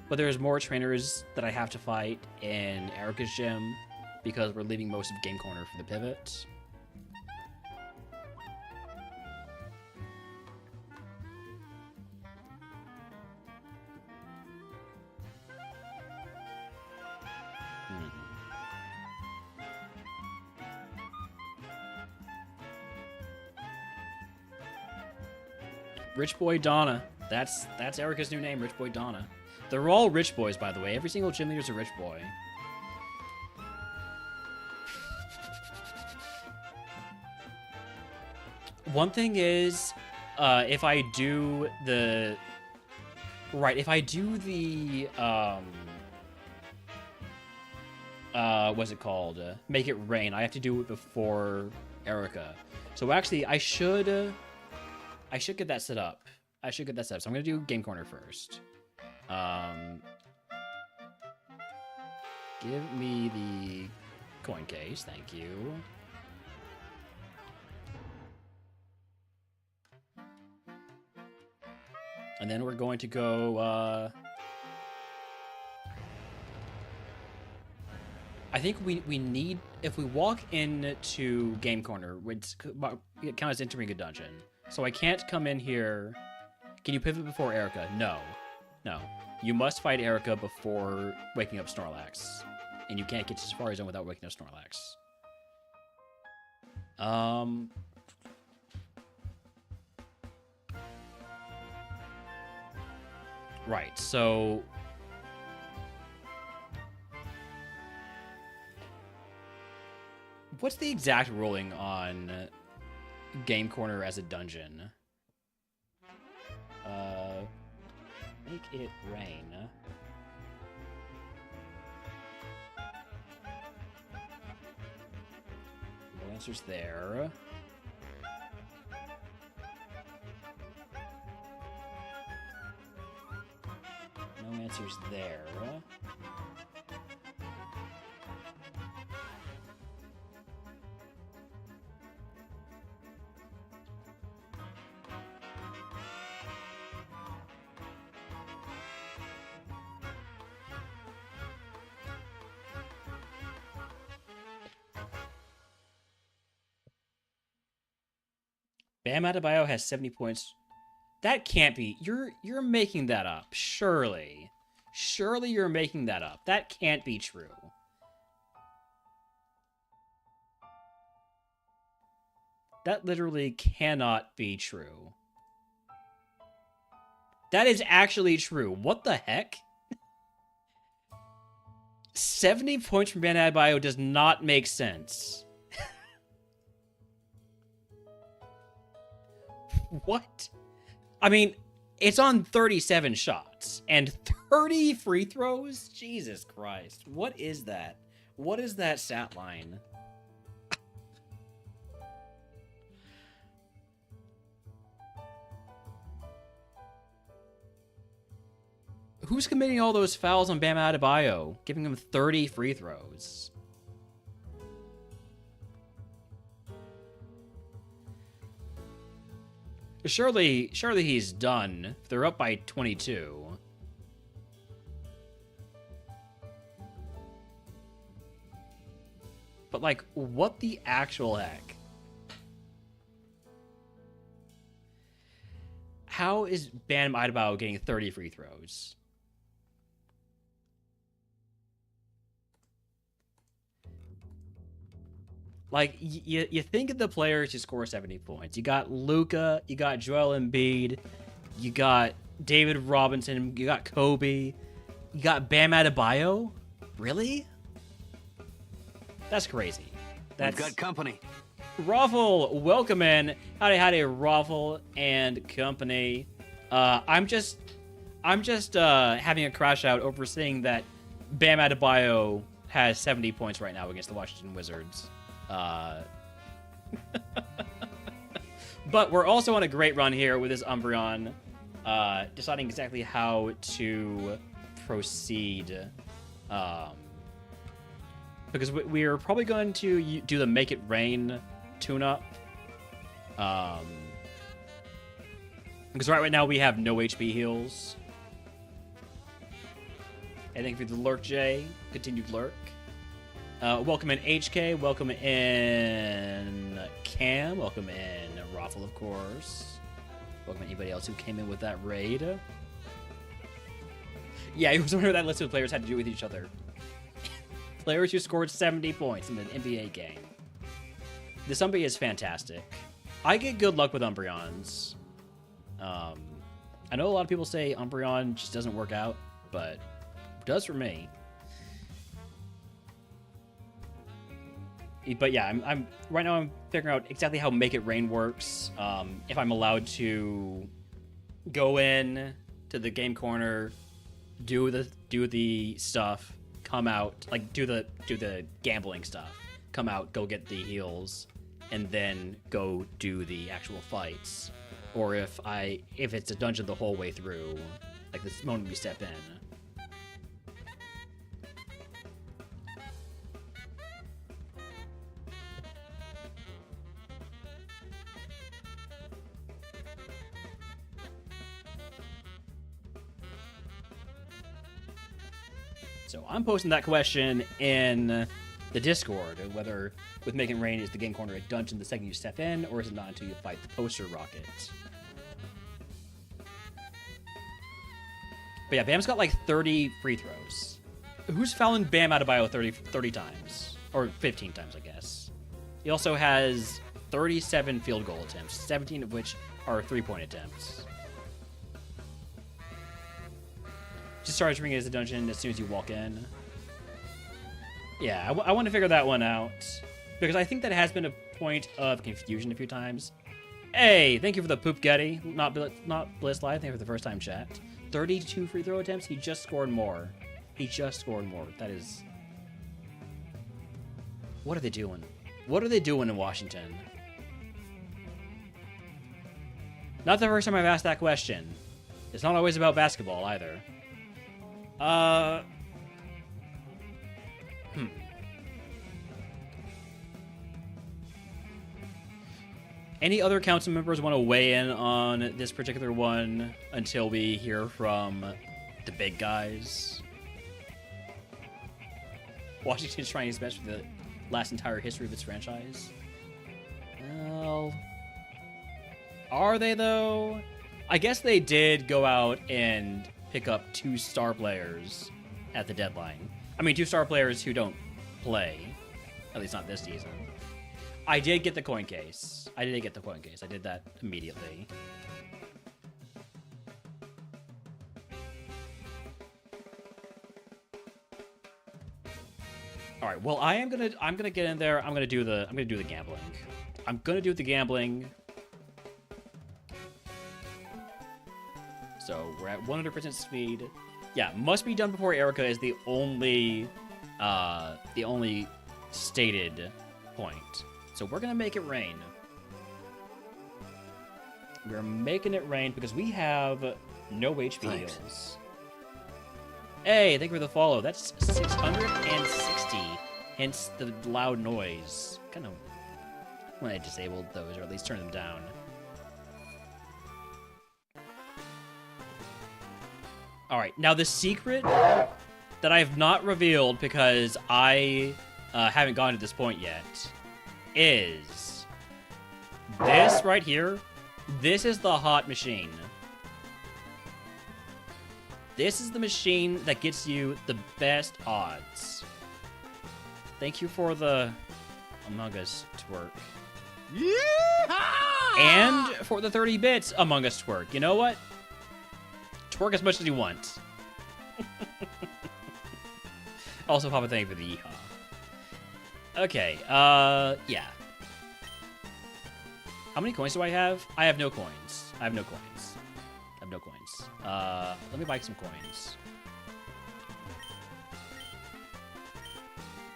But there's more trainers that I have to fight in Erica's gym because we're leaving most of Game Corner for the pivot. Rich Boy Donna. That's Erica's new name, Rich Boy Donna. They're all rich boys, by the way. Every single gym leader's a rich boy. One thing is, if I do the... Right, if I do the, what's it called? Make it rain. I have to do it before Erica. So actually, I should get that set up. So I'm gonna do Game Corner first. Give me the coin case, thank you. And then we're going to go, I think we need, if we walk into Game Corner, it counts as entering a dungeon. So I can't come in here. Can you pivot before Erica? No. No. You must fight Erica before waking up Snorlax. And you can't get to Safari Zone without waking up Snorlax. Right, so... What's the exact ruling on Game Corner as a dungeon? Make it rain. No answers there. No answers there. Bam Adebayo has 70 points. That can't be. You're making that up. Surely. Surely you're making that up. That can't be true. That literally cannot be true. That is actually true. What the heck? 70 points from Bam Adebayo does not make sense. What? I mean, it's on 37 shots and 30 free throws? Jesus Christ. What is that? What is that stat line? Who's committing all those fouls on Bam Adebayo, giving him 30 free throws? Surely he's done. They're up by 22. But, like, what the actual heck? How is Bam Adebayo getting 30 free throws? Like, you think of the players who score 70 points. You got Luka, you got Joel Embiid, you got David Robinson, you got Kobe, you got Bam Adebayo? Really? That's crazy. We've got company. Raffle, welcome in. Howdy, Raffle and company. I'm just having a crash out over seeing that Bam Adebayo has 70 points right now against the Washington Wizards. But we're also on a great run here with this Umbreon, deciding exactly how to proceed, because we're probably going to do the Make It Rain tune-up, because right now we have no HP heals. Hey, thank you for the lurk, Jay. Continued lurk. Welcome in HK. Welcome in Cam. Welcome in Raffle, of course. Welcome anybody else who came in with that raid. Yeah, he was wondering what that list of players had to do with each other. Players who scored 70 points in an NBA game. This Umbri is fantastic. I get good luck with Umbreons. I know a lot of people say Umbreon just doesn't work out, but it does for me. But yeah, I'm right now I'm figuring out exactly how Make It Rain works. If I'm allowed to go in to the game corner, do the stuff, come out, like do the gambling stuff, come out, go get the heals, and then go do the actual fights. Or if it's a dungeon the whole way through, like this moment we step in. So I'm posting that question in the Discord, whether with Make It Rain is the game corner a dungeon the second you step in, or is it not until you fight the poster rocket? But yeah, Bam's got like 30 free throws. Who's fouling Bam out of bio 30 times? Or 15 times, I guess. He also has 37 field goal attempts, 17 of which are 3-point attempts. Just starts ringing as a dungeon as soon as you walk in. Yeah, I want to figure that one out. Because I think that has been a point of confusion a few times. Hey, thank you for the poop Getty. Not Bliss Live, thank you for the first time chat. 32 free throw attempts, he just scored more. He just scored more. That is... What are they doing? What are they doing in Washington? Not the first time I've asked that question. It's not always about basketball, either. Any other council members want to weigh in on this particular one until we hear from the big guys? Washington's trying his best for the last entire history of its franchise. Well, are they though? I guess they did go out and pick up 2 star players at the deadline. I mean, 2 star players who don't play, at least not this season. I did get the coin case. I did that immediately. All right. Well, I'm gonna get in there. I'm gonna do the gambling. I'm gonna do the gambling. So we're at 100% speed. Yeah, must be done before Erica is the only stated point. So we're gonna make it rain. We're making it rain because we have no HP heals. Hey, thank you for the follow. That's 660. Hence the loud noise. Kind of when I disabled those, or at least turn them down. All right, now the secret that I have not revealed because I haven't gotten to this point yet is this right here. This is the hot machine. This is the machine that gets you the best odds. Thank you for the Among Us twerk. Yeehaw! And for the 30 bits Among Us twerk. You know what? Twerk as much as you want. Also, Papa, thank you for the yeehaw. Okay, yeah. How many coins do I have? I have no coins. Let me buy some coins.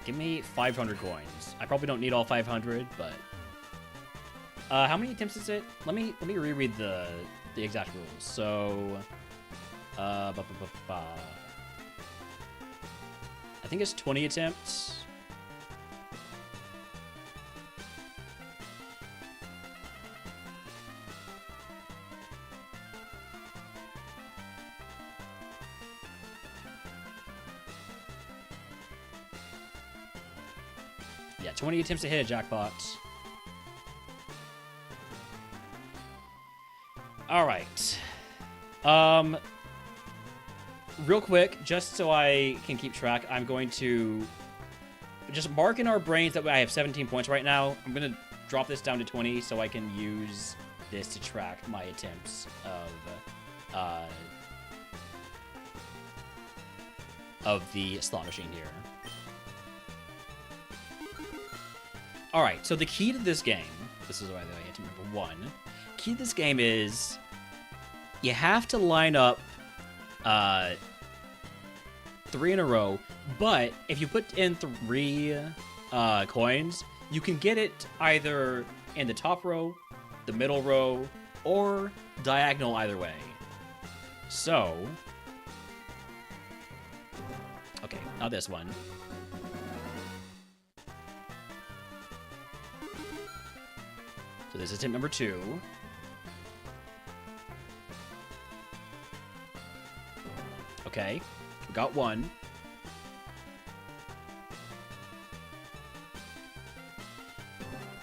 Give me 500 coins. I probably don't need all 500, but... how many attempts is it? Let me reread the exact rules. So... I think it's 20 attempts. Yeah, 20 attempts to hit a jackpot. All right. Real quick, just so I can keep track, I'm going to just mark in our brains that I have 17 points right now. I'm going to drop this down to 20 so I can use this to track my attempts of the slot machine here. All right, so the key to this game, this is why I hit number 1. Key to this game is you have to line up 3 in a row, but if you put in 3 coins, you can get it either in the top row, the middle row, or diagonal either way. So, okay, not this one. So this is attempt number 2. Okay, we got 1.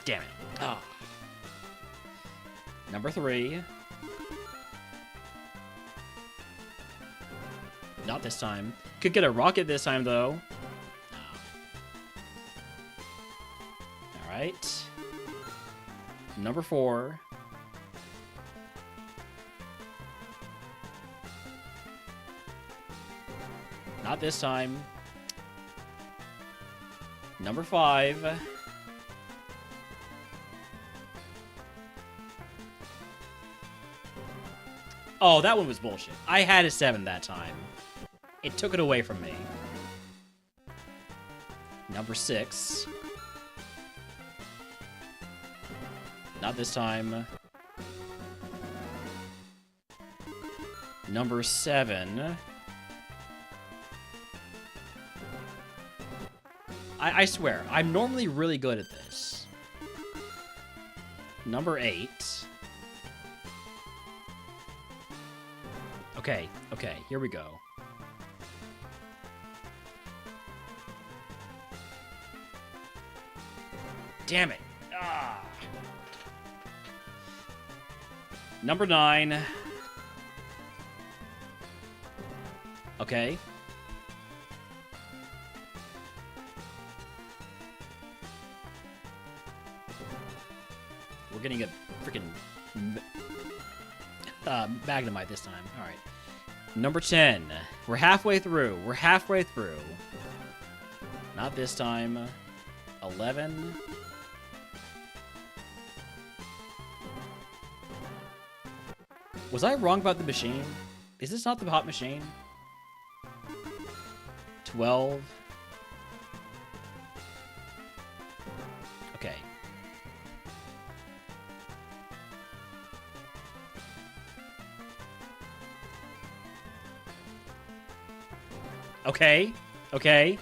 Damn it. Ah. Number 3. Not this time. Could get a rocket this time, though. Alright. Number 4. Not this time. Number 5. Oh, that one was bullshit. I had a 7 that time. It took it away from me. Number 6. Not this time. Number 7. I swear, I'm normally really good at this. Number 8. Okay, here we go. Damn it. Ah. Number 9. Okay. We're getting a freaking Magnemite this time. All right. Number 10. We're halfway through. Not this time. 11. Was I wrong about the machine? Is this not the hot machine? 12. Okay. Okay.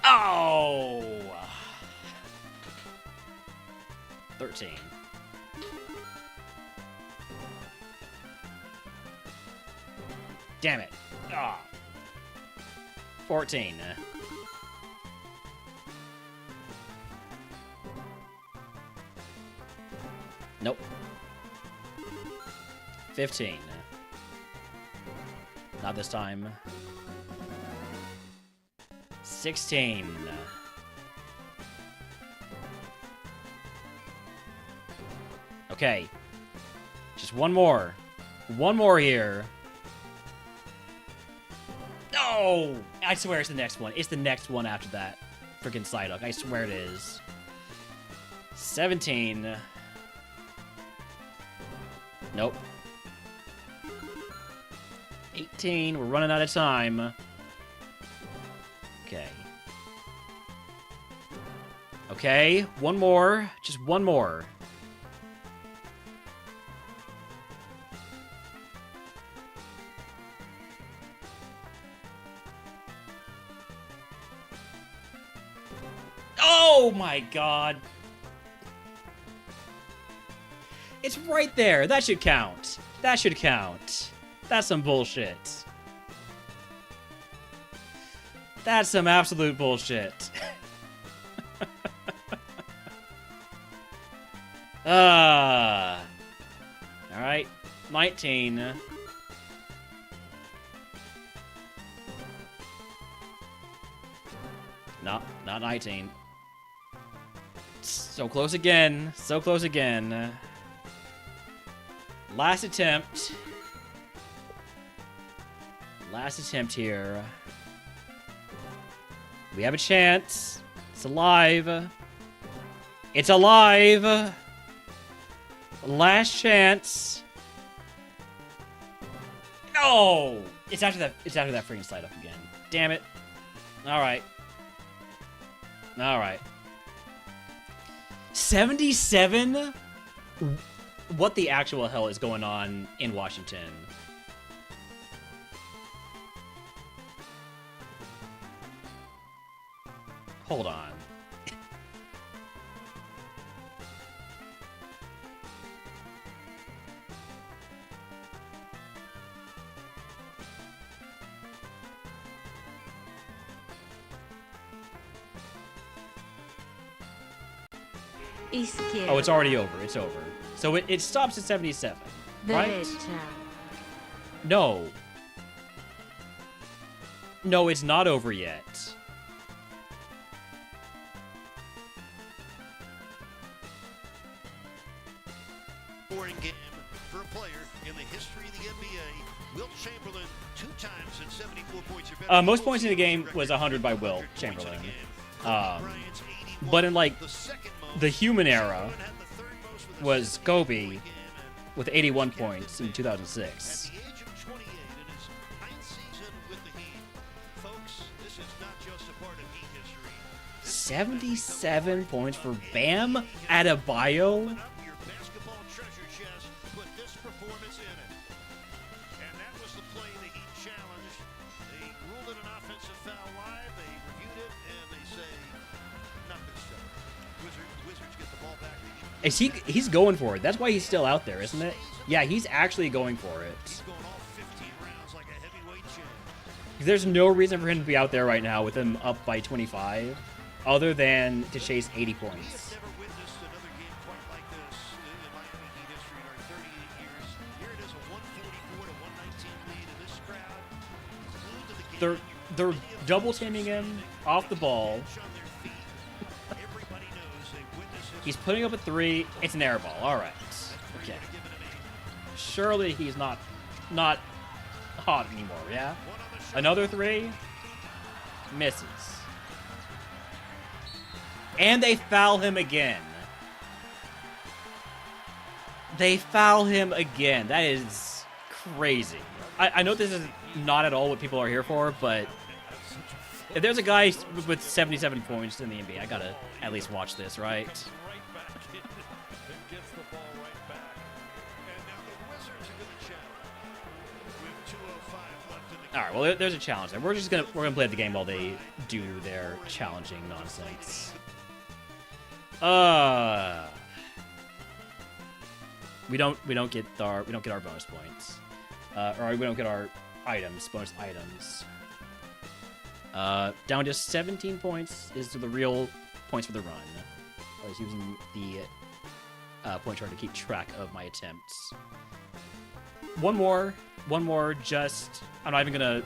Oh! 13. Damn it. Ah. 14. Nope. 15. Not this time. 16. Okay. Just one more. One more here. No! I swear it's the next one. It's the next one after that. Freaking Psyduck. I swear it is. 17. Nope. 18. We're running out of time. Okay. Okay. One more. Just one more. Oh my god. It's right there. That should count. That should count. That's some bullshit. That's some absolute bullshit. All right, 19. No, not 19. So close again. So close again. Last attempt. Last attempt here. We have a chance. It's alive. It's alive. Last chance. No! It's after that freaking slide up again. Damn it. Alright. Alright. 77? What the actual hell is going on in Washington? Hold on. Oh, it's already over. It's over. So it stops at 77, right? No. No, it's not over yet. Scoring game for a player in the history of the NBA. Wilt Chamberlain 2 times and 74 points. Most points in the game was 100 by Wilt Chamberlain. But in like the human era was Kobe with 81 points in 2006. 77 points for Bam Adebayo. He's going for it. That's why he's still out there, isn't it? Yeah, he's actually going for it. There's no reason for him to be out there right now with him up by 25, other than to chase 80 points. They're double teaming him off the ball. He's putting up a 3. It's an air ball. All right. Okay. Surely he's not hot anymore, yeah? Another 3. Misses. And they foul him again. They foul him again. That is crazy. I know this is not at all what people are here for, but if there's a guy with 77 points in the NBA, I gotta at least watch this, right? All right, well, there's a challenge there. We're gonna play the game while they do their challenging nonsense. We don't get our bonus points, or we don't get our bonus items. Down to 17 points is the real points for the run. I was using the point chart to keep track of my attempts. One more, just... I'm not even gonna...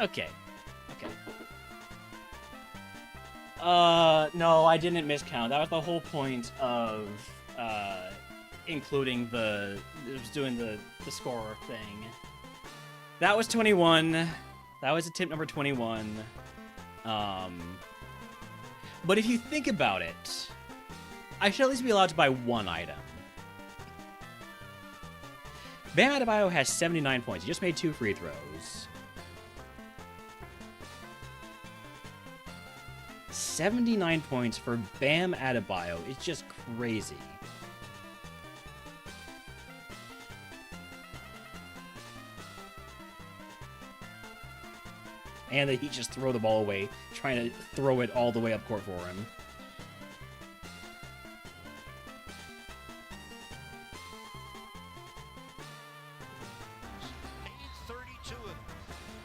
Okay. Okay. No, I didn't miscount. That was the whole point of including doing the score thing. That was 21. That was attempt number 21. But if you think about it, I should at least be allowed to buy one item. Bam Adebayo has 79 points. He just made 2 free throws. 79 points for Bam Adebayo. It's just crazy. And the Heat just throw the ball away, trying to throw it all the way up court for him.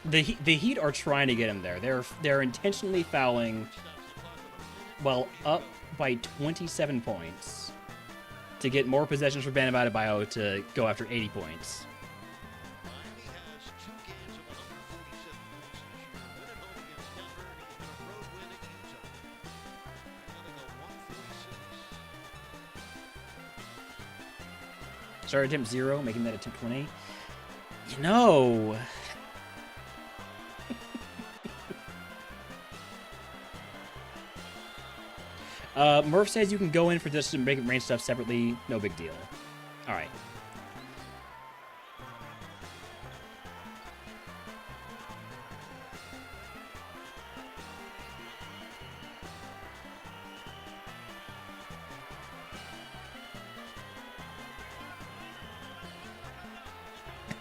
The Heat are trying to get him there. They're intentionally fouling, well, up by 27 points to get more possessions for Bam Adebayo to go after 80 points. Start attempt 0, making that attempt 20. You know... Murph says you can go in for this and make it range stuff separately. No big deal. Alright.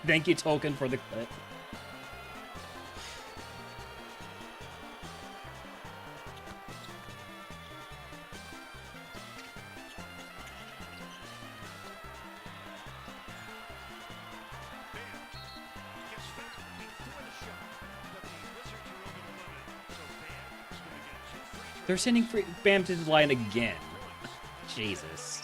Thank you, Tolkien, for the clip. They're sending Bam to the line again. Jesus.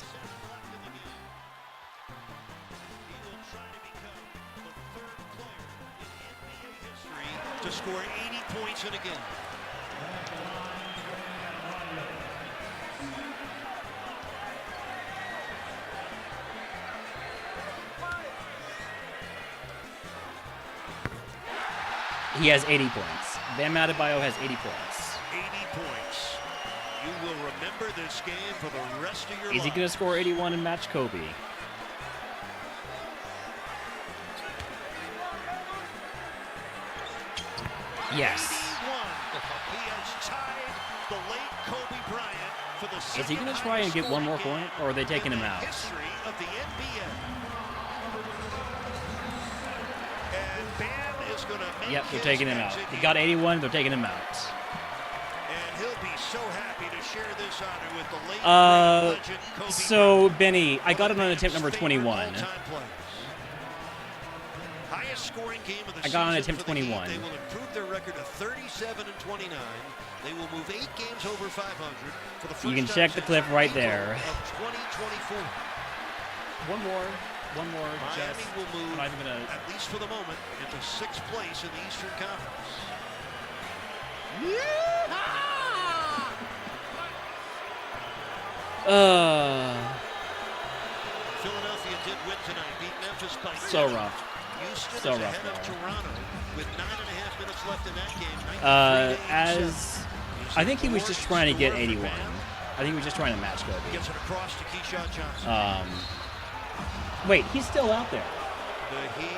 To score 80 points in a game. He has 80 points. Bam Adebayo has 80 points. 80 points. You will remember this game for the rest of your life. Is he going to score 81 and match Kobe? Yes. He has tied the late Kobe Bryant for the Is he going to try and get one more point, or are they taking him out? History of the NBA. And Bam is going to make Yep, they're taking him out. He got 81, they're taking him out. And he'll be so happy to share this honor with the late legend Kobe So, Bryant. Benny, I got it on attempt number 21. Highest scoring game of the I got on season attempt for the Heat. 21. They will improve their record to 37 and 29. They will move 8 games over 500 for the first You can time check the since clip right April there. Of 2024. One more. Miami will move, I'm not even gonna... at least for the moment, into 6th place in the Eastern Conference. Philadelphia did win tonight, beat Memphis by 10. So rough. Houston So is rough, ahead of though. Toronto with 9.5 minutes left in that game. I think he was just trying to get 81. I think he was just trying to match Kobe. Gets it across to Keyshawn Johnson. Wait, he's still out there. The Heat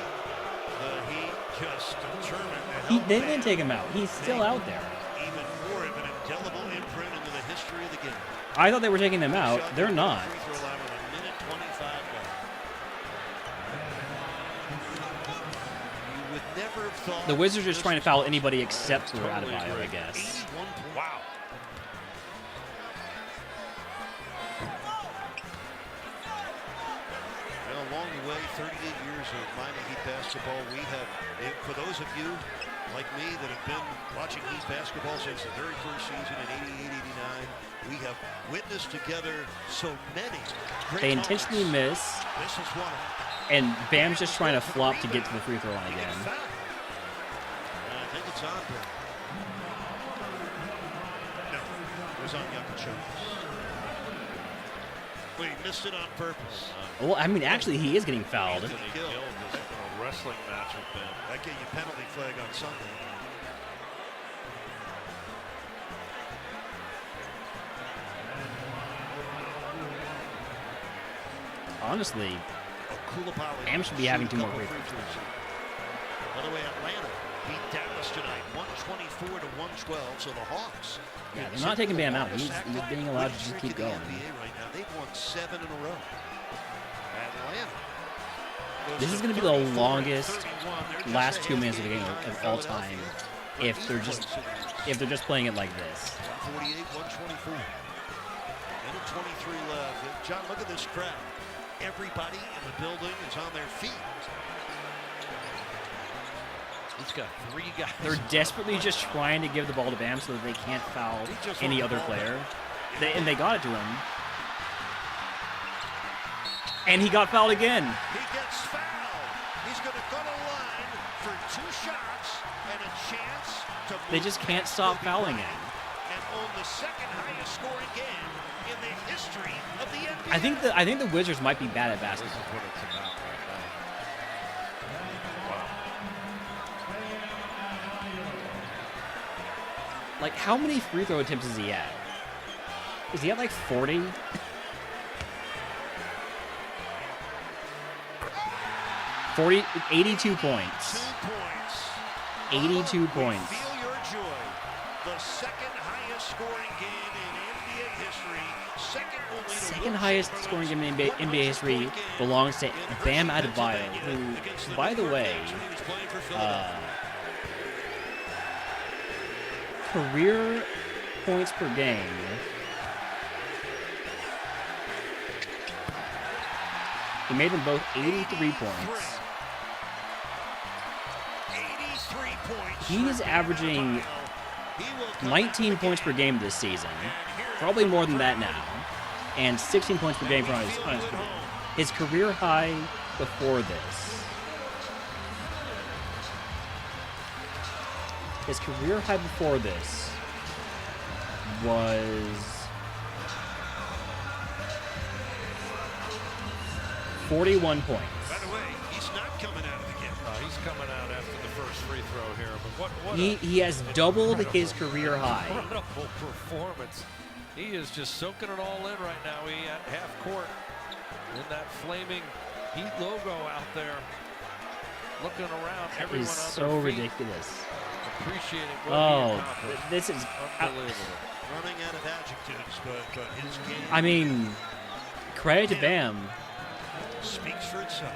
just determined that They didn't take him out. He's still out there. even more of an indelible imprint into the history of the game. I thought they were taking them out. They're not. Free throw line with a minute 25 left. You would never have thought The Wizards are just this trying to was foul possible. anybody except for Totally Adebayo, I agree. guess. 81 wow. Well, along the way, 38 years of Miami Heat basketball, we have, for those of you like me that have been watching Heat basketball since the very first season in 88, 89, we have witnessed together so many great They intentionally moments. miss, This is one of them. and Bam's just trying to flop to get to the free throw line again. I think it's It's on there. No, it was on Yakachukis. Wait, he missed it on purpose. Well, I mean, actually, he is getting fouled. He's gonna kill. A wrestling match with them. That gave you a penalty flag on Sunday. Honestly, Kulapali Am should be having 2 more couple free throws. By the way, Atlanta beat Dallas tonight, 124 to 112. So the Hawks. Yeah, they're not taking Bam out. He's being allowed to just keep going. NBA right now. They've won 7 in a row. Atlanta. This is going to be the longest last 2 minutes of the game of all time if they're just playing it like this. 148, 124. Minute 23 left. John, look at this crowd. Everybody in the building is on their feet. He's got 3 guys. They're desperately just trying to give the ball to Bam so that they can't foul any other player. And they got it to him. And he got fouled again. He gets fouled. He's going to go to the line for 2 shots and a chance to They just can't stop fouling him. and own the second highest scoring game in the history of the NBA. I think the Wizards might be bad at This basketball. is what it's about right now. Wow. Like, how many free throw attempts is he at? Is he at like 40? 40, 82 points. 2 points. 82 points. Feel your joy. The second highest scoring game in NBA history. Second only to Second Will highest Chamberlain's scoring game in NBA history 100-point game belongs to in Bam Hershey, Adebayo, Pennsylvania, against who, the by the New York way, Knicks when he was playing for Philadelphia. career points per game. He made them both 83 points. 83 points. He is averaging He will come 19 points per game this season. Probably more than that now. And 16 points per game for his career high before this. His career high before this was 41 points. By the way, he's not coming out of the game. He's coming out after the first free throw here, but what He has doubled his career high. incredible performance. He is just soaking it all in right now. He at half court in that flaming Heat logo out there, looking around. That Everyone is on so their feet, ridiculous. appreciating what he Oh, accomplished. this is... Unbelievable. Running out of adjectives, but his game I mean, credit to Bam, speaks for itself.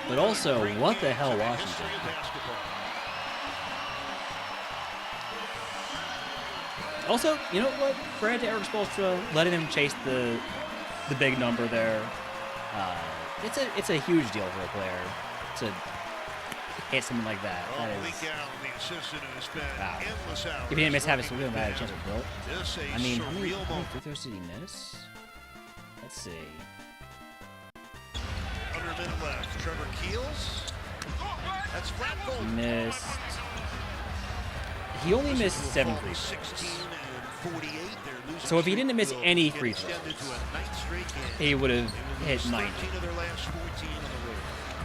but also, Great what the games hell, in the Washington? history of basketball. Also, you know what? Credit to Eric Spoelstra letting him chase the big number there. It's a huge deal for a player to hit something like that. Oh, That Lee is, Gallen, the assistant who has spent Wow. endless hours. if he didn't miss half his working we would with have had a chance Bam. to build. This a I mean, how many surreal moment. free throws did he miss? Let's see. Under a minute left. Trevor Keels. That's flat goal. Missed. He only missed 7 free throws. 16 and 48. Their losing So if he streak didn't miss will any get free extended throws, to a ninth straight game. he would have They hit lose 90. 13 of their last 14 on the road.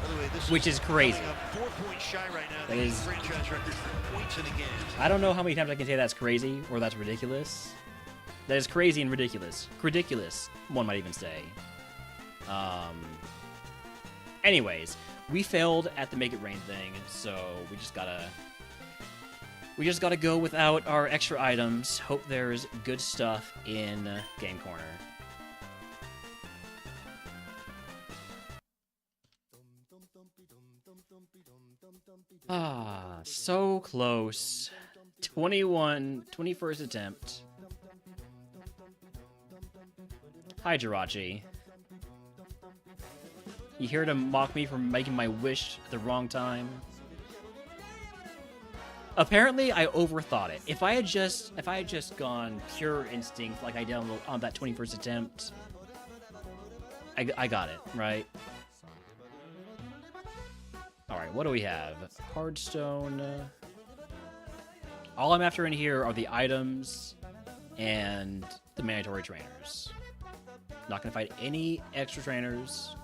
By the way, this Which is crazy. coming up 4 points shy right now. That The is- franchise record for points in a game. I don't know how many times I can say that's crazy or that's ridiculous. That is crazy and ridiculous. Ridiculous, one might even say. Anyways, we failed at the Make It Rain thing, so we just gotta go without our extra items. Hope there's good stuff in Game Corner. Ah, so close. 21st attempt. Hi, Jirachi. You here to mock me for making my wish at the wrong time? Apparently, I overthought it. If I had just gone pure instinct like I did on that 21st attempt, I got it, right? Alright, Alright, what do we have? Hardstone. All I'm after in here are the items and the mandatory trainers. Not going to fight any extra trainers.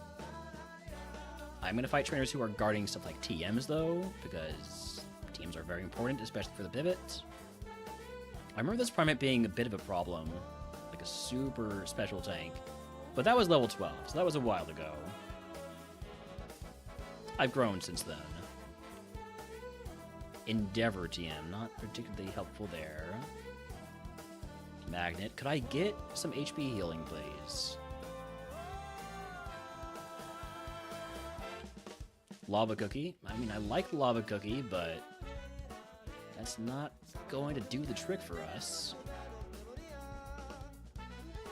I'm going to fight trainers who are guarding stuff like TMs, though, because TMs are very important, especially for the pivot. I remember this Primate being a bit of a problem, like a super special tank. But that was level 12, so that was a while ago. I've grown since then. Endeavor TM, not particularly helpful there. Magnet. Could I get some HP healing, please? Lava Cookie. I mean, I like Lava Cookie, but that's not going to do the trick for us.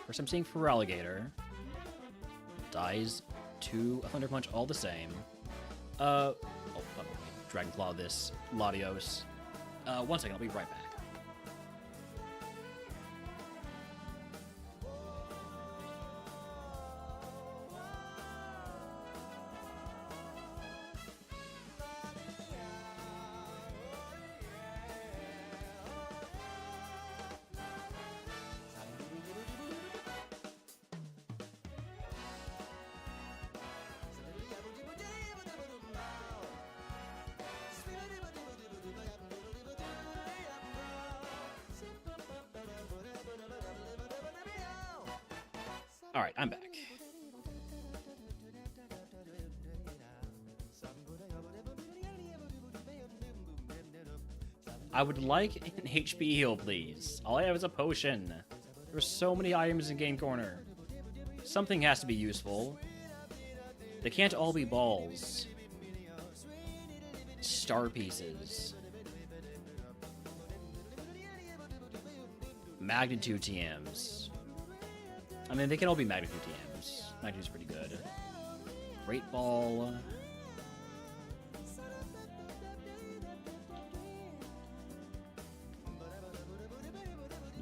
First, I'm seeing Feraligatr. Dies to a Thunder Punch all the same. Dragon Claw this Latios. 1 second, I'll be right back. Alright, I'm back. I would like an HP heal, please. All I have is a potion. There's so many items in Game Corner. Something has to be useful. They can't all be balls. Star pieces. Magnitude TMs. I mean, they can all be Magnitude TMs. Magnitude's pretty good. Great Ball.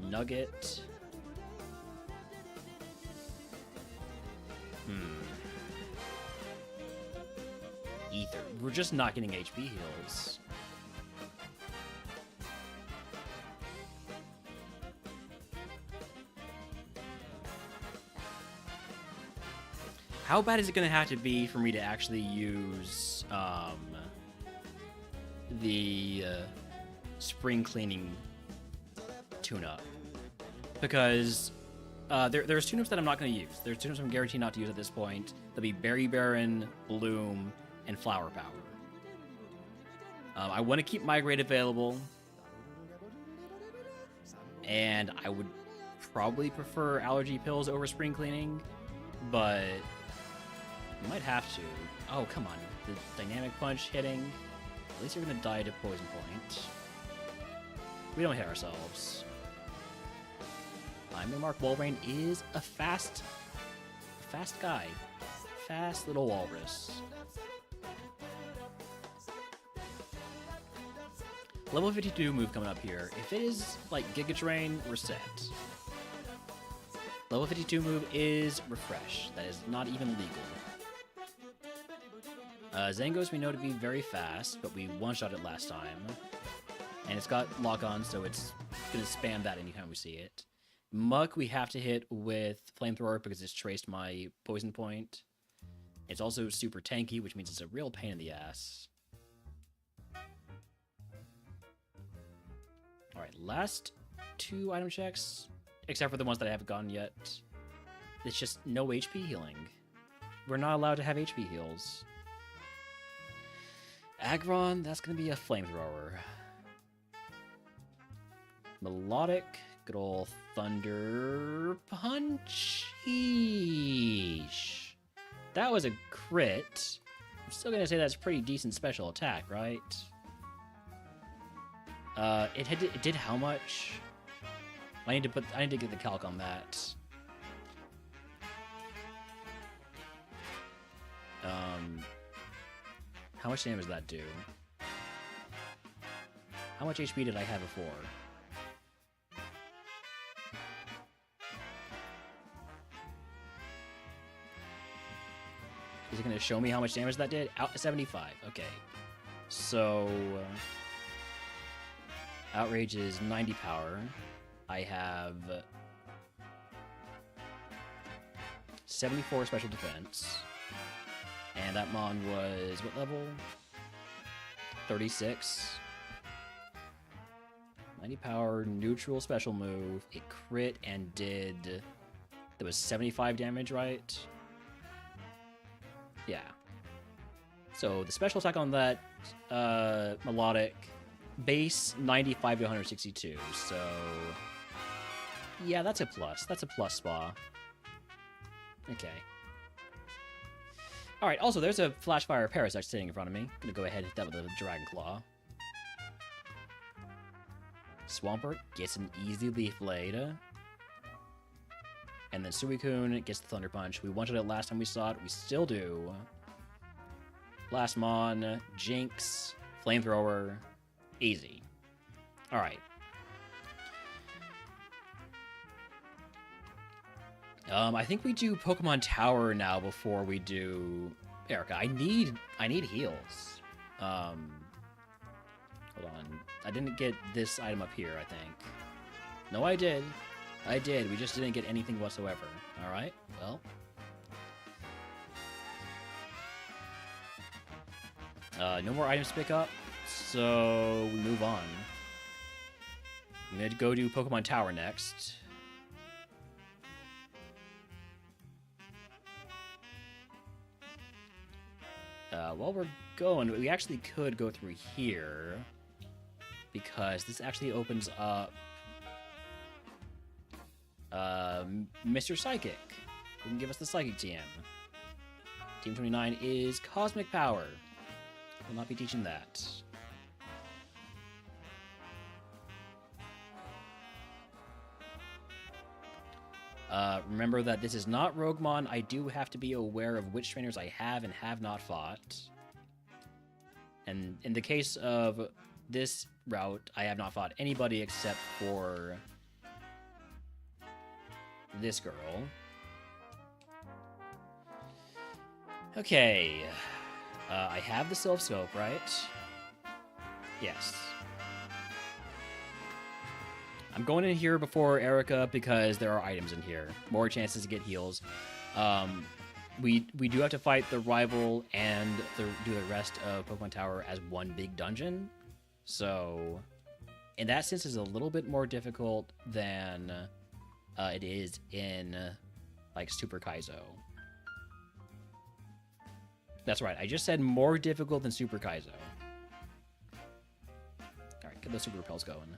Nugget. Ether. We're just not getting HP heals. How bad is it going to have to be for me to actually use the spring cleaning tune-up? Because there's tune-ups that I'm not going to use. There's tune-ups I'm guaranteed not to use at this point. There'll be Berry Baron, Bloom, and Flower Power. I want to keep Migrate available. And I would probably prefer allergy pills over spring cleaning, but you might have to. Oh, come on. The dynamic punch hitting. At least you're going to die to poison point. We don't hit ourselves. I'm gonna mark Walrein is a fast guy. Fast little walrus. Level 52 move coming up here. If it is like Giga Drain, we're set. Level 52 move is Refresh. That is not even legal. Zangos we know to be very fast, but we one-shot it last time. And it's got lock-on, so it's going to spam that anytime we see it. Muck we have to hit with Flamethrower because it's traced my poison point. It's also super tanky, which means it's a real pain in the ass. Alright, last 2 item checks, except for the ones that I haven't gotten yet. It's just no HP healing. We're not allowed to have HP heals. Aggron, that's going to be a Flamethrower. Melodic, good ol' Thunder Punch. Eesh. That was a crit. I'm still going to say that's pretty decent special attack, right? It did how much? I need to get the calc on that. How much damage does that do? How much HP did I have before? Is it going to show me how much damage that did? Out 75. Okay. So Outrage is 90 power. I have 74 special defense. And that Mon was what level? 36. 90 power, neutral special move. It crit and did... That was 75 damage, right? Yeah. So the special attack on that melodic base 95 to 162. So yeah, that's a plus. That's a plus spa. Okay. All right. Also, there's a flash fire parasite sitting in front of me. I'm gonna go ahead and hit that with a dragon claw. Swampert gets an easy leaf blade. And then Suicune gets the Thunder Punch. We wanted it last time we saw it. We still do. Last Mon, Jinx, Flamethrower, easy. All right. I think we do Pokemon Tower now before we do Erica. I need heals. Hold on. I didn't get this item up here, I think. No, I did. I did. We just didn't get anything whatsoever. All right. Well. No more items to pick up, so we move on. I'm going to go do Pokemon Tower next. While we're going, we actually could go through here, because this actually opens up Mr. Psychic. Who can give us the Psychic TM. Team 29 is Cosmic Power. Will not be teaching that. Remember that this is not RogueMon. I do have to be aware of which trainers I have and have not fought. And in the case of this route, I have not fought anybody except for this girl. Okay. I have the Sylph Scope, right? Yes. I'm going in here before Erica because there are items in here. More chances to get heals. We do have to fight the rival and do the rest of Pokemon Tower as one big dungeon. So, in that sense, it's a little bit more difficult than it is in, like, Super Kaizo. That's right, I just said more difficult than Super Kaizo. Alright, get those Super Repels going.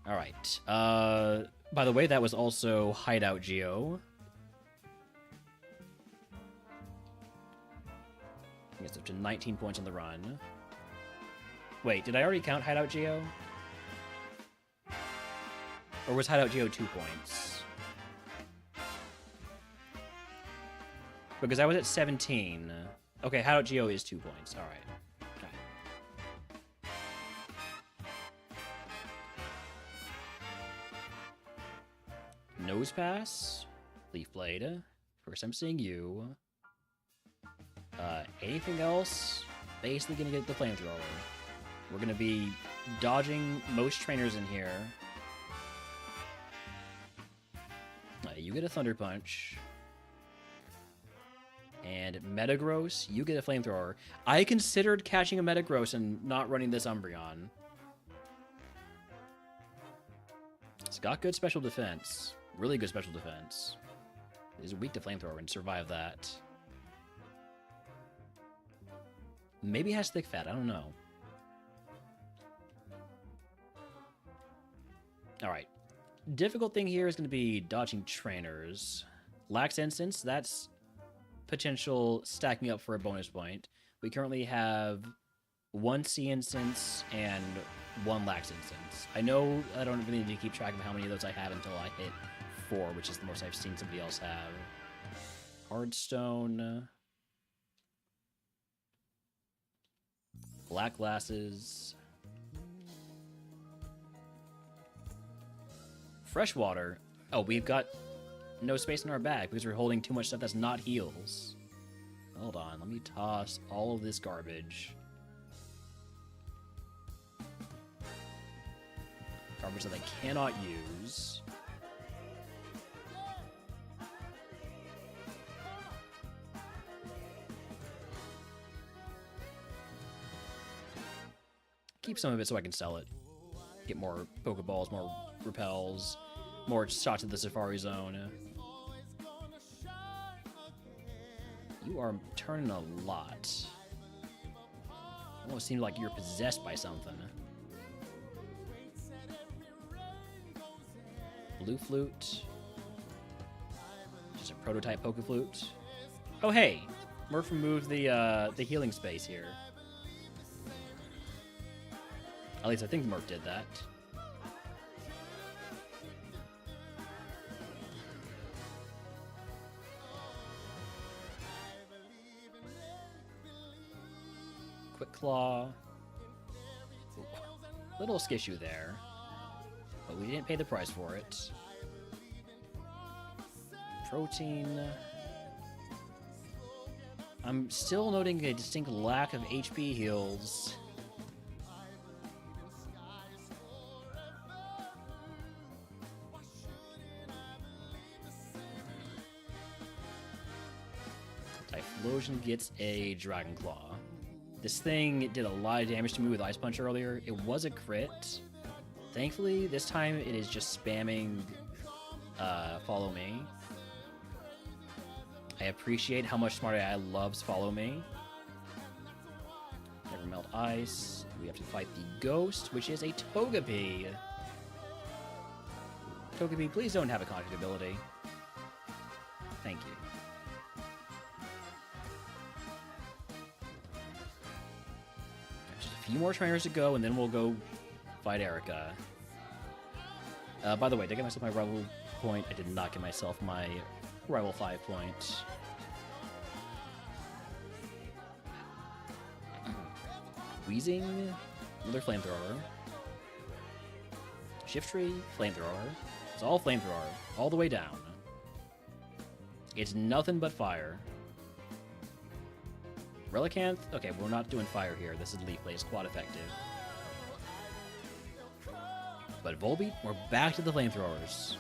Alright, by the way, that was also Hideout Geo. I guess up to 19 points on the run. Wait, did I already count Hideout Geo? Or was Hideout Geo 2 points? Because I was at 17. Okay, Hideout Geo is 2 points. All right. Nose Pass, Leaf Blade. First I'm seeing you. Anything else? Basically gonna get the Flamethrower. We're gonna be dodging most trainers in here. You get a Thunder Punch. And Metagross, you get a Flamethrower. I considered catching a Metagross and not running this Umbreon. It's got good special defense. Really good special defense. It's weak to Flamethrower and survive that. Maybe it has thick fat, I don't know. Alright. Difficult thing here is going to be dodging trainers. Lax Instance, that's potential stacking up for a bonus point. We currently have 1 C instance and 1 Lax instance. I know I don't really need to keep track of how many of those I have until I hit 4, which is the most I've seen somebody else have. Hardstone. Black Glasses. Freshwater. Oh, we've got no space in our bag because we're holding too much stuff that's not heals. Hold on, let me toss all of this garbage. Garbage that I cannot use. Keep some of it so I can sell it. Get more Pokeballs, more repels, more shots at the Safari Zone. You are turning a lot. Almost seems like you're possessed by something. Blue Flute. Just a prototype Poke Flute. Oh hey! Murph removed the healing space here. At least I think Murph did that. Quick Claw. Ooh, little skishu there. But we didn't pay the price for it. Protein. I'm still noting a distinct lack of HP heals. Typhlosion gets a Dragon Claw. This thing did a lot of damage to me with Ice Punch earlier. It was a crit. Thankfully, this time it is just spamming Follow Me. I appreciate how much Smart AI loves Follow Me. Never Melt Ice. We have to fight the Ghost, which is a Togepi. Togepi, please don't have a contact ability. Thank you. Just a few more trainers to go, and then we'll go fight Erica. By the way, did I get myself my rival point? I did not get myself my rival 5 point. Wheezing, another Flamethrower. Shiftry, Flamethrower. It's all Flamethrower, all the way down. It's nothing but fire. Relicanth? Okay, we're not doing fire here. This is Leaf Blade, quad effective. But Volbeat, we're back to the Flamethrowers.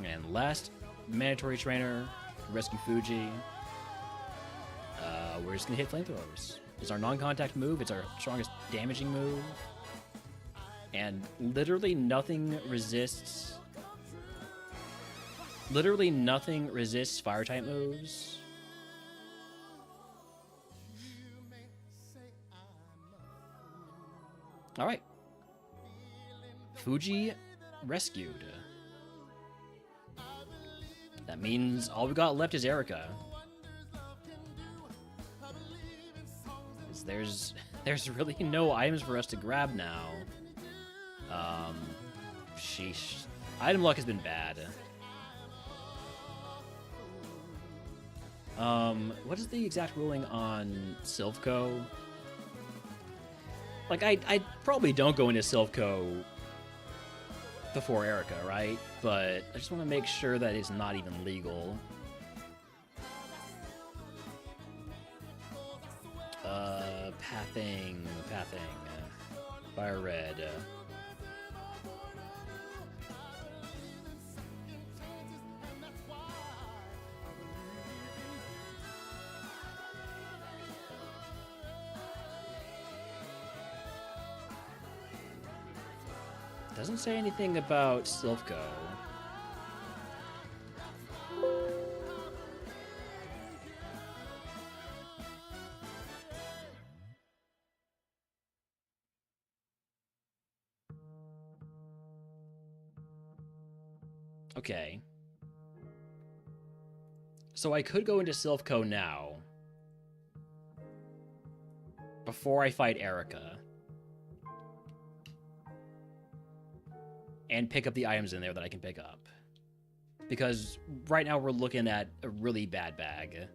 And last mandatory trainer, Rescue Fuji. We're just gonna hit Flamethrowers. It's our non-contact move, it's our strongest damaging move. And literally nothing resists. Literally nothing resists fire type moves. Alright. Fuji rescued. That means all we got left is Erica. There's really no items for us to grab now. Sheesh. Item luck has been bad. What is the exact ruling on Silphco? Like, I probably don't go into Silphco before Erica, right? But I just want to make sure that it's not even legal. Pathing. FireRed. Doesn't say anything about Silphco. Okay. So I could go into Silphco now. Before I fight Erica. And pick up the items in there that I can pick up. Because right now we're looking at a really bad bag.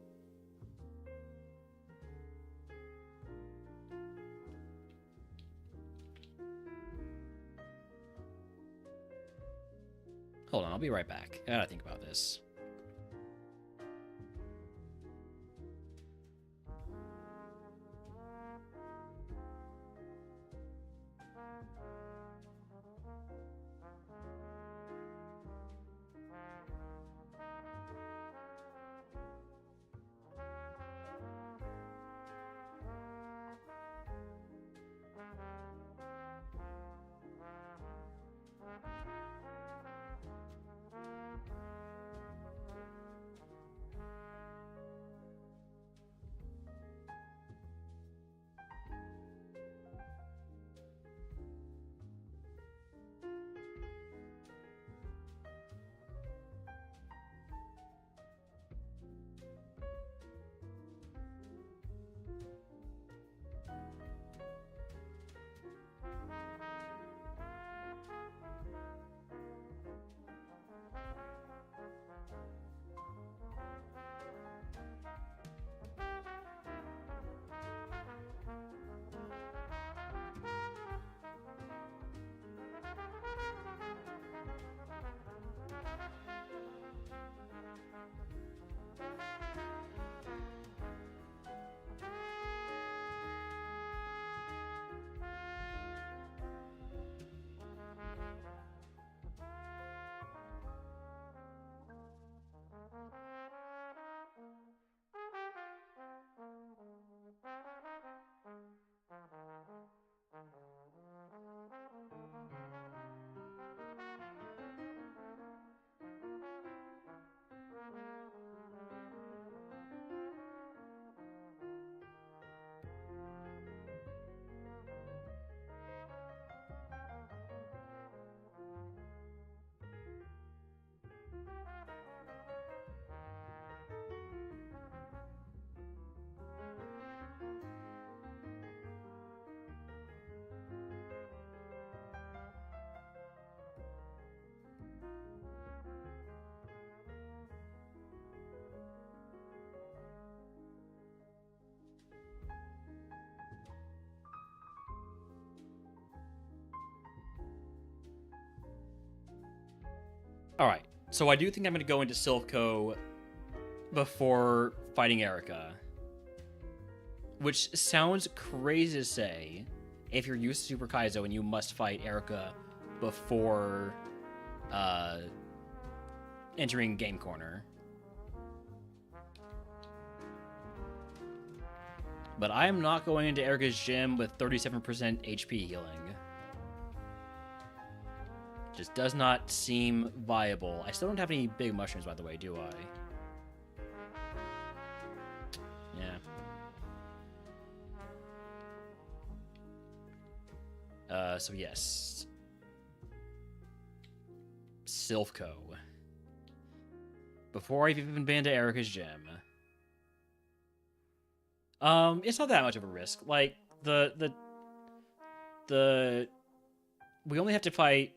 Hold on, I'll be right back. I gotta think about this. Alright, so I do think I'm going to go into Silpho before fighting Erica. Which sounds crazy to say if you're used to Super Kaizo and you must fight Erica before entering Game Corner. But I am not going into Erica's gym with 37% HP healing. Just does not seem viable. I still don't have any big mushrooms, by the way, do I? Yeah. So yes. Silpho. Before I've even been to Erica's gym. It's not that much of a risk. Like, we only have to fight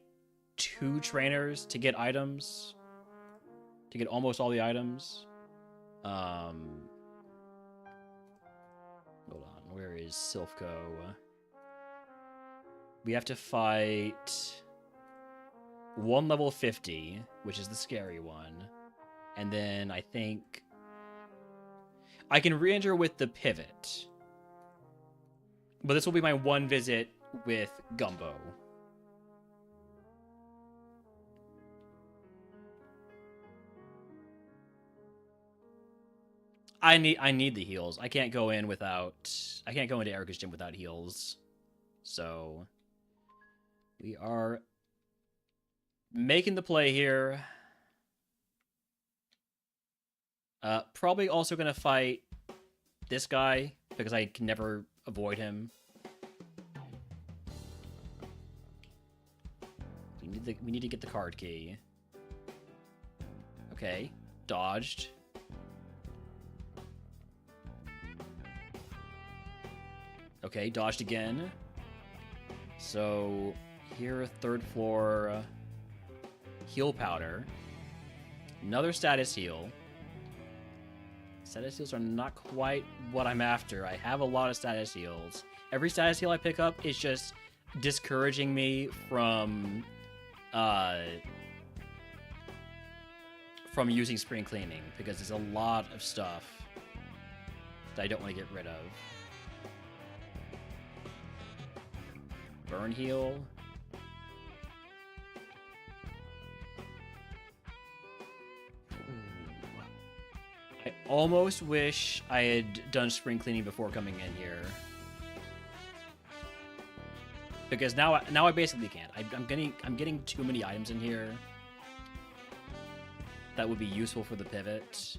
2 trainers to get items. To get almost all the items. Hold on, where is Silpho? We have to fight 1 level 50, which is the scary one. And then I think I can re-enter with the pivot. But this will be my one visit with Gumbo. I need the heals. I can't go into Erica's gym without heals. So we are making the play here. Probably also gonna fight this guy because I can never avoid him. We need to get the card key. Okay, dodged. Okay, dodged again. So here, 3rd floor, heal powder. Another status heal. Status heals are not quite what I'm after. I have a lot of status heals. Every status heal I pick up is just discouraging me from from using spring cleaning because there's a lot of stuff that I don't want to get rid of. Burn heal. I almost wish I had done spring cleaning before coming in here. Because now I basically can't. I'm getting too many items in here that would be useful for the pivot.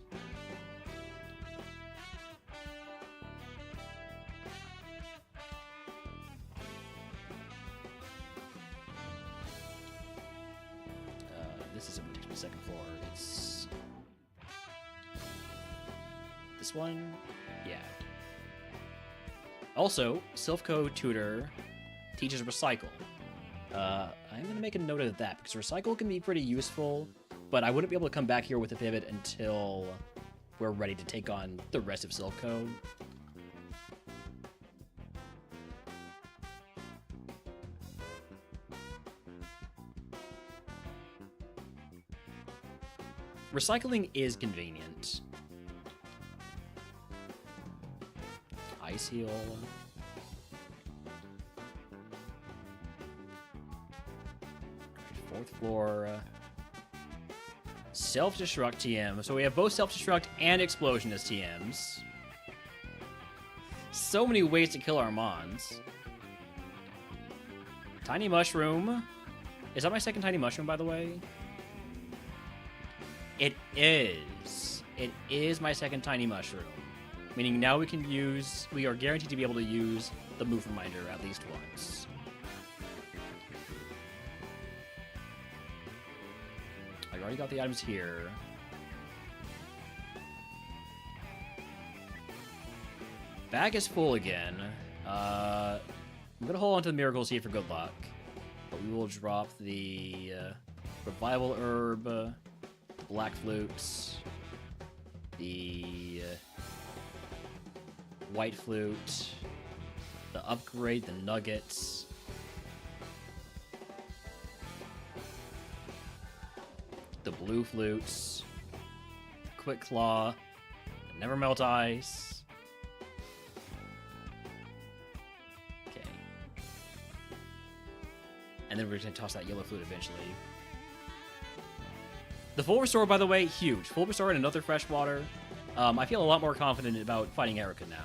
This isn't what takes me to the second floor. It's this one? Yeah. Also, Silphco Tutor teaches recycle. I'm going to make a note of that because recycle can be pretty useful, but I wouldn't be able to come back here with a pivot until we're ready to take on the rest of Silphco. Recycling is convenient. Ice heal. Fourth floor. Self-destruct TM. So we have both self-destruct and explosion as TMs. So many ways to kill our mons. Tiny mushroom. Is that my second tiny mushroom, by the way? It is. It is my second tiny mushroom. Meaning now we are guaranteed to be able to use the move reminder at least once. I already got the items here. Bag is full again. I'm gonna hold on to the miracle seed for good luck. But we will drop the revival herb, black flutes, the white flute, the upgrade, the nuggets, the blue flutes, quick claw, the never melt ice. Okay. And then we're gonna toss that yellow flute eventually. The full restore, by the way, huge. Full restore and another freshwater. I feel a lot more confident about fighting Erica now.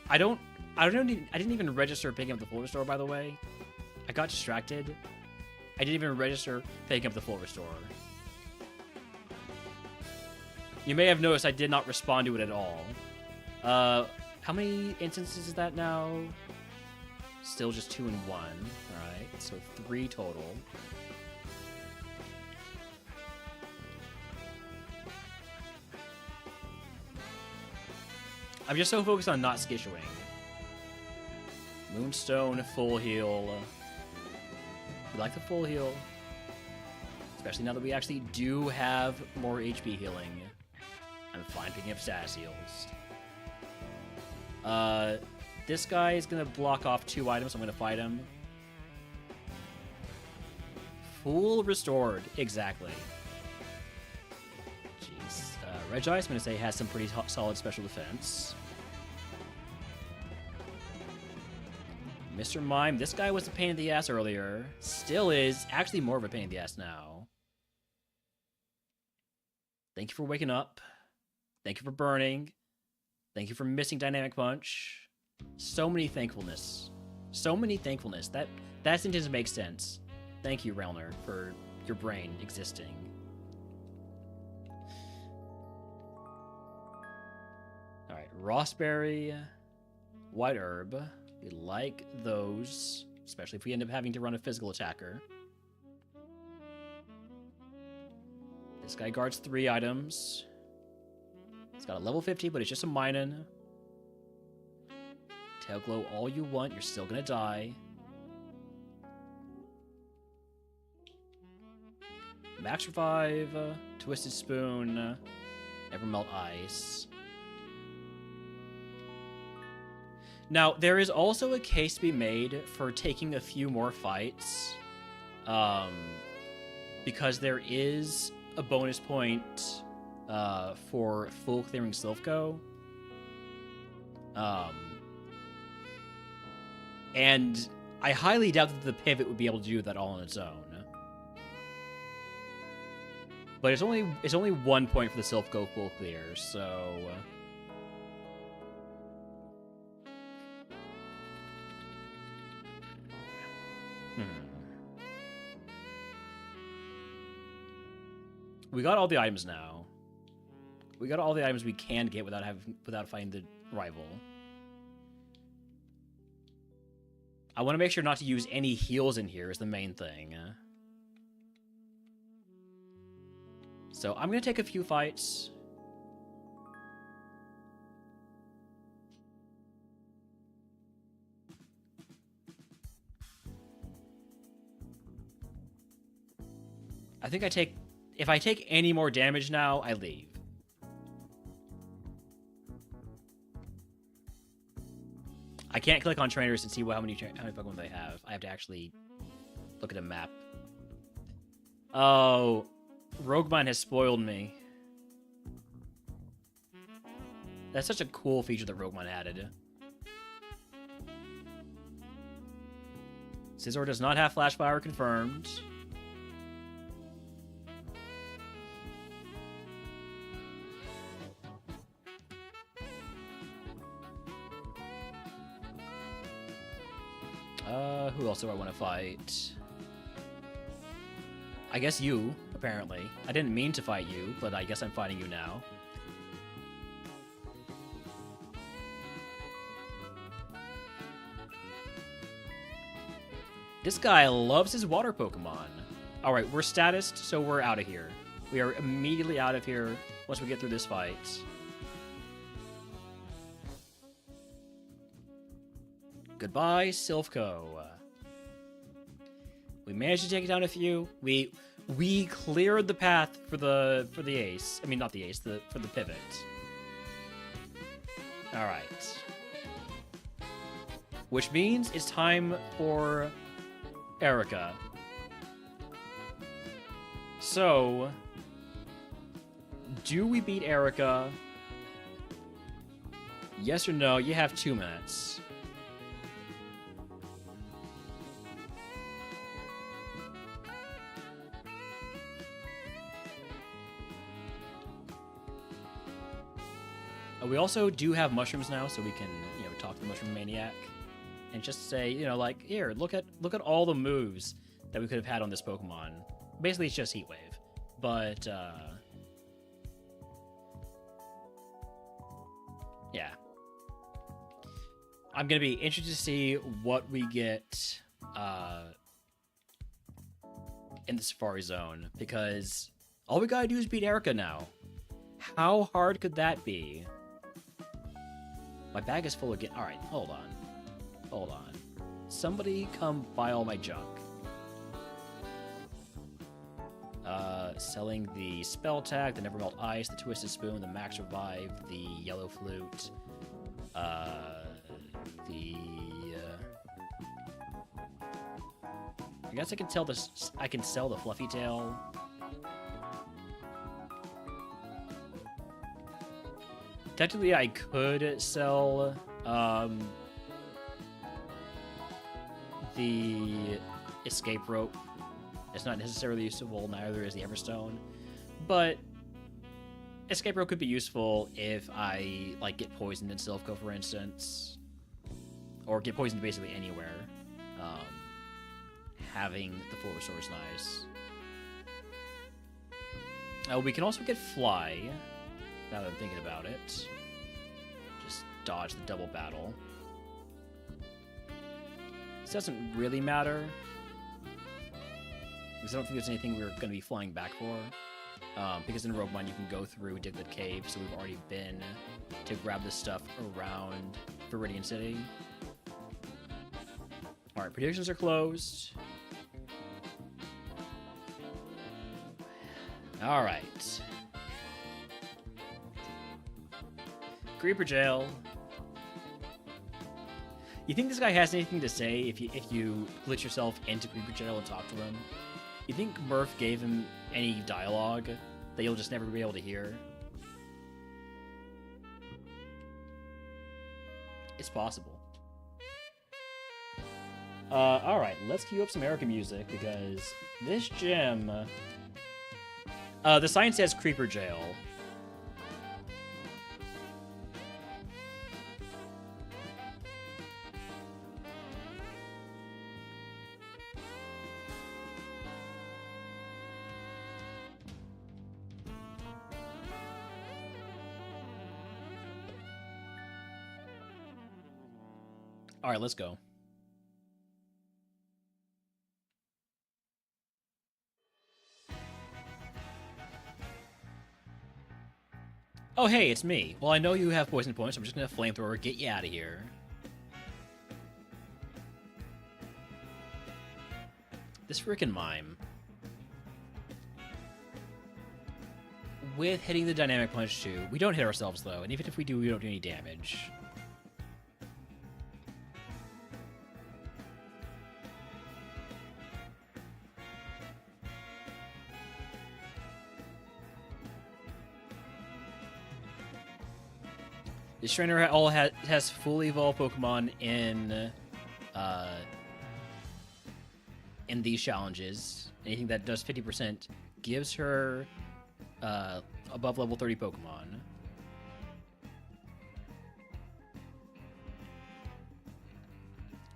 I didn't even register picking up the full restore, by the way. I got distracted. I didn't even register picking up the full restore. You may have noticed I did not respond to it at all. How many instances is that now? Still just 2 and 1. Alright, so 3 total. I'm just so focused on not skishing. Moonstone, full heal. We like the full heal. Especially now that we actually do have more HP healing. I'm fine picking up status heals. This guy is going to block off 2 items, so I'm going to fight him. Full restored, exactly. Jeez. Regis, I'm going to say, has some pretty solid special defense. Mr. Mime, this guy was a pain in the ass earlier. Still is. Actually more of a pain in the ass now. Thank you for waking up. Thank you for burning. Thank you for missing Dynamic Punch. So many thankfulness. So many thankfulness. That sentence makes sense. Thank you, Relner, for your brain existing. Alright, Rossberry, White Herb. We like those, especially if we end up having to run a physical attacker. This guy guards 3 items. It's got a level 50, but it's just a Minun. Tail Glow all you want, you're still gonna die. Max Revive, Twisted Spoon, Never Melt Ice. Now, there is also a case to be made for taking a few more fights, because there is a bonus point for full clearing Silphco. And I highly doubt that the pivot would be able to do that all on its own. But it's only 1 point for the Silphco full clear, so we got all the items now. We got all the items we can get without fighting the rival. I want to make sure not to use any heals in here is the main thing. So I'm going to take a few fights. I think if I take any more damage now, I leave. I can't click on trainers and see how many Pokemon they have. I have to actually look at a map. Oh, RogueMon has spoiled me. That's such a cool feature that RogueMon added. Scizor does not have Flash Fire confirmed. Who else do I want to fight? I guess you, apparently. I didn't mean to fight you, but I guess I'm fighting you now. This guy loves his water Pokemon. Alright, we're statused, so we're out of here. We are immediately out of here once we get through this fight. Goodbye, Silphco. We managed to take down a few. We cleared the path for the ace. I mean, not the ace, for the pivot. All right. Which means it's time for Erica. So, do we beat Erica? Yes or no? You have 2 minutes. We also do have mushrooms now, so we can, talk to the Mushroom Maniac and just say, like, here, look at all the moves that we could have had on this Pokemon. Basically, it's just Heat Wave, but yeah, I'm gonna be interested to see what we get in the Safari Zone, because all we gotta do is beat Erica now. How hard could that be? My bag is full again. All right, hold on. Somebody come buy all my junk. Selling the Spell Tag, the Never Melt Ice, the Twisted Spoon, the Max Revive, the Yellow Flute, I guess I can sell this. I can sell the Fluffy Tail. Technically, I could sell the Escape Rope. It's not necessarily useful, neither is the Everstone. But Escape Rope could be useful if I get poisoned in Silphco, for instance. Or get poisoned basically anywhere. Having the full resource nice. We can also get Fly. Now that I'm thinking about it. Just dodge the double battle. This doesn't really matter, because I don't think there's anything we're going to be flying back for. Because in RogueMon you can go through Diglett Cave, so we've already been to grab the stuff around Viridian City. Alright, predictions are closed. Alright. Creeper Jail. You think this guy has anything to say if you glitch yourself into Creeper Jail and talk to him? You think Murph gave him any dialogue that you'll just never be able to hear? It's possible. Alright, let's queue up some Erica music, because this gym... the sign says Creeper Jail. Alright, let's go. Oh, hey, it's me. Well, I know you have poison points, so I'm just gonna flamethrower, get you out of here. This frickin' mime. With hitting the dynamic punch, too. We don't hit ourselves, though, and even if we do, we don't do any damage. This trainer has fully evolved Pokemon in these challenges. Anything that does 50% gives her above level 30 Pokemon.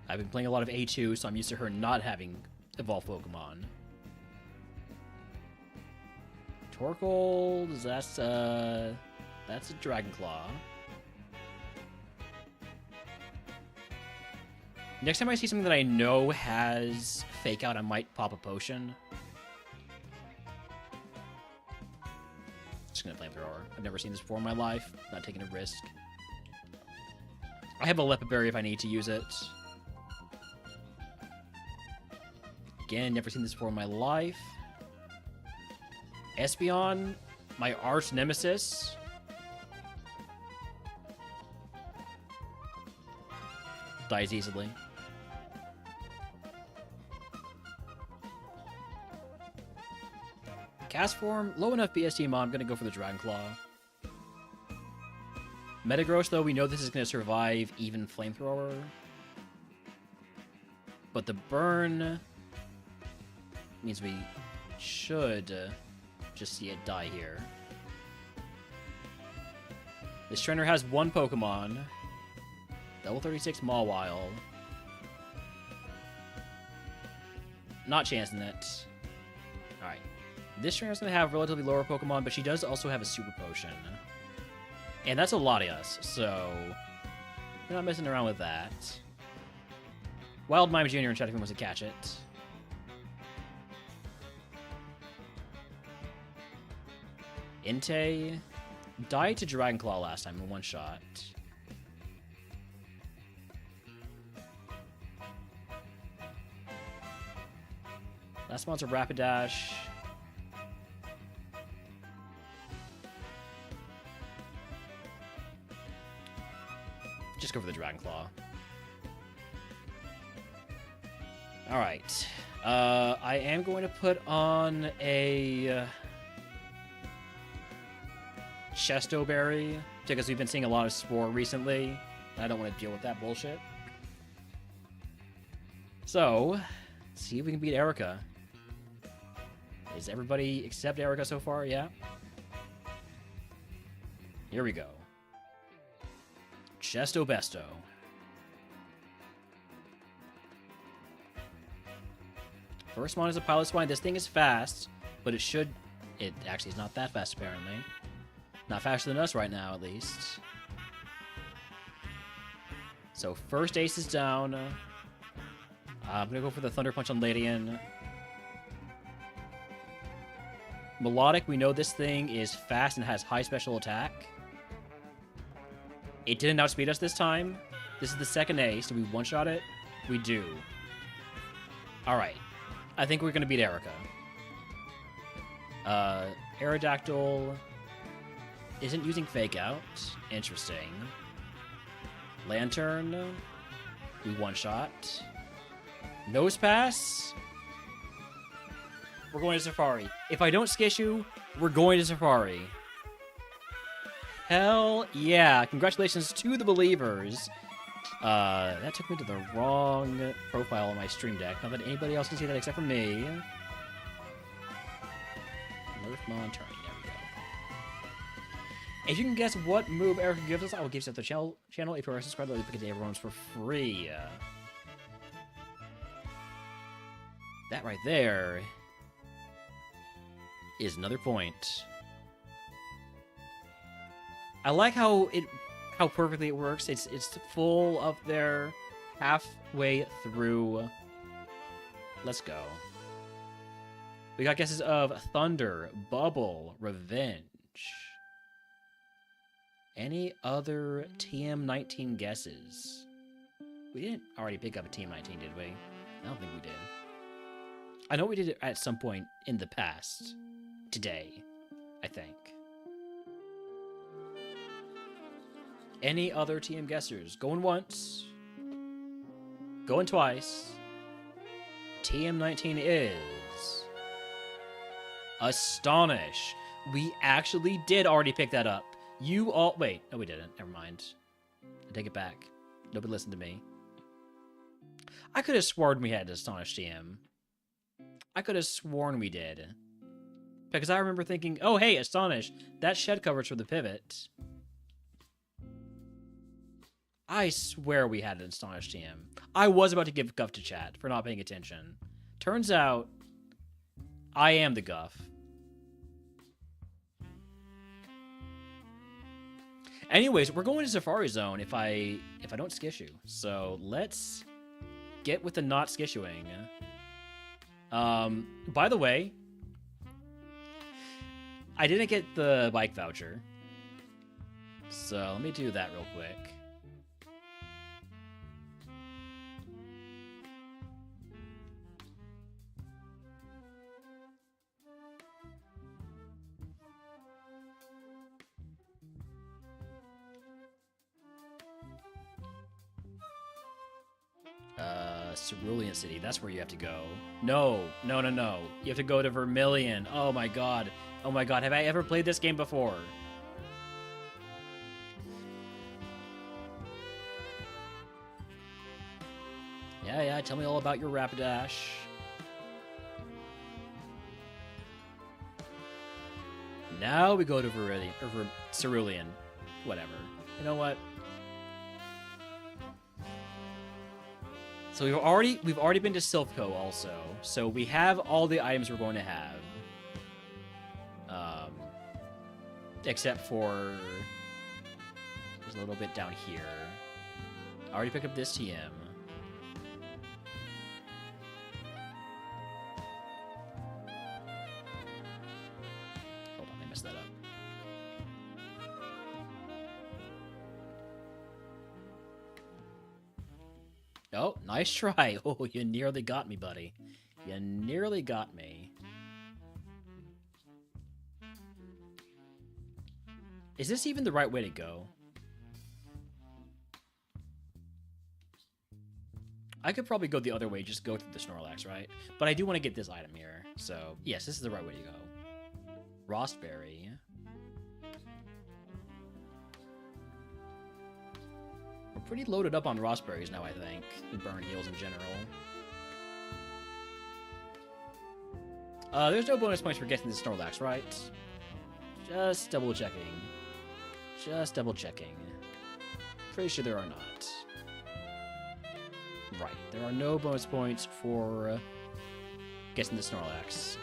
I've been playing a lot of A2, so I'm used to her not having evolved Pokemon. Torkoal, that's a Dragon Claw. Next time I see something that I know has Fake Out, I might pop a potion. Just gonna flamethrower. I've never seen this before in my life. Not taking a risk. I have a Leopard Berry if I need to use it. Again, never seen this before in my life. Espeon, my arch nemesis. Dies easily. Cast form, low enough BST Mon, I'm gonna go for the Dragon Claw. Metagross, though, we know this is gonna survive even Flamethrower. But the burn means we should just see it die here. This trainer has one Pokemon. Level 36 Mawile. Not chancing it. Alright. This trainer's going to have relatively lower Pokemon, but she does also have a Super Potion. And that's a Latias, so we're not messing around with that. Wild Mime Jr. in chat if he wants to catch it. Entei died to Dragon Claw last time in one shot. Last monster Rapidash. Just go for the Dragon Claw. Alright. I am going to put on a Chesto Berry, because we've been seeing a lot of Spore recently. I don't want to deal with that bullshit. So, let's see if we can beat Erica. Is everybody except Erica so far? Yeah. Here we go. Chesto Besto. First one is a Pilot Swine. This thing is fast, but it actually is not that fast, apparently. Not faster than us right now, at least. So, first ace is down. I'm going to go for the Thunder Punch on Ladian. Melodic, we know this thing is fast and has high special attack. It didn't outspeed us this time. This is the second ace. Do we one-shot it? We do. Alright. I think we're going to beat Erica. Aerodactyl isn't using Fake Out. Interesting. Lantern. We one-shot. Nose Pass. we're going to Safari. If I don't skishu, we're going to Safari. Hell yeah. Congratulations to the believers. That took me to the wrong profile on my stream deck. Not that anybody else can see that except for me. MurphMon Tourney. There we go. If you can guess what move Erica gives us, I will give you the channel. If you are subscribed, I'll pick it to everyone's for free. That right there is another point. I like how perfectly it works. It's full up there, halfway through. Let's go. We got guesses of Thunder, Bubble, Revenge. Any other TM19 guesses? We didn't already pick up a TM19, did we? I don't think we did. I know we did it at some point in the past. Today, I think. Any other TM guessers? Going once. Going twice. TM19 is... Astonish. We actually did already pick that up. You all... Wait. No, we didn't. Never mind. I take it back. Nobody listened to me. I could have sworn we had Astonish TM. I could have sworn we did. Because I remember thinking, oh, hey, Astonish. That shed coverage for the pivot. I swear we had an Astonish TM. I was about to give guff to chat for not paying attention. Turns out, I am the guff. Anyways, we're going to Safari Zone if I don't skishu. So let's get with the not skishuing. By the way, I didn't get the bike voucher. So let me do that real quick. Cerulean City, that's where you have to go. No. You have to go to Vermilion. Oh my god. Have I ever played this game before? Yeah, tell me all about your Rapidash. Now we go to Cerulean. Whatever. You know what? So we've already been to Silphco also. So we have all the items we're going to have. Except for there's a little bit down here. I already picked up this TM. Hold on, I messed that up. Oh, nice try. Oh, you nearly got me, buddy. You nearly got me. Is this even the right way to go? I could probably go the other way, just go through the Snorlax, right? But I do want to get this item here. So, yes, this is the right way to go. Rostberry. We're pretty loaded up on Rostberries now, I think. And burn heals in general. There's no bonus points for getting the Snorlax, right? Just double checking. Just double checking. Pretty sure there are not. Right, there are no bonus points for getting the Snorlax.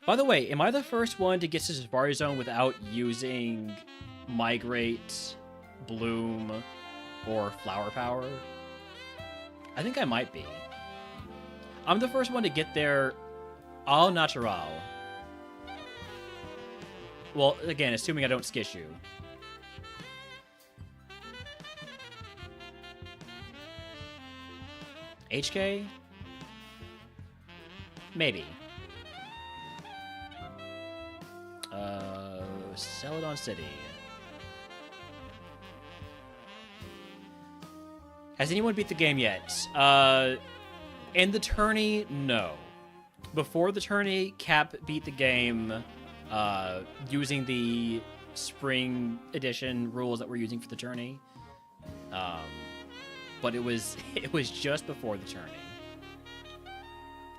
By the way, am I the first one to get to Safari Zone without using Migrate, Bloom, or Flower Power? I think I might be. I'm the first one to get there au natural. Well, again, assuming I don't skishu. HK? Maybe. Celadon City. Has anyone beat the game yet? In the tourney, no. Before the tourney, Cap beat the game using the spring edition rules that we're using for the tourney. But it was just before the tourney.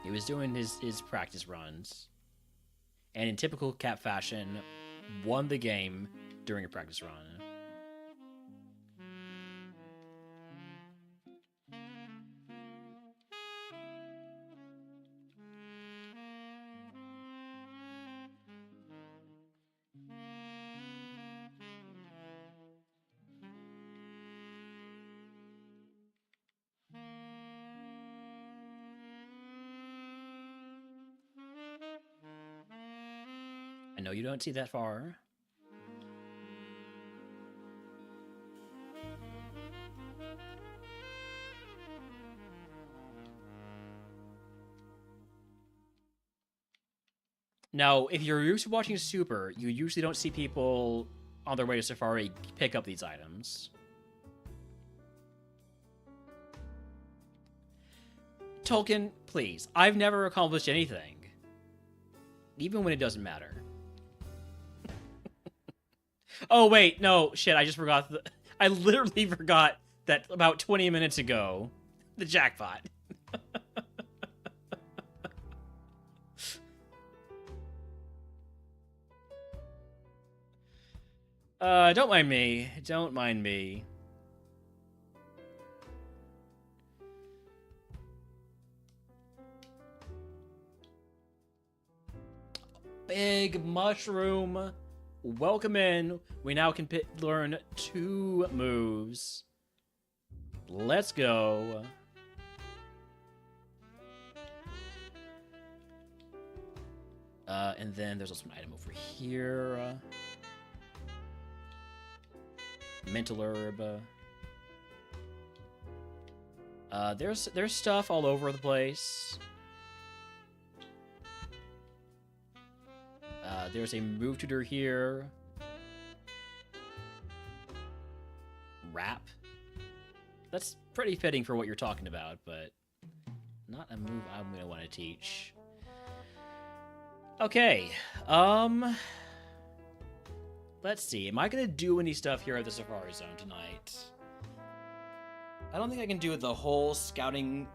He was doing his practice runs. And in typical Cap fashion, won the game during a practice run. I know you don't see that far. Now, if you're used to watching Super, you usually don't see people on their way to Safari pick up these items. Tolkien, please. I've never accomplished anything. Even when it doesn't matter. Oh, wait, no, shit, I just forgot. I literally forgot that about 20 minutes ago, the jackpot. Don't mind me. Don't mind me. Big mushroom. Welcome in. We now can learn 2 moves. Let's go. And then there's also an item over here. Mental herb. There's stuff all over the place. There's a move tutor here. Rap. That's pretty fitting for what you're talking about, but not a move I'm gonna want to teach. Okay. Let's see. Am I gonna do any stuff here at the Safari Zone tonight? I don't think I can do the whole scouting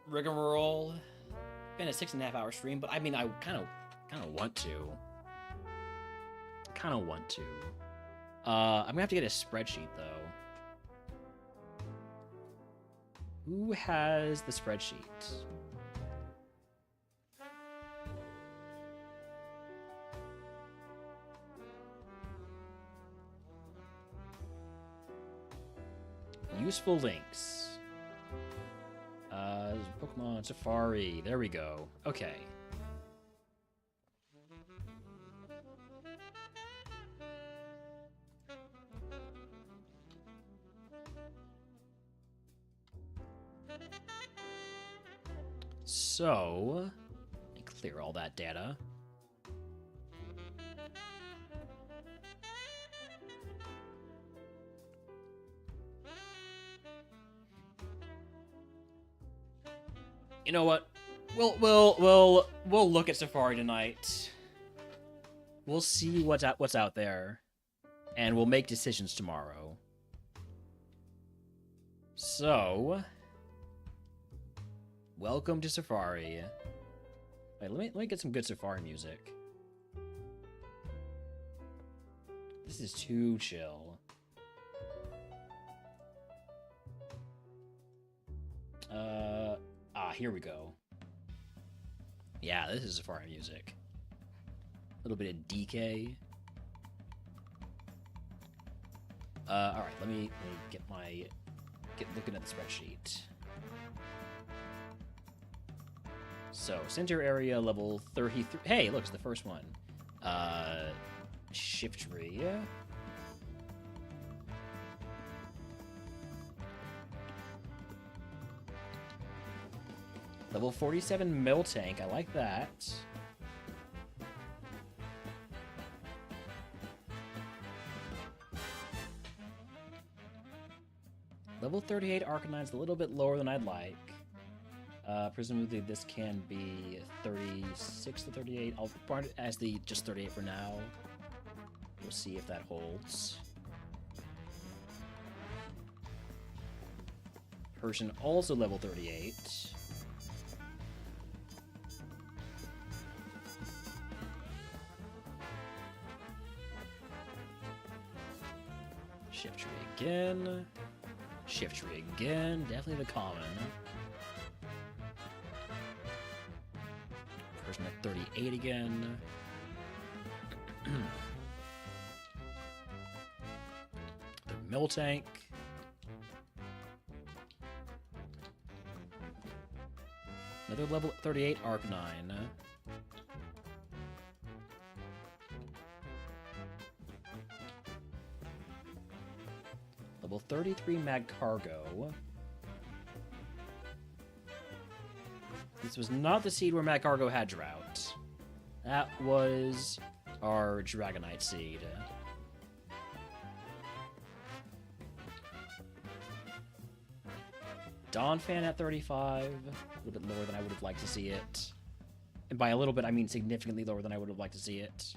rigmarole. Been a 6.5 hour stream, but I mean, I kind of want to. I'm gonna have to get a spreadsheet though. Who has the spreadsheet? Useful links. Pokemon Safari. There we go. Okay. So, let me clear all that data. You know what? We'll look at Safari tonight. We'll see what's out there, and we'll make decisions tomorrow. So, welcome to Safari. Wait, let me get some good Safari music. This is too chill. Here we go. Yeah, this is Safari music. A little bit of DK. Alright, let me get looking at the spreadsheet. So, center area level 33. Hey, look, it's the first one. Shift tree. Level 47 mill tank. I like that. Level 38 Arcanine's a little bit lower than I'd like. Presumably this can be 36 to 38. I'll mark it as the just 38 for now. We'll see if that holds. Person also level 38. Shift tree again. Shift tree again. Definitely the common. Person at 38 again. The Miltank. Another level 38 Arcanine. Level 33 Magcargo. This was not the seed where Magcargo had drought. That was our Dragonite seed. Donphan at 35. A little bit lower than I would have liked to see it. And by a little bit, I mean significantly lower than I would have liked to see it.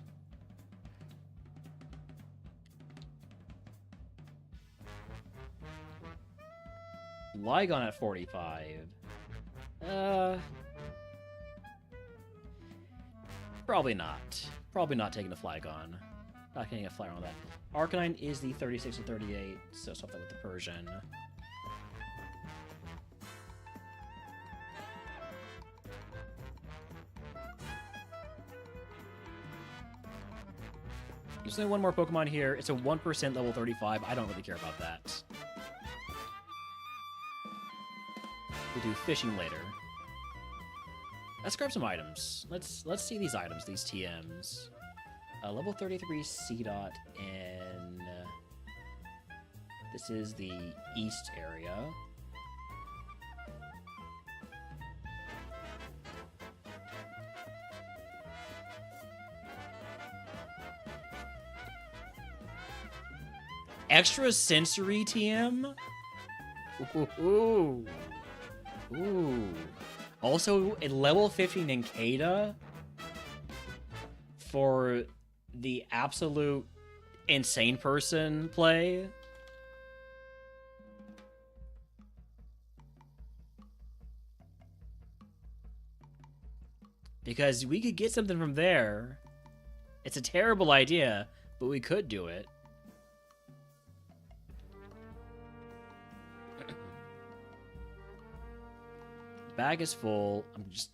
Lygon at 45. Probably not. Probably not taking a Flygon. Not getting a flyer on that. Arcanine is the 36 and 38, so swap that with the Persian. There's only one more Pokemon here. It's a 1% level 35. I don't really care about that. We'll do fishing later. Let's grab some items. Let's see these items, these TMs. Level 33 C-Dot, and this is the east area. Extra sensory TM? Ooh. Ooh. Also, a level 50 Nincada for the absolute insane person play. Because we could get something from there. It's a terrible idea, but we could do it. Bag is full.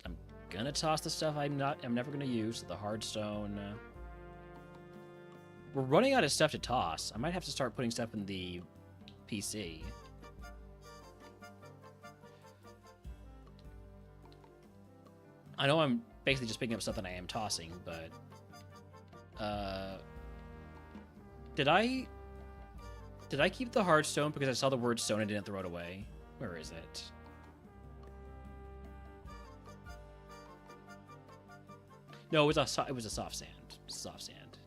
I'm gonna toss the stuff I'm never gonna use. The hardstone. We're running out of stuff to toss. I might have to start putting stuff in the PC. I know I'm basically just picking up stuff that I am tossing, but did I keep the hardstone because I saw the word stone and didn't throw it away? Where is it? No, it was a soft sand. Soft sand.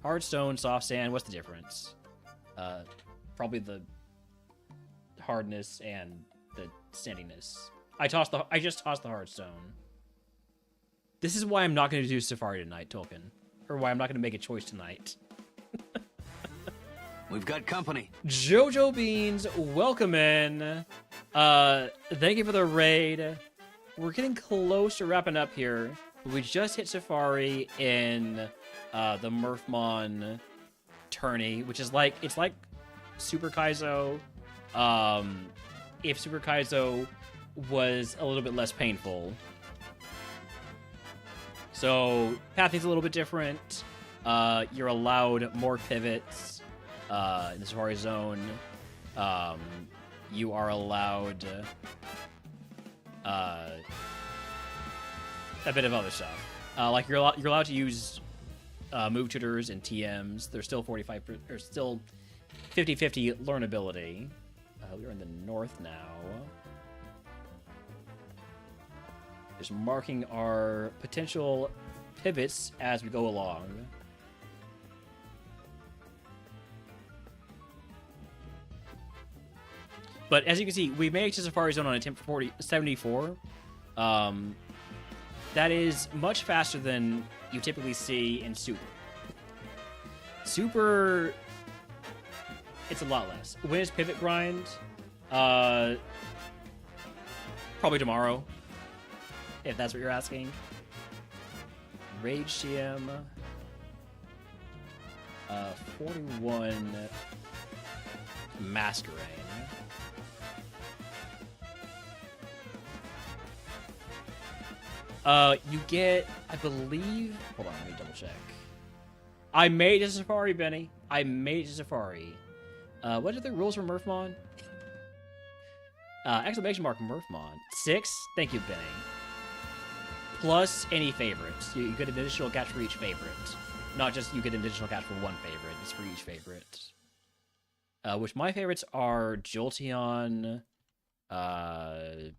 Hard stone, soft sand. What's the difference? Probably the hardness and the sandiness. I just tossed the hard stone. This is why I'm not going to do Safari tonight, Tolkien, or why I'm not going to make a choice tonight. We've got company. Jojo Beans, welcome in. Thank you for the raid. We're getting close to wrapping up here. We just hit Safari in the MurphMon Tourney, which is like, it's like Super Kaizo. If Super Kaizo was a little bit less painful. So pathing's a little bit different. You're allowed more pivots in the Safari Zone. You are allowed a bit of other stuff. Like you're allowed to use move tutors and TMs. There's still 50-50 learnability. We're in the north now. Just marking our potential pivots as we go along. But as you can see, we made it to Safari Zone on a temp 74. That is much faster than you typically see in Super. Super, it's a lot less. When is Pivot Grind? Probably tomorrow, if that's what you're asking. Rage TM. 41 Masquerade. You get, I believe. Hold on, let me double check. I made a Safari, Benny. I made a Safari. What are the rules for MurphMon? Exclamation mark MurphMon. 6. Thank you, Benny. Plus any favorites. You get an additional catch for each favorite. Not just you get an additional catch for one favorite. It's for each favorite. Which my favorites are Jolteon, Kingdra,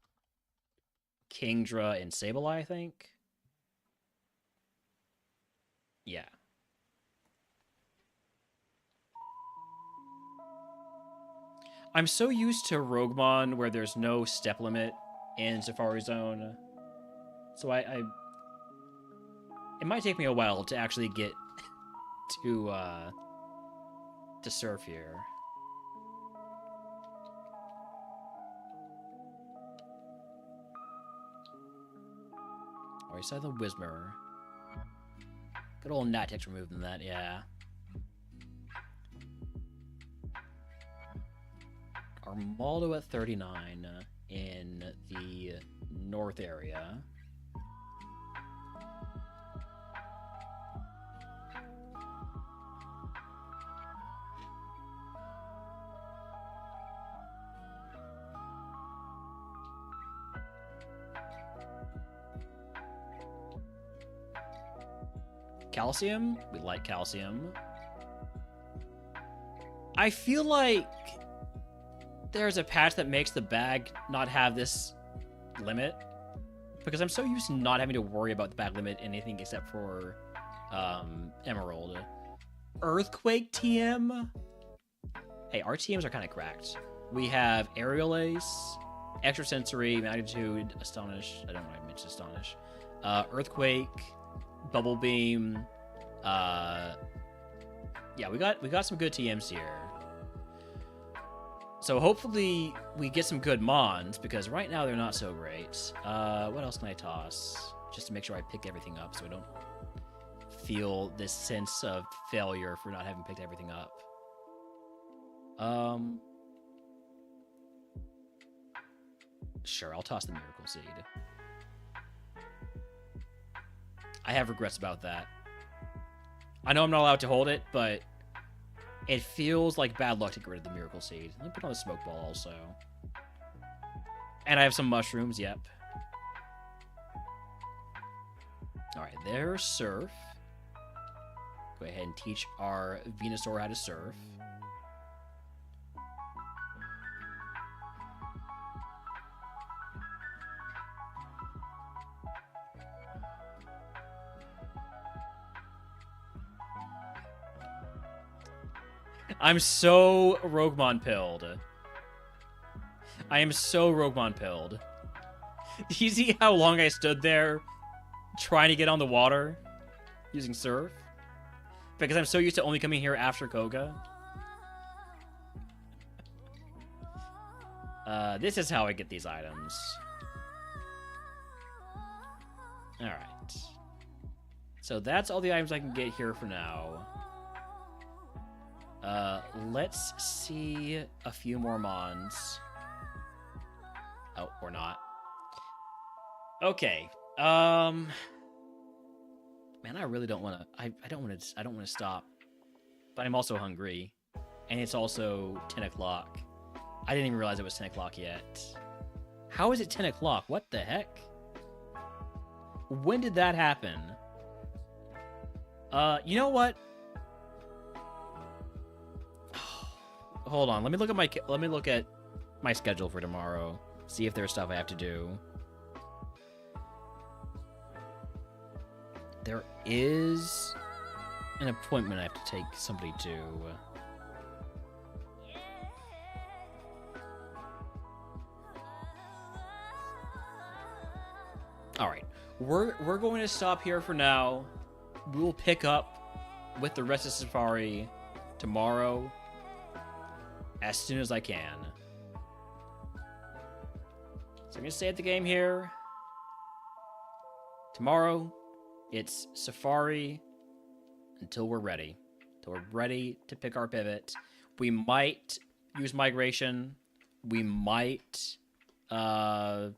and Sableye, I think. Yeah. I'm so used to RogueMon where there's no step limit in Safari Zone. So it might take me a while to actually get to surf here. Oh, he said the Whismer. Good old Nighthex removed in that, yeah. Armaldo at 39 in the north area. Calcium? We like calcium. I feel like there's a patch that makes the bag not have this limit. Because I'm so used to not having to worry about the bag limit anything except for Emerald. Earthquake TM? Hey, our TMs are kind of cracked. We have Aerial Ace, Extrasensory, Magnitude, Astonish. I don't know why I mentioned Astonish. Earthquake, Bubble Beam. Yeah, we got some good TMs here. So hopefully we get some good Mons, because right now they're not so great. What else can I toss? Just to make sure I pick everything up so I don't feel this sense of failure for not having picked everything up. Sure, I'll toss the Miracle Seed. I have regrets about that. I know I'm not allowed to hold it, but it feels like bad luck to get rid of the Miracle Seed. Let me put on the Smoke Ball also. And I have some mushrooms, yep. Alright, there's Surf. Go ahead and teach our Venusaur how to surf. I'm so RogueMon pilled. I am so RogueMon pilled. Do you see how long I stood there trying to get on the water using Surf? Because I'm so used to only coming here after Koga. This is how I get these items. Alright. So that's all the items I can get here for now. Let's see a few more Mons. Oh, or not. Okay. Man, I really don't want to. I don't want to stop. But I'm also hungry, and it's also 10 o'clock. I didn't even realize it was 10 o'clock yet. How is it 10 o'clock? What the heck? When did that happen? You know what? Hold on. Let me look at my schedule for tomorrow. See if there's stuff I have to do. There is an appointment I have to take somebody to. we're going to stop here for now. We will pick up with the rest of Safari tomorrow as soon as I can. So I'm going to save the game here. Tomorrow, it's Safari until we're ready. Until we're ready to pick our pivot. We might use migration. We might... well,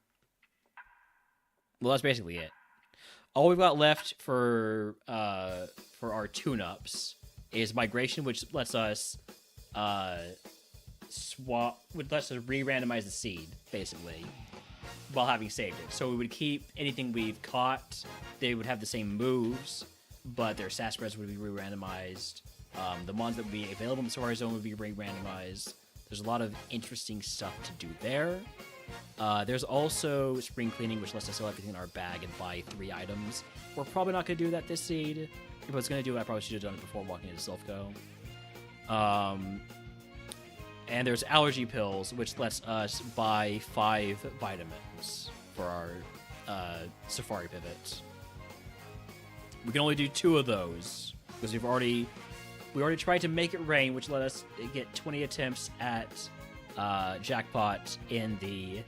that's basically it. All we've got left for our tune-ups is migration, which lets us re-randomize the seed, basically, while having saved it. So we would keep anything we've caught. They would have the same moves, but their stat spreads would be re-randomized. The mons that would be available in the Safari Zone would be re-randomized. There's a lot of interesting stuff to do there. There's also spring cleaning, which lets us sell everything in our bag and buy 3 items. We're probably not going to do that this seed. If I was going to do it, I probably should have done it before walking into Silphco. And there's allergy pills, which lets us buy 5 vitamins for our Safari pivot. We can only do 2 of those because we already tried to make it rain, which let us get 20 attempts at jackpot in the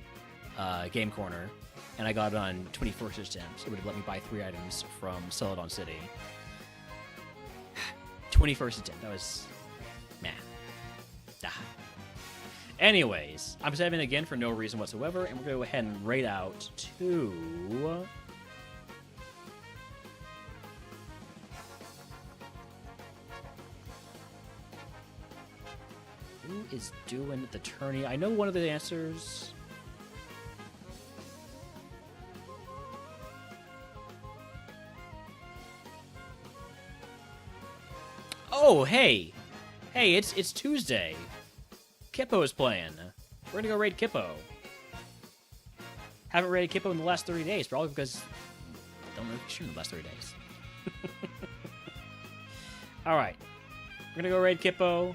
game corner, and I got it on 21st attempt. It would have let me buy 3 items from Celadon City. 21st attempt. That was... nah. Anyways, I'm saving again for no reason whatsoever, and we're going to go ahead and raid out to... Who is doing the tourney? I know one of the answers. Oh, hey! Hey, it's Tuesday. Kippo is playing. We're gonna go raid Kippo. Haven't raided Kippo in the last 30 days, probably because I don't know if you shoot in the last 30 days. Alright. We're gonna go raid Kippo.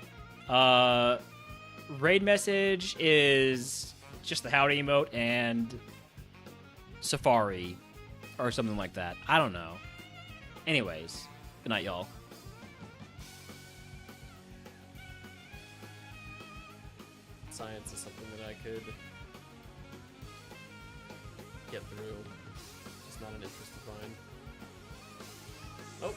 Raid message is just the howdy emote and Safari or something like that. I don't know. Anyways, good night, y'all. Science is something that I could get through. Just not an interest of mine. Oh.